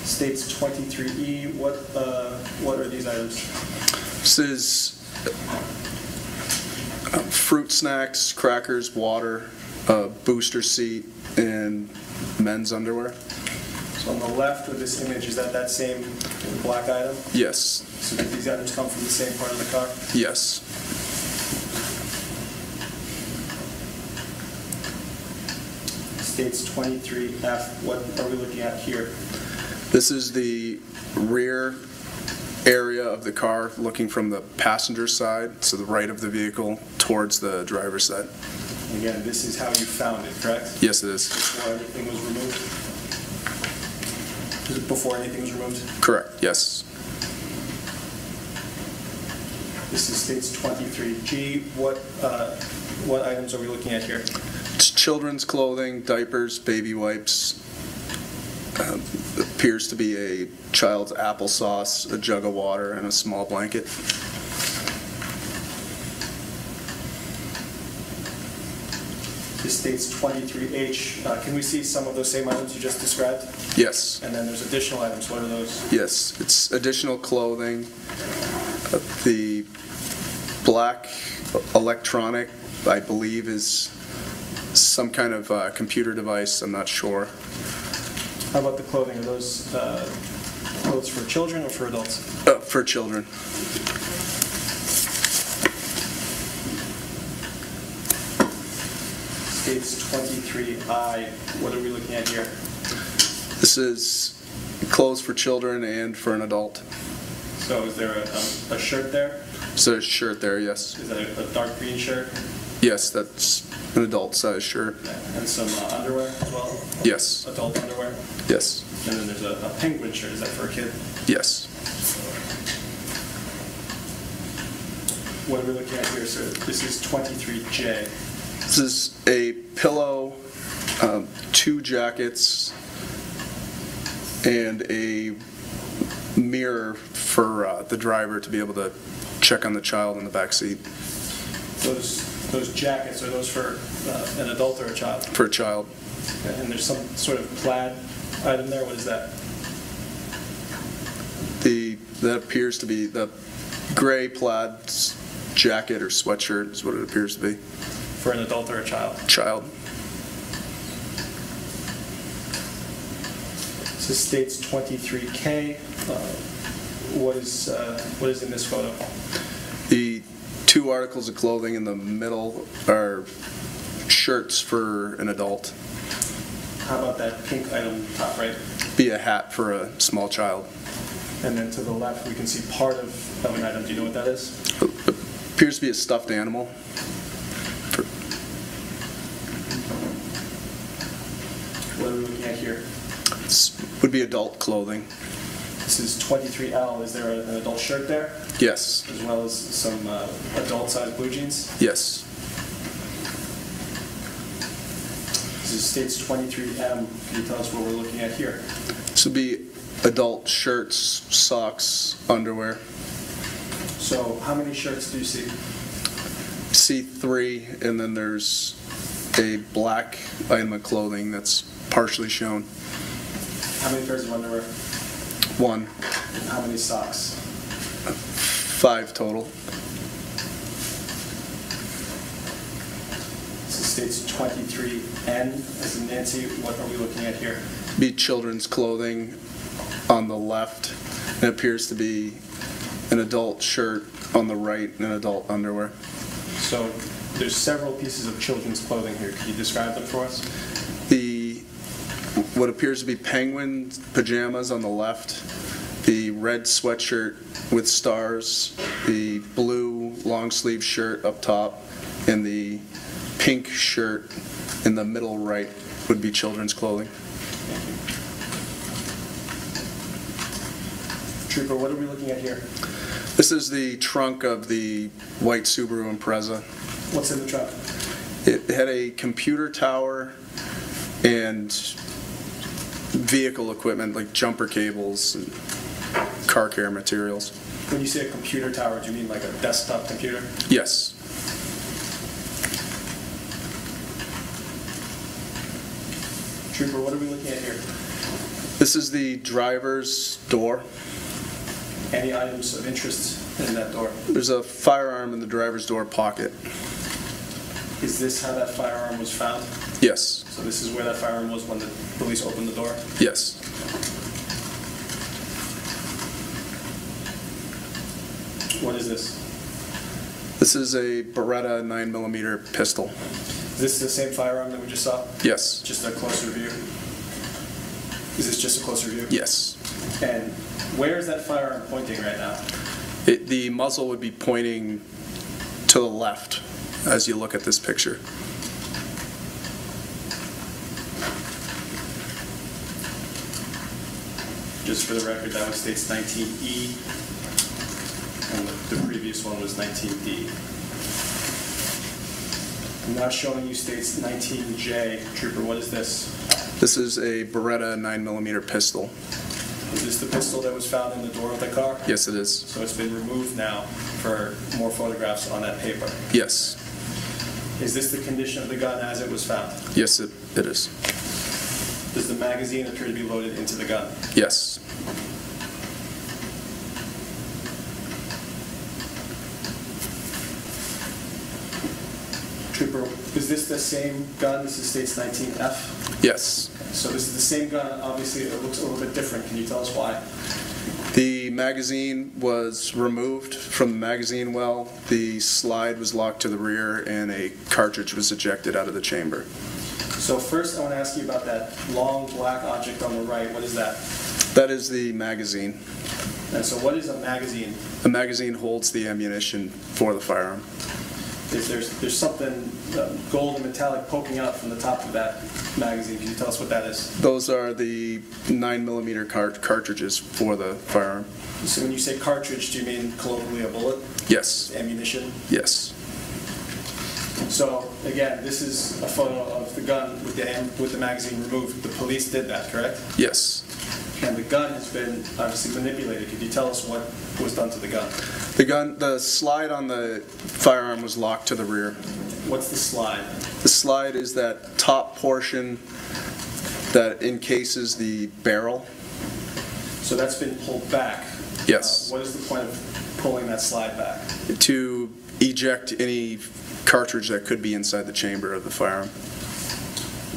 States 23E. What are these items? This is fruit snacks, crackers, water, a booster seat, and men's underwear. So on the left of this image, is that same black item? Yes. So did these items come from the same part of the car? Yes. states 23F. What are we looking at here? This is the rear area of the car looking from the passenger side, so the right of the vehicle, towards the driver's side. Again, this is how you found it, correct? Yes, it is. Before anything was removed? Is it before anything was removed? Correct, yes. This is states 23G. What items are we looking at here? It's children's clothing, diapers, baby wipes. Appears to be a child's applesauce, a jug of water, and a small blanket. This states 23H. Can we see some of those same items you just described? Yes. And then there's additional items. What are those? Yes, it's additional clothing. The black electronic, I believe, is some kind of computer device. I'm not sure. How about the clothing? Are those clothes for children or for adults? For children. States 23I. What are we looking at here? This is clothes for children and for an adult. So is there a shirt there? So a shirt there, yes. Is that a dark green shirt? Yes, that's an adult size shirt. And some underwear as well? Yes. Adult underwear? Yes. And then there's a penguin shirt. Is that for a kid? Yes. What are we looking at here, sir? This is 23J. This is a pillow, 2 jackets, and a mirror for the driver to be able to check on the child in the back seat. Those jackets, are those for an adult or a child? For a child. And there's some sort of plaid item there. What is that? That appears to be the gray plaid jacket or sweatshirt is what it appears to be. For an adult or a child? Child. This states 23K. What is in this photo? The 2 articles of clothing in the middle are shirts for an adult. How about that pink item top right? Be a hat for a small child. And then to the left, we can see part of an item. Do you know what that is? It appears to be a stuffed animal. What are we looking at here? This would be adult clothing. This is 23L. Is there an adult shirt there? Yes. As well as some adult-sized blue jeans? Yes. This is states 23M. Can you tell us what we're looking at here? This would be adult shirts, socks, underwear. So how many shirts do you see? See 3, and then there's a black item of clothing that's partially shown. How many pairs of underwear? 1. And how many socks? 5 total. This states 23N as in Nancy. What are we looking at here? Be children's clothing on the left. It appears to be an adult shirt on the right and an adult underwear. So there's several pieces of children's clothing here. Can you describe them for us? What appears to be penguin pajamas on the left, the red sweatshirt with stars, the blue long sleeve shirt up top, and the pink shirt in the middle right would be children's clothing. Trooper, what are we looking at here? This is the trunk of the white Subaru Impreza. What's in the trunk? It had a computer tower and vehicle equipment like jumper cables and car care materials. When you say a computer tower, do you mean like a desktop computer? Yes. Trooper, what are we looking at here? This is the driver's door. Any items of interest in that door? There's a firearm in the driver's door pocket. Is this how that firearm was found? Yes. So this is where that firearm was when the police opened the door? Yes. What is this? This is a Beretta 9mm pistol. Is this the same firearm that we just saw? Yes. Just a closer view? Is this just a closer view? Yes. And where is that firearm pointing right now? The muzzle would be pointing to the left as you look at this picture. Just for the record, that was states 19E, and the previous one was 19D. I'm now showing you states 19J. Trooper, what is this? This is a Beretta 9mm pistol. Is this the pistol that was found in the door of the car? Yes, it is. So it's been removed now for more photographs on that paper. Yes. Is this the condition of the gun as it was found? Yes, it is. Does the magazine appear to be loaded into the gun? Yes. Trooper, is this the same gun? This is states 19F? Yes. So this is the same gun. Obviously, it looks a little bit different. Can you tell us why? The magazine was removed from the magazine well. The slide was locked to the rear, and a cartridge was ejected out of the chamber. So first, I want to ask you about that long black object on the right. What is that? That is the magazine. And so what is a magazine? The magazine holds the ammunition for the firearm. There's something gold and metallic poking out from the top of that magazine. Can you tell us what that is? Those are the 9mm cartridges for the firearm. So when you say cartridge, do you mean colloquially a bullet? Yes. Ammunition? Yes. So again, this is a photo of the gun with the magazine removed. The police did that, correct? Yes. And the gun has been obviously manipulated. Could you tell us what was done to the gun? The slide on the firearm was locked to the rear. What's the slide? The slide is that top portion that encases the barrel. So that's been pulled back? Yes. What is the point of pulling that slide back? To eject any cartridge that could be inside the chamber of the firearm.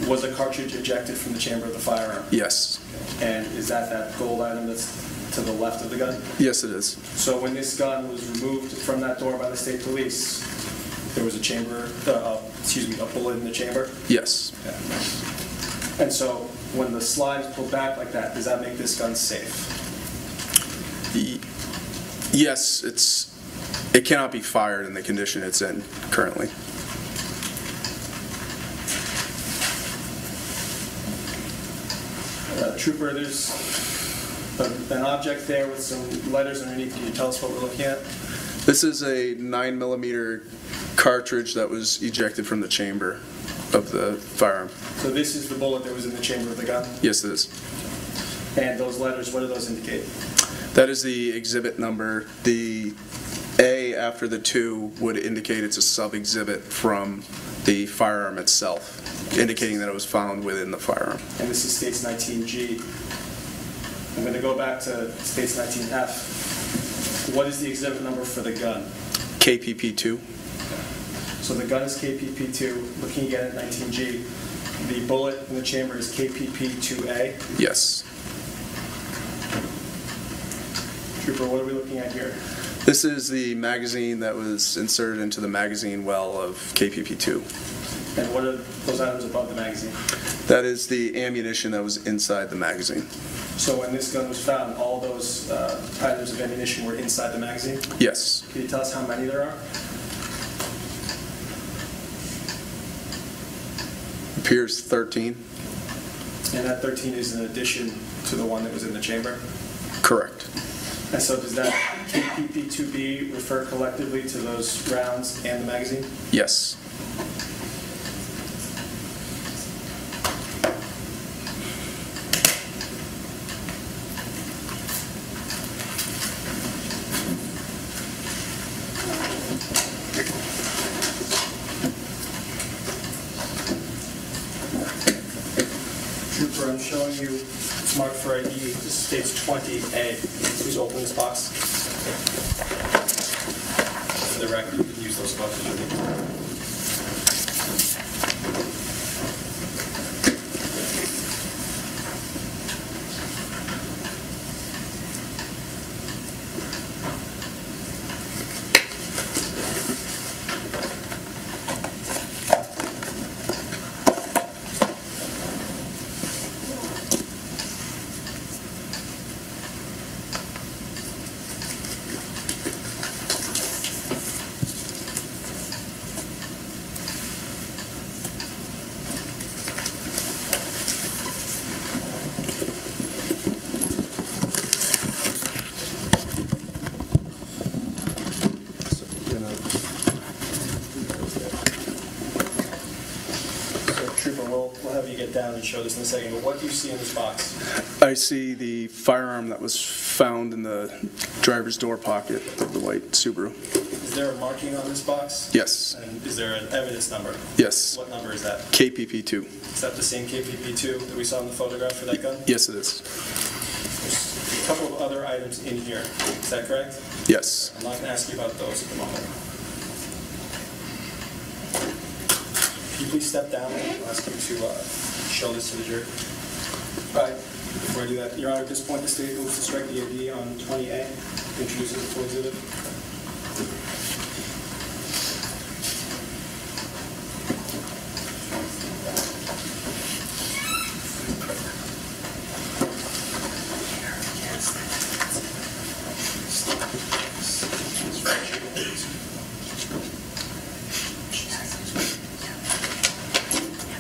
Was a cartridge ejected from the chamber of the firearm? Yes. And is that gold item that's to the left of the gun? Yes, it is. So when this gun was removed from that door by the state police, there was a bullet in the chamber? Yes. Okay. And so when the slide is pulled back like that, does that make this gun safe? Yes, it cannot be fired in the condition it's in currently. Trooper, there's an object there with some letters underneath. Can you tell us what we're looking at? This is a 9mm cartridge that was ejected from the chamber of the firearm. So this is the bullet that was in the chamber of the gun? Yes, it is. And those letters, what do those indicate? That is the exhibit number. The A after the 2 would indicate it's a sub-exhibit from the firearm itself, indicating that it was found within the firearm. And this is states 19G. I'm going to go back to states 19F. What is the exhibit number for the gun? KPP2. So the gun is KPP2. Looking again at 19G, the bullet in the chamber is KPP2A? Yes. Trooper, what are we looking at here? This is the magazine that was inserted into the magazine well of KPP2. And what are those items above the magazine? That is the ammunition that was inside the magazine. So when this gun was found, all those items of ammunition were inside the magazine? Yes. Can you tell us how many there are? Appears 13. And that 13 is in addition to the one that was in the chamber? Correct. And so does that KPP2B refer collectively to those rounds and the magazine? Yes. Trooper, I'm showing you, it's marked for ID, this states 20A. Please open this box. For the record, you can use those boxes. show this in a second, but what do you see in this box? I see the firearm that was found in the driver's door pocket of the white Subaru. Is there a marking on this box? Yes. And is there an evidence number? Yes. What number is that? KPP2. Is that the same KPP2 that we saw in the photograph for that gun? Yes, it is. There's a couple of other items in here. Is that correct? Yes. I'm not going to ask you about those at the moment. Can you please step down? I'll ask you to show this to the jury. All right. Before I do that, Your Honor, at this point, the state moves to strike the AD on 20A, introduces the full exhibit.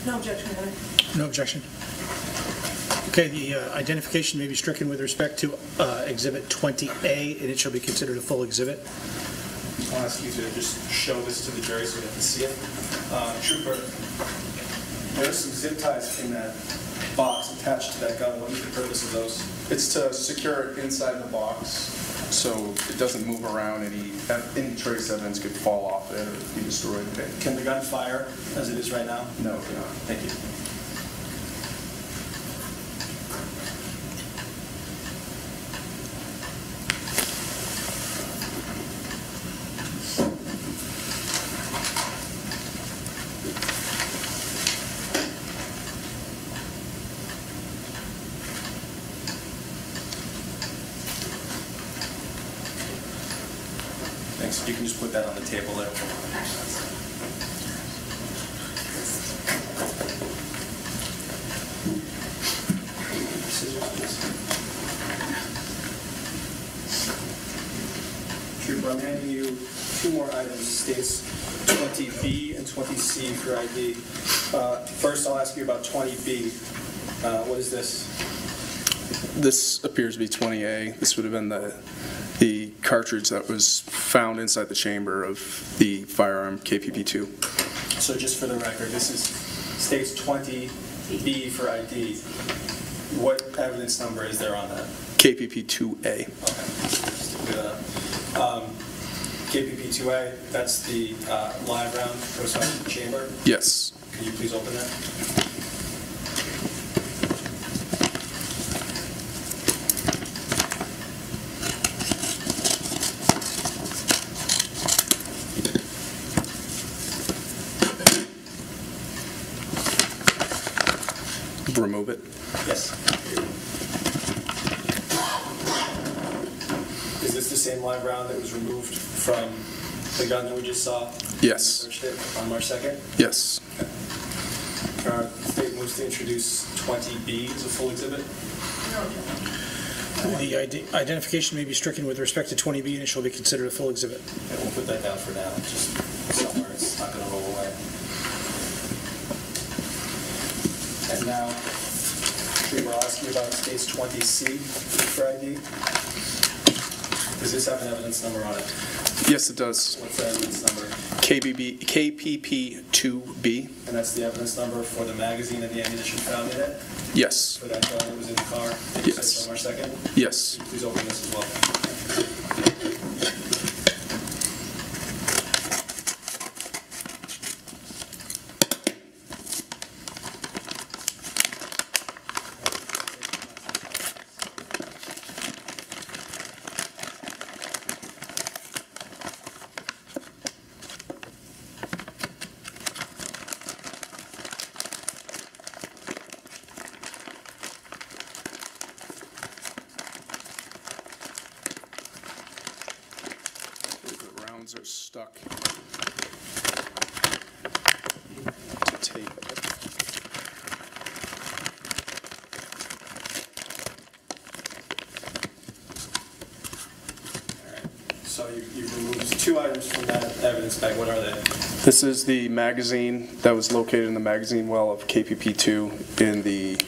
No objection, Your Honor. No objection. Okay, the identification may be stricken with respect to Exhibit 20A, and it shall be considered a full exhibit. I'll ask you to just show this to the jury so they can see it. Trooper, there's some zip ties in that box attached to that gun. What is the purpose of those? It's to secure it inside the box so it doesn't move around. Any trace evidence could fall off it or be destroyed. Okay. Can the gun fire as it is right now? No, it cannot. Thank you. Thanks. You can just put that on the table there. Trooper, I'm handing you two more items. States 20B and 20C for ID. First, I'll ask you about 20B. What is this? This appears to be 20A. This would have been the cartridge that was found inside the chamber of the firearm KPP2. So just for the record, this is states 20B for ID. What evidence number is there on that? KPP2A. Okay. KPP2A, that's the live round that goes out to the chamber? Yes. Can you please open that? Remove it. Yes. Is this the same live round that was removed from the gun that we just saw? Yes. Searched it on March 2nd? Yes. The state moves to introduce 20B as a full exhibit. The identification may be stricken with respect to 20B, and it shall be considered a full exhibit. Okay, we'll put that down for now, just somewhere. It's not going to roll away. And now, I'll ask you about states 20C for ID. Does this have an evidence number on it? Yes, it does. What's the evidence number? KPP2B. And that's the evidence number for the magazine and the ammunition found in it? Yes. For that gun that was in the car? Yes. On March 2nd? Yes. Please open this as well. Are stuck to tape. So you've removed two items from that evidence bag. What are they? This is the magazine that was located in the magazine well of KPP2 in the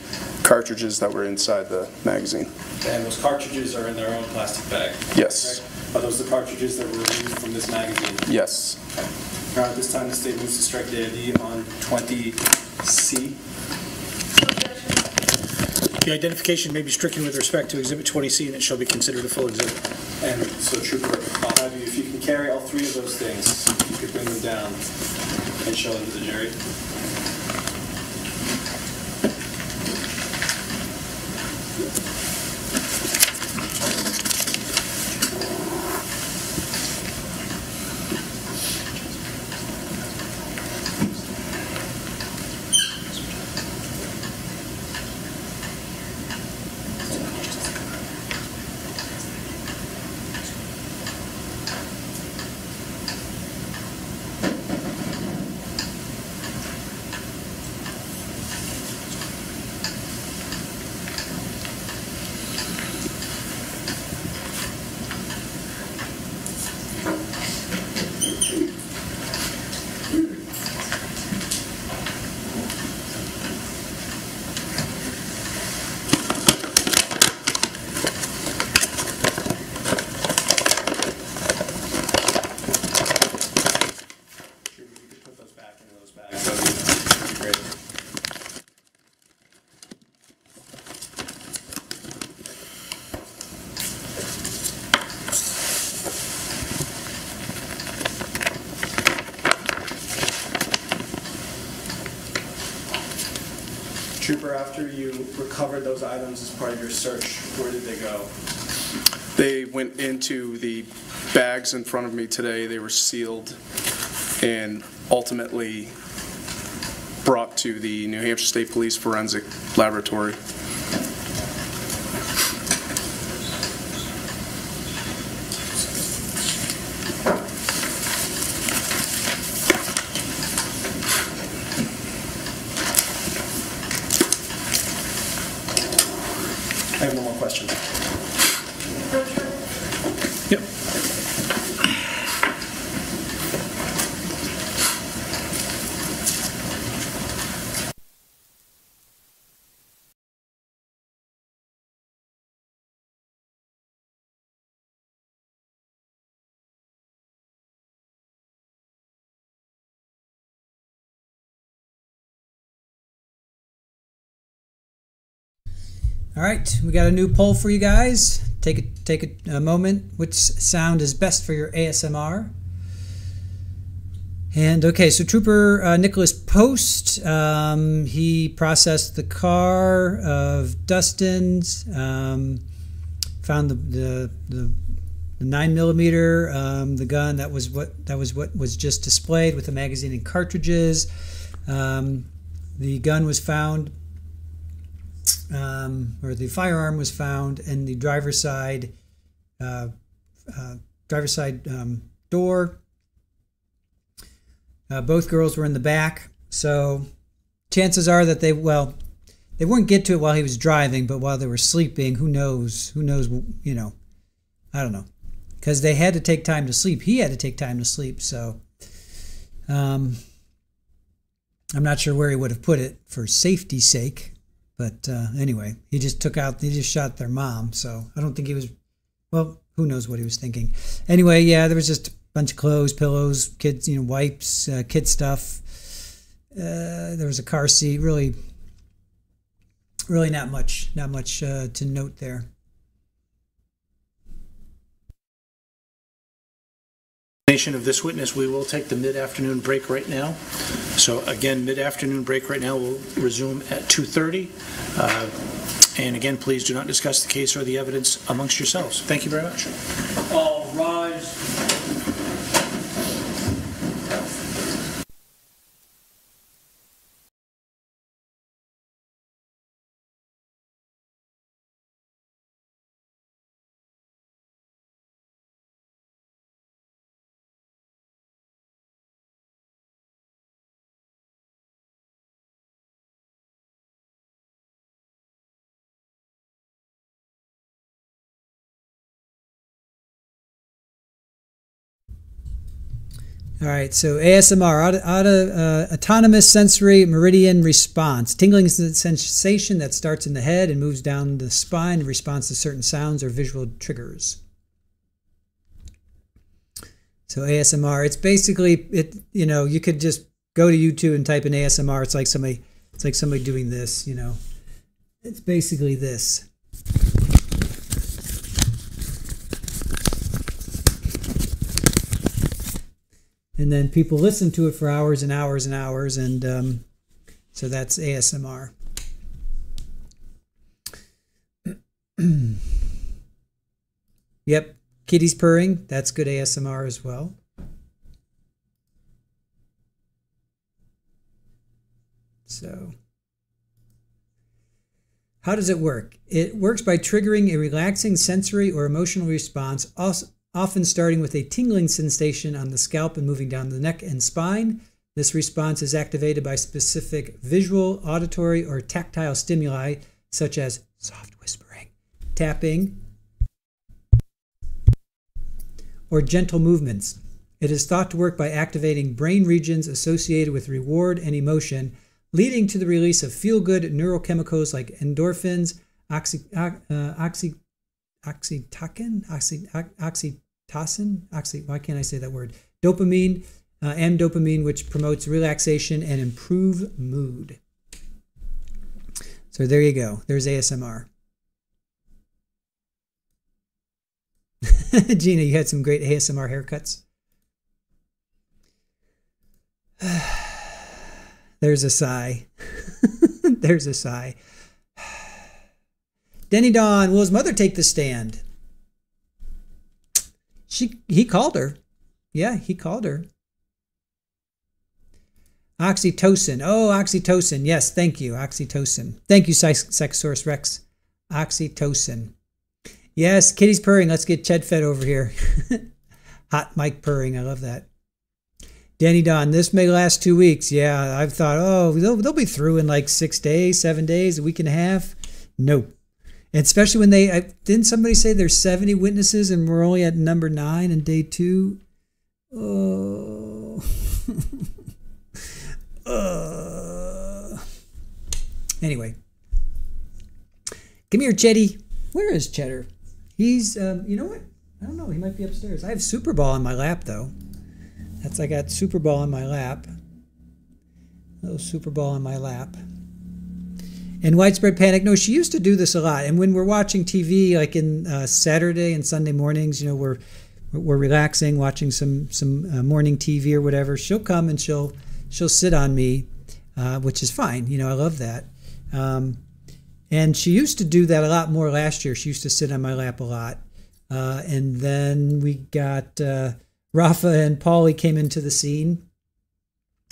cartridges that were inside the magazine. And those cartridges are in their own plastic bag? Yes. Okay. Are those the cartridges that were removed from this magazine? Yes. Okay. Now, at this time, the state moves to strike the ID on 20C. The identification may be stricken with respect to Exhibit 20C, and it shall be considered a full exhibit. And so, Trooper, I'll have you, if you can carry all three of those things, you could bring them down and show them to the jury. Trooper, after you recovered those items as part of your search, where did they go? They went into the bags in front of me today. They were sealed and ultimately brought to the New Hampshire State Police Forensic Laboratory. I have no more questions. Yep. All right, we got a new poll for you guys. Take a moment. Which sound is best for your ASMR? And okay, so Trooper Nicholas Post, he processed the car of Dustin's, found the 9mm, the gun that was what was just displayed with the magazine and cartridges. The gun was found. Or the firearm was found in the driver's side door. Both girls were in the back, so chances are that they wouldn't get to it while he was driving, but while they were sleeping, who knows, you know, I don't know, because they had to take time to sleep. He had to take time to sleep, so I'm not sure where he would have put it for safety's sake. But anyway, he just shot their mom. So I don't think he was, well, who knows what he was thinking. Anyway, yeah, there was just a bunch of clothes, pillows, kids, wipes, kid stuff. There was a car seat. Really not much to note there. Of this witness, we will take the mid-afternoon break right now. So again, mid-afternoon break right now. We'll resume at 2:30. And again, please do not discuss the case or the evidence amongst yourselves. Thank you very much. All rise. All right, so ASMR, autonomous sensory meridian response. Tingling is a sensation that starts in the head and moves down the spine in response to certain sounds or visual triggers. So ASMR, it's basically, you could just go to YouTube and type in ASMR. It's like somebody doing this, It's basically this. And then people listen to it for hours and hours and hours, and so that's ASMR. Yep, kitties purring, that's good ASMR as well. So, how does it work? It works by triggering a relaxing sensory or emotional response, often starting with a tingling sensation on the scalp and moving down the neck and spine. This response is activated by specific visual, auditory, or tactile stimuli, such as soft whispering, tapping, or gentle movements. It is thought to work by activating brain regions associated with reward and emotion, leading to the release of feel-good neurochemicals like endorphins, oxytocin, why can't I say that word? Dopamine, and dopamine, which promotes relaxation and improve mood. So there you go. There's ASMR. Gina, you had some great ASMR haircuts. There's a sigh. There's a sigh. Denny Dawn, will his mother take the stand? He called her. Yeah, he called her. Oxytocin. Oh, oxytocin. Yes, thank you, oxytocin. Thank you, Psychosaurus Rex. Oxytocin. Yes, kitty's purring. Let's get Ched fed over here. Hot mic purring. I love that. Danny Don, this may last 2 weeks. Yeah, I've thought, oh, they'll be through in like 6 days, 7 days, a week and a half. Nope. And especially when didn't somebody say there's 70 witnesses and we're only at number 9 in day 2? Oh. Anyway. Come here, Chetty. Where is Cheddar? He's, you know what? I don't know. He might be upstairs. I have Super Ball on my lap, though. I got Super Ball on my lap. Little Super Ball on my lap. And Widespread Panic. No, she used to do this a lot. And when we're watching TV, like in Saturday and Sunday mornings, you know, we're relaxing, watching some morning TV or whatever. She'll come and she'll sit on me, which is fine. You know, I love that. And she used to do that a lot more last year. She used to sit on my lap a lot. And then we got Rafa and Paulie came into the scene.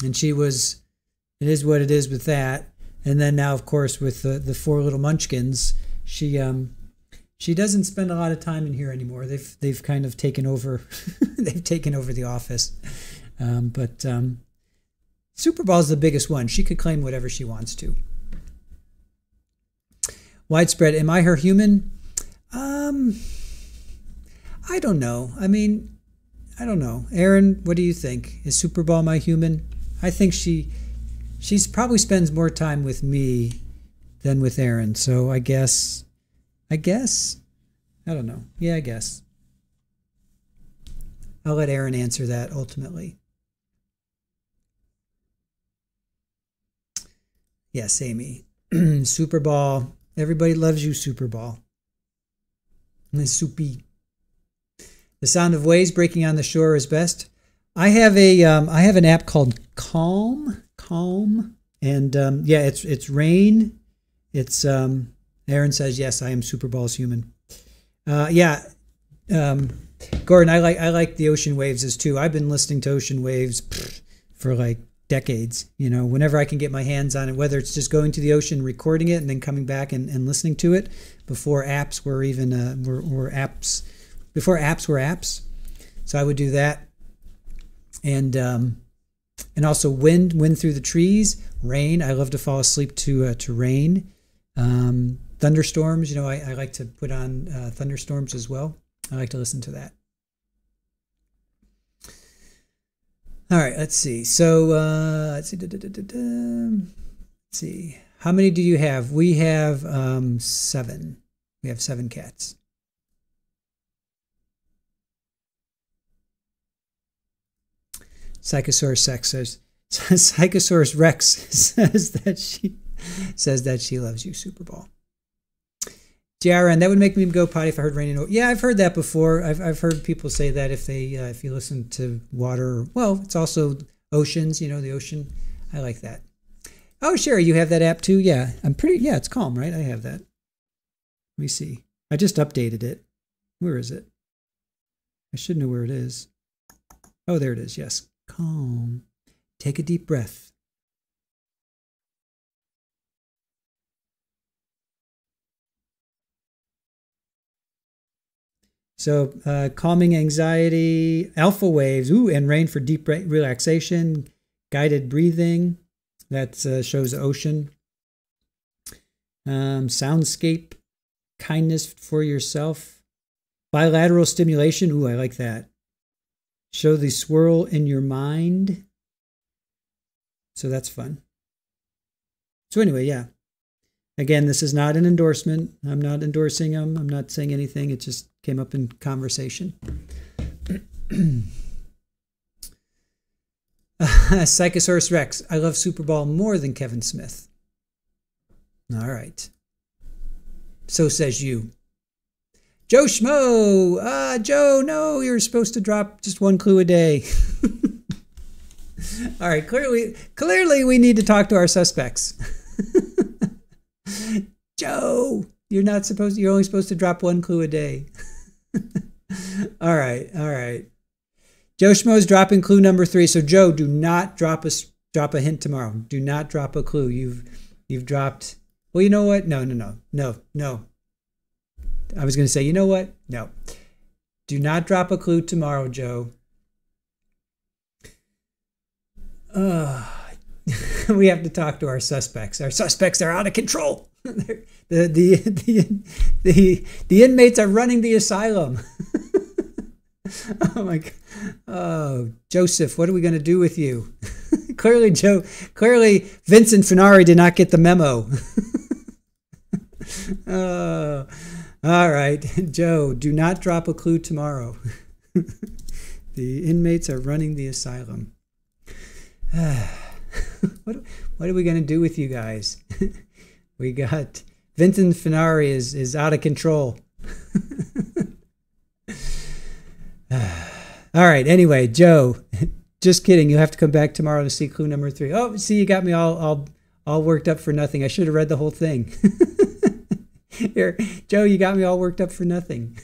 And it is what it is with that. And then now, of course, with the 4 little munchkins, she doesn't spend a lot of time in here anymore. They've kind of taken over. They've taken over the office. But Super Ball's the biggest one. She could claim whatever she wants to. Widespread, am I her human? I don't know. I mean, I don't know. Aaron, what do you think? Is Super Ball my human? I think she probably spends more time with me than with Aaron. So I guess, I don't know. Yeah, I guess. I'll let Aaron answer that ultimately. Yes, Amy. Super Ball. Everybody loves you, Super Ball. And Soupy. The sound of waves breaking on the shore is best. I have an app called Calm, and yeah, it's rain. It's Aaron says yes, I am Super Ball's human. Yeah, Gordon, I like the ocean waves too. I've been listening to ocean waves for like decades. You know, whenever I can get my hands on it, whether it's just going to the ocean, recording it, and then coming back and listening to it before apps were even were apps. Before apps were apps, so I would do that, and also wind through the trees, rain. I love to fall asleep to rain, thunderstorms. You know, I like to put on thunderstorms as well. I like to listen to that. All right, let's see. So let's see. Let's see. How many do you have? We have 7. We have 7 cats. Psychosaurus Rex says that she loves you, Super Ball. JRN, that would make me go potty if I heard raining. Yeah, I've heard that before. I've heard people say that if you listen to water. Well, it's also oceans. You know, the ocean. I like that. Oh, Sherry, you have that app too? Yeah, yeah, it's Calm, right? I have that. Let me see. I just updated it. Where is it? I should know where it is. Oh, there it is. Yes. Calm. Take a deep breath. So, calming anxiety, alpha waves, and rain for deep relaxation, guided breathing. That shows the ocean. Soundscape, kindness for yourself. Bilateral stimulation. Ooh, I like that. Show the swirl in your mind. So that's fun. So anyway, yeah. Again, this is not an endorsement. I'm not endorsing them. I'm not saying anything. It just came up in conversation. Psychosaurus Rex. I love Super Bowl more than Kevin Smith. All right. So says you. Joe Schmo. Joe, no, you're supposed to drop just one clue a day. All right. Clearly, we need to talk to our suspects. Joe, you're only supposed to drop one clue a day. All right. Joe Schmo's dropping clue number 3. So Joe, do not drop a hint tomorrow. Do not drop a clue. You've dropped. Well, you know what? No. I was going to say, you know what? No. Do not drop a clue tomorrow, Joe. We have to talk to our suspects. Our suspects are out of control. The inmates are running the asylum. Oh my God. Oh, Joseph, what are we going to do with you? Clearly, Vincent Finari did not get the memo. Oh, all right, Joe, do not drop a clue tomorrow. The inmates are running the asylum. What are we going to do with you guys? We got Vincent Finari is out of control. All right. Anyway, Joe, just kidding. You have to come back tomorrow to see clue number 3. Oh, see, you got me all worked up for nothing. I should have read the whole thing. Here, Joe, you got me all worked up for nothing.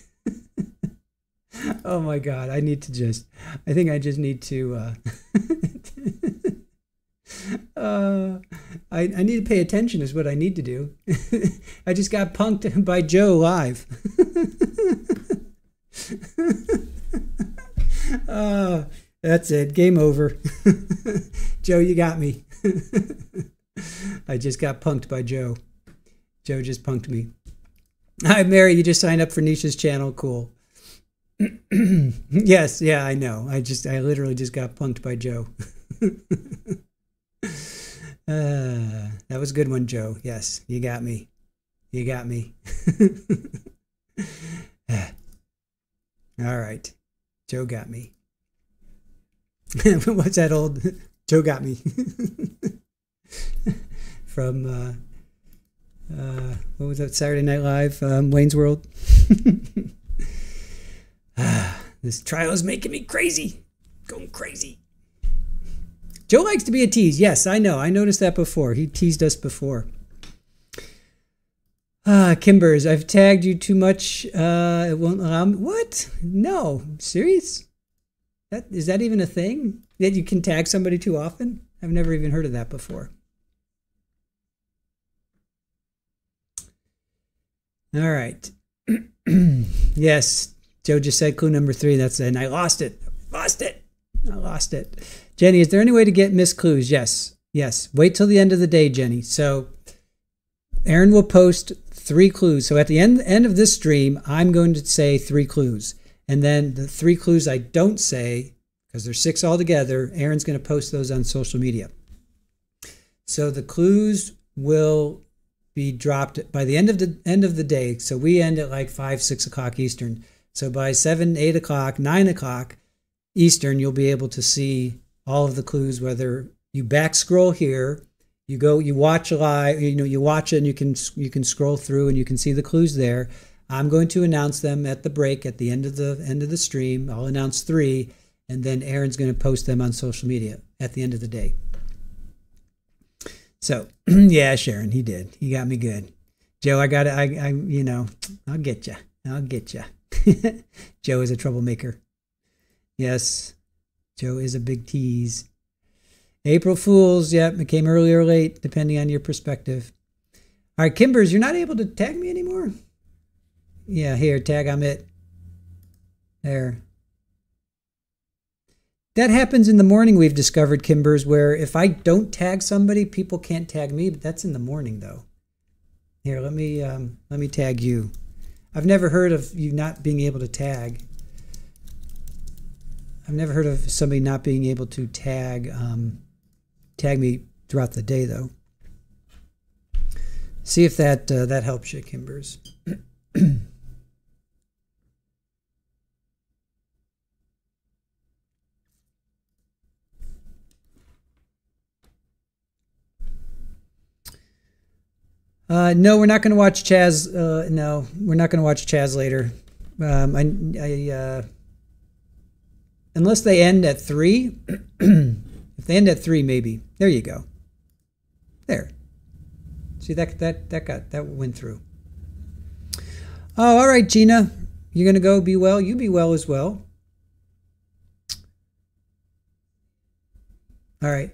Oh my God. I think I just need to, I need to pay attention is what I need to do. I just got punked by Joe live. That's it. Game over. Joe, you got me. I just got punked by Joe. Joe just punked me. Hi, Mary. You just signed up for Nisha's channel. Cool. Yes. Yeah, I know. I literally just got punked by Joe. That was a good one, Joe. Yes, you got me. You got me. All right. Joe got me. What's that old? Joe got me. From, what was that, Saturday Night Live, Wayne's World? This trial is making me crazy. Going crazy. Joe likes to be a tease. Yes, I know. I noticed that before. He teased us before. Kimbers, I've tagged you too much. It won't allow me. What? No. Serious? Is that even a thing? That you can tag somebody too often? I've never even heard of that before. All right. Yes, Joe just said clue number 3. And I lost it. I lost it. Jenny, is there any way to get missed clues? Yes. Wait till the end of the day, Jenny. So Aaron will post 3 clues. So at the end of this stream, I'm going to say 3 clues. And then the 3 clues I don't say, because there's 6 altogether, Aaron's going to post those on social media. So the clues will be dropped by the end of the day. So we end at like 5, 6 o'clock Eastern. So by 7, 8 o'clock, 9 o'clock Eastern, you'll be able to see all of the clues, whether you back scroll here, you watch live, you watch it and you can scroll through and you can see the clues there. I'm going to announce them at the break at the end of the stream. I'll announce 3, and then Aaron's going to post them on social media at the end of the day. So, yeah, Sharon, he did. He got me good. Joe, I'll get you. I'll get you. Joe is a troublemaker. Yes, Joe is a big tease. April Fools, yep, it came early or late, depending on your perspective. All right, Kimbers, you're not able to tag me anymore? Yeah, here, tag, I'm it. There. That happens in the morning, we've discovered, Kimbers, where if I don't tag somebody, people can't tag me, but that's in the morning, though. Here, let me tag you. I've never heard of you not being able to tag. I've never heard of somebody not being able to tag me throughout the day, though. See if that helps you, Kimbers. No, we're not going to watch Chaz. No, we're not going to watch Chaz later. Unless they end at 3. If they end at 3, maybe. There you go. There. See, that went through. Oh, all right, Gina. You're going to go be well. You be well as well. All right.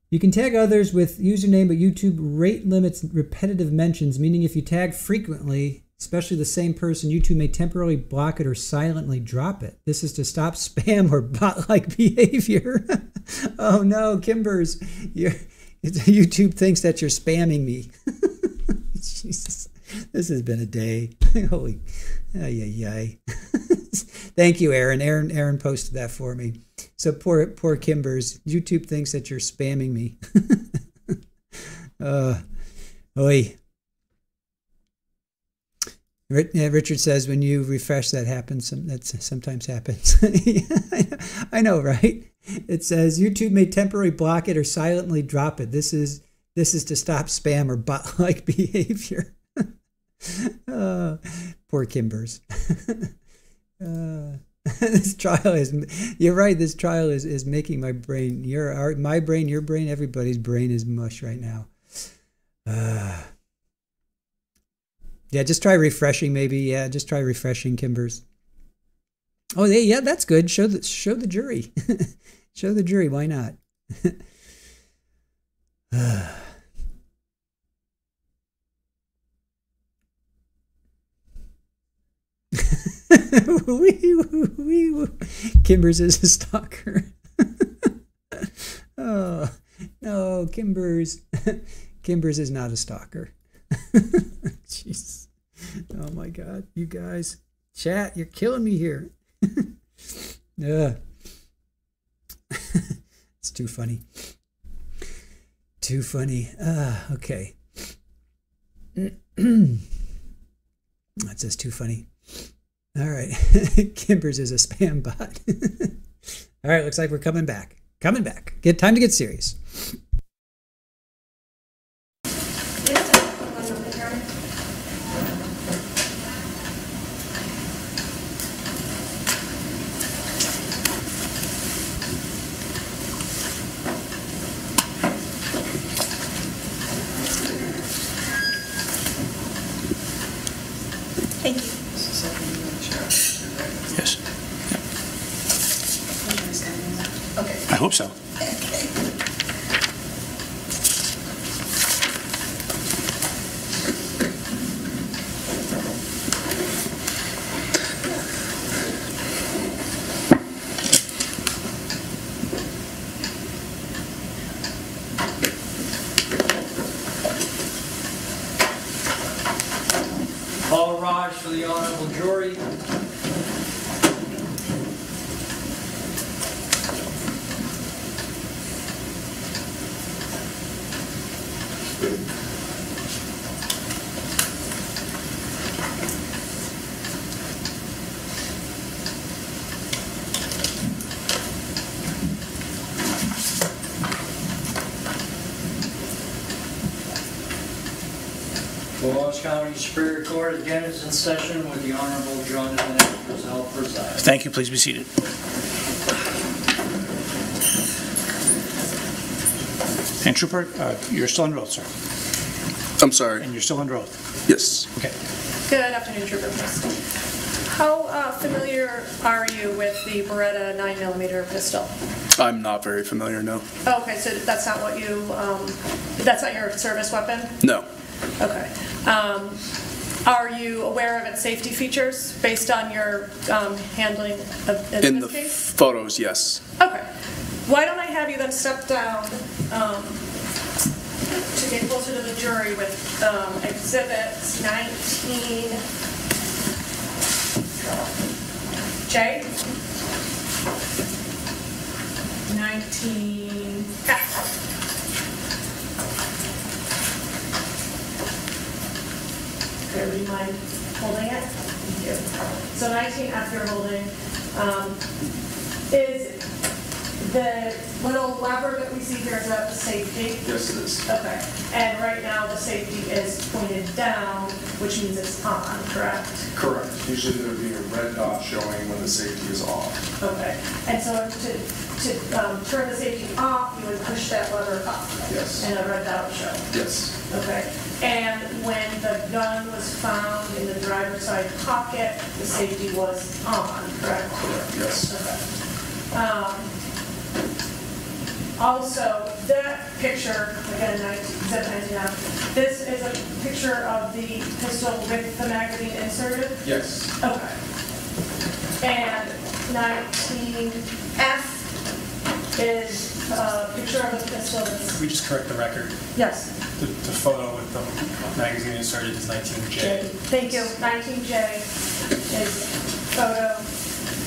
You can tag others with username, but YouTube rate limits repetitive mentions, meaning if you tag frequently, especially the same person, YouTube may temporarily block it or silently drop it. This is to stop spam or bot-like behavior. Oh no, Kimbers, YouTube thinks that you're spamming me. Jesus, this has been a day. Holy, ay. Thank you, Aaron. Aaron posted that for me. So poor Kimbers, YouTube thinks that you're spamming me. Oi. Richard says when you refresh, that happens. That sometimes happens. I know, right? It says YouTube may temporarily block it or silently drop it. This is to stop spam or bot-like behavior. Poor Kimbers. This trial is, you're right, this trial is making my brain, my brain, your brain, everybody's brain is mush right now. Yeah, just try refreshing maybe. Yeah, just try refreshing, Kimbers. Oh, yeah, that's good. Show the jury. Show the jury, why not? Kimbers is a stalker. Oh, no, Kimbers. Kimbers is not a stalker. Jeez. Oh my God, you guys. Chat, you're killing me here. Yeah. It's too funny. Too funny. Okay. That's just too funny. All right. Kimbers is a spam bot. All right, looks like we're coming back. Coming back. Time to get serious. Thank you. Yes. Okay. I hope so. All rise for the honorable jury. Orange County Superior Court again is in session with the Honorable Jonathan Frisell presiding. Thank you. Please be seated. And Trooper, you're still under oath, sir. I'm sorry. And you're still under oath. Yes. Okay. Good afternoon, Trooper. How familiar are you with the Beretta 9mm pistol? I'm not very familiar, no. Oh, okay, so that's not what you, that's not your service weapon? No. Okay. Are you aware of its safety features based on your handling of In the this case? photos, yes. Okay. Why don't I have you then step down to get closer to the jury with Exhibit 19J, 19F. Okay, would you mind holding it? Thank you. So 19F you're holding is the little lever that we see here, is that the safety? Yes, it is. Okay. And right now the safety is pointed down, which means it's on, correct? Correct. Usually there would be a red dot showing when the safety is off. Okay. And so to turn the safety off, you would push that lever up? Yes. And a red dot would show? Yes. Okay. And when the gun was found in the driver's side pocket, the safety was on, correct? Correct, yes. Okay. Also, that picture, again, 19F, this is a picture of the pistol with the magazine inserted? Yes. Okay. And 19F is a picture of a pistol that's... Can we just correct the record? Yes. The photo with the magazine inserted is 19J. Thank you. 19J is photo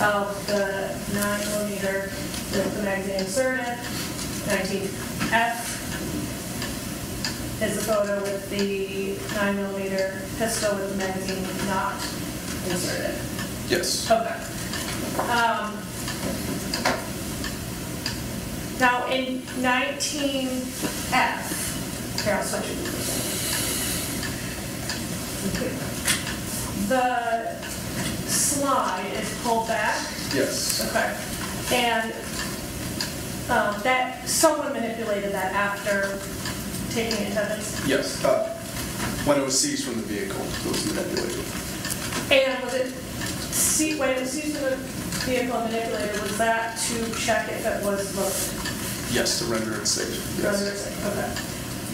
of the 9mm with the magazine inserted. 19F is the photo with the 9mm pistol with the magazine not inserted. Yes. Okay. Now in 19F, here I'll switch it. The slide is pulled back. Yes. Okay. And that someone manipulated that after taking attendance? Yes. When it was seized from the vehicle, it was manipulated. And was it, when it was seized from the vehicle and manipulated, was that to check if it was loaded? Yes, to render it safe. Yes. Render it safe, okay.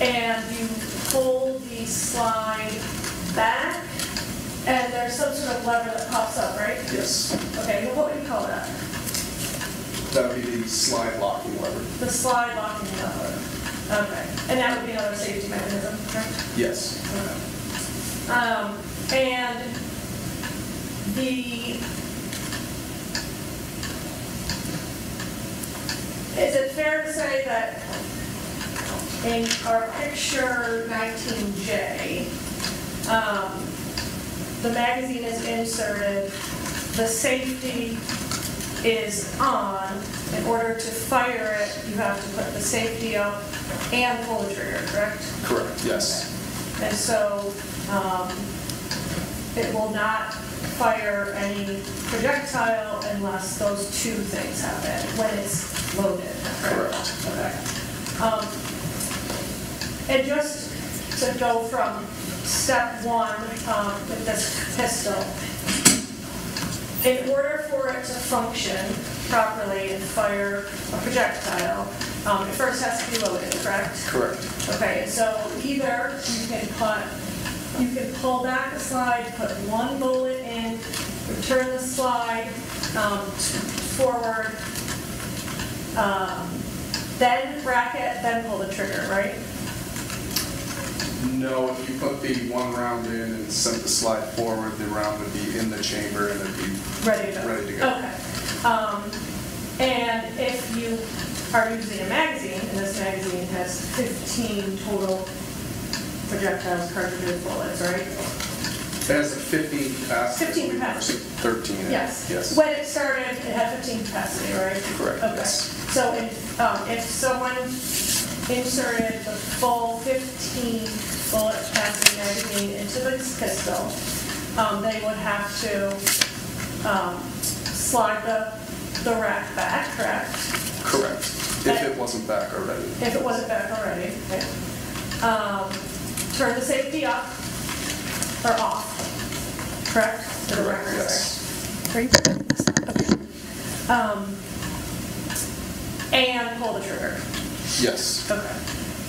And you pull the slide back, and there's some sort of lever that pops up, right? Yes. Okay, well, what would you call that? That would be the slide locking lever. The slide locking lever. Okay. And that would be another safety mechanism, correct? Yes. Okay. And is it fair to say that in our picture 19J, the magazine is inserted, the safety is on. In order to fire it, you have to put the safety up and pull the trigger, correct? Correct, yes. Okay. And so it will not fire any projectile unless those two things happen when it's loaded, correct? Okay. And just to go from step one with this pistol, in order for it to function properly and fire a projectile, it first has to be loaded, correct? Correct. Okay, so either you can pull back the slide, put one bullet in, return the slide forward, then rack it, then pull the trigger, right? No, if you put the one round in and sent the slide forward, the round would be in the chamber and it'd be ready to go. Okay. And if you are using a magazine, and this magazine has 15 total projectiles, cartridges, bullets, right? It has a 15 capacity. 15 capacity. 13. Yes. Yes. When it started, it had 15 capacity, right? Correct. Okay. Yes. So if someone inserted the full 15 bullet capacity magazine into this pistol, they would have to slide the rack back, correct? Correct. If it wasn't back already. If it wasn't back already, okay. Turn the safety up or off, correct? For the record, Yes. Are you putting this? Okay. And pull the trigger. Yes. Okay.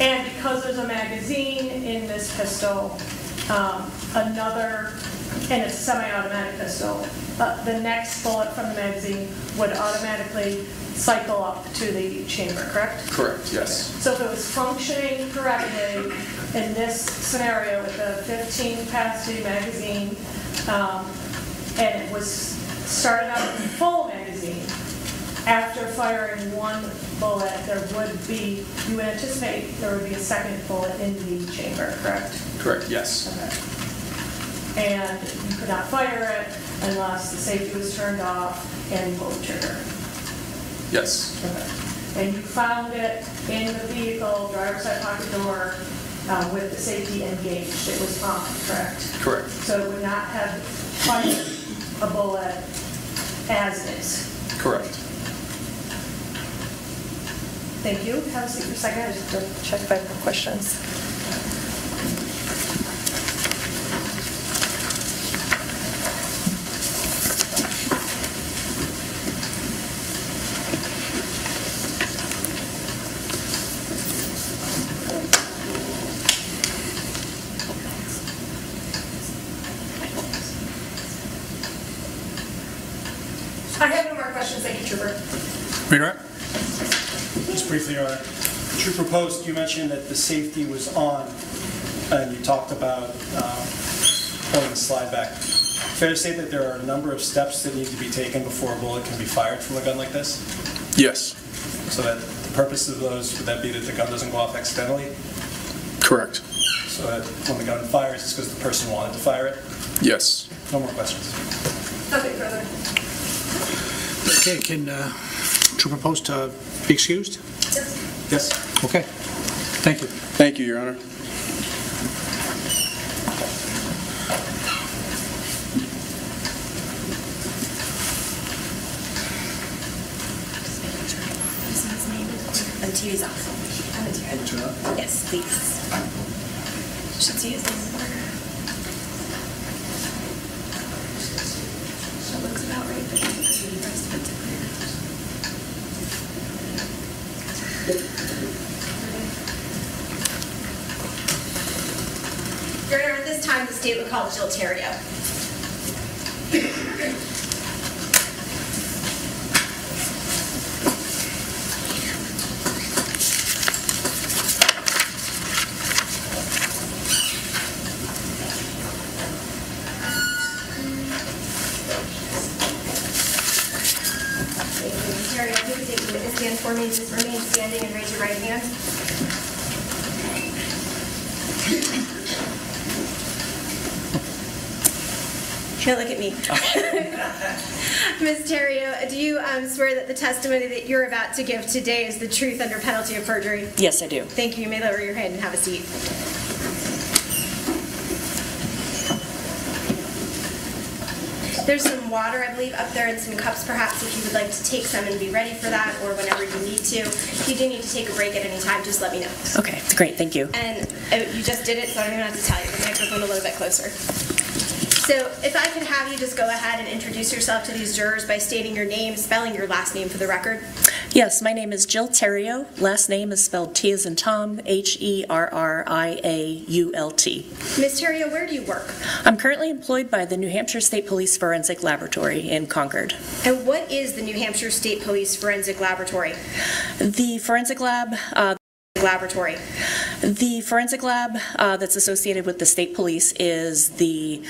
And because there's a magazine in this pistol, and it's a semi-automatic pistol, the next bullet from the magazine would automatically cycle up to the chamber, correct? Correct, yes. So if it was functioning correctly in this scenario with the 15 capacity magazine, and it was started out with a full magazine, after firing one bullet, you would anticipate there would be a second bullet in the chamber, correct? Correct, yes. Okay. And you could not fire it unless the safety was turned off and you pulled the trigger. Yes. Okay. And you found it in the vehicle, driver's side pocket door, with the safety engaged. It was on, correct? Correct. So it would not have fired a bullet as is. Correct. Thank you. Have a seat for a second. I just have to check if I have more questions. I have no more questions. Thank you, Trooper. Reader? Just briefly, Your Honor. Trooper Post, you mentioned that the safety was on, and you talked about pulling the slide back. Fair to say that there are a number of steps that need to be taken before a bullet can be fired from a gun like this? Yes. So that the purpose of those, would that be that the gun doesn't go off accidentally? Correct. So that when the gun fires, it's because the person wanted to fire it? Yes. No more questions. Nothing further. Okay, can Trooper Post be excused? Yes. Okay. Thank you. Thank you, Your Honor. The TV's off. I'm going to turn it off. Yes, please. Should see his name. That looks about right, but I think the rest of it's clear. Your Honor, at this time, the state would call Jill Terrio. Terrio, if you could take the witness stand for me, just remain standing and raise your right hand. Can't look at me. Ms. Terrio, do you swear that the testimony that you're about to give today is the truth under penalty of perjury? Yes, I do. Thank you. You may lower your hand and have a seat. There's some water, I believe, up there and some cups, perhaps, if you would like to take some and be ready for that, or whenever you need to. If you do need to take a break at any time, just let me know. Okay, great. Thank you. And you just did it, so I don't even have to tell you. The microphone a little bit closer. So if I could have you just go ahead and introduce yourself to these jurors by stating your name, spelling your last name for the record. Yes, my name is Jill Terrio. Last name is spelled T as in Tom, Herriault. Ms. Terrio, where do you work? I'm currently employed by the New Hampshire State Police Forensic Laboratory in Concord. And what is the New Hampshire State Police Forensic Laboratory? The forensic lab... The forensic lab that's associated with the state police is the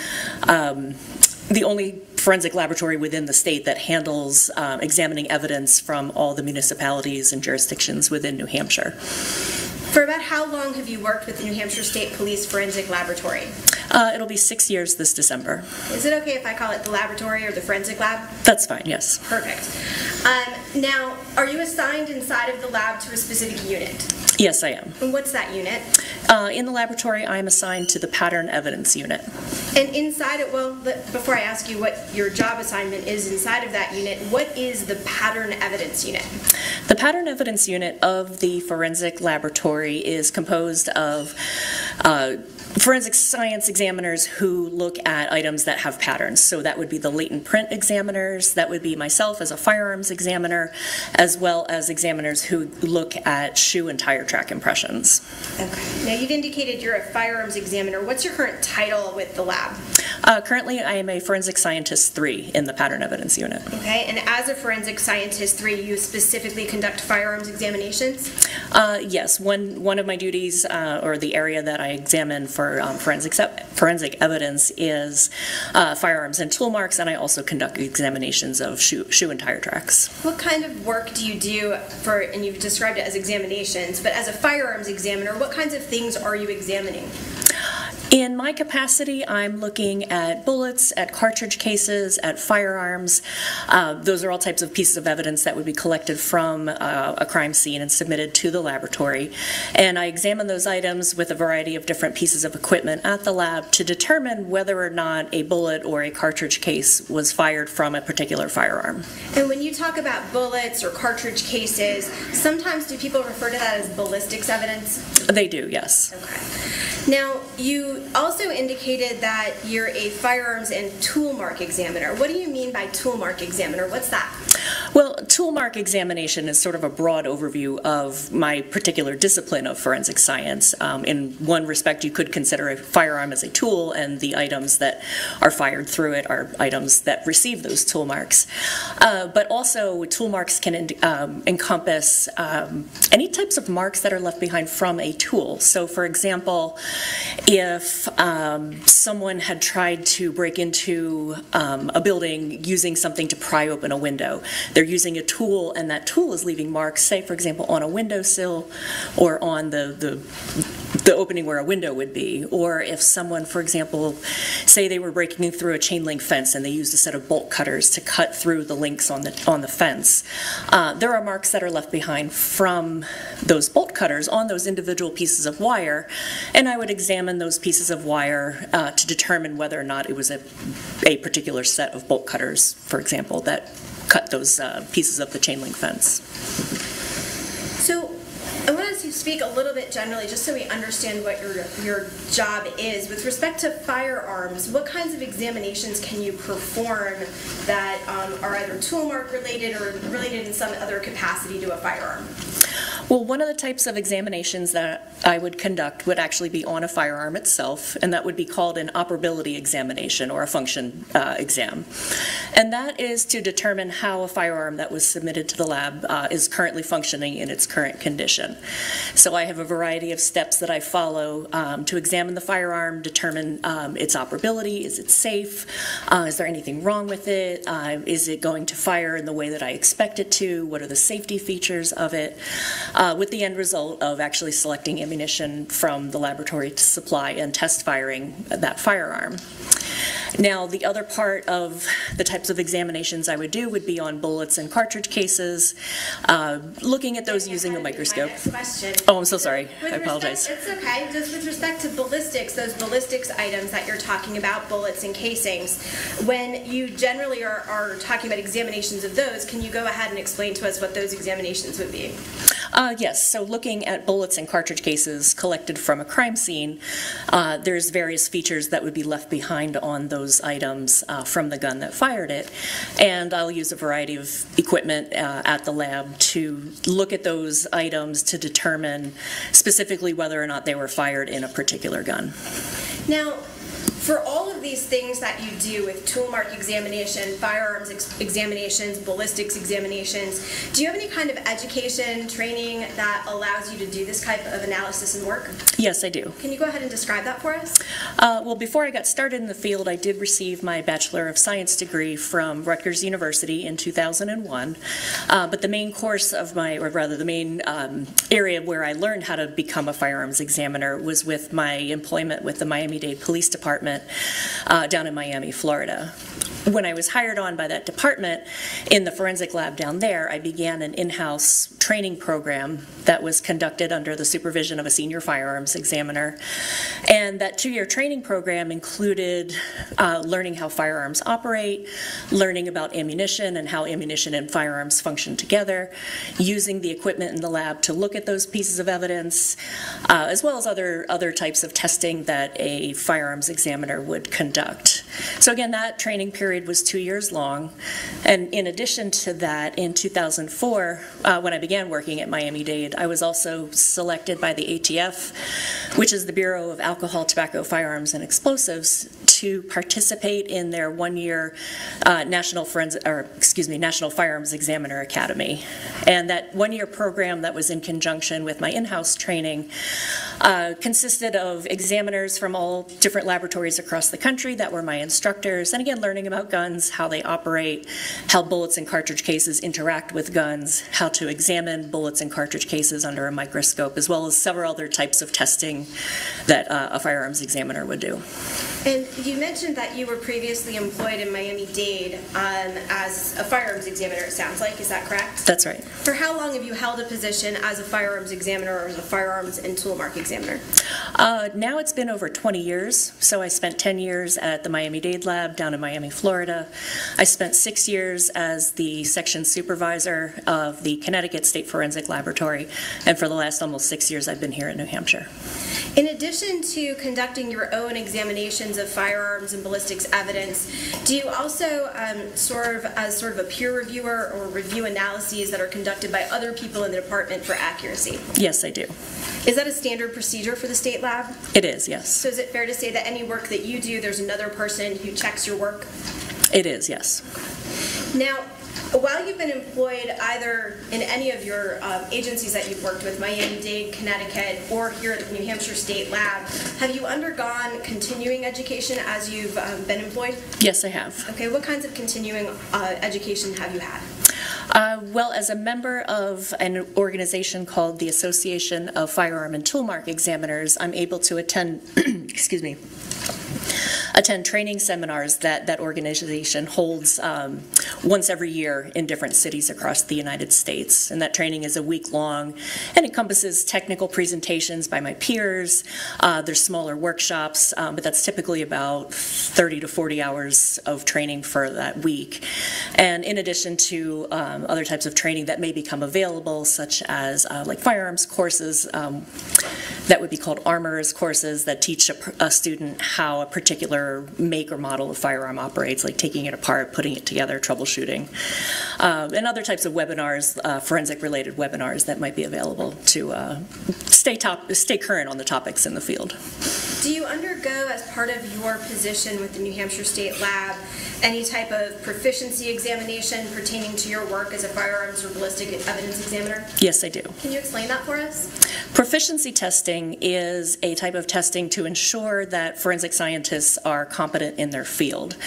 only forensic laboratory within the state that handles examining evidence from all the municipalities and jurisdictions within New Hampshire. For about how long have you worked with the New Hampshire State Police Forensic Laboratory? It'll be 6 years this December. Is it okay if I call it the laboratory or the forensic lab? That's fine, yes. Perfect. Now, are you assigned inside of the lab to a specific unit? Yes, I am. And what's that unit? In the laboratory, I'm assigned to the pattern evidence unit. And inside it, well, before I ask you what your job assignment is inside of that unit, what is the pattern evidence unit? The pattern evidence unit of the forensic laboratory is composed of forensic science examiners who look at items that have patterns. So that would be the latent print examiners, that would be myself as a firearms examiner, as well as examiners who look at shoe and tire track impressions. Okay. Now you've indicated you're a firearms examiner. What's your current title with the lab? Currently, I am a forensic scientist 3 in the pattern evidence unit. Okay, and as a forensic scientist 3, you specifically conduct firearms examinations? Yes, one of my duties, or the area that I examine for forensic evidence is firearms and tool marks, and I also conduct examinations of shoe and tire tracks. What kind of work do you do for, and you've described it as examinations, but as a firearms examiner, what kinds of things are you examining? In my capacity, I'm looking at bullets, at cartridge cases, at firearms. Those are all types of pieces of evidence that would be collected from a crime scene and submitted to the laboratory. And I examine those items with a variety of different pieces of equipment at the lab to determine whether or not a bullet or a cartridge case was fired from a particular firearm. And when you talk about bullets or cartridge cases, sometimes do people refer to that as ballistics evidence? They do, yes. Okay. Now, you also indicated that you're a firearms and tool mark examiner. What do you mean by tool mark examiner? What's that? Well, tool mark examination is sort of a broad overview of my particular discipline of forensic science. In one respect, you could consider a firearm as a tool, and the items that are fired through it are items that receive those tool marks. But also, tool marks can encompass any types of marks that are left behind from a tool. So, for example, if someone had tried to break into a building using something to pry open a window, they're using a tool, and that tool is leaving marks, say, for example, on a windowsill or on the opening where a window would be. Or if someone, for example, say they were breaking through a chain link fence and they used a set of bolt cutters to cut through the links on the fence, there are marks that are left behind from those bolt cutters on those individual pieces of wire, and I would examine those pieces of wire to determine whether or not it was a particular set of bolt cutters, for example, that cut those pieces of the chain link fence. So I want to speak a little bit generally, just so we understand what your job is. With respect to firearms, what kinds of examinations can you perform that are either tool mark related or related in some other capacity to a firearm? Well, one of the types of examinations that I would conduct would actually be on a firearm itself, and that would be called an operability examination or a function exam. And that is to determine how a firearm that was submitted to the lab is currently functioning in its current condition. So I have a variety of steps that I follow to examine the firearm, determine its operability, is it safe, is there anything wrong with it, is it going to fire in the way that I expect it to, what are the safety features of it, with the end result of actually selecting ammunition from the laboratory to supply and test firing that firearm. Now, the other part of the types of examinations I would do would be on bullets and cartridge cases, looking at those using a microscope. Oh, I'm so sorry. I apologize. It's okay. Just with respect to ballistics, those ballistics items that you're talking about, bullets and casings, when you generally are talking about examinations of those, can you go ahead and explain to us what those examinations would be? Yes, so looking at bullets and cartridge cases collected from a crime scene, there's various features that would be left behind on those items from the gun that fired it, and I'll use a variety of equipment at the lab to look at those items to determine specifically whether or not they were fired in a particular gun. Now, for all of these things that you do with tool mark examination, firearms examinations, ballistics examinations, do you have any kind of education, training that allows you to do this type of analysis and work? Yes, I do. Can you go ahead and describe that for us? Well, before I got started in the field, I did receive my Bachelor of Science degree from Rutgers University in 2001. But the main course of the main area where I learned how to become a firearms examiner was with my employment with the Miami-Dade Police Department down in Miami, Florida. when I was hired on by that department in the forensic lab down there, I began an in-house training program that was conducted under the supervision of a senior firearms examiner. And that 2-year training program included learning how firearms operate, learning about ammunition and how ammunition and firearms function together, using the equipment in the lab to look at those pieces of evidence, as well as other types of testing that a firearms examiner would conduct. So again, that training period was 2 years long. And in addition to that, in 2004, when I began working at Miami-Dade, I was also selected by the ATF, which is the Bureau of Alcohol, Tobacco, Firearms, and Explosives, to participate in their 1-year National Firearms Examiner Academy. And that 1-year program that was in conjunction with my in-house training consisted of examiners from all different laboratories across the country that were my instructors, and again, learning about guns, how they operate, how bullets and cartridge cases interact with guns, how to examine bullets and cartridge cases under a microscope, as well as several other types of testing that a firearms examiner would do. And you mentioned that you were previously employed in Miami-Dade as a firearms examiner, it sounds like. Is that correct? That's right. For how long have you held a position as a firearms examiner or as a firearms and tool mark examiner? Now it's been over 20 years. So I spent 10 years at the Miami-Dade lab down in Miami, Florida. I spent 6 years as the section supervisor of the Connecticut State Forensic Laboratory. And for the last almost 6 years, I've been here in New Hampshire. In addition to conducting your own examinations of firearms and ballistics evidence, do you also serve as sort of a peer reviewer or review analyses that are conducted by other people in the department for accuracy? Yes, I do. Is that a standard procedure for the state lab? It is, yes. So is it fair to say that any work that you do, there's another person who checks your work? It is, yes. Now, while you've been employed either in any of your agencies that you've worked with, Miami-Dade, Connecticut, or here at the New Hampshire State Lab, have you undergone continuing education as you've been employed? Yes, I have. Okay, what kinds of continuing education have you had? Well, as a member of an organization called the Association of Firearm and Tool Mark Examiners, I'm able to attend, attend training seminars that organization holds once every year in different cities across the United States. And that training is a week long and encompasses technical presentations by my peers. There's smaller workshops, but that's typically about 30 to 40 hours of training for that week. And in addition to other types of training that may become available, such as like firearms courses, that would be called armorers courses that teach a student how a particular make or model of firearm operates, like taking it apart, putting it together, troubleshooting, and other types of webinars, forensic-related webinars that might be available to stay current on the topics in the field. Do you undergo, as part of your position with the New Hampshire State Lab, any type of proficiency examination pertaining to your work as a firearms or ballistic evidence examiner? Yes, I do. Can you explain that for us? Proficiency testing is a type of testing to ensure that forensic scientists are competent in their field.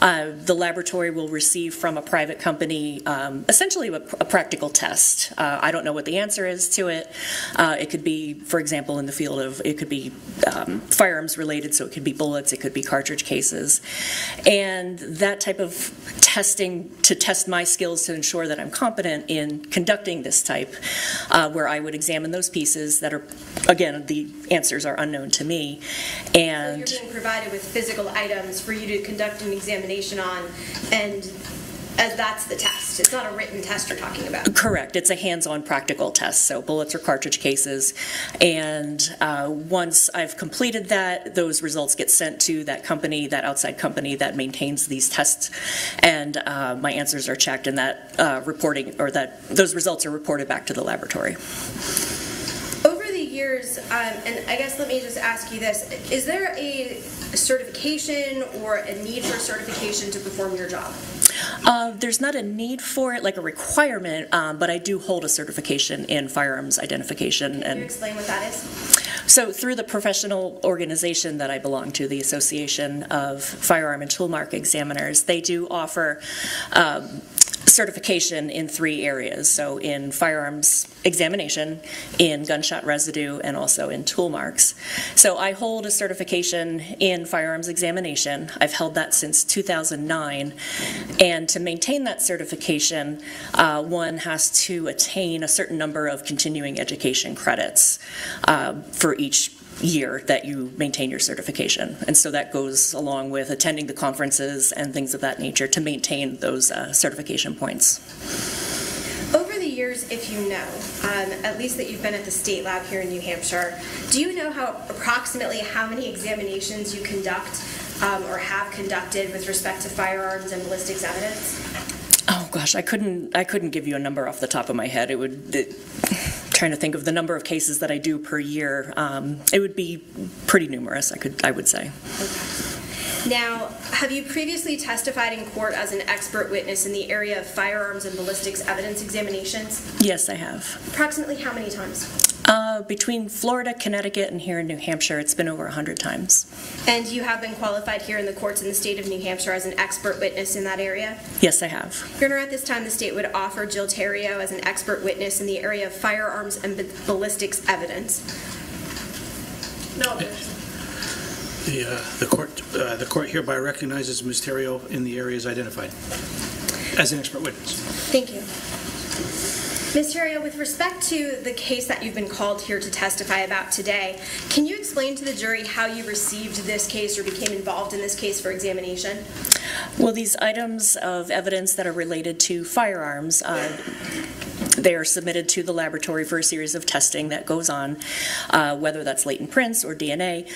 The laboratory will receive from a private company essentially a practical test. I don't know what the answer is to it. It could be, for example, in the field of, it could be firearms related, so it could be bullets, it could be cartridge cases. And that type of testing to test my skills to ensure that I'm competent in conducting this type, where I would examine those pieces that are, again, the answers are unknown to me. And so you're being provided with physical items for you to conduct an examination on, and that's the test. It's not a written test you're talking about. Correct. It's a hands-on practical test, so bullets or cartridge cases. And once I've completed that, those results get sent to that company, that outside company that maintains these tests, and my answers are checked, and that those results are reported back to the laboratory. Over the years, and I guess let me just ask you this, is there a certification or a need for certification to perform your job? There's not a need for it, like a requirement, but I do hold a certification in firearms identification. Can you explain what that is? So through the professional organization that I belong to, the Association of Firearm and Tool Mark Examiners, they do offer certification in 3 areas, so in firearms examination, in gunshot residue, and also in tool marks. So I hold a certification in firearms examination. I've held that since 2009, and to maintain that certification, one has to attain a certain number of continuing education credits for each year that you maintain your certification. And so that goes along with attending the conferences and things of that nature to maintain those certification points. Over the years, if you know, at least that you've been at the state lab here in New Hampshire, do you know approximately how many examinations you conduct or have conducted with respect to firearms and ballistics evidence? Oh gosh, I couldn't give you a number off the top of my head. Trying to think of the number of cases that I do per year, it would be pretty numerous, I would say. Okay. Now, have you previously testified in court as an expert witness in the area of firearms and ballistics evidence examinations? Yes, I have. Approximately how many times? Between Florida, Connecticut, and here in New Hampshire, it's been over 100 times. And you have been qualified here in the courts in the state of New Hampshire as an expert witness in that area? Yes, I have. Your Honor, at this time, the state would offer Jill Terrio as an expert witness in the area of firearms and ballistics evidence. No. The court hereby recognizes Ms. Terrio in the areas identified as an expert witness. Thank you. Ms. Terrio, with respect to the case that you've been called here to testify about today, can you explain to the jury how you received this case or became involved in this case for examination? Well, these items of evidence that are related to firearms, they are submitted to the laboratory for a series of testing that goes on, whether that's latent prints or DNA.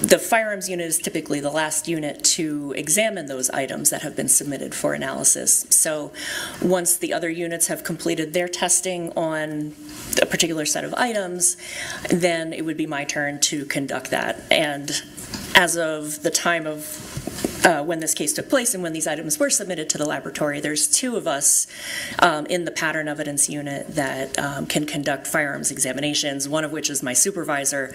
The firearms unit is typically the last unit to examine those items that have been submitted for analysis. So once the other units have completed their testing on a particular set of items, then it would be my turn to conduct that. And as of the time of when this case took place and when these items were submitted to the laboratory, there's 2 of us in the pattern evidence unit that can conduct firearms examinations, one of which is my supervisor.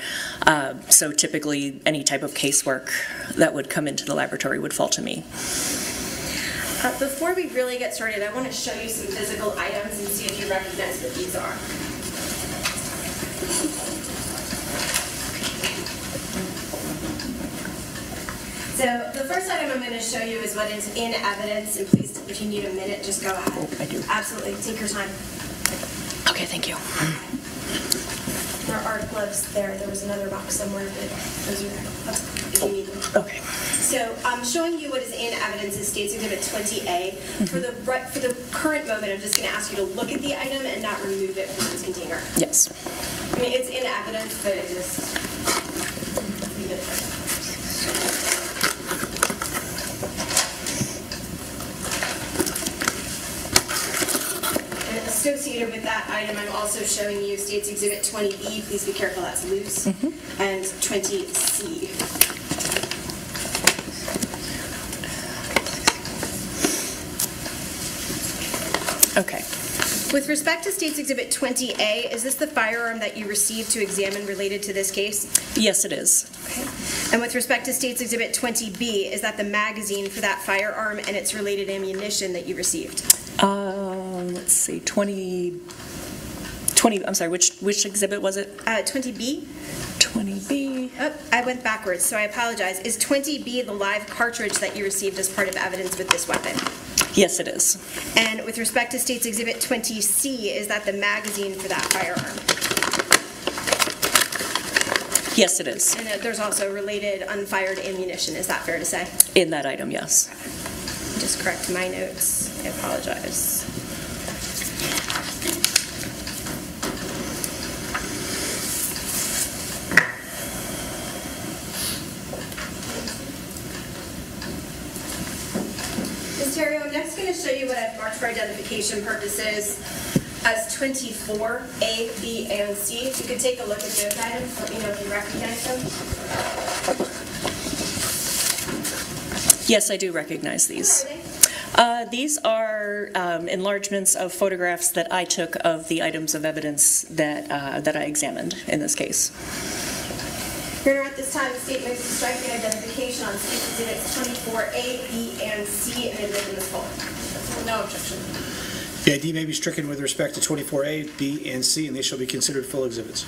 So typically any type of casework that would come into the laboratory would fall to me. Before we really get started, I want to show you some physical items and see if you recognize what these are. So the first item I'm going to show you is what is in evidence, and please, if you need a minute, just go ahead. Oh, I do. Absolutely. Take your time. Okay, thank you. There are gloves there. There was another box somewhere, but those are there. If you need them. Okay. So I'm showing you what is in evidence in State's Exhibit 20A. For the current moment, I'm just going to ask you to look at the item and not remove it from its container. Yes. I mean, it's in evidence, but it just leave it there. Associated with that item, I'm also showing you State's Exhibit 20B. Please be careful, that's loose. And 20C. Okay. With respect to State's Exhibit 20A, is this the firearm that you received to examine related to this case? Yes, it is. Okay. And with respect to State's Exhibit 20B, is that the magazine for that firearm and its related ammunition that you received? Let's see, 20, I'm sorry, which exhibit was it? 20B. 20B. Oh, I went backwards, so I apologize. Is 20B the live cartridge that you received as part of evidence with this weapon? Yes, it is. And with respect to State's Exhibit 20C, is that the magazine for that firearm? Yes, it is. And there's also related unfired ammunition, is that fair to say? In that item, yes. Just correct my notes. I apologize. Ms. Terrio, I'm next going to show you what I've marked for identification purposes as 24A, B, and C. If you could take a look at those items, let me know if you recognize them. Yes, I do recognize these. These are enlargements of photographs that I took of the items of evidence that I examined in this case. Your Honor, at this time, the State moves to strike the identification on State Exhibits 24A, B, and C, and admit in this folder. No objection. The ID may be stricken with respect to 24A, B, and C, and they shall be considered full exhibits.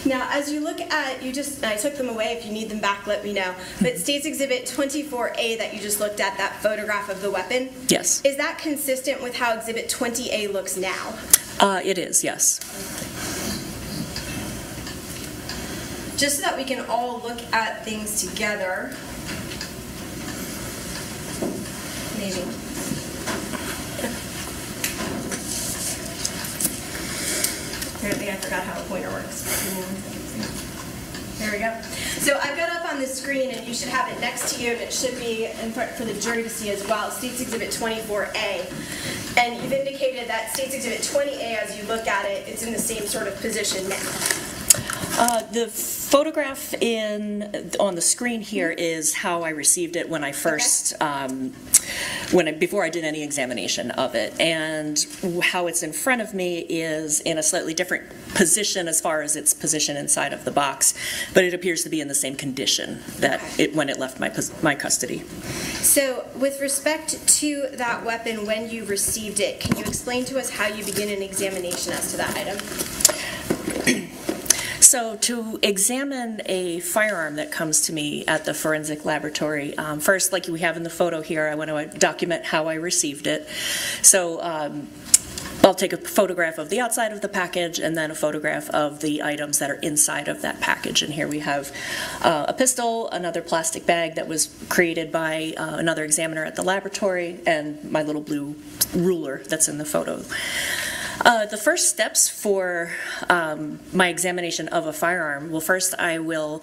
Now, as you look at, I took them away. If you need them back, let me know. But State's Exhibit 24A that you just looked at, that photograph of the weapon? Yes. Is that consistent with how Exhibit 20A looks now? It is, yes. Just so that we can all look at things together. Maybe. Apparently I forgot how a pointer works. There we go. So I've got up on the screen, and you should have it next to you, and it should be in front for the jury to see as well, State's Exhibit 24A. And you've indicated that State's Exhibit 20A, as you look at it, it's in the same sort of position now. The photograph on the screen here is how I received it when I first, before I did any examination of it. And how it's in front of me is in a slightly different position as far as its position inside of the box, but it appears to be in the same condition that when it left my custody. So with respect to that weapon, when you received it, can you explain to us how you begin an examination as to that item? So to examine a firearm that comes to me at the forensic laboratory, first, like we have in the photo here, I want to document how I received it. So I'll take a photograph of the outside of the package and then a photograph of the items that are inside of that package. And here we have a pistol, another plastic bag that was created by another examiner at the laboratory, and my little blue ruler that's in the photo. The first steps for my examination of a firearm, well, first I will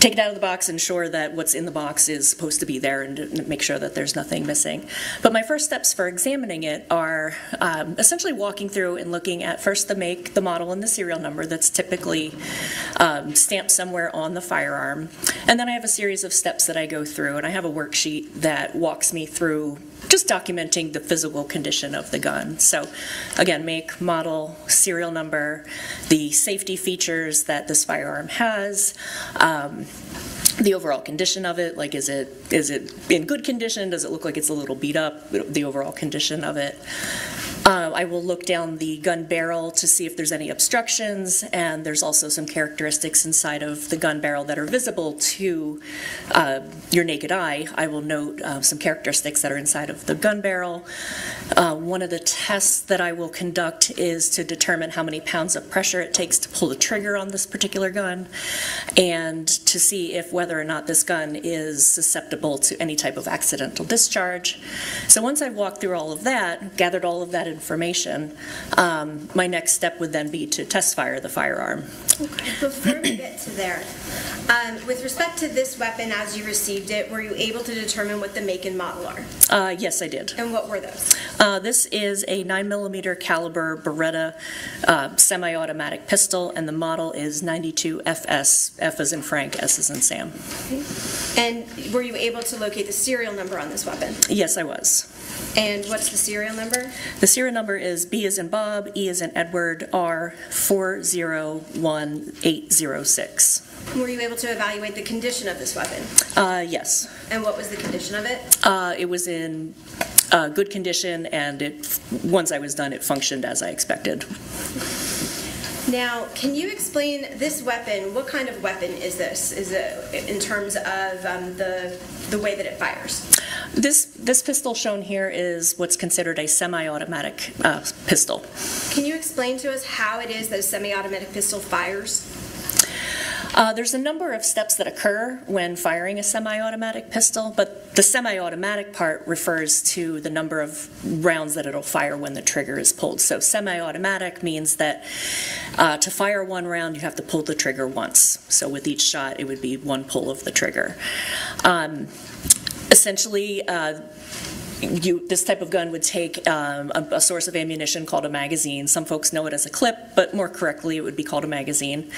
take it out of the box, ensure that what's in the box is supposed to be there, and make sure that there's nothing missing. But my first steps for examining it are essentially walking through and looking at first the make, the model, and the serial number that's typically stamped somewhere on the firearm. And then I have a series of steps that I go through, and I have a worksheet that walks me through just documenting the physical condition of the gun. So again, make, model, serial number, the safety features that this firearm has, the overall condition of it, like is it in good condition, does it look like it's a little beat up, the overall condition of it. I will look down the gun barrel to see if there's any obstructions, and there's also some characteristics inside of the gun barrel that are visible to your naked eye. I will note some characteristics that are inside of the gun barrel. One of the tests that I will conduct is to determine how many pounds of pressure it takes to pull the trigger on this particular gun, and to see if whether or not this gun is susceptible to any type of accidental discharge. So once I've walked through all of that, gathered all of that information, my next step would then be to test fire the firearm. Okay. Before we get to there, with respect to this weapon as you received it, were you able to determine what the make and model are? Yes, I did. And what were those? This is a 9mm caliber Beretta semi-automatic pistol, and the model is 92FS, F as in Frank, S as in Sam. Okay. And were you able to locate the serial number on this weapon? Yes, I was. And what's the serial number? The serial number is B as in Bob, E as in Edward, R 401806. Were you able to evaluate the condition of this weapon? Yes. And what was the condition of it? It was in good condition, and once I was done, it functioned as I expected. Now, can you explain this weapon? What kind of weapon is this? Is it in terms of the way that it fires? This pistol shown here is what's considered a semi-automatic pistol. Can you explain to us how it is that a semi-automatic pistol fires? There's a number of steps that occur when firing a semi-automatic pistol, but the semi-automatic part refers to the number of rounds that it'll fire when the trigger is pulled. So semi-automatic means that to fire one round, you have to pull the trigger once. So with each shot, it would be one pull of the trigger. Essentially, this type of gun would take a source of ammunition called a magazine. Some folks know it as a clip, but more correctly it would be called a magazine.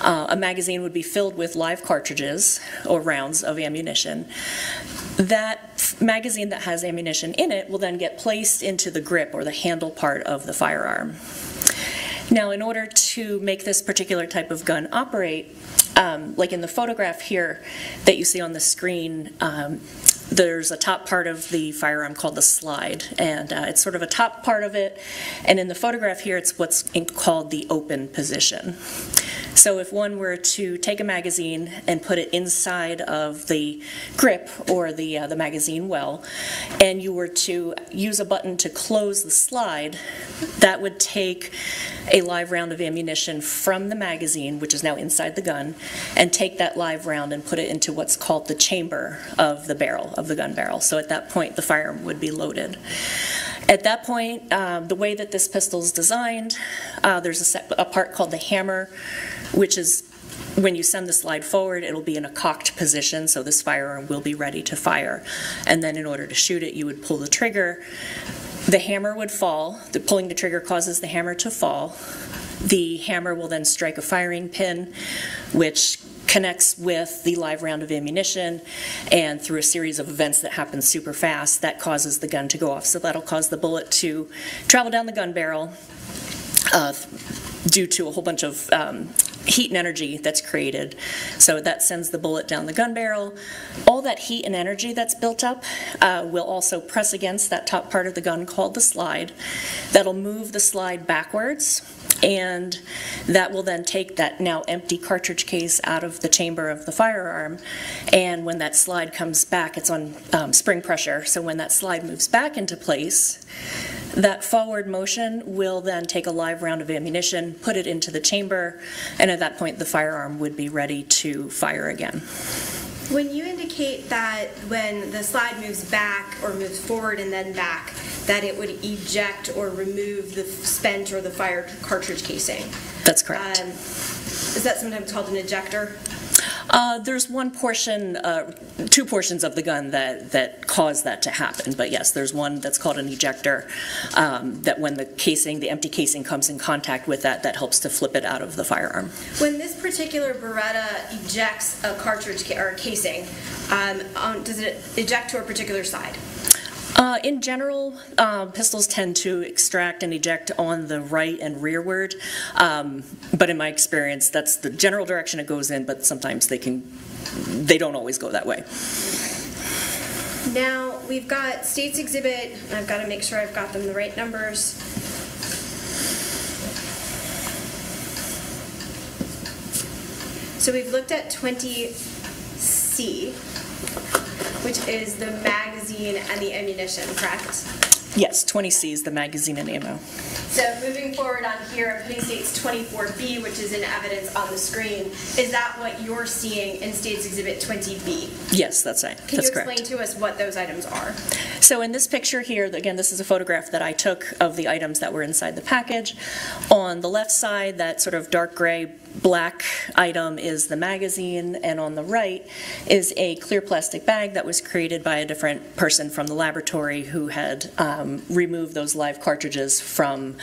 A magazine would be filled with live cartridges or rounds of ammunition. That magazine that has ammunition in it will then get placed into the grip or the handle part of the firearm. Now, in order to make this particular type of gun operate, like in the photograph here that you see on the screen, there's a top part of the firearm called the slide, and it's sort of a top part of it, and in the photograph here it's what's called the open position. So if one were to take a magazine and put it inside of the grip or the magazine well, and you were to use a button to close the slide, that would take a live round of ammunition from the magazine, which is now inside the gun, and take that live round and put it into what's called the chamber of the barrel, of the gun barrel. So at that point, the firearm would be loaded. At that point, the way that this pistol is designed, there's a part called the hammer, which is when you send the slide forward, it'll be in a cocked position, so this firearm will be ready to fire. And then in order to shoot it, you would pull the trigger. The hammer would fall. Pulling the trigger causes the hammer to fall. The hammer will then strike a firing pin, which connects with the live round of ammunition, and through a series of events that happen super fast, that causes the gun to go off. So that'll cause the bullet to travel down the gun barrel due to a whole bunch of heat and energy that's created. So that sends the bullet down the gun barrel. All that heat and energy that's built up will also press against that top part of the gun called the slide. That'll move the slide backwards, and that will then take that now empty cartridge case out of the chamber of the firearm. And when that slide comes back, it's on spring pressure, so when that slide moves back into place, that forward motion will then take a live round of ammunition, put it into the chamber, and at that point the firearm would be ready to fire again. When you indicate that when the slide moves back or moves forward and then back, that it would eject or remove the spent or the fired cartridge casing. That's correct. Is that sometimes called an ejector? There's one portion, two portions of the gun that cause that to happen, but yes, there's one that's called an ejector, that when the casing, the empty casing comes in contact with that helps to flip it out of the firearm. When this particular Beretta ejects a cartridge or a casing, does it eject to a particular side? In general, pistols tend to extract and eject on the right and rearward, but in my experience, that's the general direction it goes in, but sometimes they don't always go that way. Now, we've got State's Exhibit, I've got to make sure I've got them the right numbers. So we've looked at 20C, which is the magazine and the ammunition, correct? Yes, 20C is the magazine and ammo. So moving forward on here, I'm putting State's 24B, which is in evidence on the screen. Is that what you're seeing in State's Exhibit 20B? Yes, that's right. Can you explain to us what those items are? So in this picture here, again, this is a photograph that I took of the items that were inside the package. On the left side, that sort of dark gray black item is the magazine, and on the right is a clear plastic bag that was created by a different person from the laboratory who had removed those live cartridges from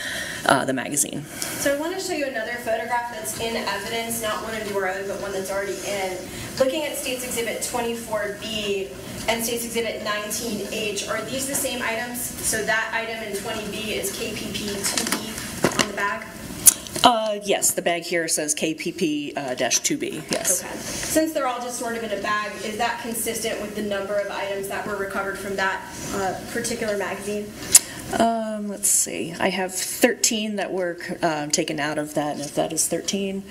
the magazine. So I want to show you another photograph that's in evidence, not one of your own, but one that's already in. Looking at State's Exhibit 24B and State's Exhibit 19H, are these the same items? So that item in 20B is KPP-2B on the bag? Yes, the bag here says KPP-2B, yes. Okay. Since they're all just sort of in a bag, is that consistent with the number of items that were recovered from that particular magazine? Let's see. I have 13 that were taken out of that, and if that is 13.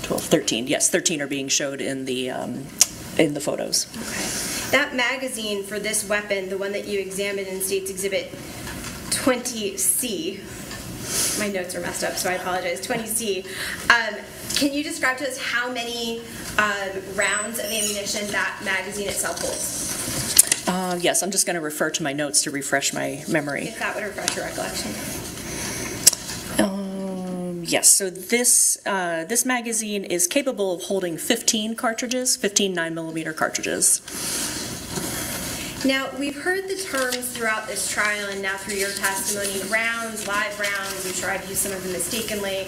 Well, 13, yes, 13 are being showed in the photos. Okay. That magazine for this weapon, the one that you examined in State's Exhibit 20C, my notes are messed up, so I apologize, 20C, can you describe to us how many rounds of ammunition that magazine itself holds? Yes, I'm just going to refer to my notes to refresh my memory. If that would refresh your recollection. Yes, so this magazine is capable of holding 15 cartridges, 15 9mm cartridges. Now, we've heard the terms throughout this trial and now through your testimony, rounds, live rounds, I'm sure I've used some of them mistakenly,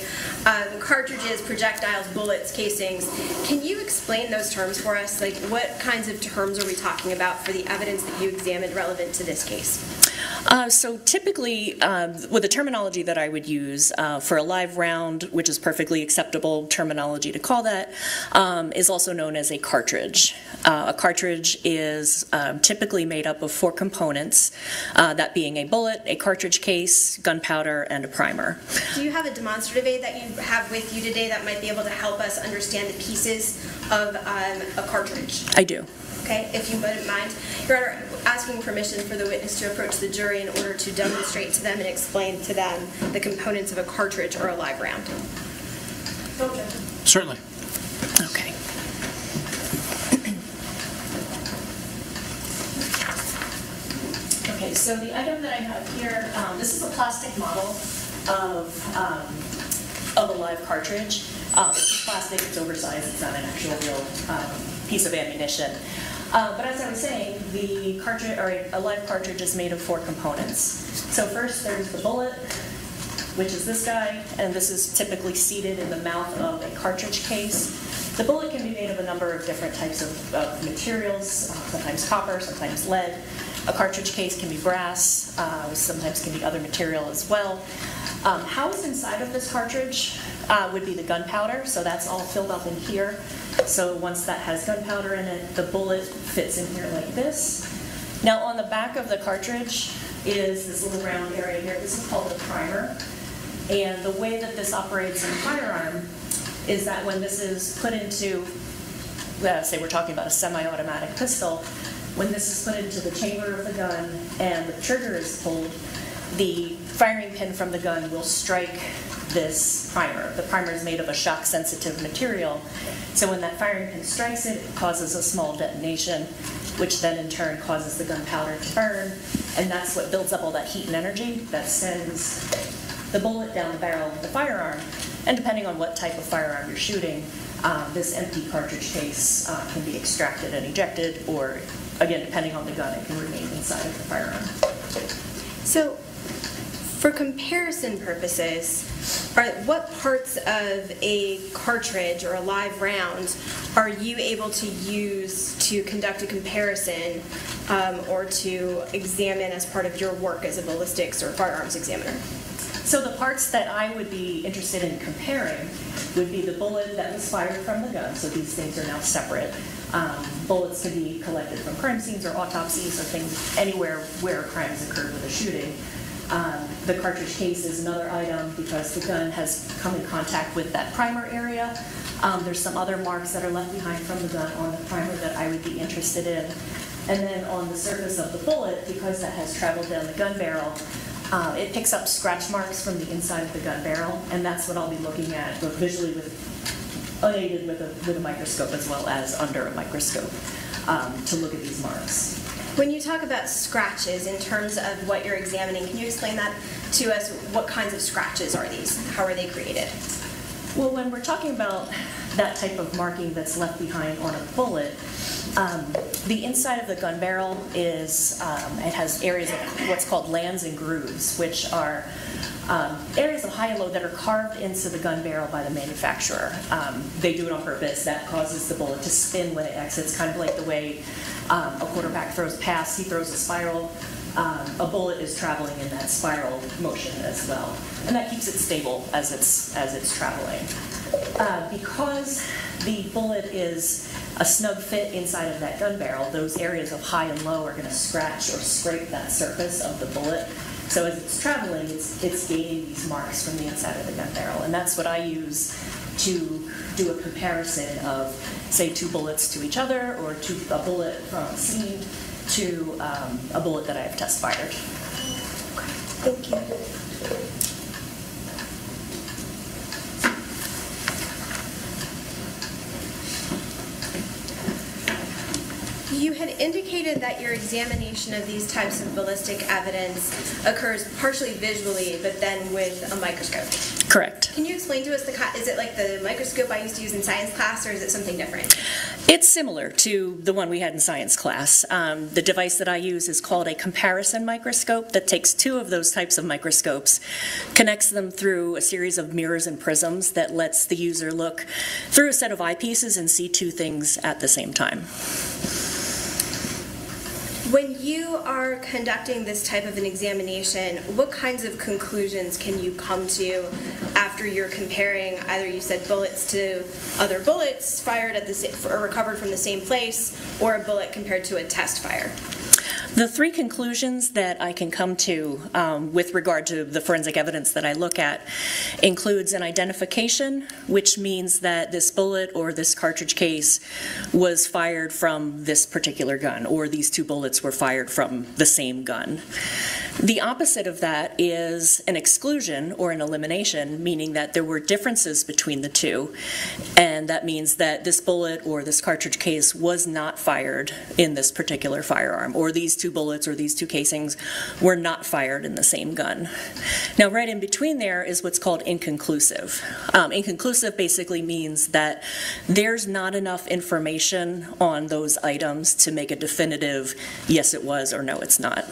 cartridges, projectiles, bullets, casings. Can you explain those terms for us? Like, what kinds of terms are we talking about for the evidence that you examined relevant to this case? So typically, with the terminology that I would use for a live round, which is perfectly acceptable terminology to call that, is also known as a cartridge. A cartridge is typically made up of 4 components, that being a bullet, a cartridge case, gunpowder, and a primer. Do you have a demonstrative aid that you have with you today that might be able to help us understand the pieces of a cartridge? I do. Okay, if you wouldn't mind. Your Honor, asking permission for the witness to approach the jury in order to demonstrate to them and explain to them the components of a cartridge or a live round. Okay. Certainly. Okay. Okay, so the item that I have here, this is a plastic model of a live cartridge. It's plastic, it's oversized, it's not an actual real piece of ammunition. But as I was saying, the cartridge, or a live cartridge, is made of 4 components. So first there's the bullet, which is this guy, and this is typically seated in the mouth of a cartridge case. The bullet can be made of a number of different types of materials, sometimes copper, sometimes lead. A cartridge case can be brass, sometimes can be other material as well. Housed inside of this cartridge would be the gunpowder, so that's all filled up in here. So once that has gunpowder in it, the bullet fits in here like this. Now on the back of the cartridge is this little round area here. This is called the primer. And the way that this operates in a firearm is that when this is put into, say we're talking about a semi-automatic pistol, when this is put into the chamber of the gun and the trigger is pulled, the firing pin from the gun will strike this primer. The primer is made of a shock-sensitive material, so when that firing pin strikes it, it causes a small detonation, which then in turn causes the gunpowder to burn, and that's what builds up all that heat and energy that sends the bullet down the barrel of the firearm. And depending on what type of firearm you're shooting, this empty cartridge case can be extracted and ejected, or again, depending on the gun, it can remain inside of the firearm. So, for comparison purposes, what parts of a cartridge or a live round are you able to use to conduct a comparison or to examine as part of your work as a ballistics or firearms examiner? So the parts that I would be interested in comparing would be the bullet that was fired from the gun, so these things are now separate. Bullets can be collected from crime scenes or autopsies or things anywhere where a crime has occurred with a shooting. The cartridge case is another item because the gun has come in contact with that primer area. There's some other marks that are left behind from the gun on the primer that I would be interested in. And then on the surface of the bullet, because that has traveled down the gun barrel, it picks up scratch marks from the inside of the gun barrel, and that's what I'll be looking at, both visually unaided with a microscope as well as under a microscope to look at these marks. When you talk about scratches in terms of what you're examining, can you explain that to us? What kinds of scratches are these? How are they created? Well, when we're talking about that type of marking that's left behind on a bullet, the inside of the gun barrel is, it has areas of what's called lands and grooves, which are areas of high and low that are carved into the gun barrel by the manufacturer. They do it on purpose. That causes the bullet to spin when it exits, kind of like the way a quarterback throws a pass. He throws a spiral. A bullet is traveling in that spiral motion as well, and that keeps it stable as it's traveling. Because the bullet is a snug fit inside of that gun barrel, those areas of high and low are going to scratch or scrape that surface of the bullet. So as it's traveling, it's gaining these marks from the inside of the gun barrel, and that's what I use to do a comparison of, say, 2 bullets to each other, or a bullet from a scene to a bullet that I have test fired. Thank you. You had indicated that your examination of these types of ballistic evidence occurs partially visually, but then with a microscope. Correct. Can you explain to us, is it like the microscope I used to use in science class, or is it something different? It's similar to the one we had in science class. The device that I use is called a comparison microscope that takes 2 of those types of microscopes, connects them through a series of mirrors and prisms that lets the user look through a set of eyepieces and see 2 things at the same time. When you are conducting this type of an examination, what kinds of conclusions can you come to after you're comparing, either you said bullets to other bullets fired at or recovered from the same place, or a bullet compared to a test fire? The three conclusions that I can come to with regard to the forensic evidence that I look at includes an identification, which means that this bullet or this cartridge case was fired from this particular gun, or these two bullets were fired from the same gun. The opposite of that is an exclusion or an elimination, meaning that there were differences between the two, and that means that this bullet or this cartridge case was not fired in this particular firearm, or these two bullets or these two casings were not fired in the same gun. Now, right in between there is what's called inconclusive. Inconclusive basically means that there's not enough information on those items to make a definitive yes it was or no it's not.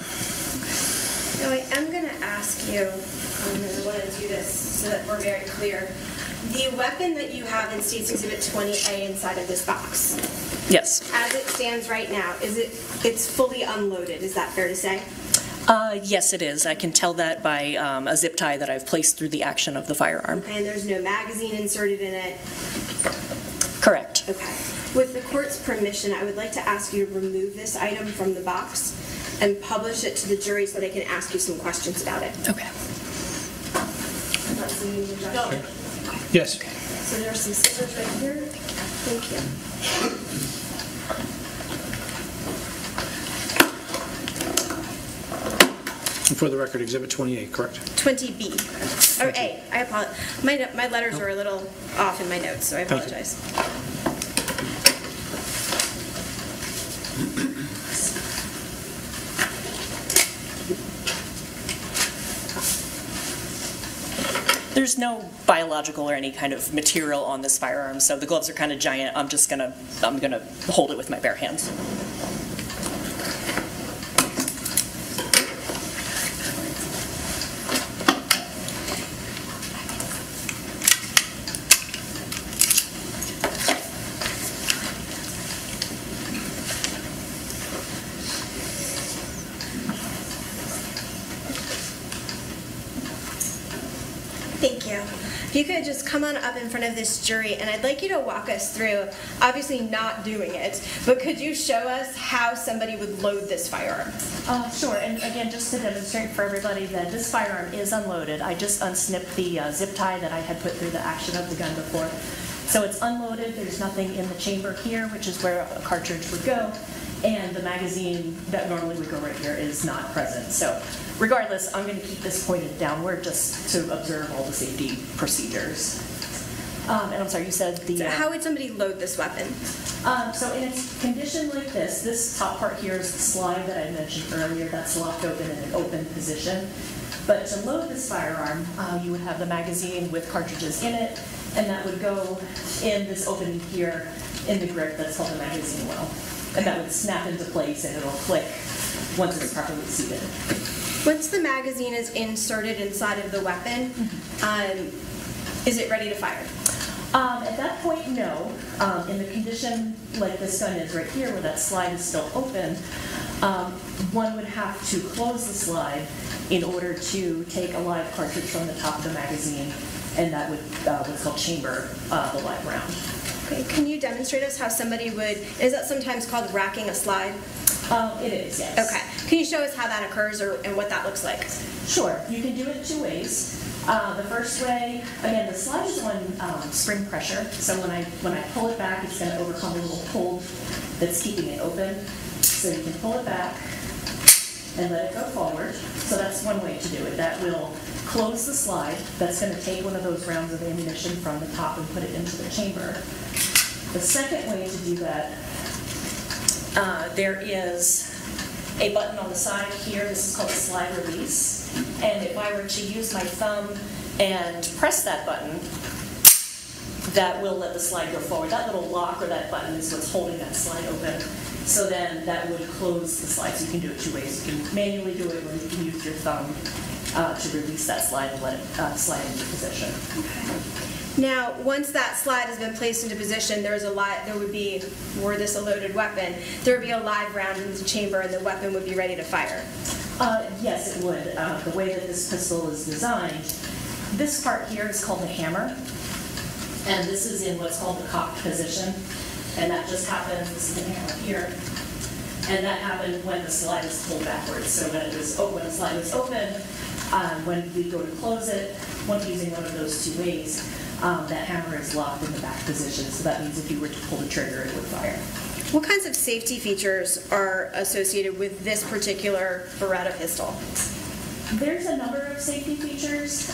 Now, I am going to ask you, and I want to do this so that we're very clear, the weapon that you have in State's Exhibit 20A inside of this box. Yes. As it stands right now, it's fully unloaded, is that fair to say? Yes, it is. I can tell that by a zip tie that I've placed through the action of the firearm. And there's no magazine inserted in it? Correct. Okay. With the court's permission, I would like to ask you to remove this item from the box and publish it to the jury so they can ask you some questions about it. Okay. No. Yes. Okay. So there are some scissors right here. Thank you. For the record, Exhibit 28, correct? 20B. Or A. I apologize. My letters are a little off in my notes, so I apologize. There's no biological or any kind of material on this firearm, so the gloves are kind of giant. I'm gonna hold it with my bare hands. Thank you. If you could just come on up in front of this jury, and I'd like you to walk us through, obviously not doing it, but could you show us how somebody would load this firearm? Sure, and again, just to demonstrate for everybody that this firearm is unloaded, I just unsnipped the zip tie that I had put through the action of the gun before. So it's unloaded, there's nothing in the chamber here, which is where a cartridge would go, and the magazine that normally would go right here is not present. So regardless, I'm going to keep this pointed downward just to observe all the safety procedures. And I'm sorry, you said the... So how would somebody load this weapon? So in its condition like this top part here is the slide that I mentioned earlier. That's locked open in an open position. But to load this firearm, you would have the magazine with cartridges in it, and that would go in this opening here in the grip that's called the magazine well. And that would snap into place and it'll click once it's properly seated. Once the magazine is inserted inside of the weapon, is it ready to fire? At that point, no. In the condition like this gun is right here, where that slide is still open, one would have to close the slide in order to take a live cartridge from the top of the magazine, and that would what's called chamber the live round. Okay, can you demonstrate us how somebody would, is that sometimes called racking a slide? It is, yes. Okay. Can you show us how that occurs and what that looks like? Sure. You can do it two ways. The first way, again, the slide is on spring pressure, so when I pull it back, it's going to overcome a little pull that's keeping it open. So you can pull it back and let it go forward. So that's one way to do it. That will close the slide. That's going to take one of those rounds of ammunition from the top and put it into the chamber. The second way to do that, there is a button on the side here. This is called a slide release. And if I were to use my thumb and press that button, that will let the slide go forward. That little lock or that button is what's holding that slide open. So then that would close the slide. So you can do it two ways. You can manually do it, or you can use your thumb to release that slide and let it slide into position. Now, once that slide has been placed into position, there would be, were this a loaded weapon, there would be a live round in the chamber and the weapon would be ready to fire. Yes, it would. The way that this pistol is designed, this part here is called the hammer, and this is in what's called the cocked position, and that just happens, this is the hammer here, and that happened when the slide is pulled backwards. So when it was when the slide was open, when we go to close it, using one of those two ways, that hammer is locked in the back position, so that means if you were to pull the trigger, it would fire. What kinds of safety features are associated with this particular Beretta pistol? There's a number of safety features.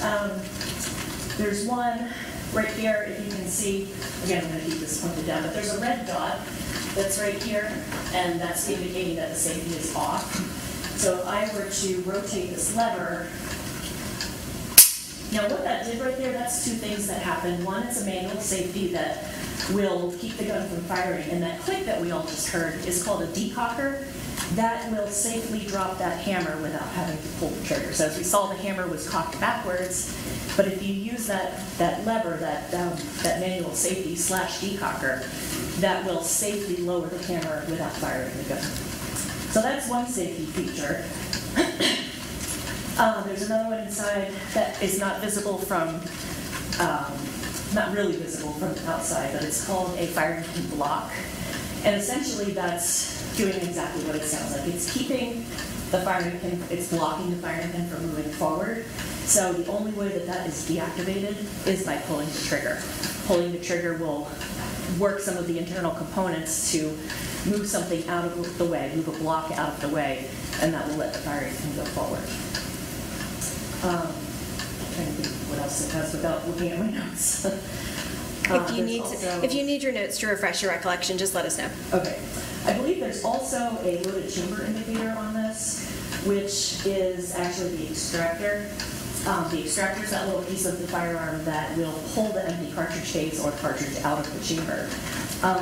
There's one right here, if you can see, again, I'm going to keep this pointed down, but there's a red dot that's right here, and that's indicating that the safety is off. So if I were to rotate this lever, now what that did right there, that's two things that happen. One, it's a manual safety that will keep the gun from firing, and that click that we all just heard is called a decocker. That will safely drop that hammer without having to pull the trigger. So as we saw, the hammer was cocked backwards, but if you use that lever, that manual safety / decocker, that will safely lower the hammer without firing the gun. So that's one safety feature. There's another one inside that is not visible from, not really visible from the outside, but it's called a firing pin block. And essentially that's doing exactly what it sounds like. It's keeping the firing pin, it's blocking the firing pin from moving forward. So the only way that that is deactivated is by pulling the trigger. Pulling the trigger will work some of the internal components to move something out of the way, move a block out of the way, and that will let the firing pin go forward. I'm trying to think what else it has without looking at my notes. If you need your notes to refresh your recollection, just let us know. Okay. I believe there's also a loaded chamber indicator on this, which is actually the extractor. The extractor is that little piece of the firearm that will pull the empty cartridge case or cartridge out of the chamber.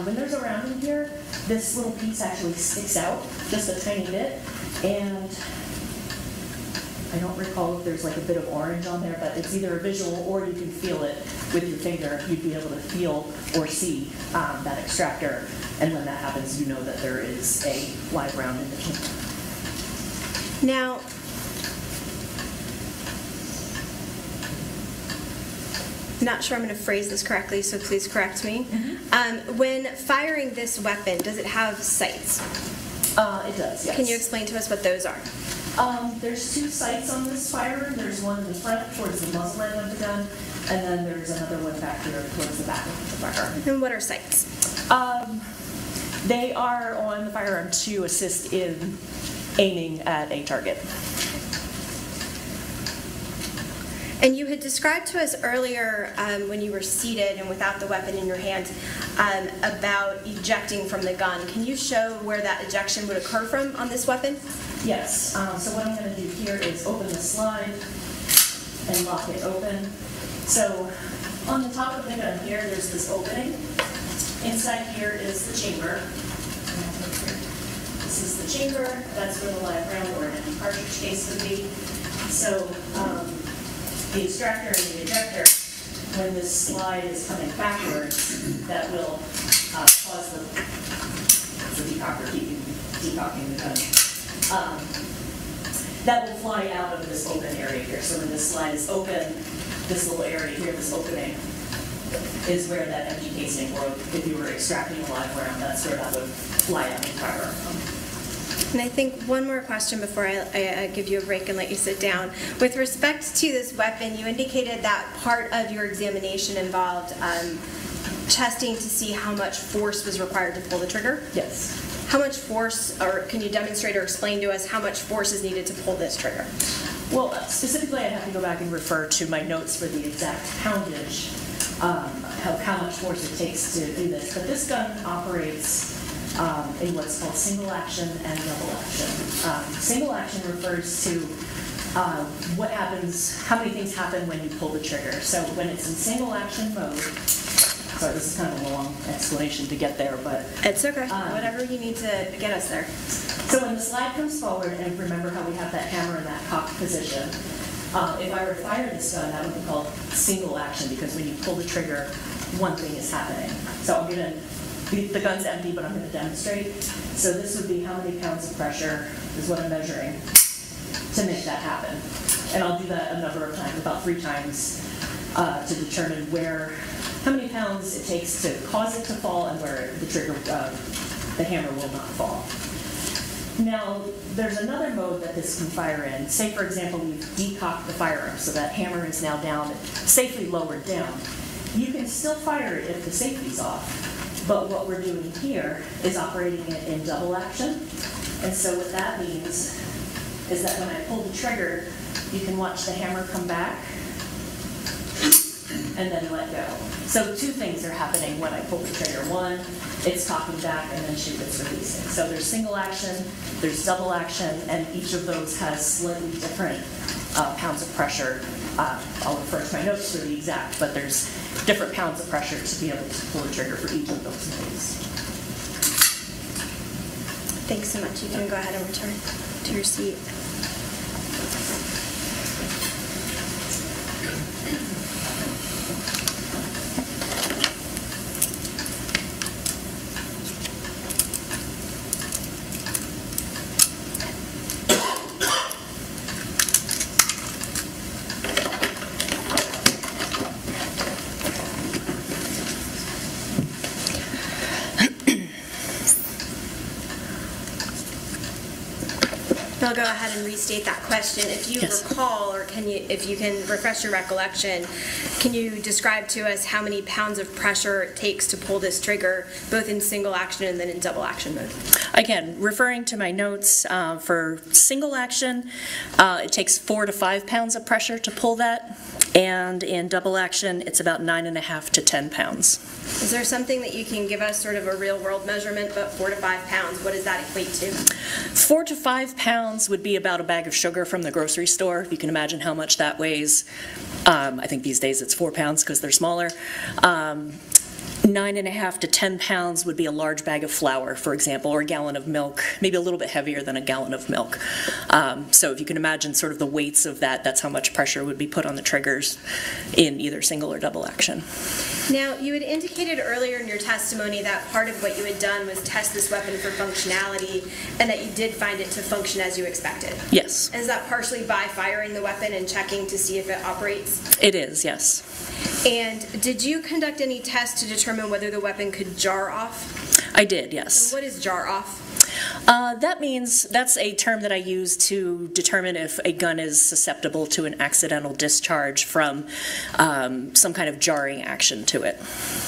When there's a round in here, this little piece actually sticks out just a tiny bit, and I don't recall if there's like a bit of orange on there, but it's either a visual or you can feel it with your finger. You'd be able to feel or see that extractor, and when that happens, you know that there is a live round in the chamber. Now, not sure I'm going to phrase this correctly, so please correct me. When firing this weapon, does it have sights? It does, yes. Can you explain to us what those are? There's two sights on this firearm. There's one in the front towards the muzzle end of the gun, and then there's another one back here towards the back of the firearm. And what are sights? They are on the firearm to assist in aiming at a target. And you had described to us earlier when you were seated and without the weapon in your hand about ejecting from the gun. Can you show where that ejection would occur from on this weapon? Yes. So what I'm going to do here is open the slide and lock it open. So on the top of the gun here, there's this opening. Inside here is the chamber. This is the chamber. That's where the live round or an empty cartridge case would be. So the extractor and the ejector, when this slide is coming backwards, that will cause the decocker, decocking the gun. That will fly out of this open area here. So when this slide is open, this little area here, this opening, is where that empty casing, or if you were extracting a live round, that's where that would fly out and fire from. And I think one more question before I give you a break and let you sit down. With respect to this weapon, you indicated that part of your examination involved testing to see how much force was required to pull the trigger? Yes. How much force, or can you demonstrate or explain to us how much force is needed to pull this trigger? Well, specifically, I'd have to go back and refer to my notes for the exact poundage, how much force it takes to do this. But this gun operates in what's called single action and double action. Single action refers to what happens, how many things happen when you pull the trigger. So when it's in single action mode, sorry, this is kind of a long explanation to get there, but... It's okay. Whatever you need to get us there. So when the slide comes forward, and remember how we have that hammer in that cocked position, If I were to fire this gun, that would be called single action, because when you pull the trigger, one thing is happening. So I'm going to, the gun's empty, but I'm going to demonstrate. So this would be how many pounds of pressure is what I'm measuring to make that happen. And I'll do that a number of times, about 3 times, to determine how many pounds it takes to cause it to fall and where the trigger, the hammer will not fall. Now, there's another mode that this can fire in. Say, for example, we've decocked the firearm, so that hammer is now down, safely lowered down. You can still fire it if the safety's off, but what we're doing here is operating it in double action. And so what that means is that when I pull the trigger, you can watch the hammer come back and then let go. So 2 things are happening when I pull the trigger. One, it's cocking back, and then it's releasing. So there's single action, there's double action, and each of those has slightly different pounds of pressure. I'll refer to my notes for the exact, but there's different pounds of pressure to be able to pull the trigger for each of those modes. Thanks so much. You can go ahead and return to your seat. I'll go ahead and restate that question. If you recall, or if you can refresh your recollection, can you describe to us how many pounds of pressure it takes to pull this trigger, both in single action and then in double action mode? Again, referring to my notes, for single action, it takes 4 to 5 pounds of pressure to pull that, and in double action, it's about 9.5 to 10 pounds. Is there something that you can give us, sort of a real-world measurement, but 4 to 5 pounds, what does that equate to? 4 to 5 pounds would be about a bag of sugar from the grocery store. If you can imagine how much that weighs. I think these days it's 4 pounds because they're smaller. 9.5 to 10 pounds would be a large bag of flour, for example, or a gallon of milk, maybe a little bit heavier than a gallon of milk. So if you can imagine sort of the weights of that, that's how much pressure would be put on the triggers in either single or double action. Now, you had indicated earlier in your testimony that part of what you had done was test this weapon for functionality, and that you did find it to function as you expected. Yes. Is that partially by firing the weapon and checking to see if it operates? It is, yes. And did you conduct any tests to determine whether the weapon could jar off? I did, yes. And what is jar off? That means, that's a term that I use to determine if a gun is susceptible to an accidental discharge from some kind of jarring action to it.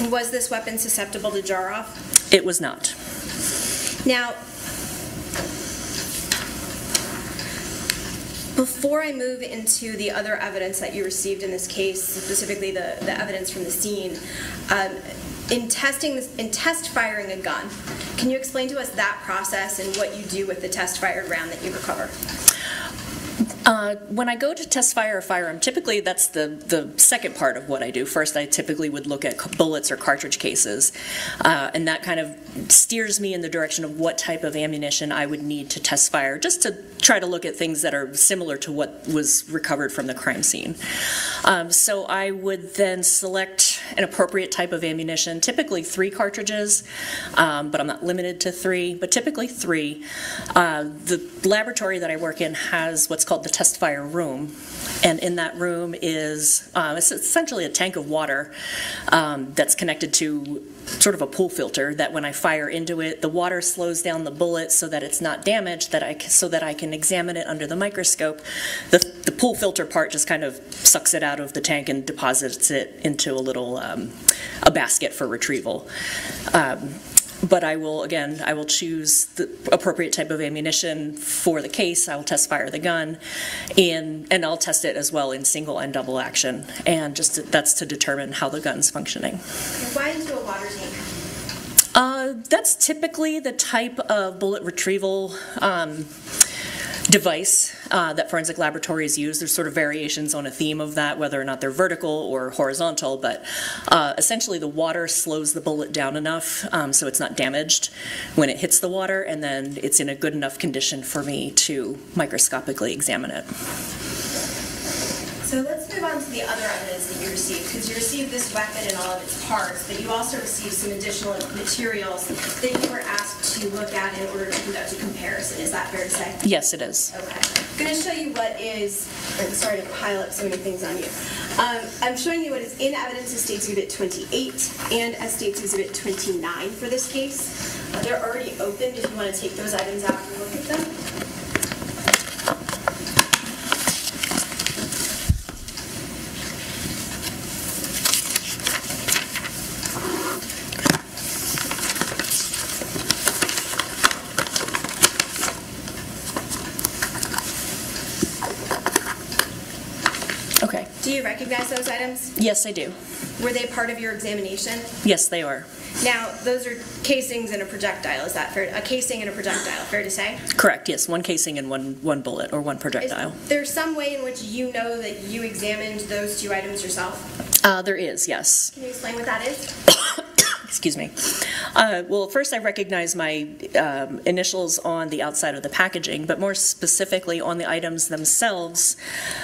Was this weapon susceptible to jar off? It was not. Now, before I move into the other evidence that you received in this case, specifically the evidence from the scene, in test firing a gun, can you explain to us that process and what you do with the test fired round that you recover? When I go to test fire a firearm, typically that's the second part of what I do. First, I typically would look at bullets or cartridge cases, and that kind of steers me in the direction of what type of ammunition I would need to test fire, just to try to look at things that are similar to what was recovered from the crime scene. So I would then select an appropriate type of ammunition, typically 3 cartridges, but I'm not limited to 3, but typically 3. The laboratory that I work in has what's called the test fire room, and in that room is it's essentially a tank of water that's connected to sort of a pool filter that when I fire into it, the water slows down the bullet so that it's not damaged, so that I can examine it under the microscope. The pool filter part just kind of sucks it out of the tank and deposits it into a little a basket for retrieval. But I will choose the appropriate type of ammunition for the case. I will test fire the gun, and I'll test it as well in single and double action, and that's to determine how the gun's functioning. Why into a water tank? That's typically the type of bullet retrieval device that forensic laboratories use. There's sort of variations on a theme of that, whether or not they're vertical or horizontal, but essentially the water slows the bullet down enough so it's not damaged when it hits the water, and then it's in a good enough condition for me to microscopically examine it. So let's move on to the other evidence that you received, because you received this weapon and all of its parts, but you also received some additional materials that you were asked to look at in order to conduct a comparison. Is that fair to say? Yes, it is. Okay. I'm going to show you what is, I'm sorry to pile up so many things on you. I'm showing you what is in evidence as State's Exhibit 28 and as State's Exhibit 29 for this case. They're already opened if you want to take those items out and look at them. Okay. Do you recognize those items? Yes, I do. Were they part of your examination? Yes, they are. Now, those are casings and a projectile. Is that fair? A casing and a projectile, fair to say? Correct, yes. One casing and one bullet or one projectile. Is there some way in which you know that you examined those two items yourself? There is, yes. Can you explain what that is? Excuse me. Well, first I recognize my initials on the outside of the packaging, but more specifically on the items themselves.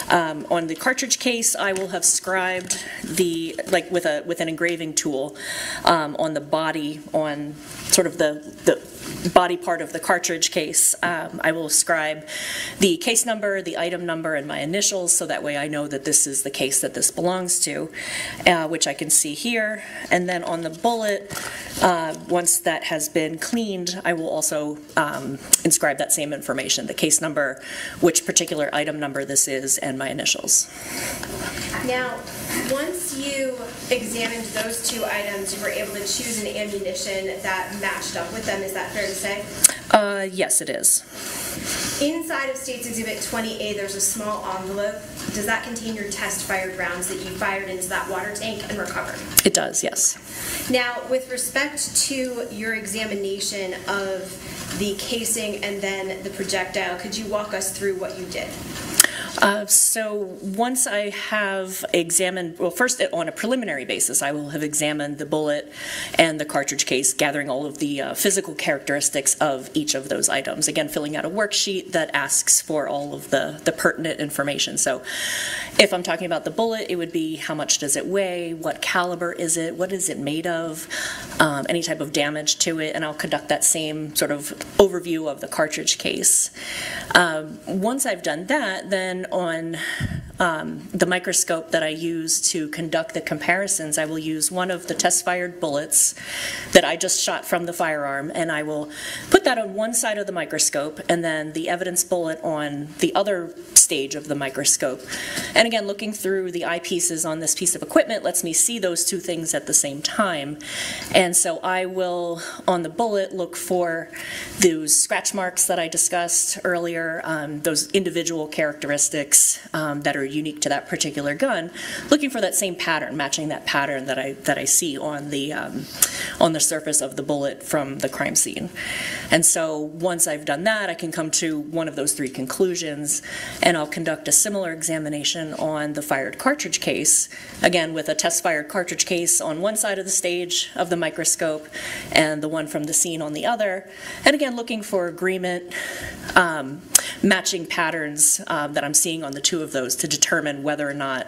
On the cartridge case, I will have scribed the, like with an engraving tool on the body, on sort of the body part of the cartridge case. I will scribe the case number, the item number, and my initials, so that way I know that this is the case that this belongs to, which I can see here. And then on the bullet, once that has been cleaned, I will also inscribe that same information, the case number, which particular item number this is, and my initials. Now, once you examined those two items, you were able to choose an ammunition that matched up with them. Is that fair to say? Yes, it is. Inside of State's Exhibit 20A, there's a small envelope. Does that contain your test-fired rounds that you fired into that water tank and recovered? It does, yes. Now, with respect to your examination of the casing and then the projectile, could you walk us through what you did? So once I have examined, well, first on a preliminary basis, I will have examined the bullet and the cartridge case, gathering all of the physical characteristics of each of those items. Again, filling out a worksheet that asks for all of the pertinent information. So if I'm talking about the bullet, it would be how much does it weigh, what caliber is it, what is it made of, any type of damage to it, and I'll conduct that same sort of overview of the cartridge case. Once I've done that, then on the microscope that I use to conduct the comparisons, I will use one of the test-fired bullets that I just shot from the firearm, and I will put that on one side of the microscope, and then the evidence bullet on the other stage of the microscope. And again, looking through the eyepieces on this piece of equipment lets me see those two things at the same time. And so I will, on the bullet, look for those scratch marks that I discussed earlier, those individual characteristics that are unique to that particular gun, looking for that same pattern, matching that pattern that I see on the surface of the bullet from the crime scene. And so once I've done that, I can come to one of those three conclusions, and I'll conduct a similar examination on the fired cartridge case, again with a test-fired cartridge case on one side of the stage of the microscope and the one from the scene on the other, and again looking for agreement, matching patterns that I'm seeing on the two of those to determine whether or not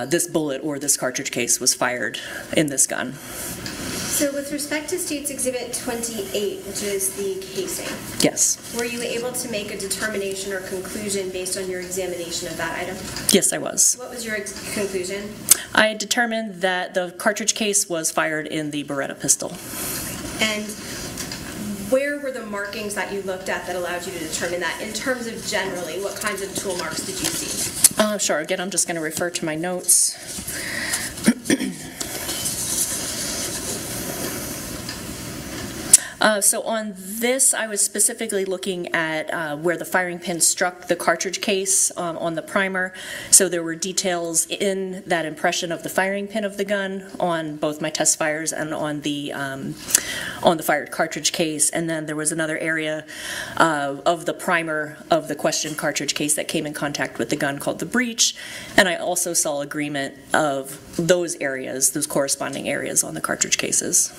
this bullet or this cartridge case was fired in this gun. So with respect to State's Exhibit 28, which is the casing, yes, were you able to make a determination or conclusion based on your examination of that item? Yes, I was. What was your conclusion? I determined that the cartridge case was fired in the Beretta pistol. And where were the markings that you looked at that allowed you to determine that? In terms of generally, what kinds of tool marks did you see? Sure. Again, I'm just going to refer to my notes. So on this, I was specifically looking at where the firing pin struck the cartridge case on the primer. So there were details in that impression of the firing pin of the gun on both my test fires and on the fired cartridge case. And then there was another area of the primer of the question cartridge case that came in contact with the gun called the breech. And I also saw agreement of those areas, those corresponding areas on the cartridge cases.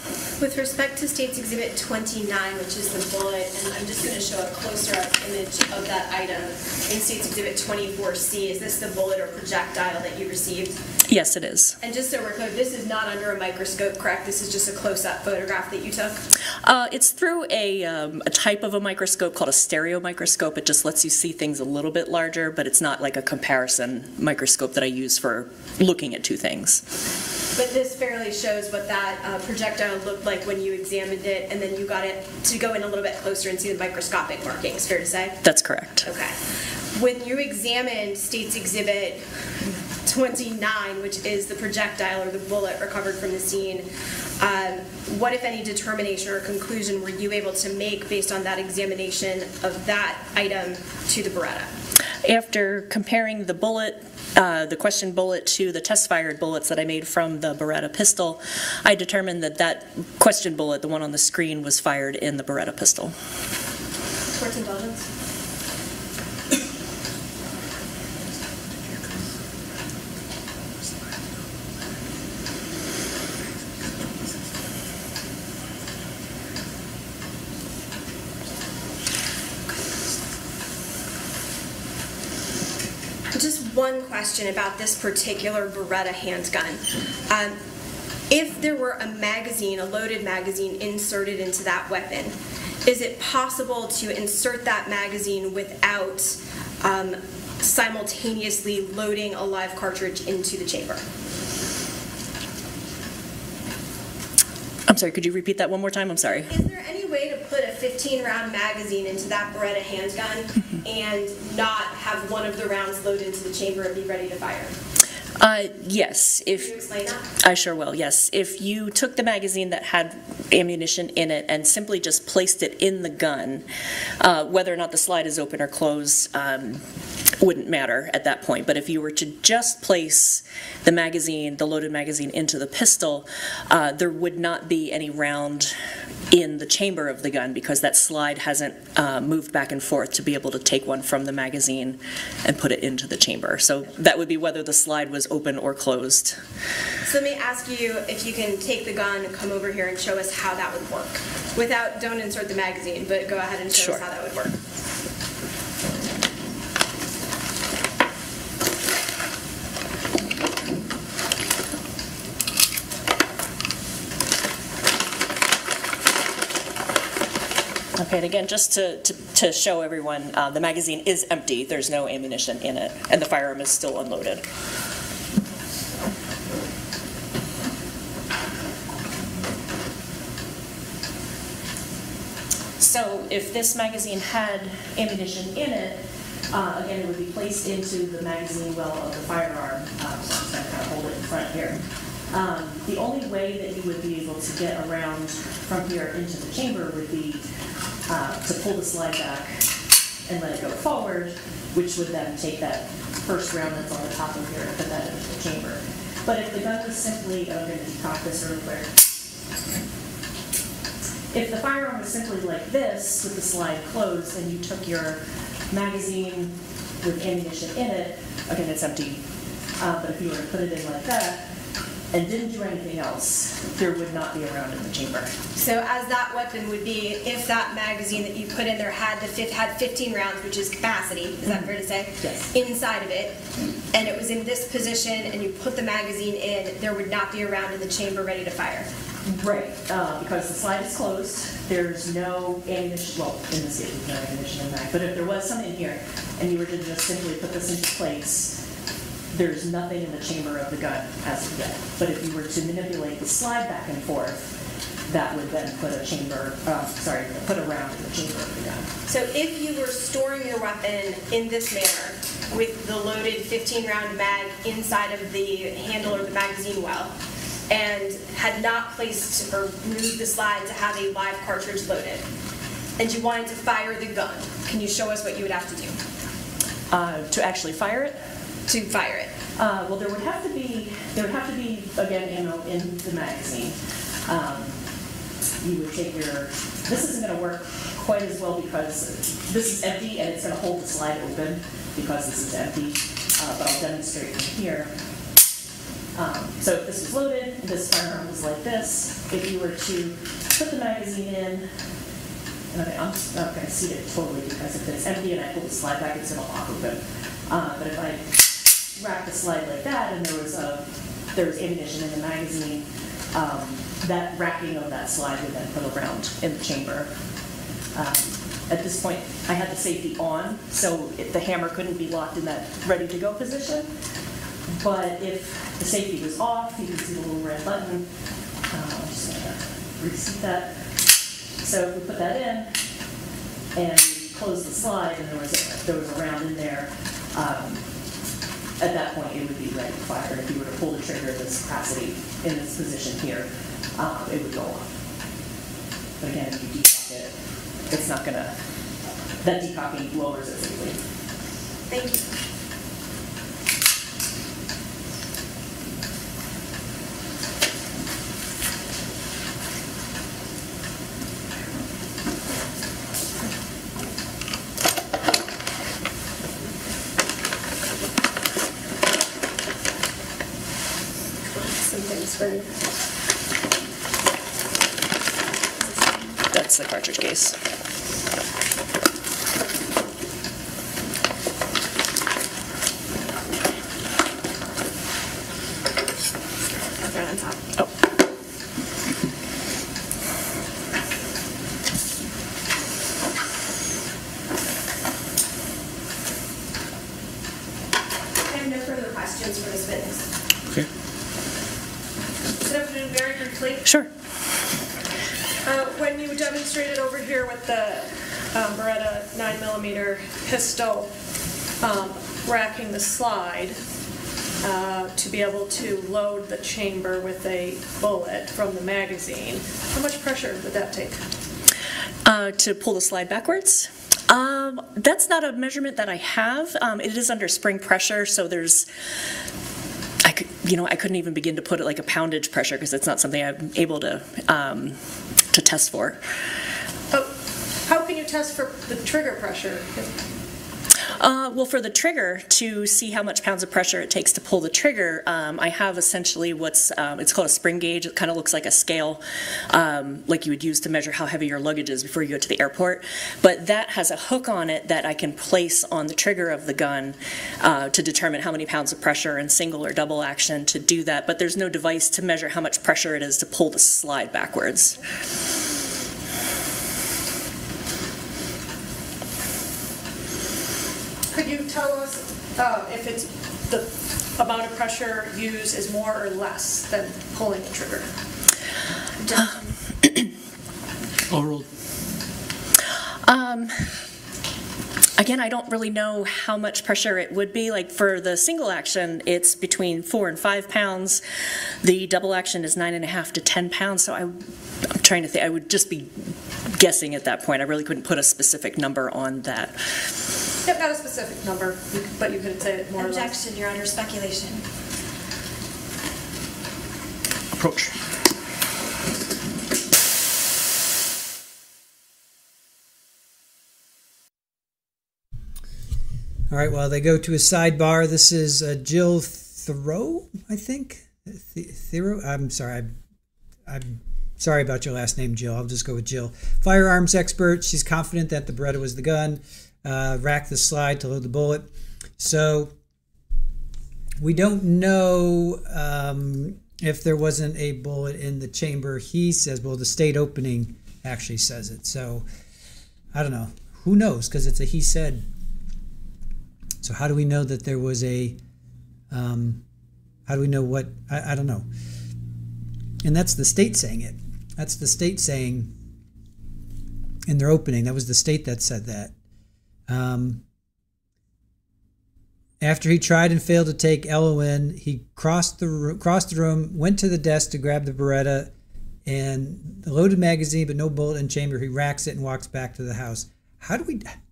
With respect to State's Exhibit 20, 29, which is the bullet, and I'm just going to show a closer-up image of that item. In State's Exhibit 24C, is this the bullet or projectile that you received? Yes, it is. And just so we're clear, this is not under a microscope, correct? This is just a close-up photograph that you took? It's through a type of a microscope called a stereo microscope. It just lets you see things a little bit larger, but it's not like a comparison microscope that I use for looking at two things. But this fairly shows what that projectile looked like when you examined it, and then you got it to go in a little bit closer and see the microscopic markings, fair to say? That's correct. Okay. When you examined State's Exhibit 29, which is the projectile or the bullet recovered from the scene, what, if any, determination or conclusion were you able to make based on that examination of that item to the Beretta? After comparing the bullet, the question bullet, to the test-fired bullets that I made from the Beretta pistol, I determined that that question bullet, the one on the screen, was fired in the Beretta pistol. Court's indulgence. Just one question about this particular Beretta handgun. If there were a magazine, a loaded magazine, inserted into that weapon, is it possible to insert that magazine without simultaneously loading a live cartridge into the chamber? I'm sorry, could you repeat that one more time? I'm sorry. Is there any way to put a 15-round magazine into that Beretta handgun and not have one of the rounds loaded into the chamber and be ready to fire? Yes. Can you explain that? I sure will, yes. If you took the magazine that had ammunition in it and simply just placed it in the gun, whether or not the slide is open or closed wouldn't matter at that point. But if you were to just place the magazine, the loaded magazine, into the pistol, there would not be any round in the chamber of the gun because that slide hasn't moved back and forth to be able to take one from the magazine and put it into the chamber. So that would be whether the slide was open or closed. So let me ask you if you can take the gun and come over here and show us how that would work. Without, don't insert the magazine, but go ahead and show us how that would work. Okay, and again, just to show everyone, the magazine is empty. There's no ammunition in it, and the firearm is still unloaded. So if this magazine had ammunition in it, again, it would be placed into the magazine well of the firearm. So I'm just going to kind of hold it in front here. The only way that you would be able to get around from here into the chamber would be to pull the slide back and let it go forward, which would then take that first round that's on the top of here and put that into the chamber. But if the gun was simply, I'm going to decock this real quick. If the firearm was simply like this, with the slide closed, and you took your magazine with ammunition in it, again, it's empty, but if you were to put it in like that, and didn't do anything else, there would not be a round in the chamber. So as that weapon would be, if that magazine that you put in there had 15 rounds, which is capacity, is that fair to say? Yes. Inside of it, and it was in this position, and you put the magazine in, there would not be a round in the chamber ready to fire. Right, because the slide is closed, there's no ammunition, well, in this case there's no ammunition in the mag, but if there was some in here, and you were to just simply put this into place, there's nothing in the chamber of the gun as of yet. But if you were to manipulate the slide back and forth, that would then put a chamber, put a round in the chamber of the gun. So if you were storing your weapon in this manner, with the loaded 15-round mag inside of the handle or the magazine well, and had not placed or moved the slide to have a live cartridge loaded, and you wanted to fire the gun, can you show us what you would have to do? To actually fire it? To fire it. Well, there would have to be again ammo in the magazine. You would take your. This isn't going to work quite as well because this is empty and it's going to hold the slide open because this is empty. But I'll demonstrate from here. So if this was loaded, and this firearm was like this, if you were to put the magazine in, okay, I'm not going to see it totally because if it's empty and I pull the slide back, it's going to lock open. But if I rack the slide like that and there was ammunition in the magazine, that racking of that slide would then put a round in the chamber. At this point, I had the safety on, so the hammer couldn't be locked in that ready-to-go position. But if the safety was off, you can see the little red button. I'm just going to reseat that. So if we put that in and close the slide, and there was a round in there, at that point it would be ready to fire. And if you were to pull the trigger in this capacity, in this position here, it would go off. But again, if you decock it, it's not going to, that decocking lowers it safely. Thank you. That's the cartridge case. Right on top. Oh. I have no further questions for this witness. Okay. Good afternoon, very briefly. Sure. When you demonstrated over here with the Beretta 9mm pistol racking the slide to be able to load the chamber with a bullet from the magazine, how much pressure would that take? To pull the slide backwards? That's not a measurement that I have. It is under spring pressure, so there's, I couldn't even begin to put it like a poundage pressure because it's not something I'm able to test for. But how can you test for the trigger pressure? Well, for the trigger, to see how much pounds of pressure it takes to pull the trigger, I have essentially what's, it's called a spring gauge. It kind of looks like a scale, like you would use to measure how heavy your luggage is before you go to the airport. But that has a hook on it that I can place on the trigger of the gun to determine how many pounds of pressure in single or double action to do that. But there's no device to measure how much pressure it is to pull the slide backwards. Could you tell us if it's the amount of pressure used is more or less than pulling the trigger? Oral. Again, I don't really know how much pressure it would be. Like for the single action, it's between 4 and 5 pounds. The double action is 9.5 to 10 pounds. So I'm trying to think. I would just be guessing at that point. I really couldn't put a specific number on that. Yep, not a specific number, but you could say it more or less. Objection, Your Honor, speculation. Approach. All right, well, they go to a sidebar. This is Jill Thoreau, I think. Thoreau? I'm sorry. I'm sorry about your last name, Jill. I'll just go with Jill. Firearms expert. She's confident that the Beretta was the gun. Rack the slide to load the bullet. So we don't know if there wasn't a bullet in the chamber. He says, well, the state opening actually says it. So I don't know. Who knows? Because it's a he said. So how do we know that there was a, how do we know what, I don't know. And that's the state saying it. That's the state saying in their opening. That was the state that said that. After he tried and failed to take Ella in, he crossed the room, went to the desk to grab the Beretta and the loaded magazine, but no bullet in chamber. He racks it and walks back to the house.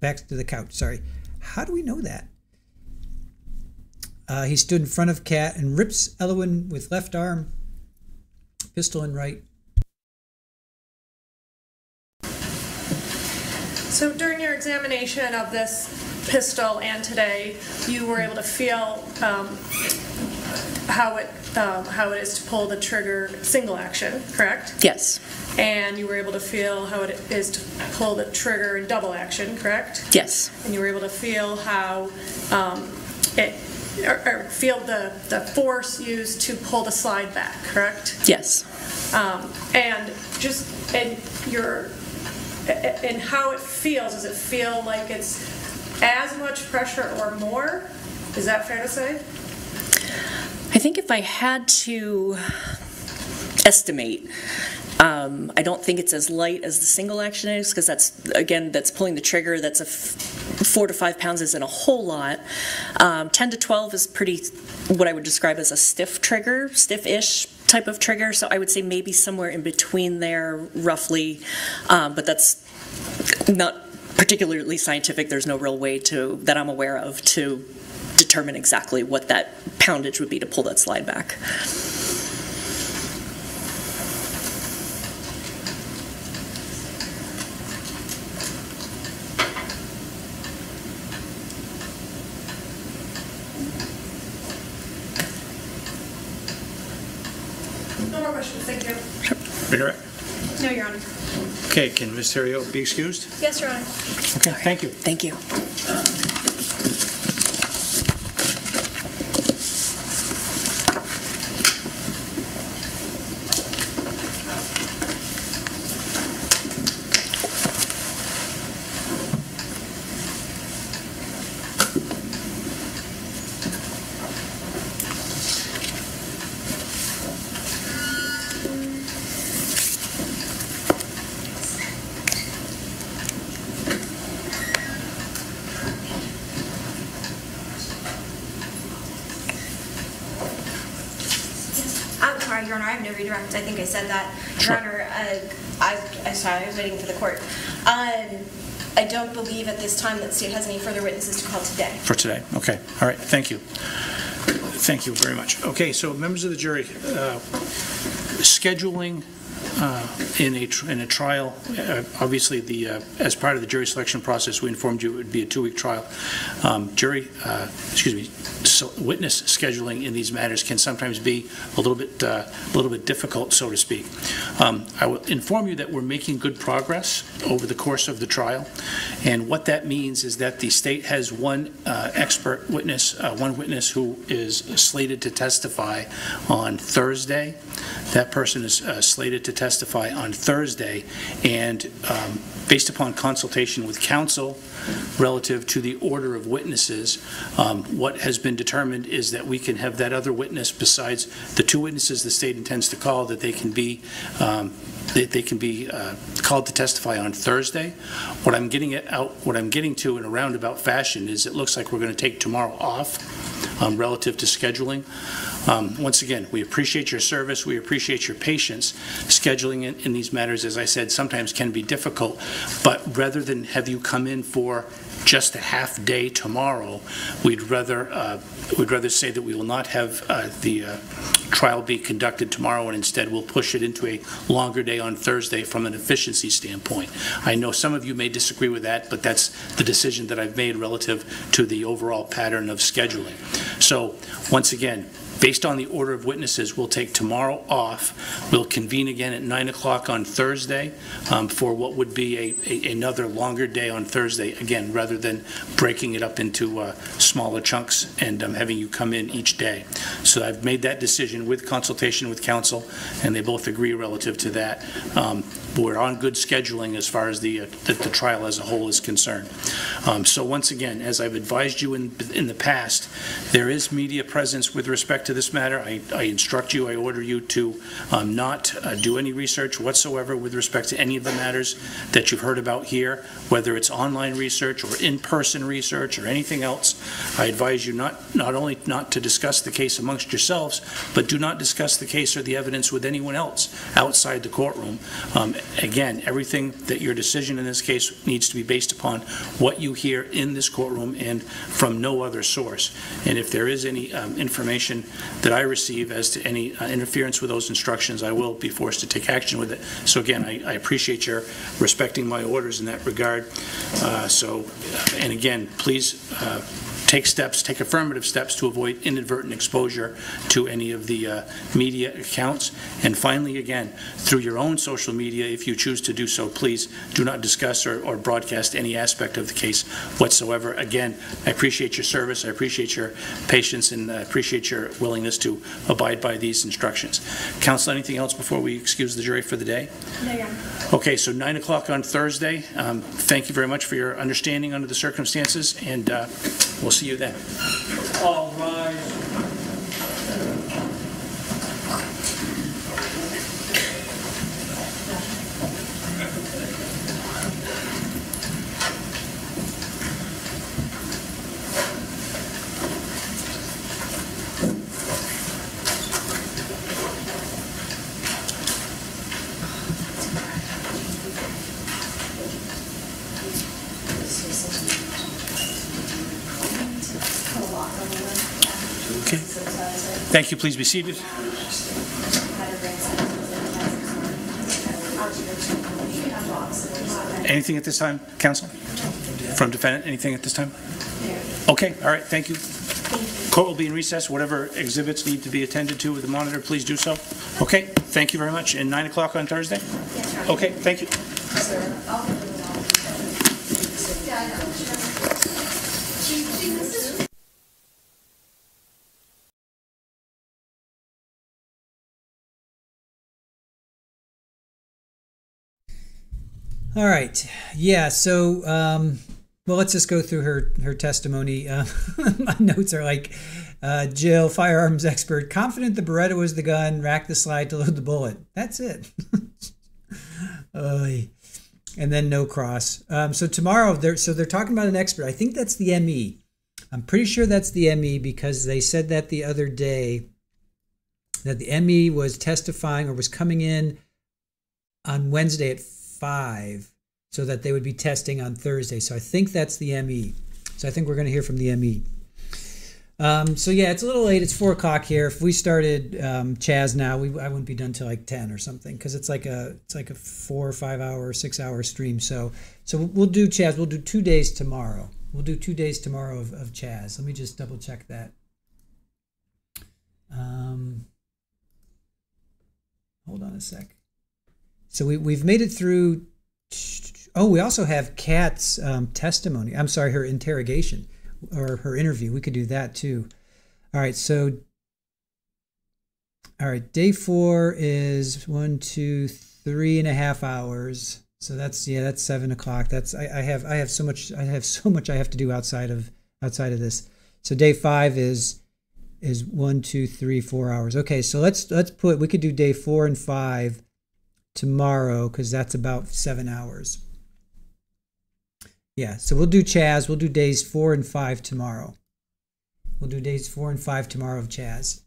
Back to the couch, sorry. How do we know that? He stood in front of Kat and rips Elwin with left arm, pistol in right. So during your examination of this pistol and today, you were able to feel how it is to pull the trigger single action, correct? Yes. And you were able to feel how it is to pull the trigger in double action, correct? Yes. And you were able to feel how feel the force used to pull the slide back, correct? Yes. And just in how it feels, does it feel like it's as much pressure or more? Is that fair to say? I think if I had to estimate, I don't think it's as light as the single action is, because that's pulling the trigger. That's 4 to 5 pounds isn't a whole lot. 10 to 12 is pretty, what I would describe as a stiff trigger, stiff-ish type of trigger. So I would say maybe somewhere in between there, roughly. But that's not particularly scientific. There's no real way that I'm aware of to determine exactly what that poundage would be to pull that slide back. No more questions, thank you. Redirect. No, Your Honor. Okay, can Ms. Theriot be excused? Yes, Your Honor. Okay, thank you. Thank you. Your Honor, I have no redirect. I think I said that. Your Honor, I'm sorry, I was waiting for the court. I don't believe at this time that the state has any further witnesses to call today. For today, okay. All right, thank you. Thank you very much. Okay, so members of the jury, scheduling in a trial, obviously as part of the jury selection process, we informed you it would be a 2-week trial. Witness scheduling in these matters can sometimes be a little bit difficult, so to speak. I will inform you that we're making good progress over the course of the trial, and what that means is that the state has one expert witness, one witness who is slated to testify on Thursday. That person is slated to testify on Thursday, and based upon consultation with counsel relative to the order of witnesses, what has been determined is that we can have that other witness besides the 2 witnesses the state intends to call, that they can be called to testify on Thursday. What I'm getting to in a roundabout fashion is it looks like we're going to take tomorrow off relative to scheduling. Once again, we appreciate your service, we appreciate your patience. Scheduling in these matters, as I said, sometimes can be difficult, but rather than have you come in for just a half day tomorrow, we'd rather say that we will not have the trial be conducted tomorrow, and instead we'll push it into a longer day on Thursday from an efficiency standpoint. I know some of you may disagree with that, but that's the decision that I've made relative to the overall pattern of scheduling. So once again, based on the order of witnesses, we'll take tomorrow off. We'll convene again at 9 o'clock on Thursday for what would be another longer day on Thursday, again, rather than breaking it up into smaller chunks and having you come in each day. So I've made that decision with consultation with counsel, and they both agree relative to that. We're on good scheduling as far as the trial as a whole is concerned. So once again, as I've advised you in the past, there is media presence with respect to this matter. I instruct you, I order you to not do any research whatsoever with respect to any of the matters that you've heard about here, whether it's online research or in-person research or anything else. I advise you not only not to discuss the case amongst yourselves, but do not discuss the case or the evidence with anyone else outside the courtroom. Again, everything that your decision in this case needs to be based upon what you hear in this courtroom and from no other source. And if there is any information that I receive as to any interference with those instructions, I will be forced to take action with it. So again, I appreciate your respecting my orders in that regard. And again, please take affirmative steps to avoid inadvertent exposure to any of the media accounts. And finally, again, through your own social media, if you choose to do so, please do not discuss or broadcast any aspect of the case whatsoever. Again, I appreciate your service, I appreciate your patience, and I appreciate your willingness to abide by these instructions. Counsel, anything else before we excuse the jury for the day? No, yeah. Okay, so 9 o'clock on Thursday. Thank you very much for your understanding under the circumstances, and we'll see you then. All rise. Okay. Thank you. Please be seated. Anything at this time, counsel? From defendant, anything at this time? Okay, all right, thank you. Court will be in recess. Whatever exhibits need to be attended to with the monitor, please do so. Okay, thank you very much. And 9 o'clock on Thursday? Okay, thank you. All right. Yeah. So, well, let's just go through her testimony. My notes are like, Jill, firearms expert, confident the Beretta was the gun, racked the slide to load the bullet. That's it. And then no cross. So tomorrow, they're talking about an expert. I think that's the ME. I'm pretty sure that's the ME because they said that the other day that the ME was testifying or was coming in on Wednesday at 5 so that they would be testing on Thursday. So I think that's the ME. So I think we're going to hear from the ME. So yeah, it's a little late. It's 4 o'clock here. If we started Chaz now, I wouldn't be done till like 10 or something because it's like a 4 or 5 hour, 6 hour stream. So we'll do Chaz. We'll do 2 days tomorrow. We'll do 2 days tomorrow of Chaz. Let me just double check that. Hold on a sec. So we've made it through. Oh, we also have Kat's testimony. I'm sorry, her interrogation or her interview. We could do that too. All right. So, all right. Day 4 is 1, 2, 3.5 hours. So that's 7 o'clock. That's I have so much I have to do outside of this. So day 5 is 1, 2, 3, 4 hours. Okay. So we could do day 4 and 5 tomorrow because that's about 7 hours. Yeah, so we'll do Chaz. We'll do days 4 and 5 tomorrow. We'll do days 4 and 5 tomorrow of Chaz.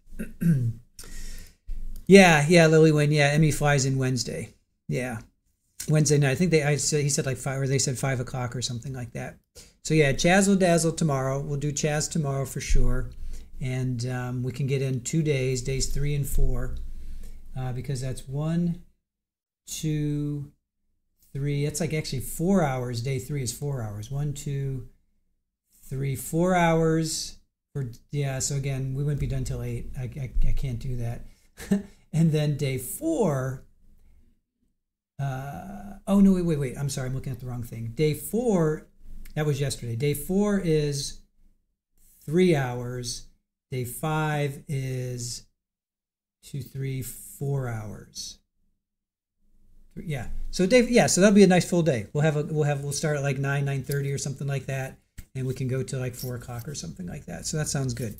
yeah, Lily Wayne. Yeah, Emmy flies in Wednesday. Yeah, Wednesday night. I think he said like 5, or they said 5 o'clock or something like that. So yeah, Chazzle Dazzle tomorrow. We'll do Chaz tomorrow for sure, and we can get in 2 days, days 3 and 4, because that's 1, 2, 3. That's like actually 4 hours. Day 3 is 4 hours. 1, 2, 3, 4 hours. So again, we wouldn't be done till 8. I can't do that. And then day 4. Oh no, wait. I'm sorry, I'm looking at the wrong thing. Day 4. That was yesterday. Day 4 is 3 hours. Day 5 is 2, 3, 4 hours. Yeah. So so that'll be a nice full day. We'll start at like 9:30 or something like that, and we can go to like 4 o'clock or something like that. So that sounds good.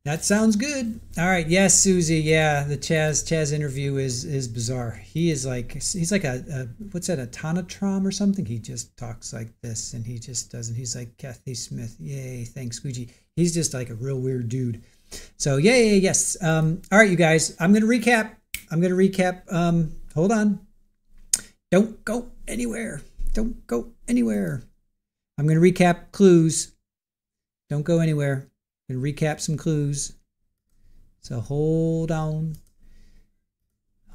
That sounds good. All right. Yes, Susie. Yeah, the Chaz interview is bizarre. He's like a what's that, a tonatrom or something? He just talks like this, and he just doesn't. He's like Kathy Smith. Yay, thanks, Squeegee. He's just like a real weird dude. So yay, yes. All right, you guys. I'm gonna recap. Hold on. Don't go anywhere. Don't go anywhere. I'm going to recap clues. Don't go anywhere. I'm going to recap some clues. So hold on.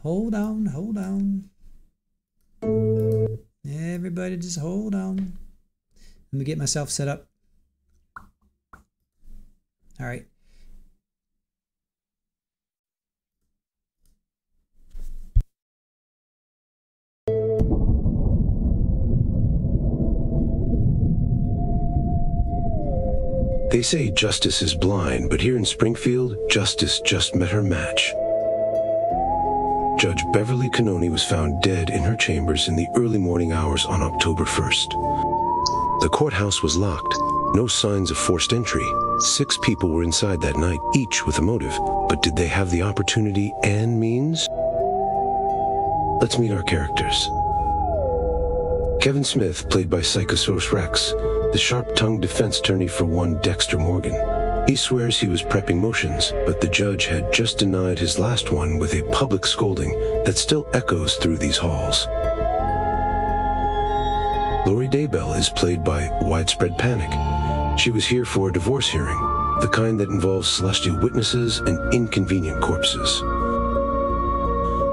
Hold on. Everybody just hold on. Let me get myself set up. All right. They say justice is blind, but here in Springfield, justice just met her match. Judge Beverly Cannoni was found dead in her chambers in the early morning hours on October 1st. The courthouse was locked. No signs of forced entry. 6 people were inside that night, each with a motive. But did they have the opportunity and means? Let's meet our characters. Kevin Smith, played by Psychosource Rex, the sharp-tongued defense attorney for one Dexter Morgan. He swears he was prepping motions, but the judge had just denied his last one with a public scolding that still echoes through these halls. Lori Daybell is played by Widespread Panic. She was here for a divorce hearing, the kind that involves celestial witnesses and inconvenient corpses.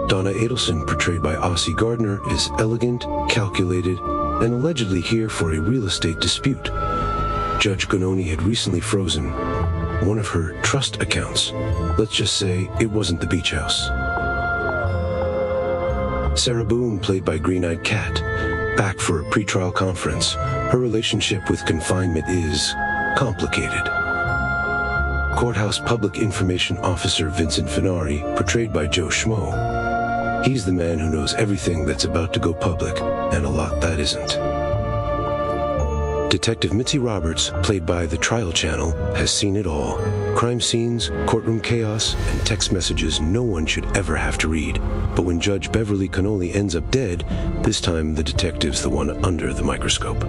Donna Adelson, portrayed by Ossie Gardner, is elegant, calculated, and allegedly here for a real estate dispute. Judge Cannoni had recently frozen one of her trust accounts. Let's just say it wasn't the beach house. Sarah Boone, played by Green-Eyed Cat, back for a pretrial conference. Her relationship with confinement is complicated. Courthouse Public Information Officer Vincent Finari, portrayed by Joe Schmo. He's the man who knows everything that's about to go public, and a lot that isn't. Detective Mitzi Roberts, played by the Trial Channel, has seen it all. Crime scenes, courtroom chaos, and text messages no one should ever have to read. But when Judge Beverly Cannoli ends up dead, this time the detective's the one under the microscope.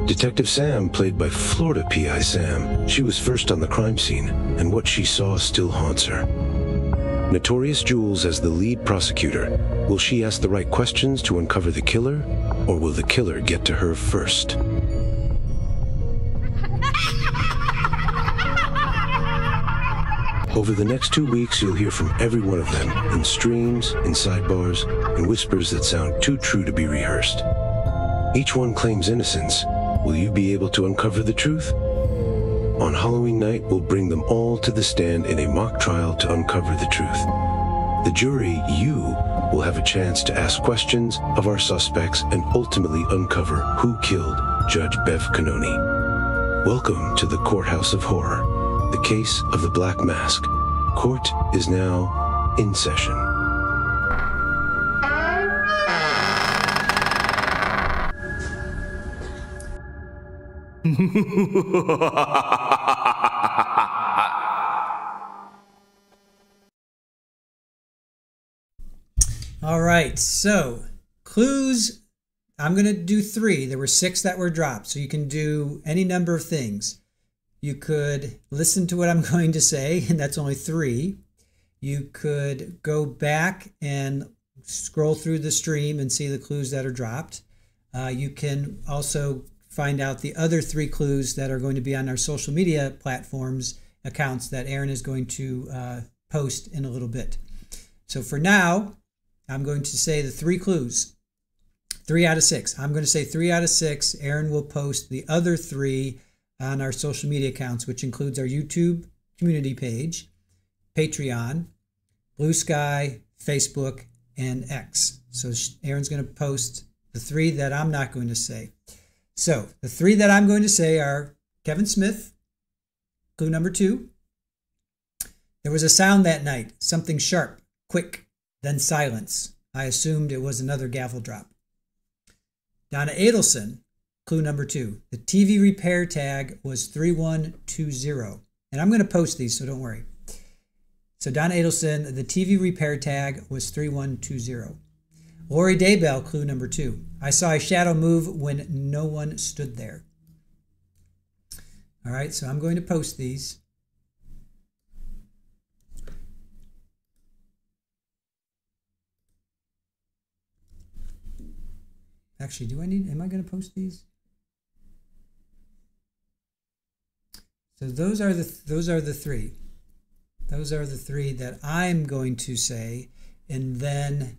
Detective Sam, played by Florida PI Sam. She was first on the crime scene, and what she saw still haunts her. Notorious Jules as the lead prosecutor. Will she ask the right questions to uncover the killer, or will the killer get to her first? Over the next 2 weeks, you'll hear from every one of them, in streams, in sidebars, and whispers that sound too true to be rehearsed. Each one claims innocence. Will you be able to uncover the truth? On Halloween night, we'll bring them all to the stand in a mock trial to uncover the truth. The jury, you, will have a chance to ask questions of our suspects and ultimately uncover who killed Judge Bev Cannoni. Welcome to the Courthouse of Horror, the case of the Black Mask. Court is now in session. All right, so clues, I'm going to do 3. There were 6 that were dropped, so you can do any number of things. You could listen to what I'm going to say, and that's only 3. You could go back and scroll through the stream and see the clues that are dropped. You can also find out the other 3 clues that are going to be on our social media platforms accounts that Aaron is going to post in a little bit. So for now, I'm going to say the 3 clues. 3 out of 6. I'm going to say 3 out of 6. Aaron will post the other 3 on our social media accounts, which includes our YouTube community page, Patreon, Blue Sky, Facebook, and X. So Aaron's going to post the 3 that I'm not going to say. So the 3 that I'm going to say are Kevin Smith, clue number 2. There was a sound that night, something sharp, quick, then silence. I assumed it was another gavel drop. Donna Adelson, clue number 2. The TV repair tag was 3120. And I'm going to post these, so don't worry. So Donna Adelson, the TV repair tag was 3120. Lori Daybell, clue number 2. I saw a shadow move when no one stood there. All right, so I'm going to post these. Actually, am I going to post these? So those are the 3. Those are the 3 that I'm going to say, and then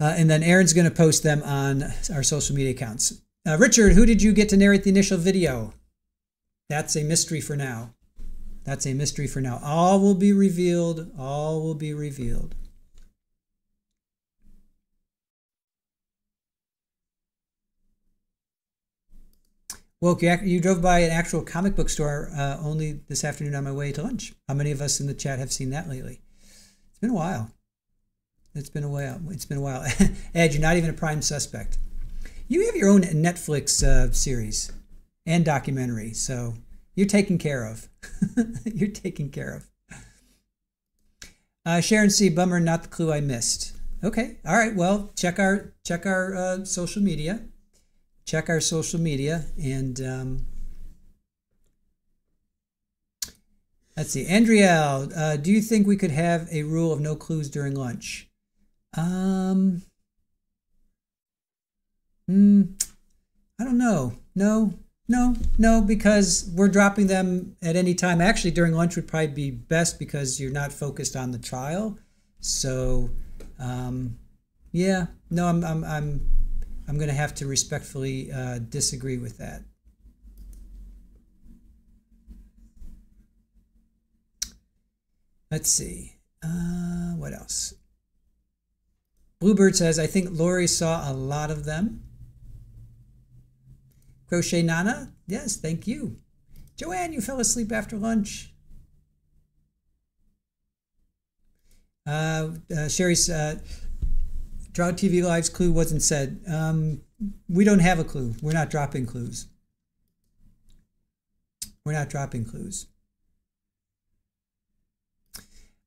Aaron's going to post them on our social media accounts. Richard, who did you get to narrate the initial video? that's a mystery for now. That's a mystery for now. All will be revealed. All will be revealed. Well, you drove by an actual comic book store only this afternoon on my way to lunch. How many of us in the chat have seen that lately? It's been a while. It's been a while. It's been a while. Ed, you're not even a prime suspect. You have your own Netflix series and documentary, so you're taken care of. You're taken care of. Sharon C. Bummer, not the clue I missed. Okay. All right. Well, check our social media. Check our social media and let's see. Andriel, do you think we could have a rule of no clues during lunch? I don't know. No, because we're dropping them at any time. Actually, during lunch would probably be best because you're not focused on the trial. So, yeah, no, I'm going to have to respectfully disagree with that. Let's see. What else? Bluebird says, I think Lori saw a lot of them. Crochet Nana, yes, thank you. Joanne, you fell asleep after lunch. Sherry's Drought TV Live's clue wasn't said. We don't have a clue. We're not dropping clues. We're not dropping clues.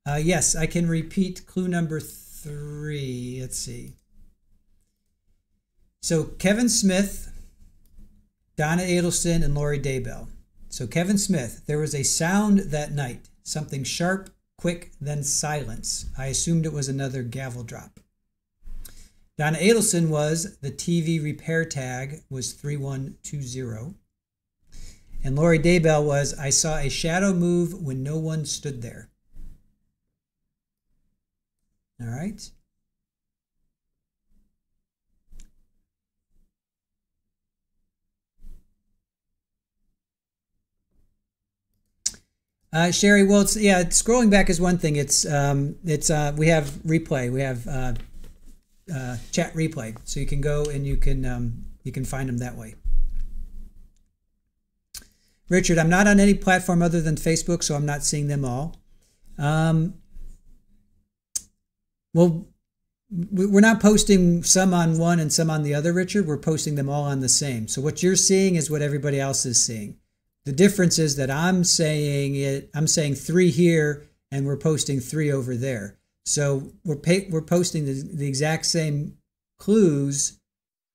Yes, I can repeat clue number 3. Let's see. So Kevin Smith, Donna Adelson, and Lori Daybell. So Kevin Smith, there was a sound that night. Something sharp, quick, then silence. I assumed it was another gavel drop. Donna Adelson was the TV repair tag was 3120. And Lori Daybell was I saw a shadow move when no one stood there. All right. Sherry, well, scrolling back is one thing. We have replay. We have chat replay, so you can go and you can find them that way. Richard, I'm not on any platform other than Facebook, so I'm not seeing them all. Well, we're not posting some on one and some on the other, Richard. We're posting them all on the same. So what you're seeing is what everybody else is seeing. The difference is that I'm saying 3 here and we're posting 3 over there. So we're posting the exact same clues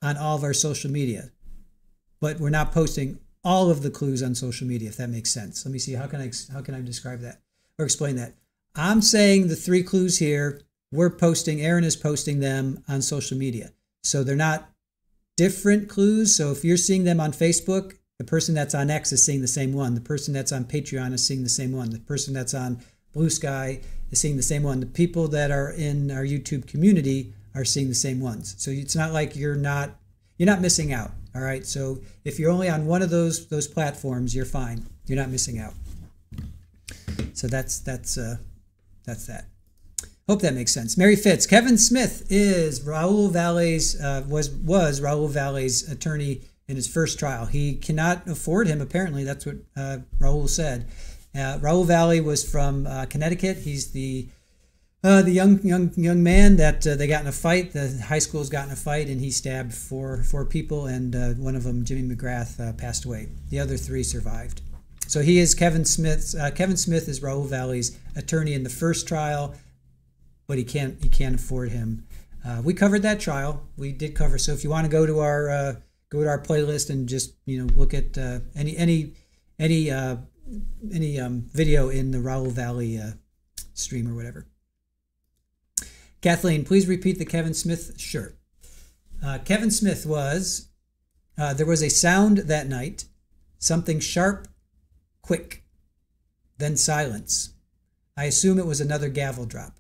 on all of our social media, but we're not posting all of the clues on social media, if that makes sense. Let me see, how can I describe that or explain that? I'm saying the 3 clues here, Aaron is posting them on social media. So they're not different clues. So if you're seeing them on Facebook, the person that's on X is seeing the same one. The person that's on Patreon is seeing the same one. The person that's on Blue Sky is seeing the same one. The people that are in our YouTube community are seeing the same ones. So it's not like you're not missing out. All right. So if you're only on one of those platforms, you're fine. You're not missing out. So that's that. Hope that makes sense. Mary Fitz, Kevin Smith is Raul Valle's was Raul Valle's attorney in his first trial. He cannot afford him. Apparently, that's what Raul said. Raul Valle was from Connecticut. He's the young man that they got in a fight. The high school's got in a fight, and he stabbed four people, and one of them, Jimmy McGrath, passed away. The other 3 survived. So he is Kevin Smith. Kevin Smith is Raul Valle's attorney in the first trial, but he can't afford him. We covered that trial. We did cover. So if you want to go to our playlist and just look at any video in the Raul Valle stream or whatever. Kathleen, please repeat the Kevin Smith. Sure. Kevin Smith was there was a sound that night, something sharp, quick, then silence. I assume it was another gavel drop.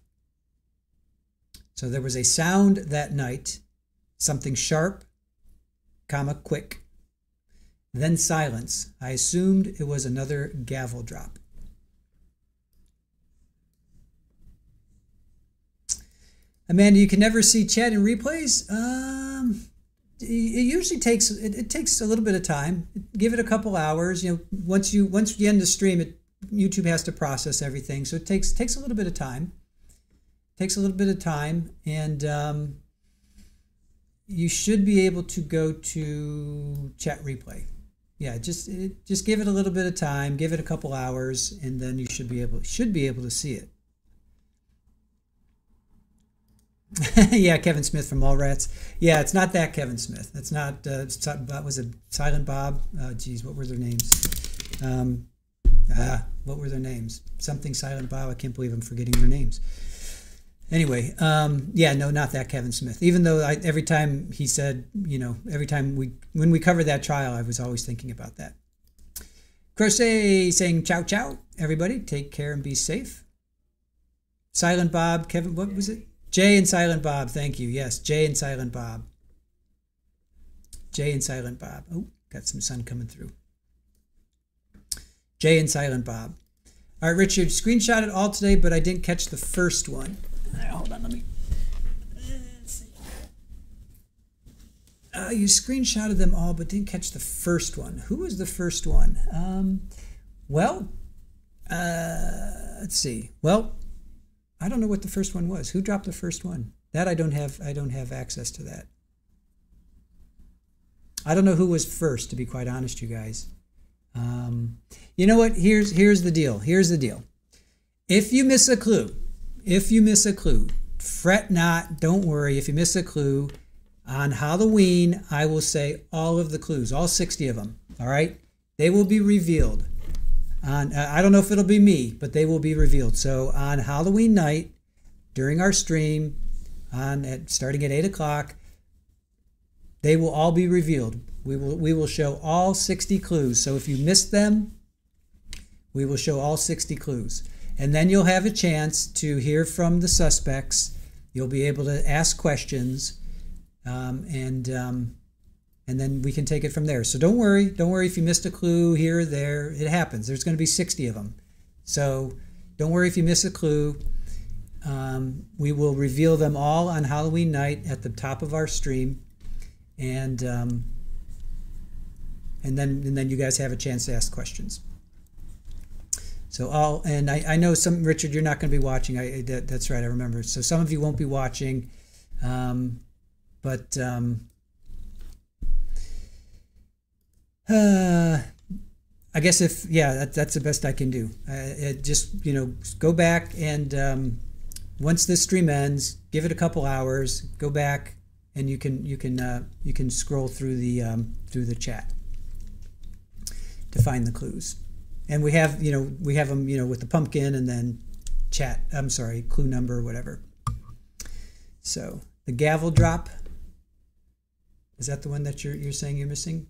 So there was a sound that night, something sharp, quick, then silence. I assumed it was another gavel drop. Amanda, you can never see chat and replays? It usually takes, it takes a little bit of time. Give it a couple hours. You know, once you end the stream, YouTube has to process everything. So it takes a little bit of time. Takes a little bit of time, and you should be able to go to chat replay. Yeah, just give it a little bit of time, give it a couple hours, and then you should be able to see it. Yeah, Kevin Smith from Mallrats. Yeah, it's not that Kevin Smith. That's not. Was it Silent Bob? Geez, what were their names? What were their names? Something Silent Bob. I can't believe I'm forgetting their names. Anyway, yeah, no, not that Kevin Smith. Even though every time he said, you know, every time when we covered that trial, I was always thinking about that. Crochet saying ciao ciao, everybody. Take care and be safe. Silent Bob, Kevin, what was it? Jay and Silent Bob, thank you. Yes, Jay and Silent Bob. Jay and Silent Bob. Oh, got some sun coming through. Jay and Silent Bob. All right, Richard, screenshot it all today, but I didn't catch the first one. All right, hold on, let's see. You screenshotted them all, but didn't catch the first one. Who was the first one? Let's see. Well, I don't know what the first one was. Who dropped the first one? That I don't have access to that. I don't know who was first, to be quite honest, you guys. You know what? Here's the deal. Here's the deal. If you miss a clue, fret not. Don't worry. If you miss a clue, on Halloween, I will say all of the clues, all 60 of them. All right? They will be revealed. I don't know if it'll be me, but they will be revealed. So on Halloween night, during our stream, starting at 8 o'clock, they will all be revealed. We will show all 60 clues. So if you missed them, we will show all 60 clues. And then you'll have a chance to hear from the suspects. You'll be able to ask questions, and then we can take it from there. So don't worry. Don't worry if you missed a clue here or there. It happens. There's going to be 60 of them. So don't worry if you miss a clue. We will reveal them all on Halloween night at the top of our stream. And then you guys have a chance to ask questions. So I know some, Richard, you're not going to be watching. That's right, I remember. So some of you won't be watching, I guess that's the best I can do. Just, you know, go back and once this stream ends, give it a couple hours, go back, and you can scroll through the chat to find the clues. And we have them, with the pumpkin and then clue number, whatever. So the gavel drop, is that the one that you're saying you're missing?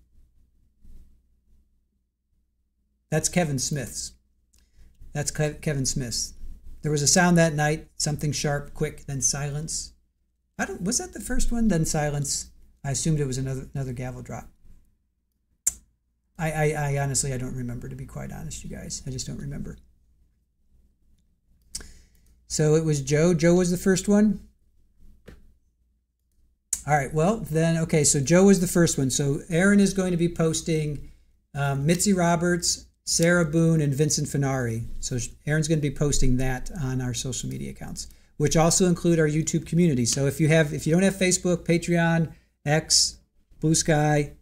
That's Kevin Smith's. That's Kevin Smith's. There was a sound that night, something sharp, quick, then silence. Was that the first one? Then silence. I assumed it was another gavel drop. I honestly, I don't remember, to be quite honest, you guys. I just don't remember. So it was Joe. Joe was the first one. All right, well, then, okay, so Joe was the first one. So Aaron is going to be posting Mitzi Roberts, Sarah Boone, and Vincent Finari. So Aaron's going to be posting that on our social media accounts, which also include our YouTube community. So if you don't have Facebook, Patreon, X, Blue Sky,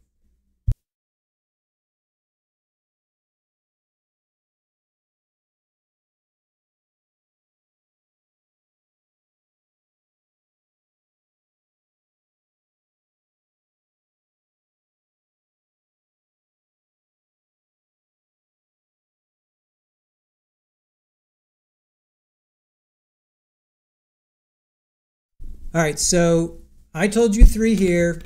all right, so I told you 3 here.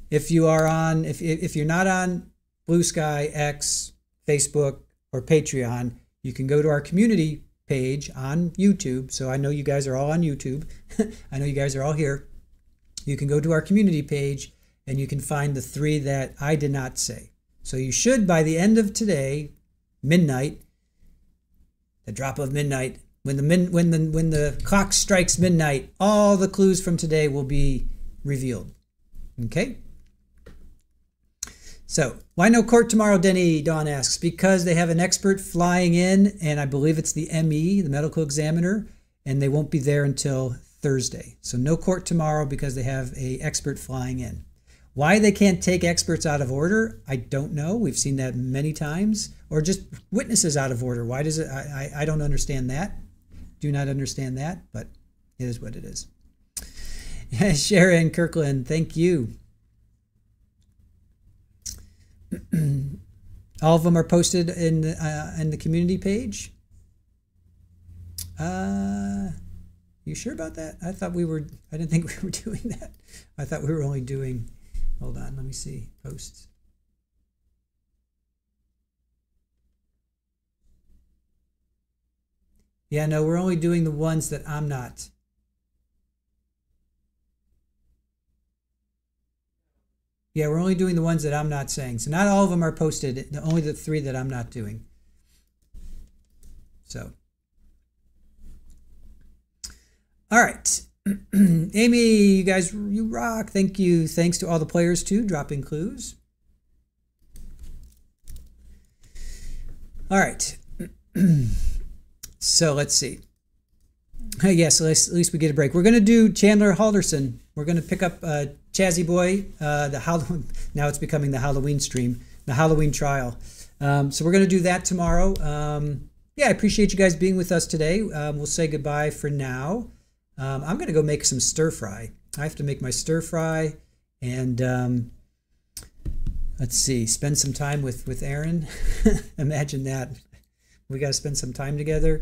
If you're not on Blue Sky, X, Facebook, or Patreon, you can go to our community page on YouTube. So I know you guys are all on YouTube. I know you guys are all here. You can go to our community page and you can find the 3 that I did not say. So you should, by the end of today, midnight, the drop of midnight, when the clock strikes midnight, all the clues from today will be revealed. Okay? So, why no court tomorrow, Denny? Dawn asks. Because they have an expert flying in, and I believe it's the ME, the medical examiner, and they won't be there until Thursday. So no court tomorrow because they have an expert flying in. Why they can't take experts out of order, I don't know. We've seen that many times. Or just witnesses out of order. Why does it? I don't understand that. Do not understand that, but it is what it is. Sharon Kirkland, thank you. All of them are posted in the community page. You sure about that? I didn't think we were doing that. I thought we were only doing, hold on, let me see, posts. Yeah, no, we're only doing the ones that I'm not. Yeah, we're only doing the ones that I'm not saying. So not all of them are posted, only the 3 that I'm not doing. So. All right. Amy, you guys, you rock. Thank you. Thanks to all the players, too, dropping clues. All right. So let's see. Yes, at least we get a break. We're going to do Chandler Halderson. We're going to pick up Chazzy Boy, now it's becoming the Halloween stream, the Halloween trial. So we're going to do that tomorrow. Yeah, I appreciate you guys being with us today. We'll say goodbye for now. I'm going to go make some stir fry. I have to make my stir fry and let's see, spend some time with Aaron. Imagine that. We got to spend some time together.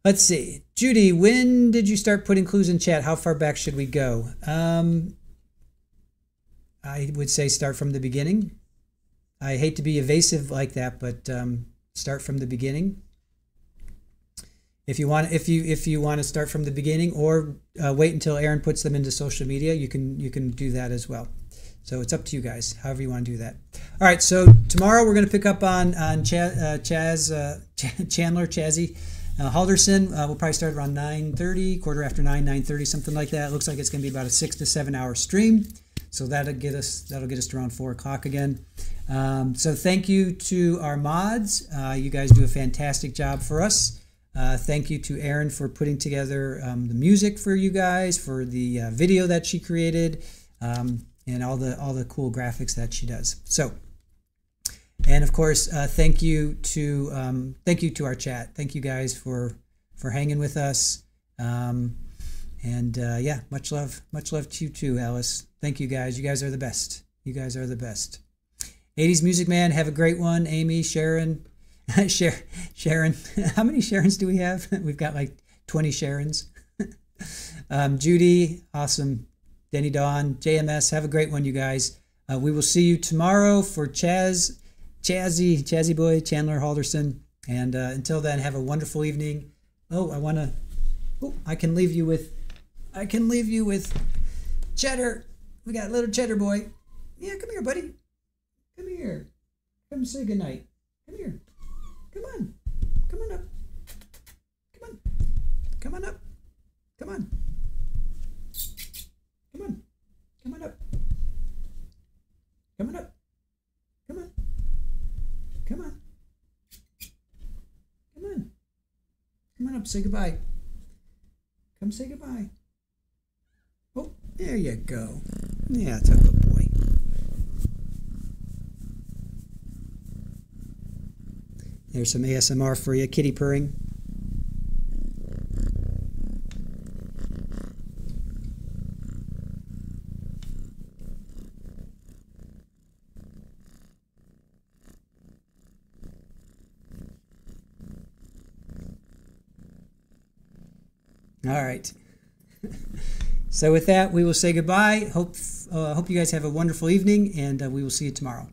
Let's see. Judy, when did you start putting clues in chat? How far back should we go? I would say start from the beginning. I hate to be evasive like that, but start from the beginning. If you want to start from the beginning, or wait until Aaron puts them into social media, you can do that as well. So it's up to you guys, however you want to do that. All right. So tomorrow we're going to pick up on Chandler, Chazzy. Halderson, we'll probably start around 9:30, quarter after 9, 9:30, something like that. It looks like it's going to be about a 6 to 7 hour stream, so that'll get us to around 4 o'clock again. So thank you to our mods. You guys do a fantastic job for us. Thank you to Erin for putting together the music for you guys, for the video that she created, and all the cool graphics that she does. So. And of course, thank you to our chat. Thank you guys for hanging with us. Yeah, much love to you too, Alice. Thank you guys. You guys are the best. You guys are the best. 80s Music Man, have a great one. Amy, Sharon, Sharon. How many Sharons do we have? We've got like 20 Sharons. Judy, awesome. Denny, Dawn, JMS, have a great one, you guys. We will see you tomorrow for Chazzy Boy, Chandler Halderson. And until then, have a wonderful evening. I can leave you with Cheddar. We got little Cheddar Boy. Yeah, come here, buddy. Come here. Come say goodnight. Come here. Come on. Come on up. Come on. Come on up. Come on. Come on. Come on up. Come on up. Come on. Come on. Come on. Come on up. Say goodbye. Come say goodbye. Oh, there you go. Yeah, it's a good boy. There's some ASMR for you. Kitty purring. All right. So with that, we will say goodbye. Hope you guys have a wonderful evening, and we will see you tomorrow.